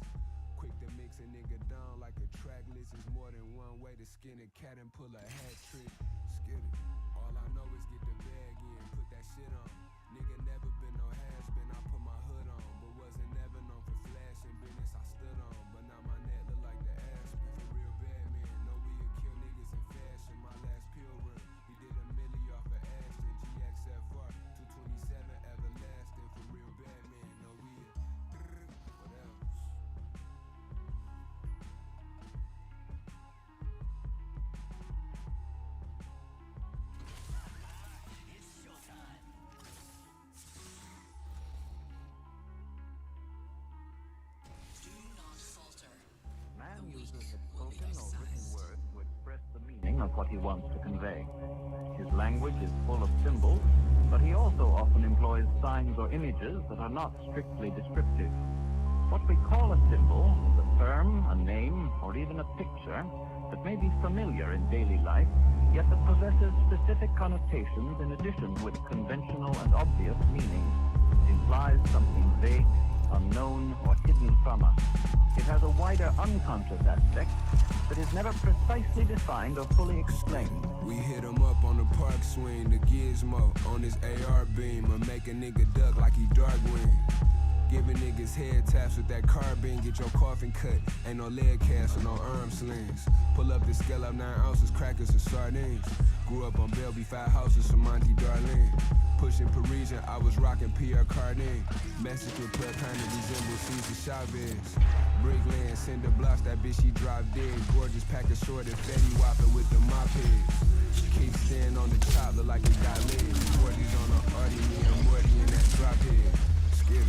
Quick to mix a nigga down like a track list. Is more than one way to skin a cat and pull a hat trick. Skid it. All I know is get the bag in, put that shit on. Nigga never been no has-been, I put my hood on. But wasn't never known for flashing business I stood on. But now my neck look like the Aspen. For real bad man, know we'll kill niggas in fashion. My last pill run, we did a milli off of Ashton. GXFR, 227 everlasting. For real bad man, know we'll. What else? Man uses the spoken or written word to express the meaning of what he wants to convey. His language is full of symbols, but he also often employs signs or images that are not strictly descriptive. What we call a symbol is a term, a name, or even a picture that may be familiar in daily life, yet that possesses specific connotations in addition with conventional and obvious meanings. It implies something vague, unknown, or hidden from us. It has a wider unconscious aspect that is never precisely defined or fully explained. We hit him up on the park swing, the gizmo on his AR beam, or make a nigga duck like he Darkwing. Giving niggas head taps with that carbine, get your coffin cut. Ain't no leg cast or no arm slings. Pull up the scale up 9 ounces, crackers and sardines. Grew up on Bellevue, 5 houses from Monty Darlene. Pushing Parisian, I was rocking Pierre Cardin. Mexican plug kinda resembles Cesar Chavez. Brickland, cinder blocks, that bitch she dropped dead. Gorgeous pack of sorted Fetty whopping with the mop heads. Kickstand on the chop, look like it got legs. 40s on the Artie, me and Morty in that drop head. Skid it.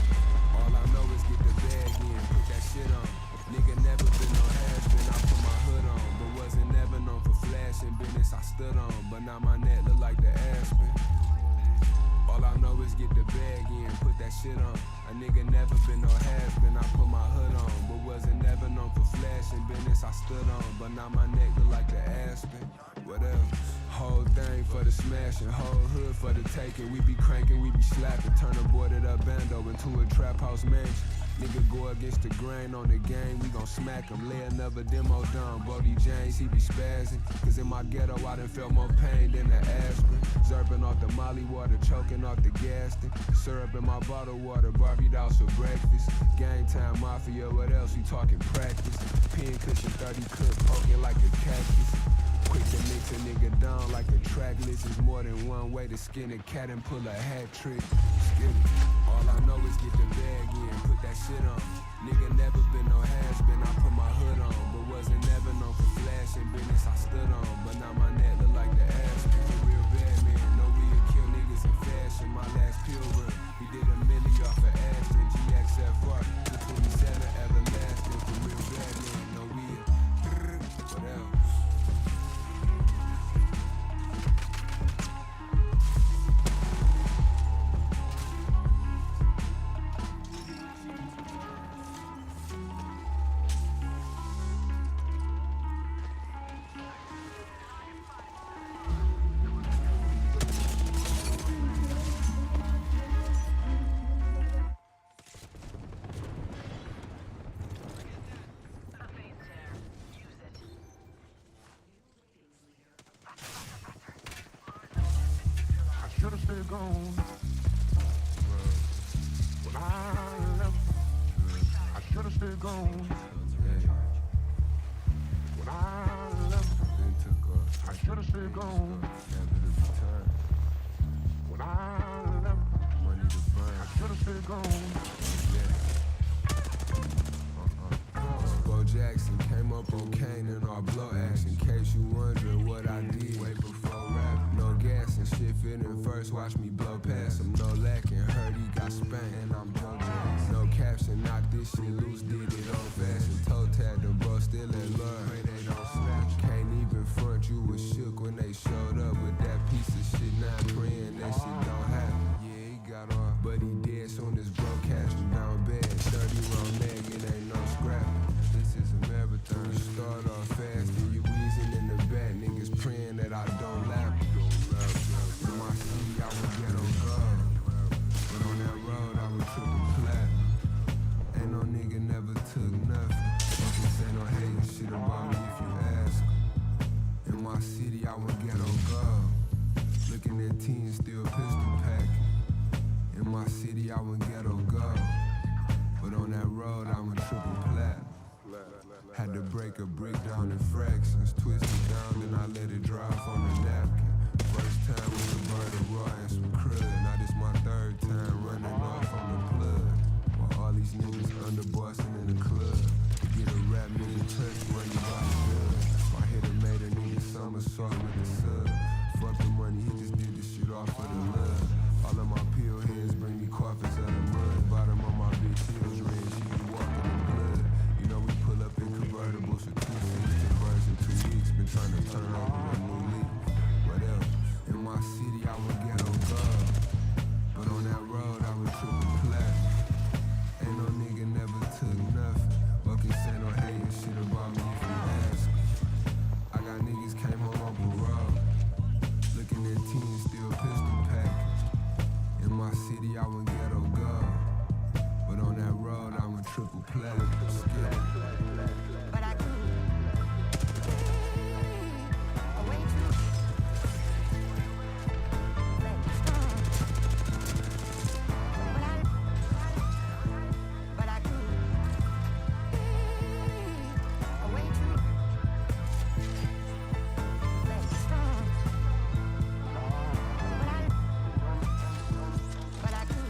All I know is get the bag in, put that shit on. Nigga never been no has-been, I put my hood on. But wasn't never known for flashing business I stood on. But now my neck look like the Aspen. All I know is get the bag in, put that shit on. A nigga never been no has-been, I put my hood on. But wasn't never known for flashing business I stood on. But now my neck look like the Aspen. What else? Whole thing for the smashing, whole hood for the taking. We be cranking, we be slapping. Turn a boarded up bando into a trap house mansion. Nigga go against the grain on the game, we gon' smack him. Lay another demo down, Bodie James, he be spazzing. Cause in my ghetto I done felt more pain than the aspirin. Zerping off the molly water, choking off the Gaston. Syrup in my bottle water, Barbie dolls for breakfast. Game time mafia, what else? We talking practice. Pin cushion 30 clip poking like a cactus. Quick to mix a nigga down like a track list. Is more than one way to skin a cat and pull a hat trick. Skid it. All I know is get the bag in, put that shit on. Nigga never been no has-been, I put my hood on. But wasn't never known for flashing business I stood on. But now my neck look like the Aspen. A real bad man, know we'll kill niggas in fashion. My last pill run, we did a milli off of Ashton. GXFR, 227 everlasting. For real bad man, know we'll. What else? should've stayed gone. When I left, I should've stayed gone. When I left, I should've stayed gone. When I left, I should've stayed gone. Bo Jackson came up on Kane and all blow action. In case you wondering what I did way before rap. No gas and shit fitting first, watch me blow past him. No lacking, heard he got spanked. And I'm Joe Jackson. No caption, knock this shit loose, did it on fashion. Toe tagged them, bro, still at love. Pray they don't snatch. Can't even front, you was shook when they showed up with that piece of shit. Not praying that shit don't happen. Yeah, he got off, but he dead soon as bro catch him down bad. 30 round leg, it ain't no scrap. This is a marathon. You start off fast, then you wheezing in the back. Niggas praying that I don't laugh. In my city, I would get on guard. But on that road, I would triple plat. Ain't no nigga never took nothing. Fucking say no hating shit about me if you ask. In my city, I would get on guard. Looking at teens, still pistol packing. In my city, I would get on guard. But on that road, I'm a triple plat. Had to break a brick down in fractions. Twist it down, then I let it dry off on the napkin. First time with a bird of raw and some crud. Now this my third time running off on the plug. While all these niggas underbossing in the club. Get a rap nigga touch where you got good. My hitter made a nigga somersault with the sub. Fuck the money, he just did this shit off for the love. All of my pill heads bring me coffins out of mud. Bottom of my bitch heels red, she be walking in blood. You know we pull up in convertibles for 2 cents, 10 birds in 2 weeks. Been trying to turn over a new leaf. What else? In my city, I would get on guard. But on that road, I would triple plat. Ain't no nigga never took nothing. But can say no hating shit about me if you ask. I got niggas came home on parole. Looking at teens, still pistol packing. In my city, I would get on guard. But on that road, I'm a triple plat. But I could. Away but I could. Away but I could.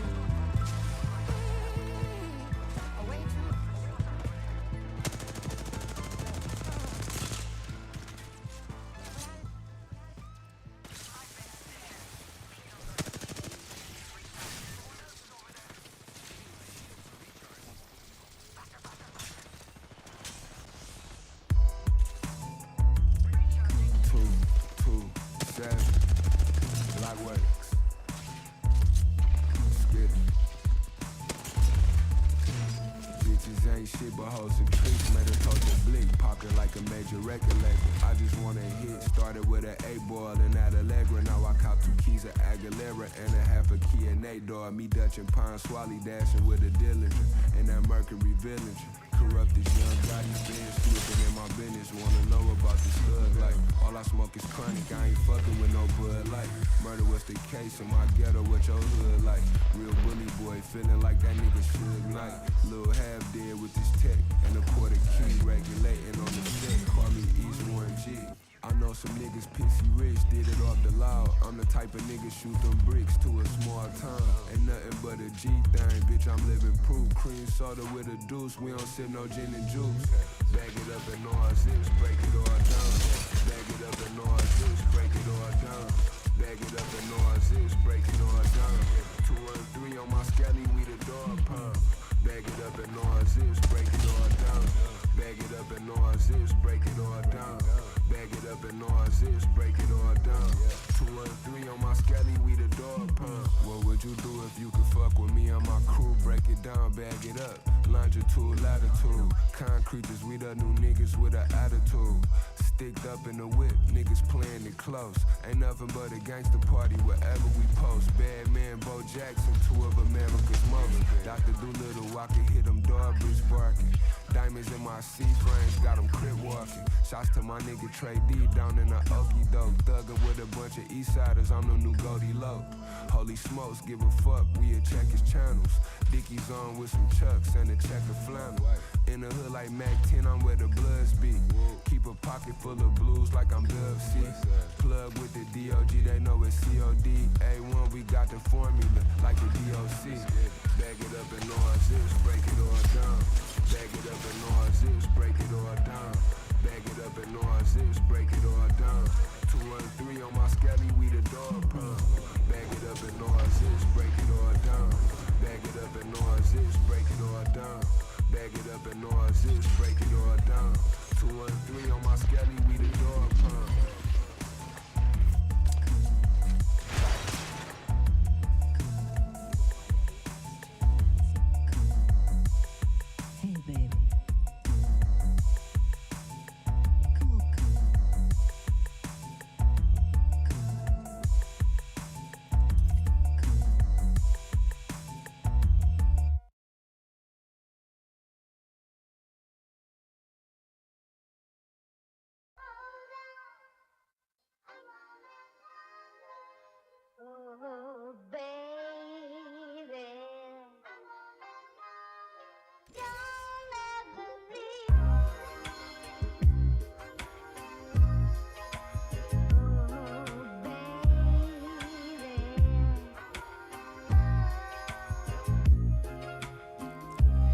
Ain't shit but hoes and tricks, made her toast and blick, popped it like a major record label. I just want a hit, started with an 8-ball and at Allegra. Now I cop 2 keys of Aguilera and a half a key and 8-door. Me Dutch and Pine Swally dashing with a Dillinger and that Mercury Villager. Corrupt this young guy, you been slipping in my business. Wanna know about this hood life. All I smoke is chronic, I ain't fucking with no Bud Light. Murder was the case in my ghetto, what your hood like? Real bully boy, feeling like that nigga Suge Knight. Lil' half dead with this tech and a quarter key regulating on the set. Call me East 1G. I know some niggas pissy rich, did it off the loud. I'm the type of nigga shoot them bricks to a small town. Ain't nothing but a G thing, bitch, I'm living proof. Cream soda with a deuce, we don't sip no gin and juice. Bag it up and all zips, break it all down. Bag it up and all zips, break it all down. Bag it up and all zips, break it all down. 213 on my scally, we the dog pound. Bag it up and all zips, break it all down. Bag it up and all zips, break it all down. Bag it up and all zips, break it all down. 213 on my scally, we the dog pound. What would you do if you could fuck with me and my crew? Break it down, bag it up. Longitude, latitude. Concreters, we the new niggas with an attitude. Sticked up in the whip, niggas playing it close. Ain't nothing but a gangster party wherever we post. Bad man, Bo Jackson, 2 of America's most. Dr. Doolittle, I can hit them doorbridge barking. Diamonds in my C-frames, got them crib walking. Shots to my nigga Trey D down in the Okie doke. Thuggin' with a bunch of Eastsiders, I'm the new Goldie Low. Holy smokes, give a fuck, we'll check his channels. Dickies on with some chucks and a checker flannel. In the hood like Mac 10, I'm where the bloods be. Keep a pocket full of blues like I'm Dub C. Plug with the DOG, they know it's COD. A1, we got the formula like the DOC. Bag it up and all zips, break it all down. Bag it up and all zips, break it all down. Bag it up and all zips, break it all down. 213 on my scally, we the dog pound. Bag it up and all zips, break it all down. Bag it up and all zips, break it all down. Bag it up and all zips, break it all down. 213 on my scally, we the dog pound. Hey, baby. Oh, baby. Don't ever leave.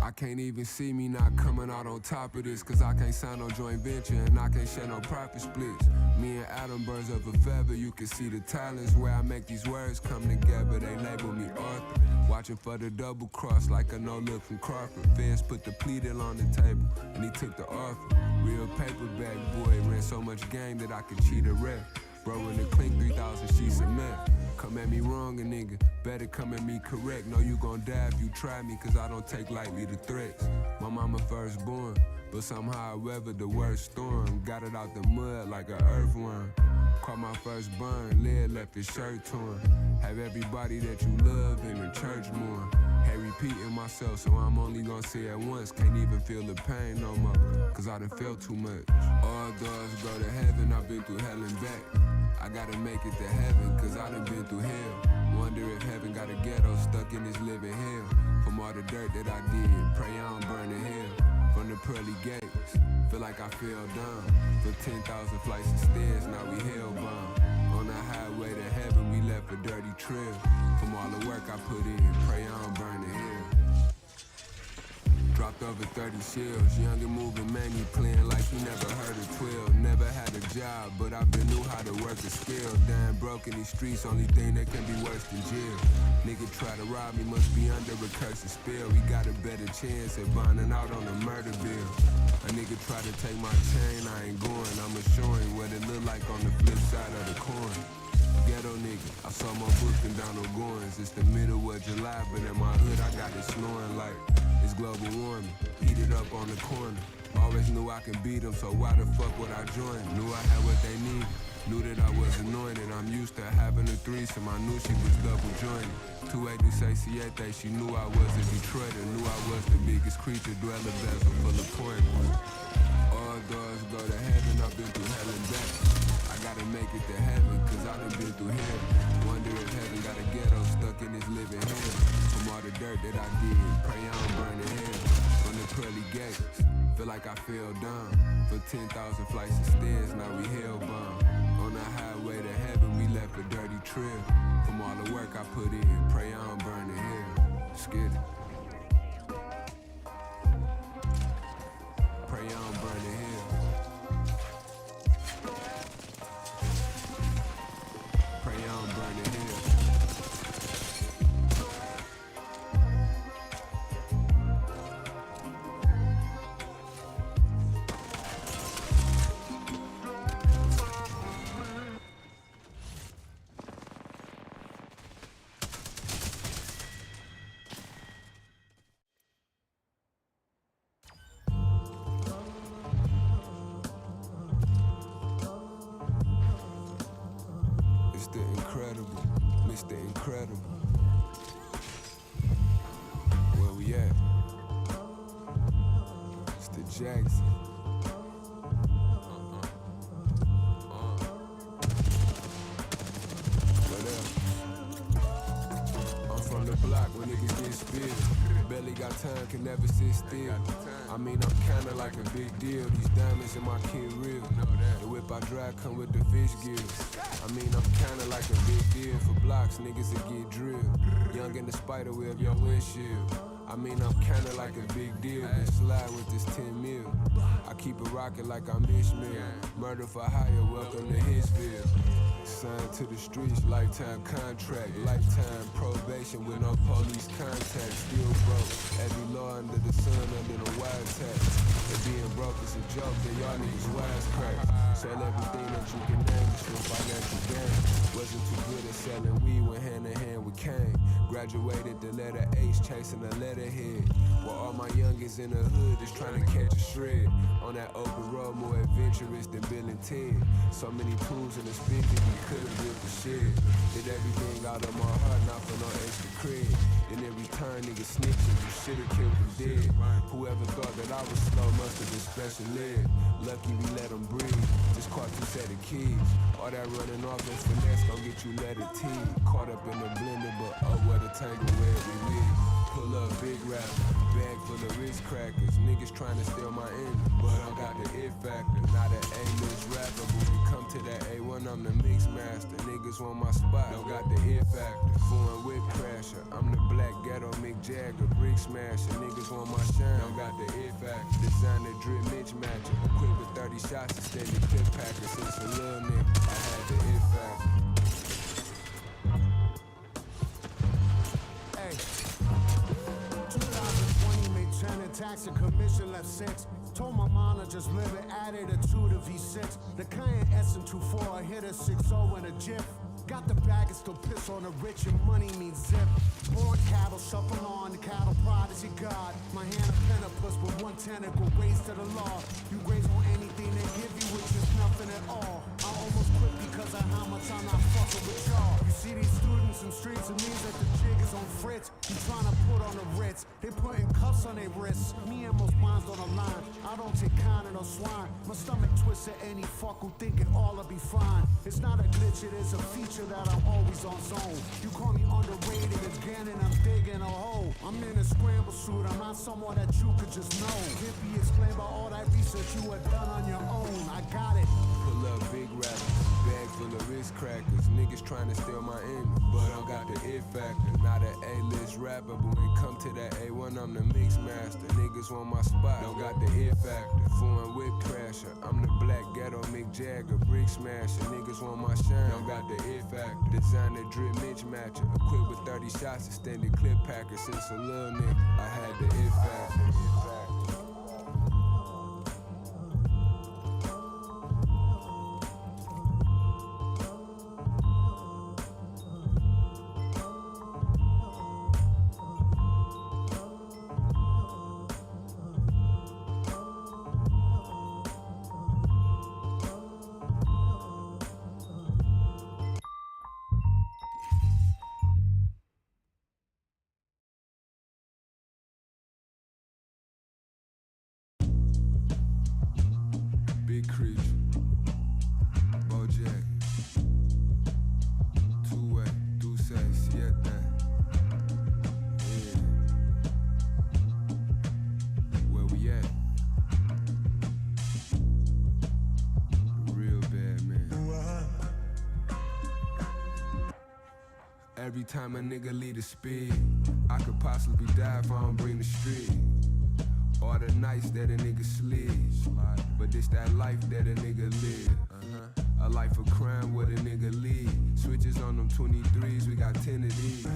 I can't even see me not coming out on top of this, cause I can't sign no joint venture and I can't share no profit splits. Me and Adam birds of a feather, you can see the talents where I make these words come together. They label me Arthur, watching for the double cross like a no look from Crawford. Feds put the plea deal on the table and he took the offer. Real paperback boy, ran so much game that I could cheat a ref. Bro in the clink, 3,000 sheets of meth. Come at me wrong, a nigga, better come at me correct. Know you gon' die if you try me, cause I don't take lightly the threats. My mama firstborn, but somehow I weathered the worst storm. Got it out the mud like an earthworm. Caught my first burn, lead left his shirt torn. Have everybody that you love in the church mourn. Hey, repeating myself, so I'm only gonna say it once. Can't even feel the pain no more, cause I done felt too much. All doors go to heaven, I've been through hell and back. I gotta make it to heaven, cause I done been through hell. Wonder if heaven got a ghetto stuck in this living hell. From all the dirt that I did, pray I don't burn in hell. From the pearly gates, feel like I fell down. For 10,000 flights of stairs, now we hellbound. On the highway to heaven, we left a dirty trail. From all the work I put in, pray I don't burn in hell. Dropped over 30 shells, young and moving man, he playing like he never heard of 12. Never had a job, but I been knew how to work a skill. Damn broke in these streets, only thing that can be worse than jail. Nigga try to rob me, must be under a curse and spell. We got a better chance at bonding out on a murder bill. A nigga try to take my chain, I ain't going. I'ma show him what it look like on the flip side of the coin. Ghetto nigga, I saw my book and Donald Goins. It's the middle of July, but in my hood I got it snowing like it's global warming. Heated up on the corner. Always knew I could beat them, so why the fuck would I join? Knew I had what they needed. Knew that I was anointed. I'm used to having a threesome. I knew she was double jointed. 286, she knew I was a Detroiter. Knew I was the biggest creature, dweller bezel full of pointers. All doors go to heaven, I've been through hell and back. I gotta make it to heaven, cause I done been through hell. Wonder if heaven got a ghetto stuck in this living hell. From all the dirt that I did, pray I don't burn in hell. From the pearly gates, feel like I fell down. For 10,000 flights of stairs, now we hellbound. On the highway to heaven, we left a dirty trail. From all the work I put in, pray I don't burn in hell. Skid it. Pray I don't burn in hell. Pray I don't burn in hell. Mr. Incredible, Mr. Incredible. Where we at? It's the Jackson. What up? block when niggas get spilled. Barely got time, can never sit still. I mean, I'm kinda like a big deal. These diamonds in my kid real. The whip I drive come with the fish gills. I mean, I'm kinda like a big deal. For blocks, niggas that get drilled. Young in the spider web, your windshield. I mean, I'm kinda like a big deal. Then slide with this 10 mil. I keep it rockin' like I'm Ishmael. Murder for hire, welcome to Hisville. Signed to the streets, lifetime contract. Lifetime probation with no police contact. Still broke, every law under the sun under the wiretap. And being broke is a joke, then y'all niggas wisecrack. Sell everything that you can name just for financial gain. Wasn't too good at selling weed, went hand in hand with Kane. Graduated the letter H, chasing a letterhead. While all my youngins in the hood is trying to catch a shred. On that open road, more adventurous than Bill and Ted. So many tools in the spigot, we could've built the shed. Did everything out of my heart, not for no extra cred. In every turn, niggas snitching, you should've killed them dead. Whoever thought that I was slow must've been special ed. Lucky we let them breathe, just caught 2 set of keys. All that running off and finesse gon' get you letter T. Caught up in the blender, but oh what a tangle where we live. Pull up big rapper, bag full of Ritz crackers. Niggas trying to steal my end, but I got the it factor. Not an A-list rapper, but when it come to that A1, I'm the mix master. Niggas want my spot, don't got the it factor. Foreign whip crasher, I'm the black ghetto Mick Jagger. Brick smasher, niggas want my shine, don't got the it factor. Designer drip Mitch matcher, equipped with 30 shots to steady clip packer. Since a little nigga, I had the it factor. Hey, 2020 made 10 attacks and commission left 6. Told my mom to just live it, added a 2 to V6. The Cayenne S&24, I hit a 6-0 in a jiff. Got the bag and still piss on the rich and money means zip. Born cattle, shuffle on, the cattle prodigy God. My hand a penopus with 1 tentacle raised to the law. You graze on anything they give you, which is nothing at all. I almost quit because of how much I'm not fucking with y'all. You see these students in streets, it means that the jig is on Fritz. You trying to put on the Ritz, they putting cuffs on their wrists. Me and most minds on the line, I don't take kind of no swine. My stomach twists at any fuck who think it all'll be fine. It's not a glitch, it is a feature that I'm always on zone. You call me underrated again and I'm digging a hole. I'm in a scramble suit, I'm not someone that you could just know. Can't be explained by all that research you had done on your own. I got it. Pull up big rappers, bag full of Ritz crackers. Niggas trying to steal my image, but I got the it factor. Not an A-list rapper, but when it come to that A1, I'm the mix master. Niggas want my spot, don't got the it factor. Foreign whip crasher, I'm the black ghetto Mick Jagger. Brick smasher, niggas want my shine, don't got the it factor. Designer drip Mitch matcher, equipped with 30 shots, extended clip packer. Since a little nigga, I had the it factor. Big creature, Bojack, two-way, Deuce, Siete, yeah. Where we at? The real bad man. Every time a nigga lead a speed, I could possibly die if I don't bring the street. All the nights that a nigga slid, but this that life that a nigga live. A life of crime where the nigga lead. Switches on them 23s, we got 10 of these.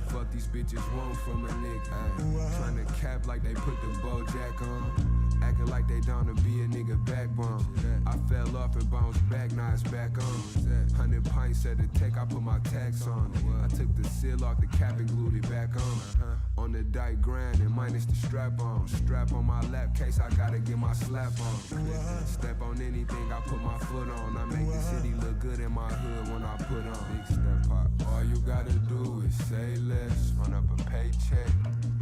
Fuck these bitches want from a nigga. Trying to cap like they put the Bojack on. Acting like they down to be a nigga backbone. I fell off and bounced back, now it's back on. 100 pints at the take, I put my tax on it. I took the seal off the cap and glued it back on. On the dike grind and minus the strap on. Strap on my lap case, I gotta get my slap on. Step on anything, I put my foot on. I make the city look good in my hood when I put on. Big step pop. All you gotta do is say less. Run up a paycheck,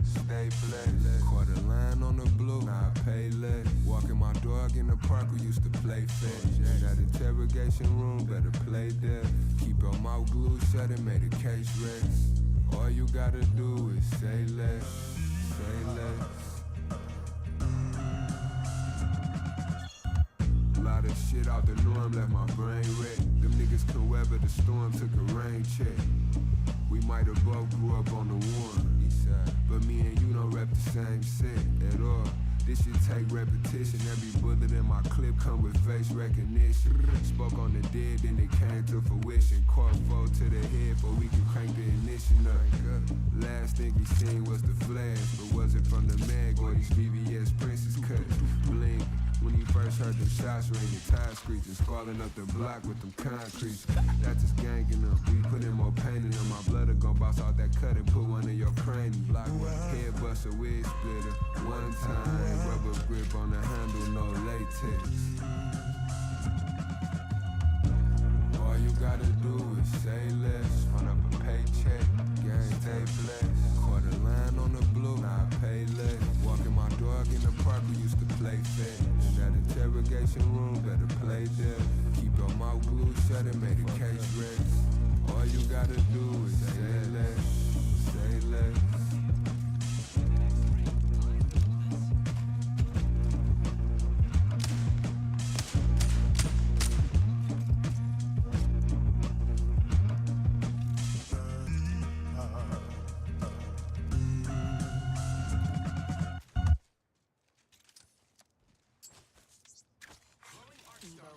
stay blessed. Caught a line on the blue, now I pay less. Walking my dog in the park, we used to play fetch. That interrogation room, better play deaf. Keep your mouth glued shut and make the case rest. All you you gotta do is say less, say less. A lot of shit out the norm left my brain wrecked. Them niggas couldn't weather the storm, took a rain check. We might have both grew up on the one, but me and you don't rep the same set at all. This shit take repetition. Every bullet in my clip come with face recognition. Spoke on the dead, then it came to fruition. Caught foe to the head, but we can crank the ignition up. Last thing he seen was the flash, but was it from the mag or these VVS Princess cuts? Blink. When he first heard them shots ringing, tires screeching, squalling up the block with them concrete. That's just ganging them. We put in more pain in them. My blood'll gon' bounce out that cut and put one in your cranium. Block with head buster, wig splitter. One time, rubber grip on the handle, no latex. All you gotta do is say less. Run up a paycheck, gang stay blessed. Caught a line on the blue, now I pay less. Walking my dog in the park, we used to play fetch. In that interrogation room, better play dead. Keep your mouth glued shut and make the case rest. All you gotta do is say less, say less.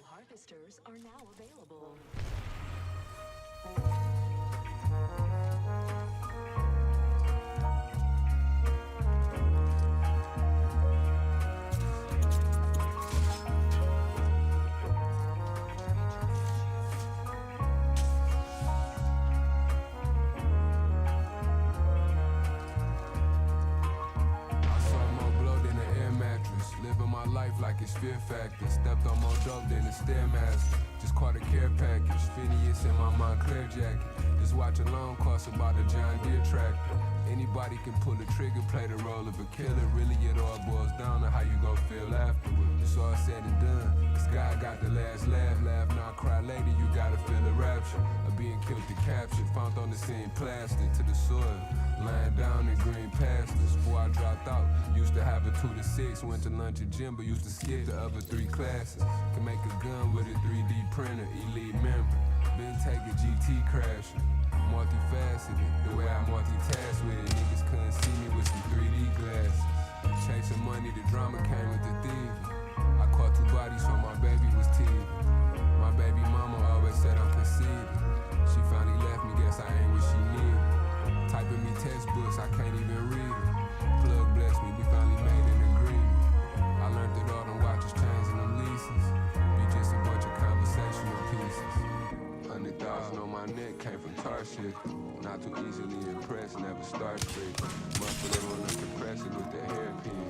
Harvesters are now available. Like it's Fear Factor. Stepped on more dope than the Stairmaster. Just caught a care package. Phineas in my Montclair jacket. This watch alone costs about a John Deere tractor. Anybody can pull the trigger, play the role of a killer. Really, it all boils down to how you gon' feel afterward. It's all said and done. This guy got the last laugh, laugh, not cry later. You gotta feel the rapture of being killed to capture. Found on the scene, plastic to the soil. Lying down in green pastures. Before I dropped out, used to have a 2 to 6. Went to lunch at gym, but used to skip the other 3 classes. Can make a gun with a 3D printer, elite member. Been taking GT crashing. Multifaceted, the way I multitask with it. Niggas couldn't see me with some 3D glasses. Chasing money, the drama came with the thieving. I caught 2 bodies when my baby was teething. My baby mama always said I'm conceited. She finally left me, guess I ain't what she needed. Typing me textbooks, I can't even read them. Plug bless me, we finally made an agreement. I learned that all them watches changing them leases. Be just a bunch of conversational pieces. 100,000 on my neck came from tar shit. Not too easily impressed, never start quick. Muscle they run up the pressing with the hairpin.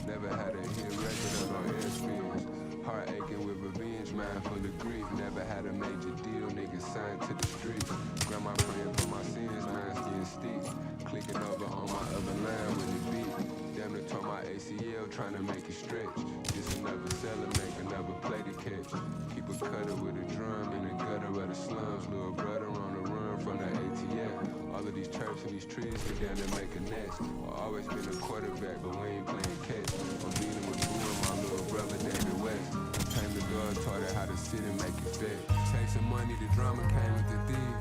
Never had a hit record of no air spins. Heart aching with revenge, mind full of grief. Never had a major deal, niggas signed to the streets. Grandma praying for my sins, mine skin steep. Clicking over on my other line with the beat. Damn near tore my ACL trying to make it stretch. Just another seller, make another play to catch. Keep a cutter with a drum in the gutter of the slums. Little brother on the run from the ATF. All of these chirps and these trees sit down and make a nest. I always been a quarterback, but we ain't playing catch. I'm beating with Boo and my little brother David West. Came the dog, taught her how to sit and make it fit. Chasing money, the drama came with the thieving.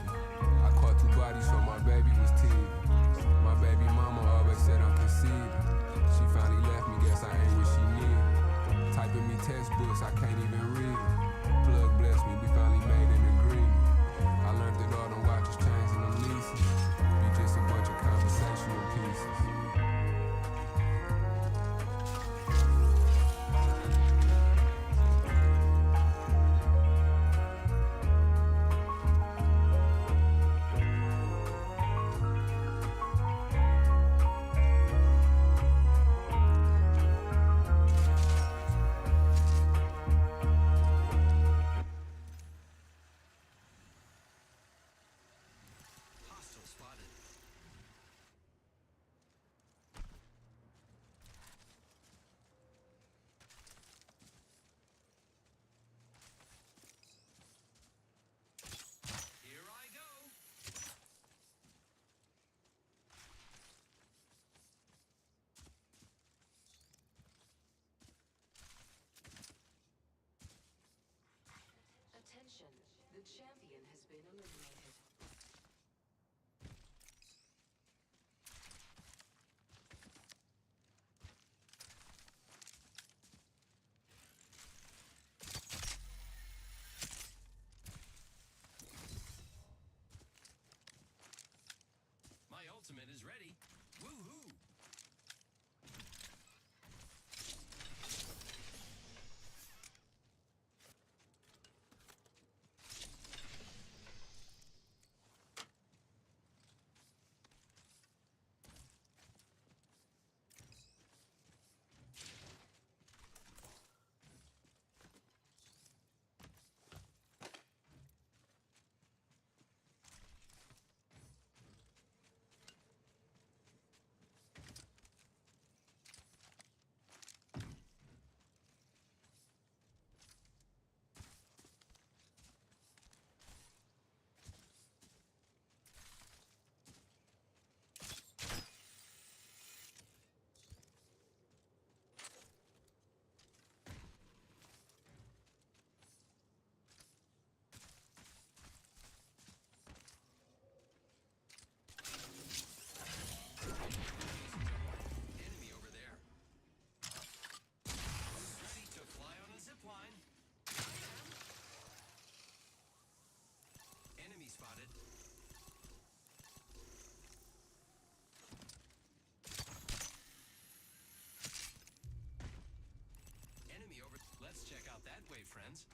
I caught 2 bodies so my baby was teething. My baby mama always said I'm conceited. She finally left me, guess I ain't what she needed. Typing me textbooks, I can't even read them. Plug bless me, we finally made an agreement. I learned that all them watches changing them leases. Be just a bunch of conversational pieces. champion has been eliminated. My ultimate is ready. Woohoo! Enemy over there. Ready to fly on a zip line. I am. Enemy spotted. Enemy over. Let's check out that way, friends.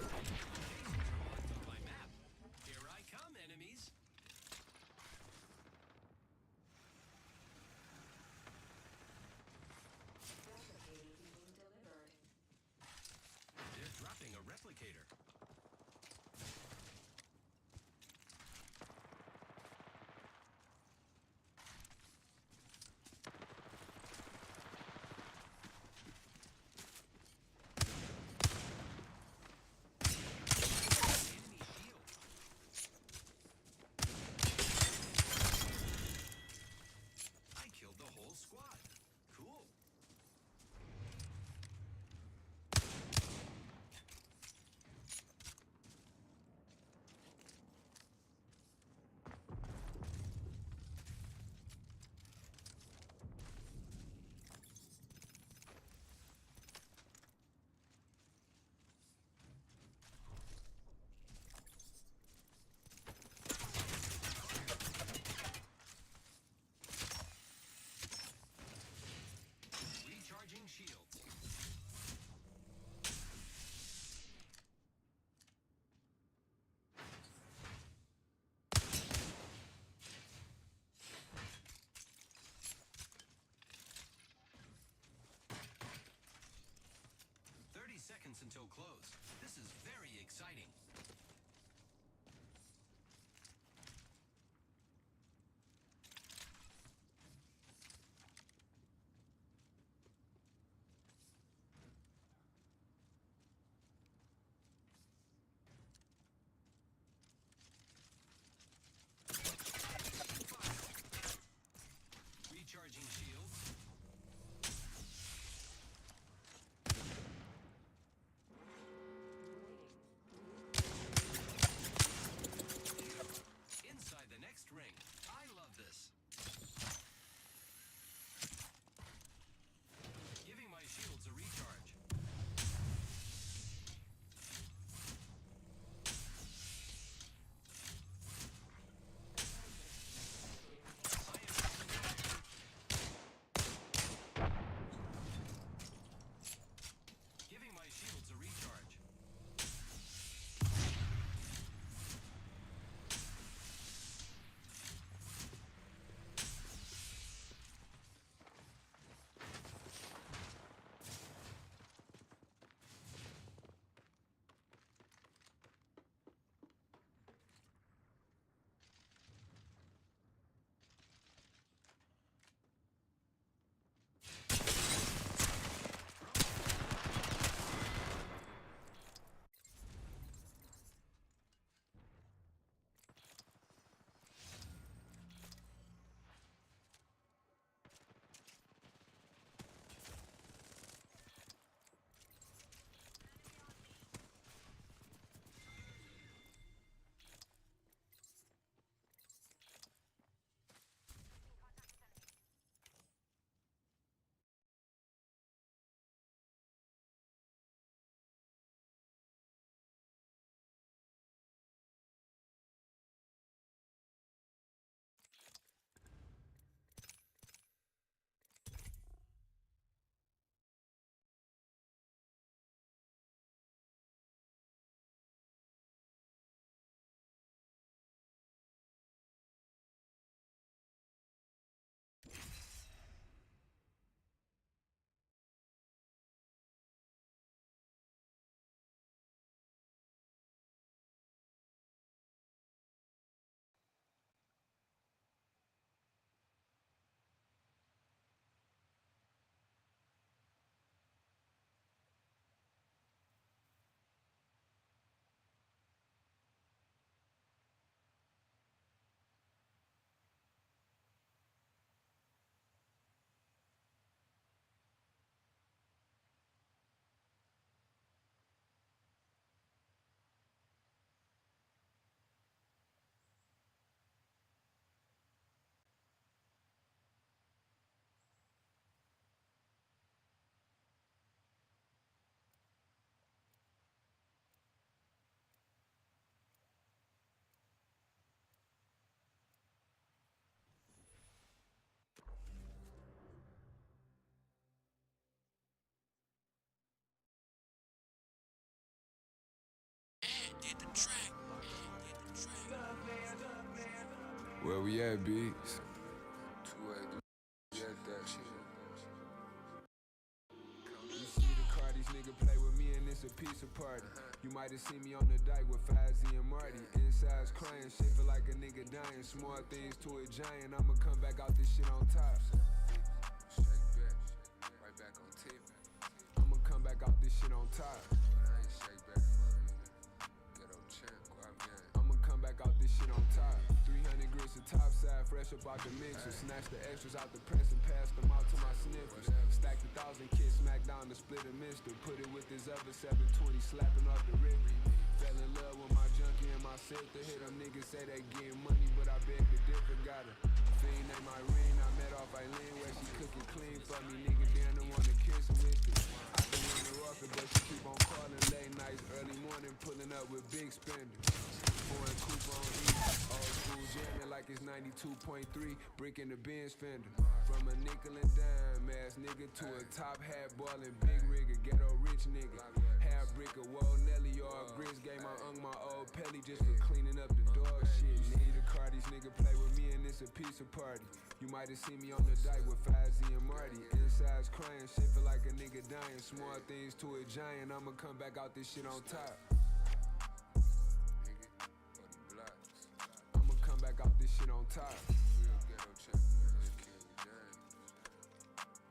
On my map. Here I come, enemies. They're dropping a replicator. I killed the whole squad. Cool. Recharging shields. Seconds until close. This is very exciting. Recharging shields. Where we at, Beats? 2 at that shit. You see the car, these niggas play with me and it's a pizza party. You might have seen me on the dike with Fazzy and Marty. Inside's crying, shit feel like a nigga dying. Small things to a giant, I'ma come back out this shit on top. Straight back, right back on tip. I'ma come back out this shit on top. I ain't shake back for a minute. Ghetto champ, I'ma come back out this shit on top. 300 grits of top side, fresh up out the mixer. Snatch the extras out the press and pass them out to my sniffers. Stacked 1,000 kids, smack down the split a mister. Put it with this other 720, slapping off the rip. Fell in love with my junkie and my sister. Hit them niggas say they getting money, but I beg to differ. Got a fiend named Irene, I met off Eileen where she cooking clean for me. Nigga damn the one to kiss with it. I been in her off it, but she keep on calling late nights, early morning, pulling up with big spenders. Foreign coupe on E, old school jamming like it's 92.3, brick in the Benz fender. From a nickel and dime ass nigga to a top hat ballin' big rigger, ghetto rich nigga. Half brick of Wall Nelly or grits, gave my my old Pelly just for cleaning up the dog shit. Need a car, these niggas play with me and it's a pizza party. You might have seen me on the dike with Fazzy and Marty. Inside's crying, shit feel like a nigga dying. Small things to a giant, I'ma come back out this shit on top. I'ma come back out this shit on top.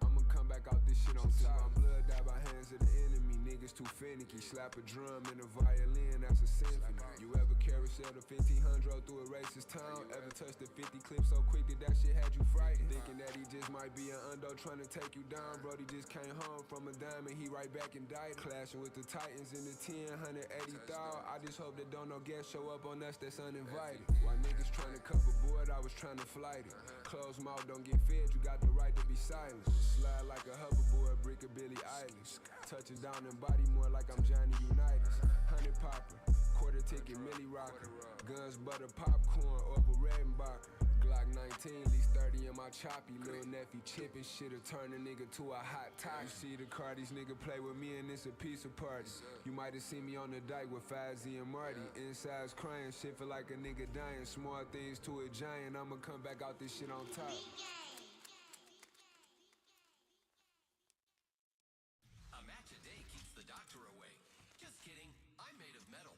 I'ma come back out this shit on top. My blood died by hands of the enemy. Niggas too finicky. Slap a drum and a violin, that's a symphony. You ever carousel the 1500 through a racist town? Ever touched the 50 clip so quick that that shit had you frightened? Thinking that he just might be an undo trying to take you down. Brody just came home from a diamond, he right back indicted. Clashing with the Titans in the 10, 180,000. I just hope that don't no guests show up on us that's uninvited. While niggas trying to cover board, I was trying to flight it. Closed mouth, don't get fed, you got the right to be silent. Slide like a hoverboard, brick of Billie Eilish. Touching down in body more like I'm Johnny Unitas. 100 popper, quarter ticket, Millie rocker. Guns, butter, popcorn, Orville Redenbacher. Glock 19, at least 30 in my choppy. Little nephew chippin' shit'll turn a nigga to a hot top. You see the car, these niggas play with me and it's a pizza party. You might have seen me on the dike with Fazzy and Marty. Inside's crying, shit feel like a nigga dying. Small things to a giant, I'ma come back out this shit on top. A match a day keeps the doctor away. Just kidding, I'm made of metal.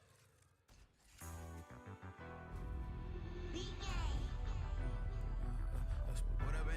What up, man?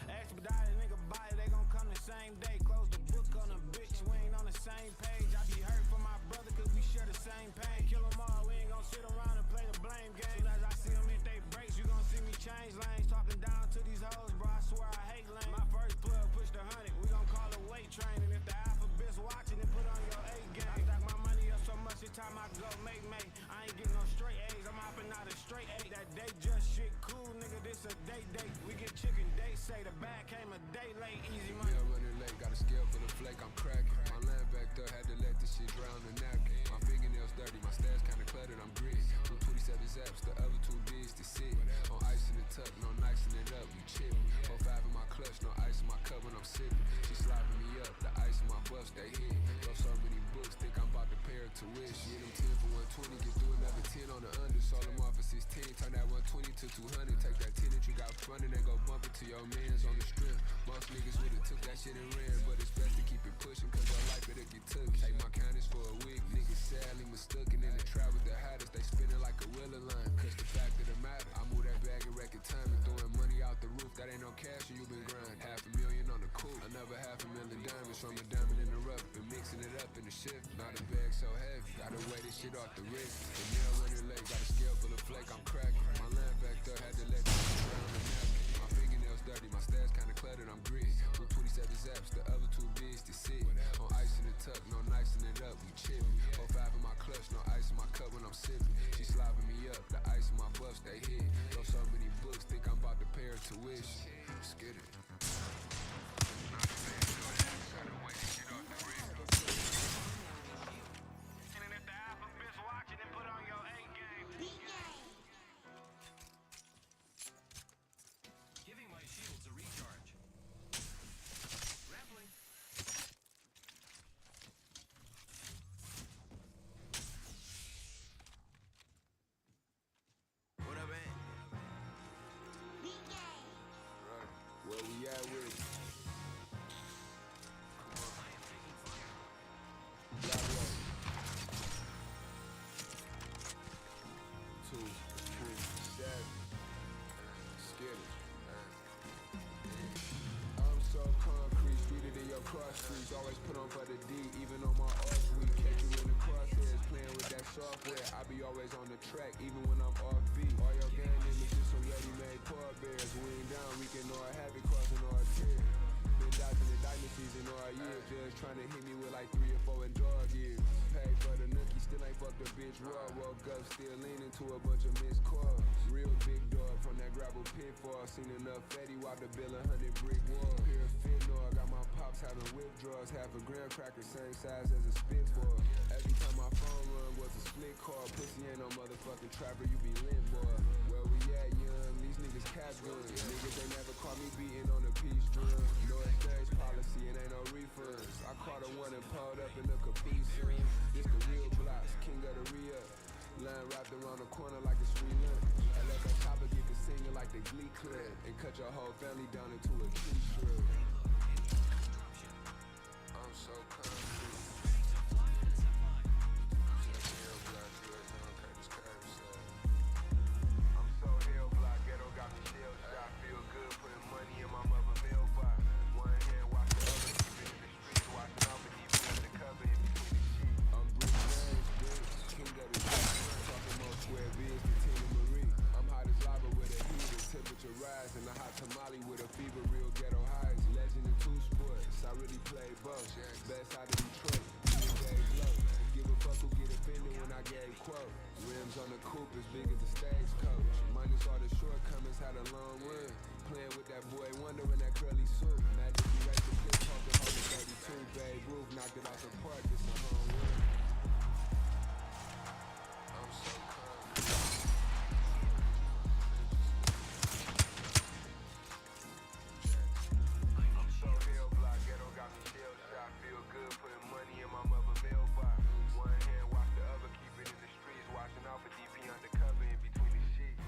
Expedited nigga body, they gon' come the same day. Close the book on a bitch, we ain't on the same page. I be hurt for my brother cause we share the same pain. Kill them all, we ain't gon' sit around and play the blame game. Soon as I see them hit they brakes, you gon' see me change lanes. Talking down to these hoes, bro, I swear I hate lane. My first plug pushed 100, we gon' call it weight training. If the alphabet's watching it, put on your A game. I stack my money up so much, it's time I go make. I ain't getting no straight A's, I'm hopping out a straight 8. That day just shit cool, nigga, this a day. We get chicken, they say the bag came a day late, easy money. Yeah, running late, got a scale for the flake, I'm cracking. My land back there, had to let this shit drown the napkin. My fingernails dirty, my stash kinda cluttered, I'm gritty. 227 zaps, the other 2 D's to sit. On ice in the tuck, no nicing it up, we chip. 05 in my clutch, no ice in my cup when I'm sipping. She slopping me up, the ice in my bust, they hit. Wrote so many books, think I'm about to pay her tuition. Get them 10 for 120, get through another 10 on the under. Sold them off for 16, turn that 120 to 200. Take that 10 that you got fronted and go bump it to your mans on the strip. Most niggas would've took that shit and ran, but it's best to keep it pushing, cause your life it'll get took. Take my kindness for a week, niggas sadly mistaken in the trap with the hottest. They spinning like a wheel line, cause the fact of the matter, I move that bag in record time and throwing money out the roof. That ain't no cash and you been grinding. $500,000 on the coupe, another $500,000 diamonds from a diamond in the rough. Been mixing it up in the shift, now the bag so heavy, gotta weigh this shit off the wrist. The nail running late, got a scale full of flake, I'm cracking. My land back there, had to let this shit drown the napkin. My fingernails dirty, my stash kinda cluttered, I'm gritty. 227 zaps, the other 2 B's to sit. On ice in the tuck, no nicing it up, we chip. 05 in my clutch, no ice in my cup when I'm sipping. She slopping me up, the ice in my bust, they hit. Wrote so many books, think I'm about to pay her tuition. Let's get it. Where we at with it? Come on. Black 2, 3, 7. Skid it. I'm so concrete, streeted in your cross streets. Always put on for the D, even on my off week. Catch you in the crosshairs, playing with that software. I be always on the track, even when I'm off beat. All your gang niggas just some ready-made pallbearers. We ain't down, we can all happy, crossing all tears. Been dodging the dynasties in all year. Just trying to hit me with like 3 or 4 in dog years. Pay for the nookie, still ain't fucked a bitch raw. Woke up still leaning to a bunch of missed calls. Real big dog from that gravel pitfall. Seen enough fatty, while the bill 100 brick wall. Pure fentanyl, got my pops having withdrawals. Half a graham cracker, same size as a spitball. Every time my phone run was a split call. Pussy ain't no motherfucking trapper, you be lit, boy. Where we at, young? These niggas cash guns. Niggas they never caught me beating on a peace drum. No exchange policy, it ain't no refunds. I caught a one and pulled up in the capiche. This the real blocks, king of the re-up. Line wrapped around the corner like a street lamp. I let that chopper get to singing like the glee clip. And cut your whole family down into a tree shrub. I'm so concrete. I'm so hell block, ghetto got me shell shot. Feel good putting money in my mother mailbox. One hand watch the other, keep it in the streets. Watching out for deep undercover in between the sheets. I'm Bruce James, bitch, king of the streets. Talking more square biz than Tina Marie. I'm hot as lava with a heater, temperature rise. And a hot tamale with a fever, real ghetto highs. Legend in 2 sports, I really play both. Best out of Detroit, days low. Give a fuck who get offended when I gave quote. Rims on the coupe as big as a stagecoach. Minus all the shortcomings, had a long run. Playing with that boy Wonder in that curly suit. Magic be right to clip, talking holding 32. Babe Ruth knocked it out the park, this a home run. I'm so concrete. I'm so hell block, ghetto got me shell shot. Feel good putting money in my mother mailbox. One hand watch the other, keep it in the streets. Watching out for DP undercover in between the sheets.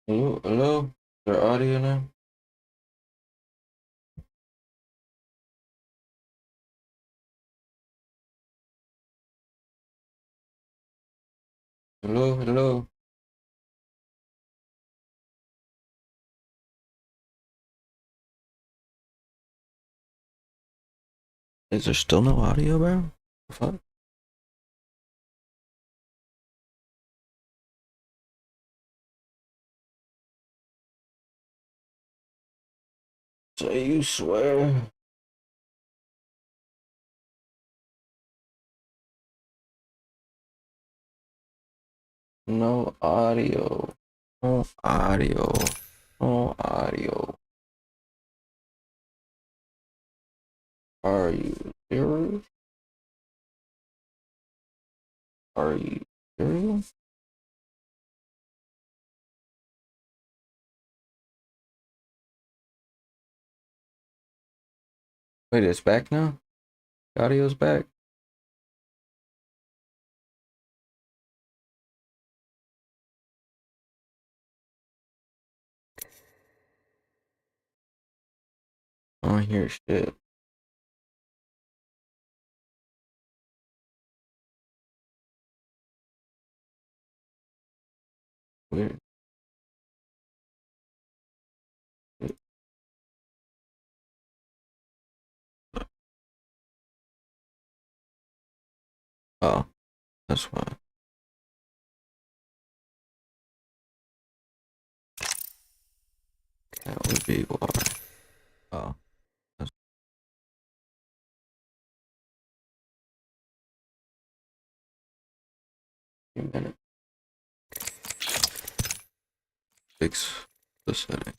Hello, hello? Is there audio now? Hello, hello? Is there still no audio, bro? The fuck? So you swear? No audio. No audio. No audio. Are you serious? Are you serious? Wait, it's back now? The audio's back? I don't hear shit. Weird. Oh, that's why. That would be why. Oh, that's a minute. Fix the setting.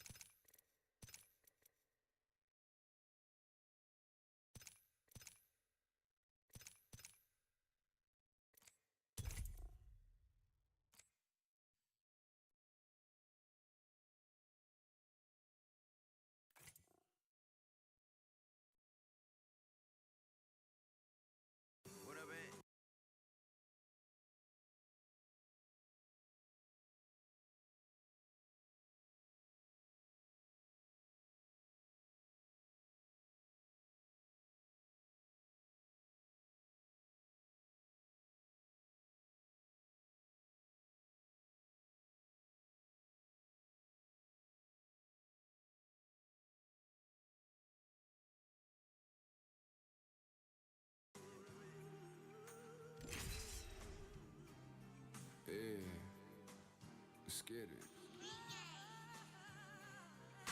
Scared it.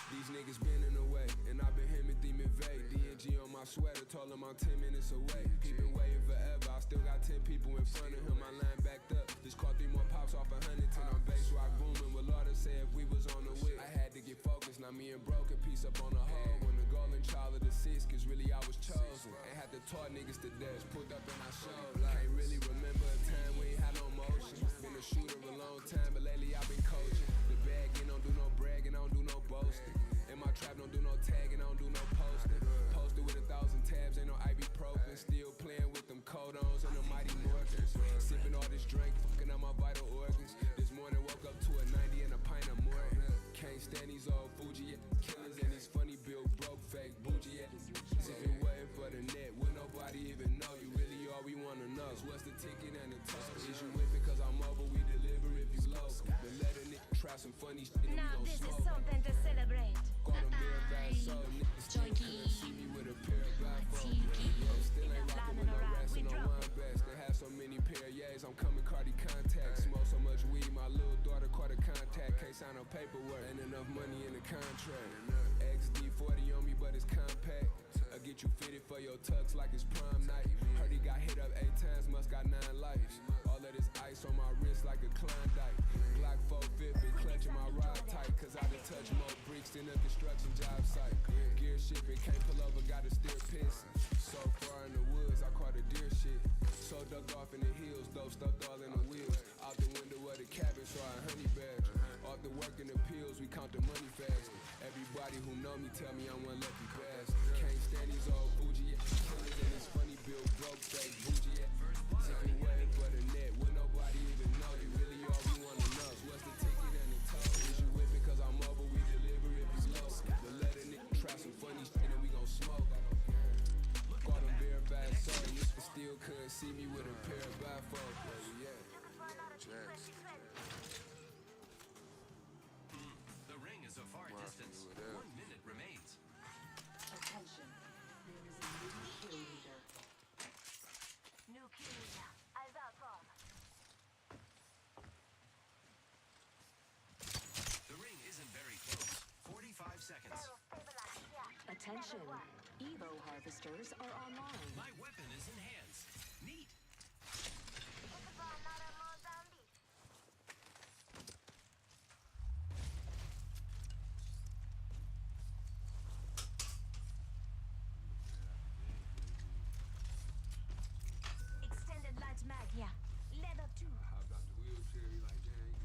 These niggas been in the way, and I've been Timothy McVeigh. DNG on my sweater, told him I'm 10 minutes away. He been waiting forever, I still got 10 people in front of him, my line backed up. Just caught 3 more pops off 110, I'm bass rock booming. What Lorda said if we was on the way, I had to get focused, now me and Broken piece up on the hole. When the golden child of the 6, cause really I was chosen. Ain't had to taught niggas to death, pulled up and I showed. Can't really remember a time we ain't had no motion. Been a shooter a long time, but lately I've been coaching. The bagging, don't do no bragging, I don't do no boasting. In my trap, don't do no tagging, I don't do no posting. Posted with 1,000 tabs, ain't no ibuprofen. Still playing with them codons and the mighty Morgans. Sipping all this drink, fucking up my vital organs. This morning woke up to a 90 and a pint of Morton. Can't stand these old Fuji killers and these funny bill broke fake bougie. Sipping waiting for the net, will nobody even know you. Really all we wanna know is what's the ticket and the toast. Is you with it cause I'm over, we deliver if you local. Been letting it try some funny shit and Now we this gon' is smoke. something to celebrate. Call them bare fast soul niggas still couldn't see me with a pair of blindfolds. Still ain't rockin' with no rats and no wine bags. They have so many Perriers, I'm coming Cardi contacts. Smoke so much weed, my little daughter caught a contact. Can't sign no paperwork, ain't enough money in the contract. XD40 on me, but it's compact. I get you fitted for your tux like it's prom night. Heard he got hit up 8 times, must got 9 lives. All of this ice on my wrist like a Klondike. Glock 450, clutching my rod tight. Cause I done touch more bricks than a construction job site. Gear shipping, can't pull over, gotta steer pissing. So far in the woods, I caught a deer shit. So ducked off in the hills, dope stuffed all in the wheels. Out the window of the cabin, saw a honey badger. Off the work in the pills, we count the money fast. Everybody who know me tell me I'm one lucky bastard. Can't stand these old Fuji killers and this funny bill broke fake bougie. Sipping waiting for the net, will nobody even know you. Really all we wanna know is what's the ticket and the toll. Is you with Attention! Evo harvesters are online. My weapon is enhanced. Neat. Extended light mag here. Level 2. I hopped out the wheelchair, he like, dang,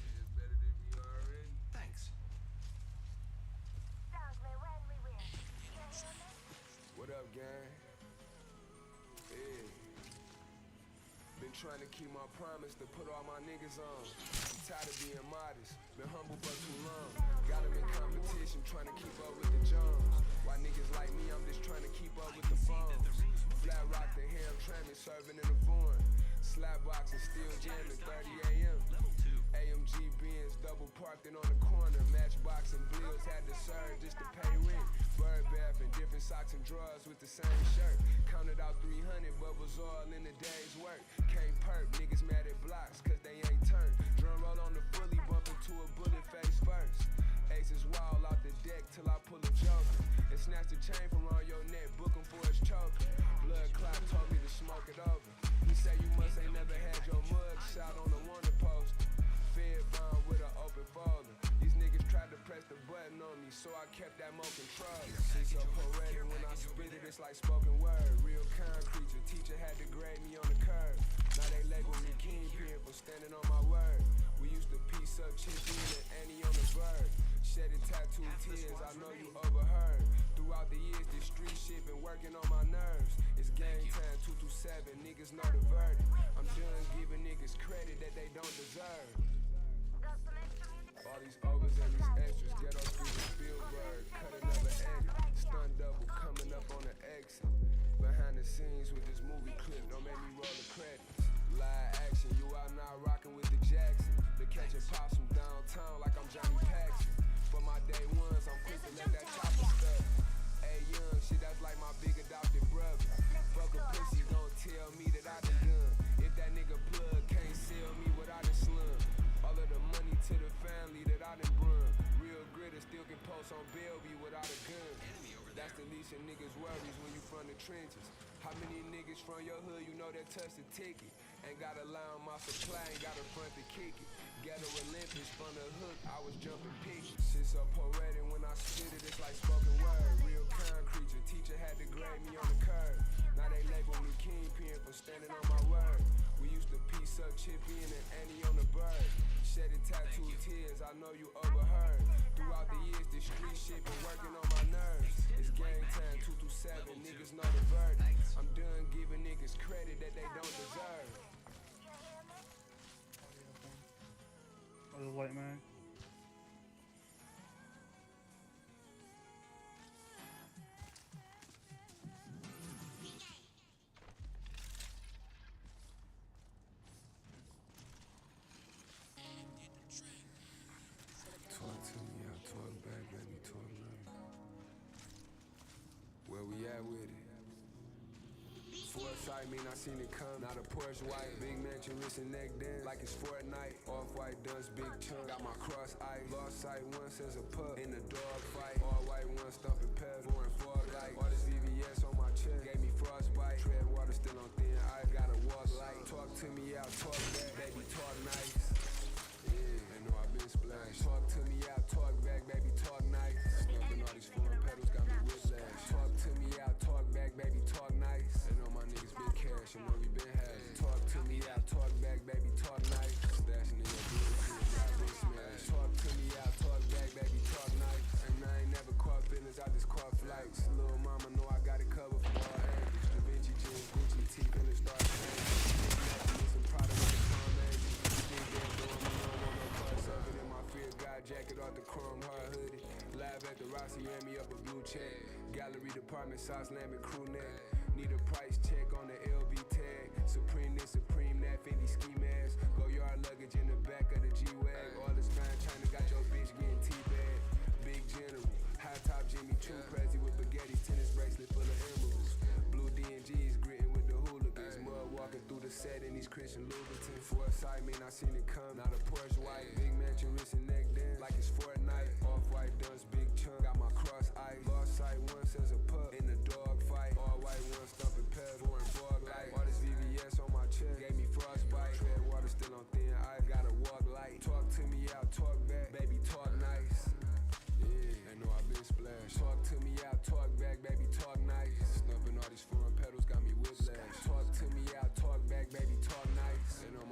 you better than me already. Thanks. What up, gang? Yeah. Been trying to keep my promise to put all my niggas on. I'm tired of being modest, been humble but too long. Got 'em in competition, trying to keep up with the Jones. Why niggas like me, I'm just trying to keep up with the phones. Flat rock the ham, tramming, serving in the Vaughn. Slap boxing, still jamming, 30 a.m. AMG Benz, double parked it on the corner. Matchbox and bills had to serve just to pay rent. Bird bath and different socks and drawers with the same shirt. Counted out 300, but was all in the day's work. Can't perk, niggas mad at blocks, cause they ain't turned. Drum roll on the fully, bump into a bullet face first. Aces wild out the deck till I pull a joker. And snatch the chain from around your neck, book him for his choker. Blood clot told me to smoke it over. He say you must ain't never had your mug shot on the wanted poster. Fed bound with an open folder. These niggas tried to press the button on me, so I kept that mo control. It's so poetic when I spit it, it's like spoken word. Real kind creature, teacher had to grade me on the curve. Now they label me kingpin for standing on my word. We used to piece up Chippy and Annie on the bird. Shedding tattooed tears, I know you overheard. Throughout the years, this street shit been working on my nerves. It's game time, 227, niggas know the verdict. I'm done giving niggas credit that they don't deserve. All these overs and these extras, ghetto Steven Spielberg, cut another edit. Stunt double coming up on the exit. Behind the scenes with this movie clip, don't make me roll the credits. Live action, you out now rocking with the Jackson. The catching pops from downtown like I'm Johnny Paxson. For my day ones, I'm quick to let that chopper stuff. Hey young, shit that's like my big adopted brother. Fuck a pussy, don't tell me that I done done. If that nigga plug can't sell me what I done slum. All of the money to the family that I done brung. Real gritter still can post on Bellevue without a gun. That's the least of niggas' worries when you from the trenches. How many niggas from your hood you know that touch the ticket? Ain't got a line on my supply, ain't got a front to kick it. Ghetto Olympics from the hook, I was jumping picket. Shit so poetic when I spit it, it's like spoken word. Real kind creature, teacher had to grade me on the curve. Now they label me kingpin for standing on my word. We used to piece up Chippy and Annie on the bird. Shedding tattooed tears, I know you overheard. Throughout the years, this street shit been working on my nerves. It's game time, 227, niggas know the verdict. I'm done giving niggas credit that they don't deserve. Oh, the white man. Talk to me, I'll talk back, baby, talk back. Where we at with it? Foresight mean I seen it come. Not a Porsche white, big mansion, wrist and neck dance. Like it's Fortnite, off-white dunce, big chunk. Got my cross ice, lost sight once as a pup. In the dog fight, all white one stumping pedal. Foreign fog light, all this VVS on my chest. Gave me frostbite, tread water still on thin ice. Gotta walk light, talk to me out, talk back, baby, talk nice. Yeah, they know I've been splashed. Talk to me out, talk back, baby, talk nice. Snuffing all these foreign pedals, got me whiplash. Talk to me out, talk back, baby, talk nice. They know my niggas been cash and where we been having. Talk to me out, talk back, baby, talk nice. Stashing in your business, got been smashed. Talk to me out, talk back, baby, talk nice. And I ain't never caught feelings, I just caught flights. Little mama know I got it covered from all angles. Da Vinci jeans, Gucci teeth, and it starts changing. Some product with the Tom Angie. Think they're doing me, don't want no fuss of it. In my fear, God jacket off the chrome hard hoodie. Live at the Rossi, ran me up a blue check. Gallery department, sauce lamb and crew neck. Need a price check on the LV tag. Supreme this, Supreme that, Fendi ski mask. Go yard luggage in the back of the G-Wag. All this fine China got your bitch getting T-bag. Big general, high top Jimmy Choo, Prezi with baguettes, tennis bracelet full of emeralds. Blue D&G's gritting with the hooligans. Mud walking through the set in these Christian Louboutins. Foresight mean I seen it come. Not a Porsche white, big mansion, wrist and neck dance. Like it's Fortnite, off-white dunce, big chunk. Got my cross ice, lost sight once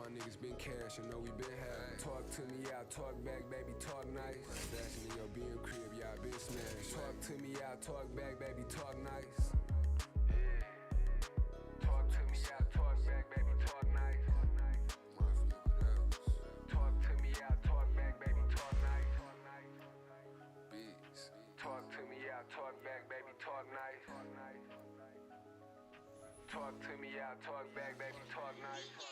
my niggas been cash, you know we been having. Talk to me, I talk back, baby, talk nice. Stashing in your being crib, yeah, I been smashed. Talk to me, I talk back, baby, talk nice. Talk to me, I talk back, baby, talk nice. Talk to me, I talk back, baby, talk nice. Talk to me, I talk back, baby, talk nice. Talk to me, I talk back, baby, talk nice.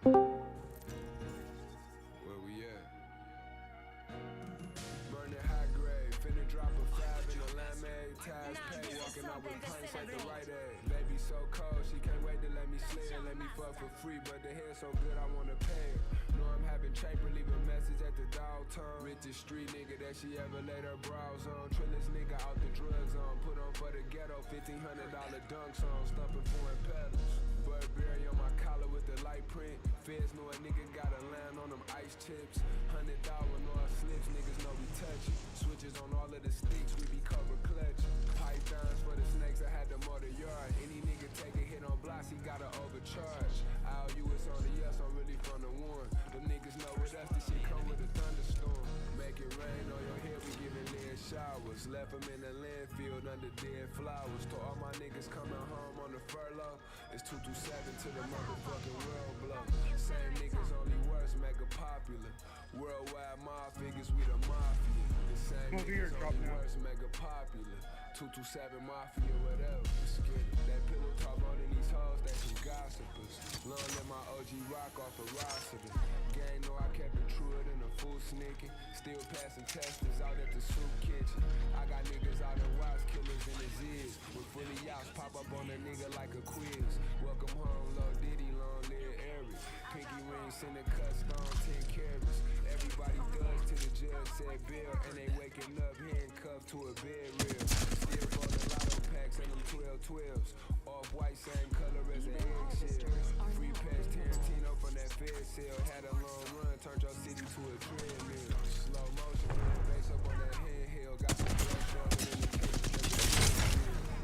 Where we at? Burning high grade, finna drop a 5 in a lemonade. Ties pay, walking out with pints like the right egg. Baby so cold, she can't wait to let me slid. Let me fuck for free, but the hair so good I wanna pay it. Know I'm having chamber, leave a message at the dog tongue. Richest street nigga that she ever laid her brows on. Trillest nigga out the drugs on. Put on for the ghetto, $1,500 dunks on. Stumping foreign pedals. Burberry on my collar with the light print. Feds know a nigga gotta land on them ice chips. $100 all slips, niggas know we touch it. Switches on all of the sticks, we be cover clutch. Pythons for the snakes, I had the motor yard. Any nigga take a hit on blocks, he gotta overcharge. All you is on the yes, I'm really from the one. Them niggas know with us, this shit come with a thunderstorm. Make it rain on your head, we giving lead showers. Left them in the landfill under dead flowers. To all my niggas coming home on the furlough, it's 227 to the motherfucking world blow. Same niggas, only worse, mega popular. Worldwide mob figures, we the mafia. The same niggas, only worse, mega popular. 227 mafia, whatever. Let's get it. That pillow talk more than these hoes, they some gossipers. Long let my OG rock off a Rossiter. Gang know I kept it truer than a full sneaking. Still passing testers out at the soup kitchen. I got niggas out in Watts, killers in the Z's. With fully yachts, pop up on a nigga like a quiz. Welcome home, Lil Diddy, long live Eric. Pinky ring, send a cut stone, 10 carats. Everybody does till the judge said bill. And they waking up handcuffed to a bed rail. Still rolling lotto packs and them 12-12s. Off-white, same color as an eggshell. Free pass Tarantino from that Fed cell. Had a long run, turned your city to a treadmill. Slow motion, bass up on that handheld. Got some blood showing in the kitchen.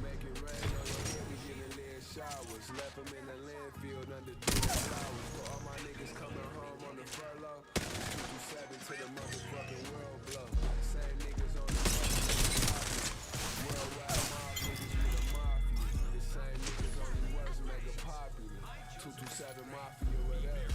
Make it rain on your head, we giving lead showers. Left them in the landfill under dead flowers. For all my niggas coming home on the furlough, 227 to the motherfucking world blow. Same niggas on the worldwide mob niggas, we the mafia. The same niggas only worse, mega popular. 227 mafia, whatever.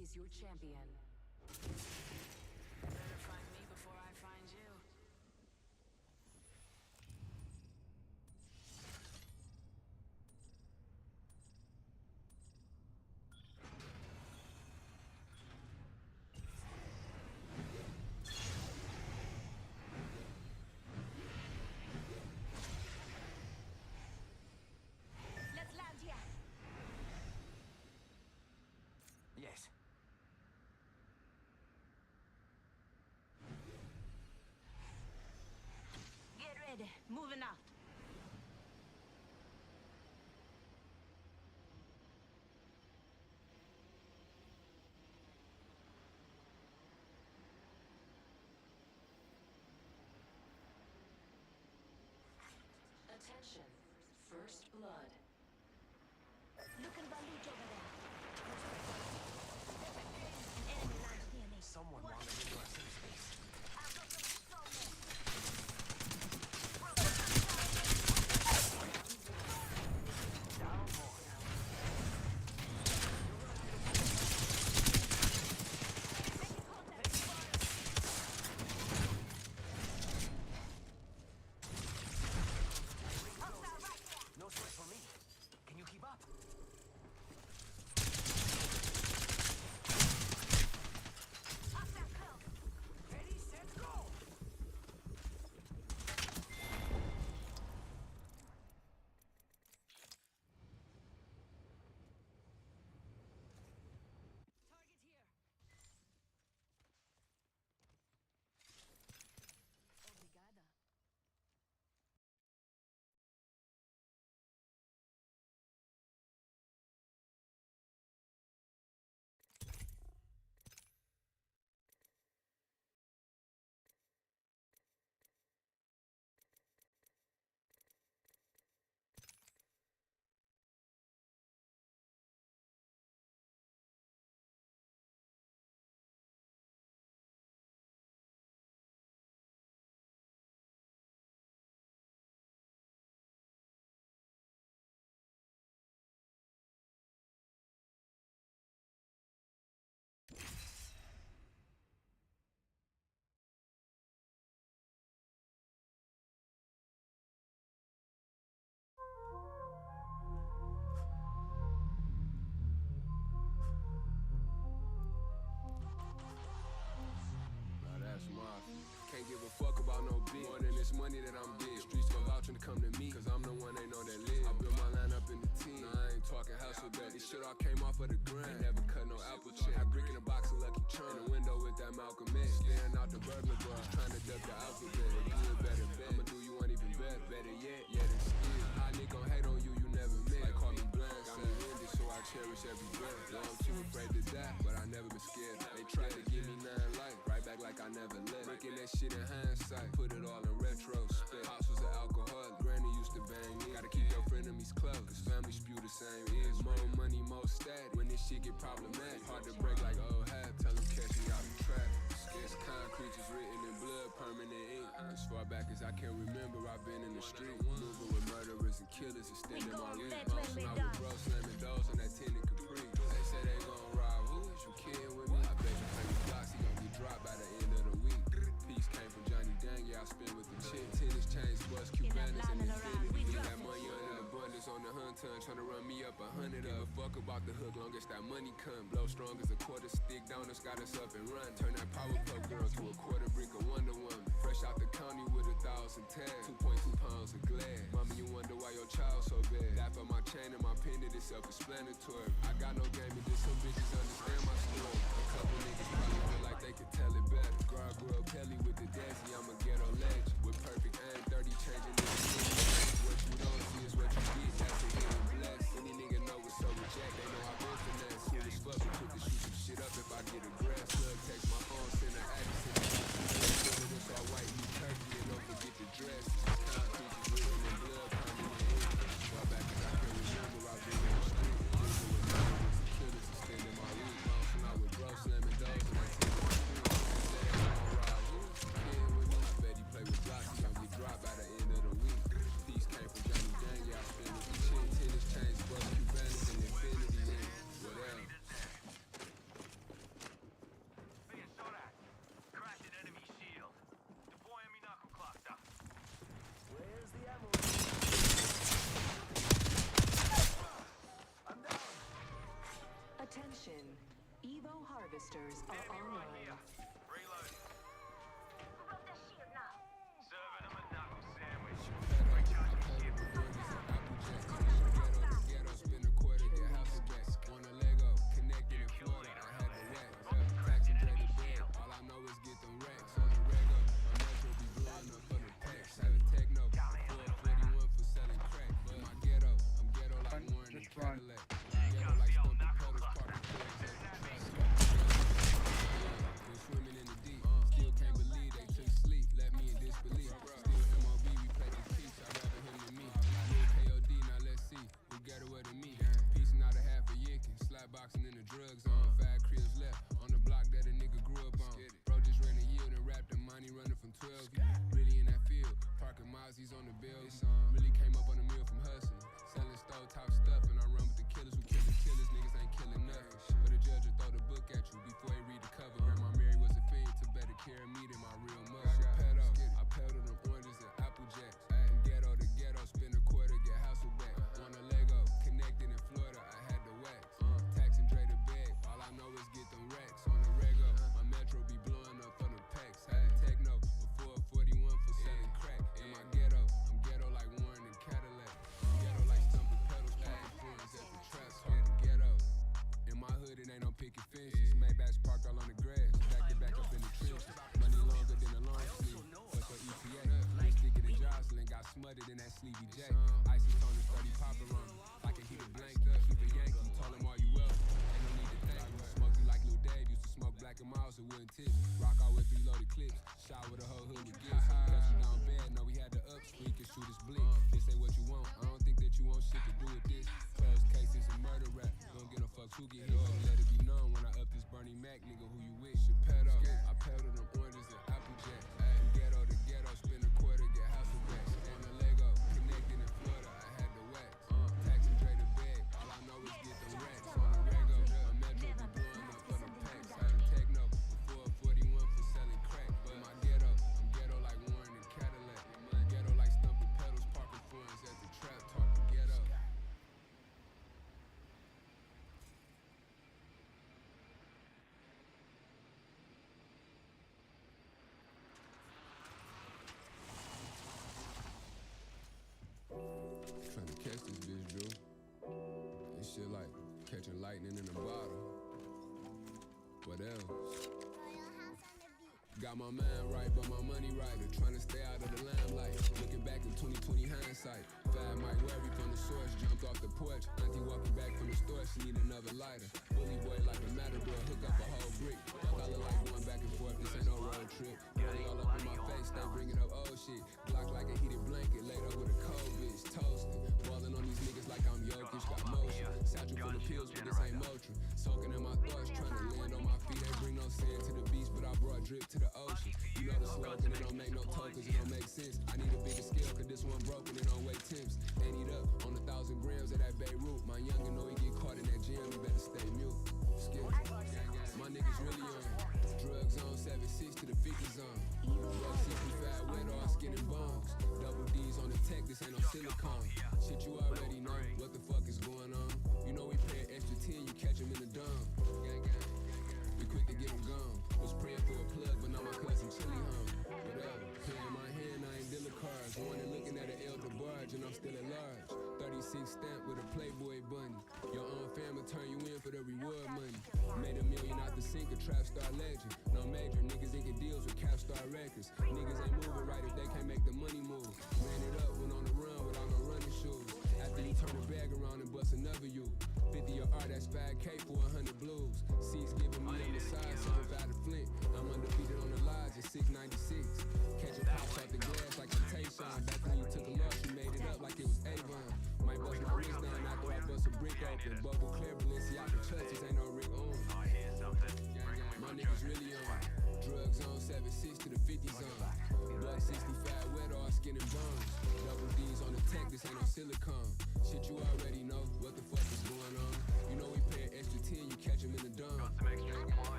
is your champion. Better find me before I find you. Let's land here. Yes. Get ready. Moving out. Attention. First blood. Looking balut over there. An enemy landed near me. Someone wanted into our safe space. I've got some soulmates. Down more. No sweat for me. Can you keep up? Ready, set, go! Target here. Obrigada. Now that's mafia. Can't give a fuck about no bitch. More than this money that I'm big. Streets gon' vouch when it come to me. Cause I'm the one they know that live. I built my line up in the team. Nah, I ain't talking house with that. This shit all came off of the grind. Ain't never cut no apple check. I brick in a box of Lucky Charm. In the window with that Malcolm X. Staring out the burglar bar. Trying to duck the alphabet. Good, better, bet. I'ma do you one even better. Better yet, yeah, than skill. High nigga gon' hate on you, you never met. Like call me blind. Got me winded, so I cherish every breath. Though I'm too afraid to die, but I never been scared. They tried to give me 9 life. Right back like I never left. Breaking that shit in hindsight. Put it all in retrospect. Pops was an alcoholic. Granny used to bang me. Gotta keep your frenemies close. Cause family spew the same is. More money, more static. When this shit get problematic. Hard to break like old hat. Tell them catch me out in traffic. Scarce concrete is written in blood, permanent ink. As far back as I can remember, I've been in the street. Moving with murderers and killers, extending my reach. Bouncing out with bros, slamming doors on that tinted Capri. They say they gon' ride hoods, you kidding with me? I bet you play with blocks, he gon' get dropped by the end of the week. Peace came from Johnny Dang, yeah, I spin with the chick. Tennis chains, bust, Cubanas, and infinity. Leave that money in abundance on the hunt ton, tryna run me up 100 of. Fuck about the hook, long as that money come. Blow strong as a quarter stick, downers got us up and run. Turn that power pup girl to a quarter brick of Wonder Woman. Fresh out the county with 1,000 tags, 2.2 pounds of glass. Mama, you wonder why your child so bad. That for my chain and my pendant is self-explanatory. I got no game, and just some bitches understand my story. A couple niggas probably feel like they could tell it better. Girl, I grew up Pelly with the Desi, I'm a ghetto legend. With perfect aim, 30 changing niggas. What you don't see is what you get, that's a hidden bless. Any nigga know what's so reject, they know I've been finesse. Soon as fuck, we put the shoot some shit up if I get aggressed. Slug text my phone, send an accent. This all white, you turkey, and don't forget the dress. Concrete is written in blood, permanent ink. Far back as I can remember, I've been in the street. Moving with murderers and killers, extending my reach. Bouncing out with bros, slamming doors, and I take the street. Say they gon' ride hoods, you kidding with me? I bet he play with blocks, he gon' get dropped by the end of the week. Peace came from Johnny Dang, yeah, I spin with the chick. boosters are online. Run. Boxing in the drug zone, 5 cribs left on the block that a nigga grew up on. Bro just ran a yield and rapped the money running from 12. Really in that field, parking Mozzie's on the bills. Really came up on the mill from hustling, selling stove top stuff, and I run with the killers who kill the killers. Niggas ain't killing nothing, but a judge will throw the book at you before he read the cover. Grandma Mary was a fiend to better carry me than my real mother. I pedal them oranges and apple jacks. From ghetto to ghetto, spend a quarter, get hustle back. On a Lego, connected in Florida, I had to wax. Get them racks on the rego. My metro be blowing up for the packs. Had a techno before 41 for selling crack. In my ghetto, I'm ghetto like Warren and Cadillac. I'm ghetto like stumping pedals, popping foreigns at the trap. Talking ghetto. In my hood, it ain't no picket fences. Maybach's parked all on the grass. Back to back up in the trenches. Money longer than a long sleeve. What's your ETA? Stick it in Jocelyn. Got smothered in that sleepy J. Icy tone and 30 popper on me. I can heat a blank. Keep a Yankee. Told him all you well. Ain't no need to thank you. Smoke you like Lil Dave. Used to smoke black and miles and wouldn't tip. Rock out with 3 loaded clips. Shot with a whole hood with gifts. Catch you down bad. No, we had the up. Squeak and shoot his blick. This ain't what you want. I don't think that you want shit to do with this. Closed cases and murder rap. Don't get no fucks who get hit. But let it be known when I up this Bernie Mac nigga who you wish. Chappelle. I pedal them oranges and apple jacks. From ghetto to ghetto. Spend a quarter, get house back. On the Lego. Connected in Florida. I had to wax. Tax and trade a bag. All I know is get them racks. On the rego. A metro be blowing up for the packs. Had a techno before 41 for selling crack. But my ghetto, I'm ghetto like Warren and Cadillac. My ghetto like stumping pedals, parking foreigns at the trap, talking ghetto. Trying to catch this bitch, Drew. This shit like catching lightning in a bottle. What else? Got my mind right, but my money right. Trying to stay out of the limelight. Looking back in 2020 hindsight. 5 Mike Worry from the source, jumped off the porch. Auntie walking back from the store, she need another lighter. Bully boy like a matador, hook up a whole brick. Fuck, I look like going back and forth, this ain't no road trip. Money all up in my face, they bringing up old shit. Glock like a heated blanket, laid up with a cold bitch. Toasting, balling on these niggas like I'm Jokic, got motion. Satchel full of pills, but this ain't Motrin. Soaking in my thoughts, trying to land on my feet. Ain't bring no sand to the beach, but I brought drip to the ocean. You know the slogan, it don't make no tokens, it don't make sense. I need a bigger scale, cause this one broken, it don't weigh temps. Ain't eat up on 1,000 grams of that Beirut. My youngin' know he get caught in that jam, he better stay mute. Skip. My niggas really on. Drugs on 7-6 to the 50 zone. Buck 65 wet all skin and bones. Double D's on the tech, this ain't no silicone. Shit you already know, what the fuck is going on? You know we pay an extra 10, you catch him in the dome. We quick to get him gone. Was praying for a plug, but now my cousin Chili home. Whatever. Paying my hand, I ain't dealing cards. One and looking at an elder barge, and I'm still at large. 36 stamp with a Playboy bunny. Your own family turn you in for the reward money. Made $1 million out the sink, a trap star legend. No major, niggas inking deals with Capstar Records. Niggas ain't moving right if they can't make the money move. Ran it up, went on the run without no running shoes. After you turn the bag around and bust another you. 50 your art, that's 5K for 100 blues. C's giving me a massage, 75 to Flint. I'm undefeated on the lodge at 696. Catching pops out the glass like a Tayshawn. Back when you took a loss, you made it up like it was Avon. Might bust my wrist down after I bust a brick open. Bubble clear, Balenciaga trust, ain't no Rick on. My niggas really on. Drugs on 7-6 to the 50 zone. Buck 65 wet all skin and bones. Double D's on the tech, this ain't no silicone. Shit you already know, what the fuck is going on? You know we pay an extra 10, you catch him in the dome.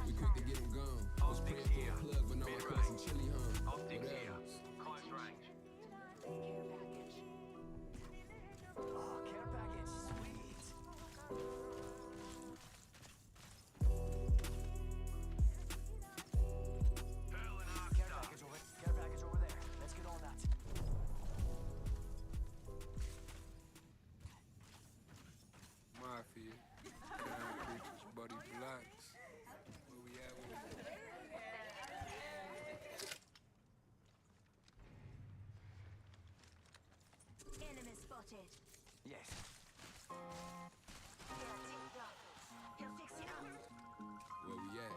We quick to get him gone. Was praying for a plug, but now my cousin Chili home. Whatever. Close range. Oh, care package, sweet. spotted. Yes. He'll fix it up. Where we at?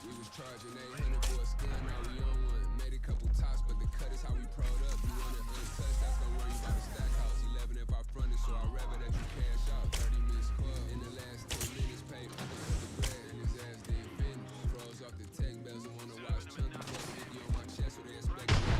We was charging 800 for a skin, now we on one. Made a couple tops, but the cut is how we pro'd up. You want it untouched, that's gonna run you by the stack house. 11 if I fronted, so I rather that you cash out. 30 minutes club, in the last 10 minutes, paid for the bread, and his ass didn't finish. Froze off the tech bells and wanna watch chunky. Plus 50 on my chest, so they expect me.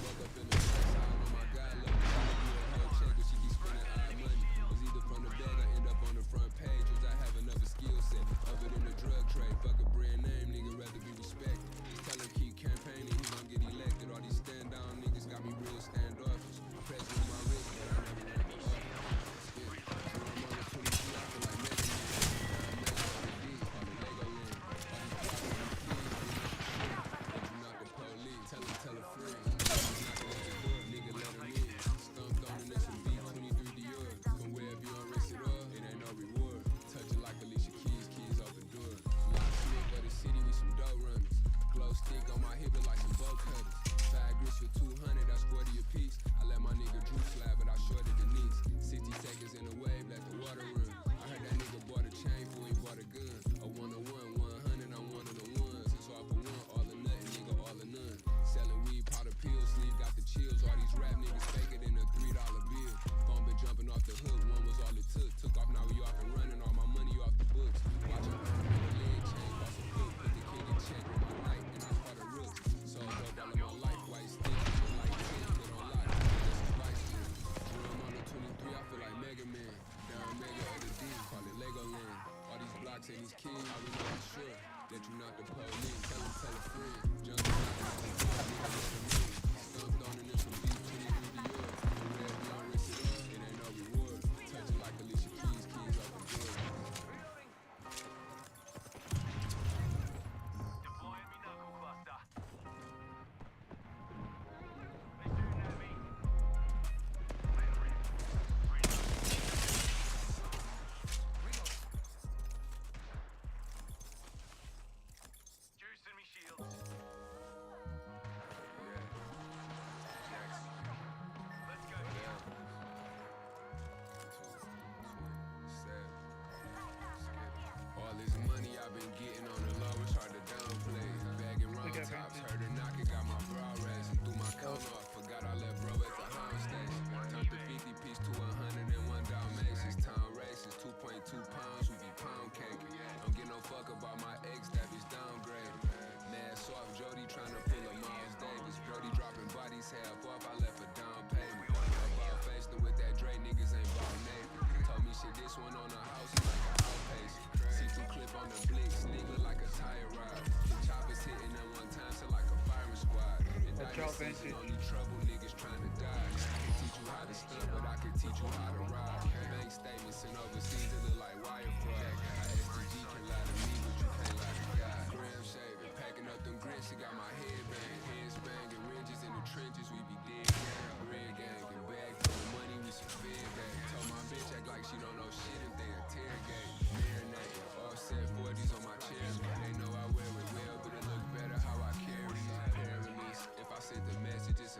Woke up in the press, oh my god, look, she give me a whole check, but she keep spending odd money. Was either from the bag or end up on the front page, which I have another skill set. Other than the drug trade, fuck a brand name, nigga, rather be respected. Tell him keep campaigning, he gon' get elected. All these stand down niggas got me real standoffish. President on my wrist, but I never ran for office. Yeah, so I'm on the 22, I feel like Mega Man. Now I'm Mega on the D, on the Legoland. All these blocks on these keys, but you not the police. Tell a friend, knocking at the door, nigga let him in. Stumped on and it's a B23 Dior. From wherever you unrest it up, it ain't no reward. Touch it like Alicia Keys, keys off the door. Locksmith of the city, we some dope runners. Glow stick on my hip, look like some bow cutters. 5 grits for 200, that's 40 a piece. I let my nigga Drew slide, but I shorted the knees. 60 seconds in the wave, let the water run. I heard that nigga bought a chain before he bought a gun. A 101, 100, I'm one of the ones. It's all for one, all or nothing, nigga, all or none. Selling weed, powder pills, sleeve got the chills. All these rap niggas fake it in a $3 bill. Phone been jumping off the hook, one was all it took. Took off, now we off and running, all my money off the books. Watch out, the leg chain, cost a foot. Put the kid in check with my night, and I caught a rook. So dope all of my life, white sticks, just like 10, put on lock. This is vice shit. Drum on the 23, I feel like Mega Man. Down Mega of the D, call it Legoland. All these blocks and these keys, I really not sure that you not the police. Tell a friend. Jump out the door, nigga, let him in. Stumped on and it's a B23 Dior. From wherever you unrest it up, it ain't no reward. Touch it like Alicia Keys, keys off the door. Deploying me knuckle cluster. Juicing me shields. Let's go. All this money I've been getting on the low, it's hard to downplay. Bagging round tops, heard her knock it, got my brow raising. Threw my count off, forgot I left bro at the hound station. Turned the 50 piece to 101 Dalmatians. Town races, 2.2 pounds, we be pound caking. Don't get no fuck about my ex, that bitch downgraded. Mask off, Jody tryna pull a Miles Davis. Brody dropping bodies half off, I left a down payment. Ball faced with that Dre, niggas ain't ball naked. Told me shit, this one on the house, he like an outpatient. See-through clip on the blick, sneak look like a tire ride. The choppers hitting at one time, so like a firing squad. Indictment season, only trouble, niggas trying to die. I can teach you how to stunt, but I can teach you how to ride. Bank statements sent overseas, it look like wire fraud. SDG can lie to me, but you can't lie to God. Gram shaving, packing up them grits, she got my head banging. Hands banging, ridges in the trenches, we be dead gang. Red gang, get back for the money, we some fed gang. Told my bitch act like she don't know shit if they interrogate. Marinate, offset 40s on my chest. They know I wear it well, but it look better how I carry it. Perilous, if I sent the messages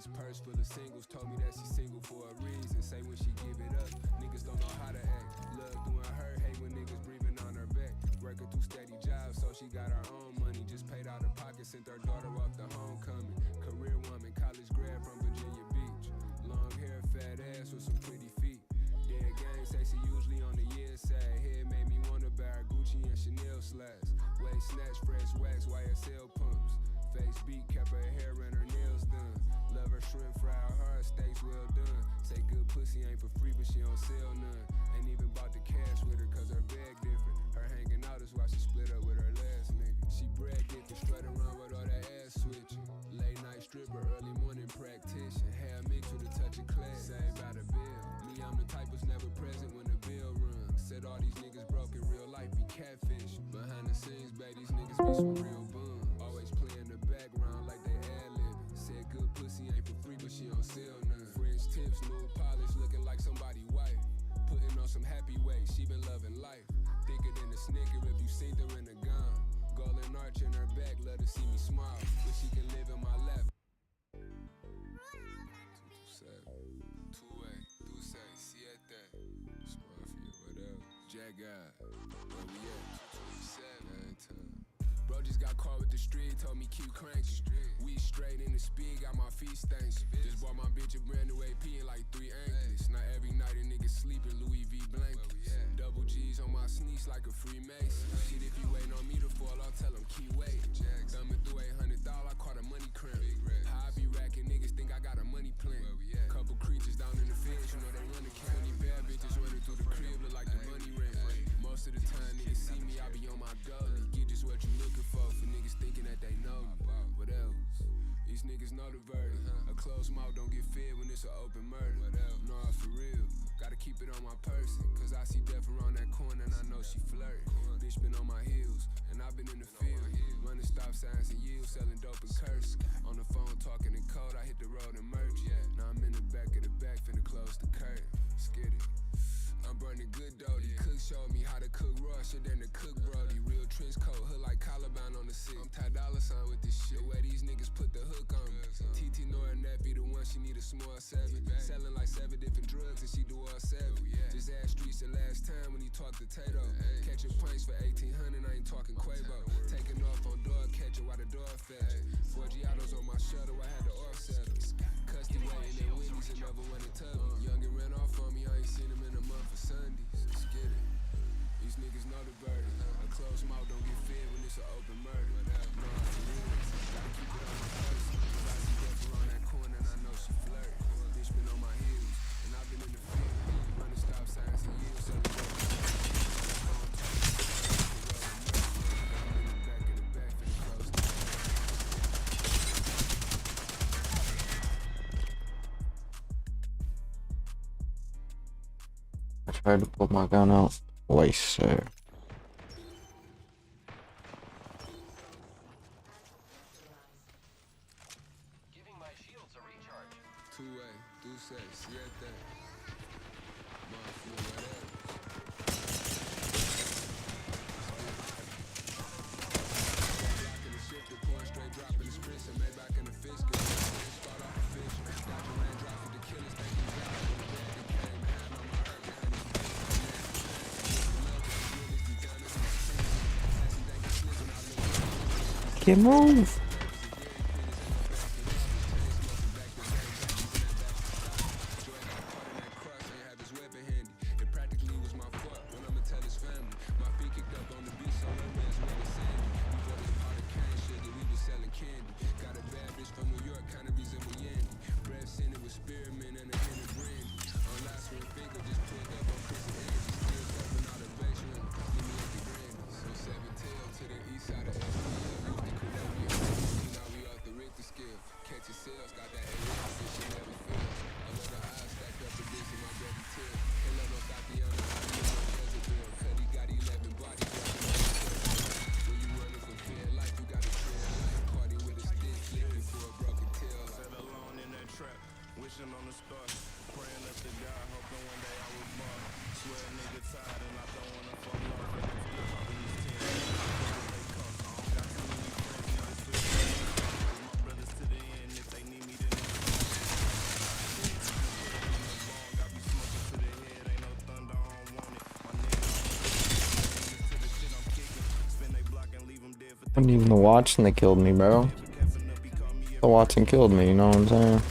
Ice purse full of singles, told me that she single for a reason. Say when she give it up, niggas don't know how to act. Love doing her, hate when niggas breathing on her back. Working 2 steady jobs, so she got her own money. Just paid out her pocket, sent her daughter off to homecoming. Career woman, college grad from Virginia Beach. Long hair, fat ass with some pretty feet. Dead gang say she usually on the year side. Head made me wanna buy her Gucci and Chanel slacks. Waist snatch, fresh wax, YSL pumps. Face beat, kept her hair and her nails done. Love her shrimp fried hard, steaks well done. Say good pussy ain't for free, but she don't sell none. Ain't even bought the cash with her, cause her bag different. Her hanging out is why she split up with her last nigga. She brag different, strut around with all that ass switching. Late night stripper, early morning practitioner. Hair mixed with a touch of class, saved by the bill. Me, I'm the type who's never present when the bill runs. Said all these niggas broke in real life be catfish. Behind the scenes, babe, these niggas be some real bums. Always playing the background like they ad-libbing. Said good pussy ain't for free, but she don't sell none. French tips, new polish, looking like somebody white. Putting on some happy weight, she been loving life. Thicker than a Snicker if you seen her in the gown. Golden arch in her back, love to see me smile. But she can live in my lap. 2-way, 2-say, siete. Mafia, what else? Jack God, where we at? 227. Bro just got caught with the street, told me keep cranking. We straight in the speed, got my feet stankin'. Just bought my bitch a brand new AP in like 3 anklets. Not every night a nigga sleepin', Louis V blankets. Double G's on my sneaks like a Freemason. Shit, if you waiting on me to fall, I'll tell him keep waiting. Thumbing through 800,000, I caught a money cramp. How I be racking, niggas think I got a money plan. Couple creatures down in the field, you know they run the county. Bad bitches running through the crib, look like the money ran. Most of the time niggas see me, I be on my dolly. Get just what you looking for niggas thinking that they know me. What else? These niggas know the verdict. A closed mouth don't get fed when it's an open murder. Nah, for real. Gotta keep it on my person. Cause I see death around that corner and I know she flirting. Bitch been on my heels, and I've been in the field. Running stop signs and yields, selling dope and curse. On the phone talking in code, I hit the road and merch. Now I'm in the back of the back, finna close the curtain. Skid it. I'm burning good though. The cook showed me how to cook raw shit than the cook brody. Real trench coat, hood like Caliban on the sick. I'm Ty Dolla $ign with this shit. The way these niggas put the hook on me. TT Nora Nappy, the one she need a small 7. Selling like 7 different drugs and she do all 7. Just ask Streets the last time when he talked to Tato. Catching pints for 1800, I ain't talking Quavo. Taking off on dog catcher while the dog fetch. 4 Giottos on my shuttle, I had to offset them. Custy waiting in Wendy's and never went to tub. Youngin' ran off on me, I ain't seen him in a month for Sundays. Let's get it. These niggas know the burden. A closed mouth don't get fed when it's an open murder. Nah, for real. Gotta keep it on my person. I see death around that corner and I know she flirt. Bitch been on my heels, and I've been in the field. Running stop signs and yields, selling dope. I'm in the back of the back, finna close the I tried to pull my gun out twice, sir. Giving my shields a recharge. 2-way, 2-say, siete. Mafia, what else? Blocking the shift, the pouring straight, dropping the spritz, and made back in the fish. Start off a fish, got your rain drop for the killers, thank you God. It came, had on my heart behind these bitches. Can't move. On the start, praying up to God, hoping one day I will bar. Swear a nigga tired and I don't wanna fall off. And I'm still popping these 10. Got too many friends, niggas switch. My brothers to the end, if they need me, then Wasn't even the Watson that killed me, bro. The Watson killed me, you know what I'm saying?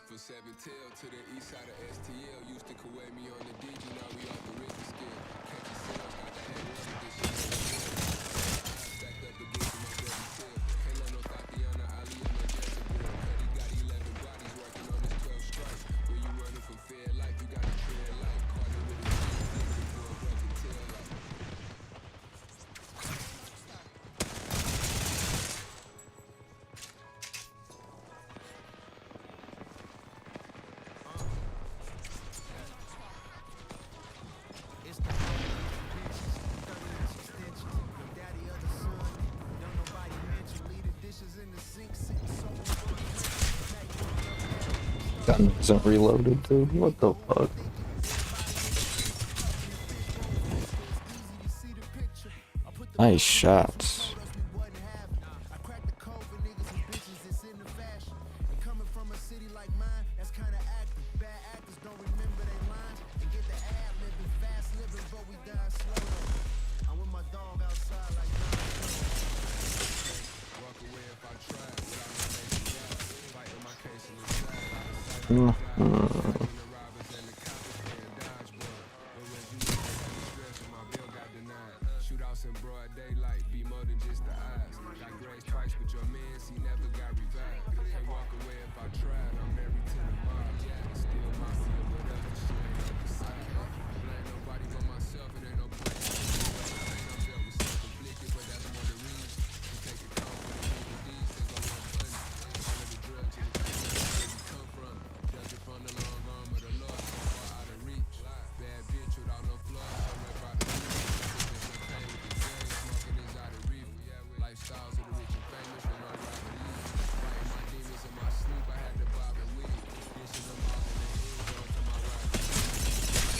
For 7 tail to the east side of STL. Used to Kuwait me on the DG, now we off the risk scale. Catching sales, got the head up with this shit. Stacked up against my brother's tail. Can't let no Tatiana Ali or no Jessica. Cuddy got 11 bodies working on his 12 strikes. When you running from fair life, you gotta tread light. Caught it with a stick for a broken tail light. Gun isn't reloaded, dude. What the fuck? Nice shots. Shootouts in broad daylight, be more than just the eyes. Got grazed twice, but your man, he never got revived. Can't walk away if I tried, I'm married to the mob. Still my seal, but up the shit ain't up the side. Blame nobody but myself, it ain't no point. I'm built with self-inflicted, but that's more the reason. To take account for the evil deeds, they go unpunished. All of the drugs and the things where we come from. Judging from the long arm of the Lord, so far out of reach. Bad bitch without no flaws, so right by the reach. Smoking is out of reef. Lifestyles of the rich and famous, with no rivalry. Fighting my demons in my sleep, I had to bob and weave. Dishing them off in the head, going to my rival.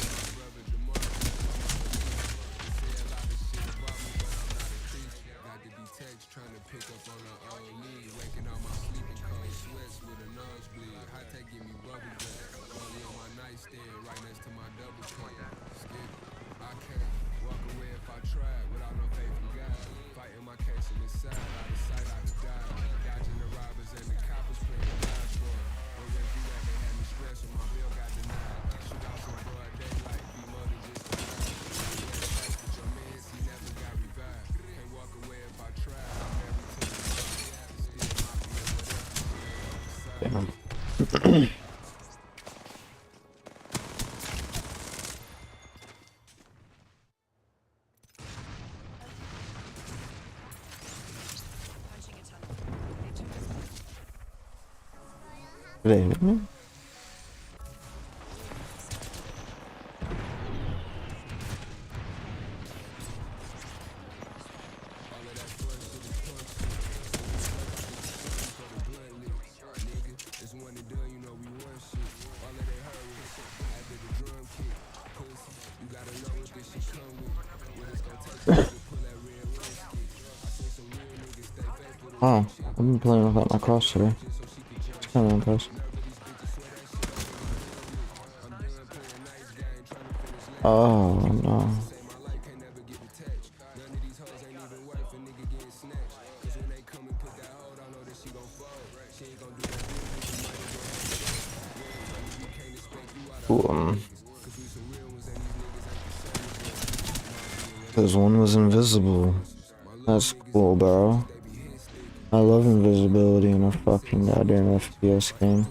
My brother Jamal, they say a lot of shit about me, but I'm not a creep. Got the D-Tex trying to pick up on the old lead. Waking out my sleeping cold sweats with a nosebleed. High tech give me bubble gum. Only on my nightstand, right next to my double cup. Skip, I can't walk away if I tried without no faith in God. Fighting my case in the side, out of sight, out of die. Dodging the robbers and the coppers playing dodge for it. But when you at, they had me stressed when my bill got denied. Shootouts in broad daylight, be more than just a ride. But your man, he never got revived. Can't walk away if I tried, I'm married to the mob. Still my bill, but up the side. Today, didn't it? Wow, I've been playing without my cross today. It's kind of impressive. Oh no. Ooh, This one was invisible. That's cool, bro. I love invisibility in a fucking goddamn FPS game.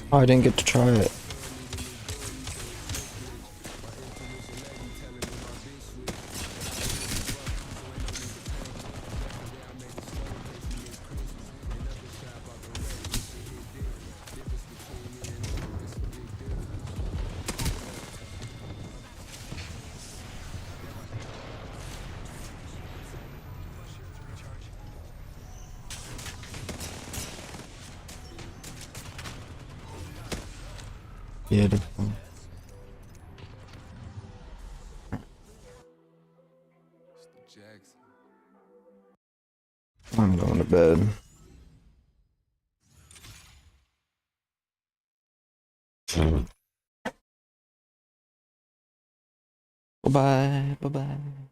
Oh, I didn't get to try it. Beautiful. I'm going to bed. Bye-bye. Bye-bye.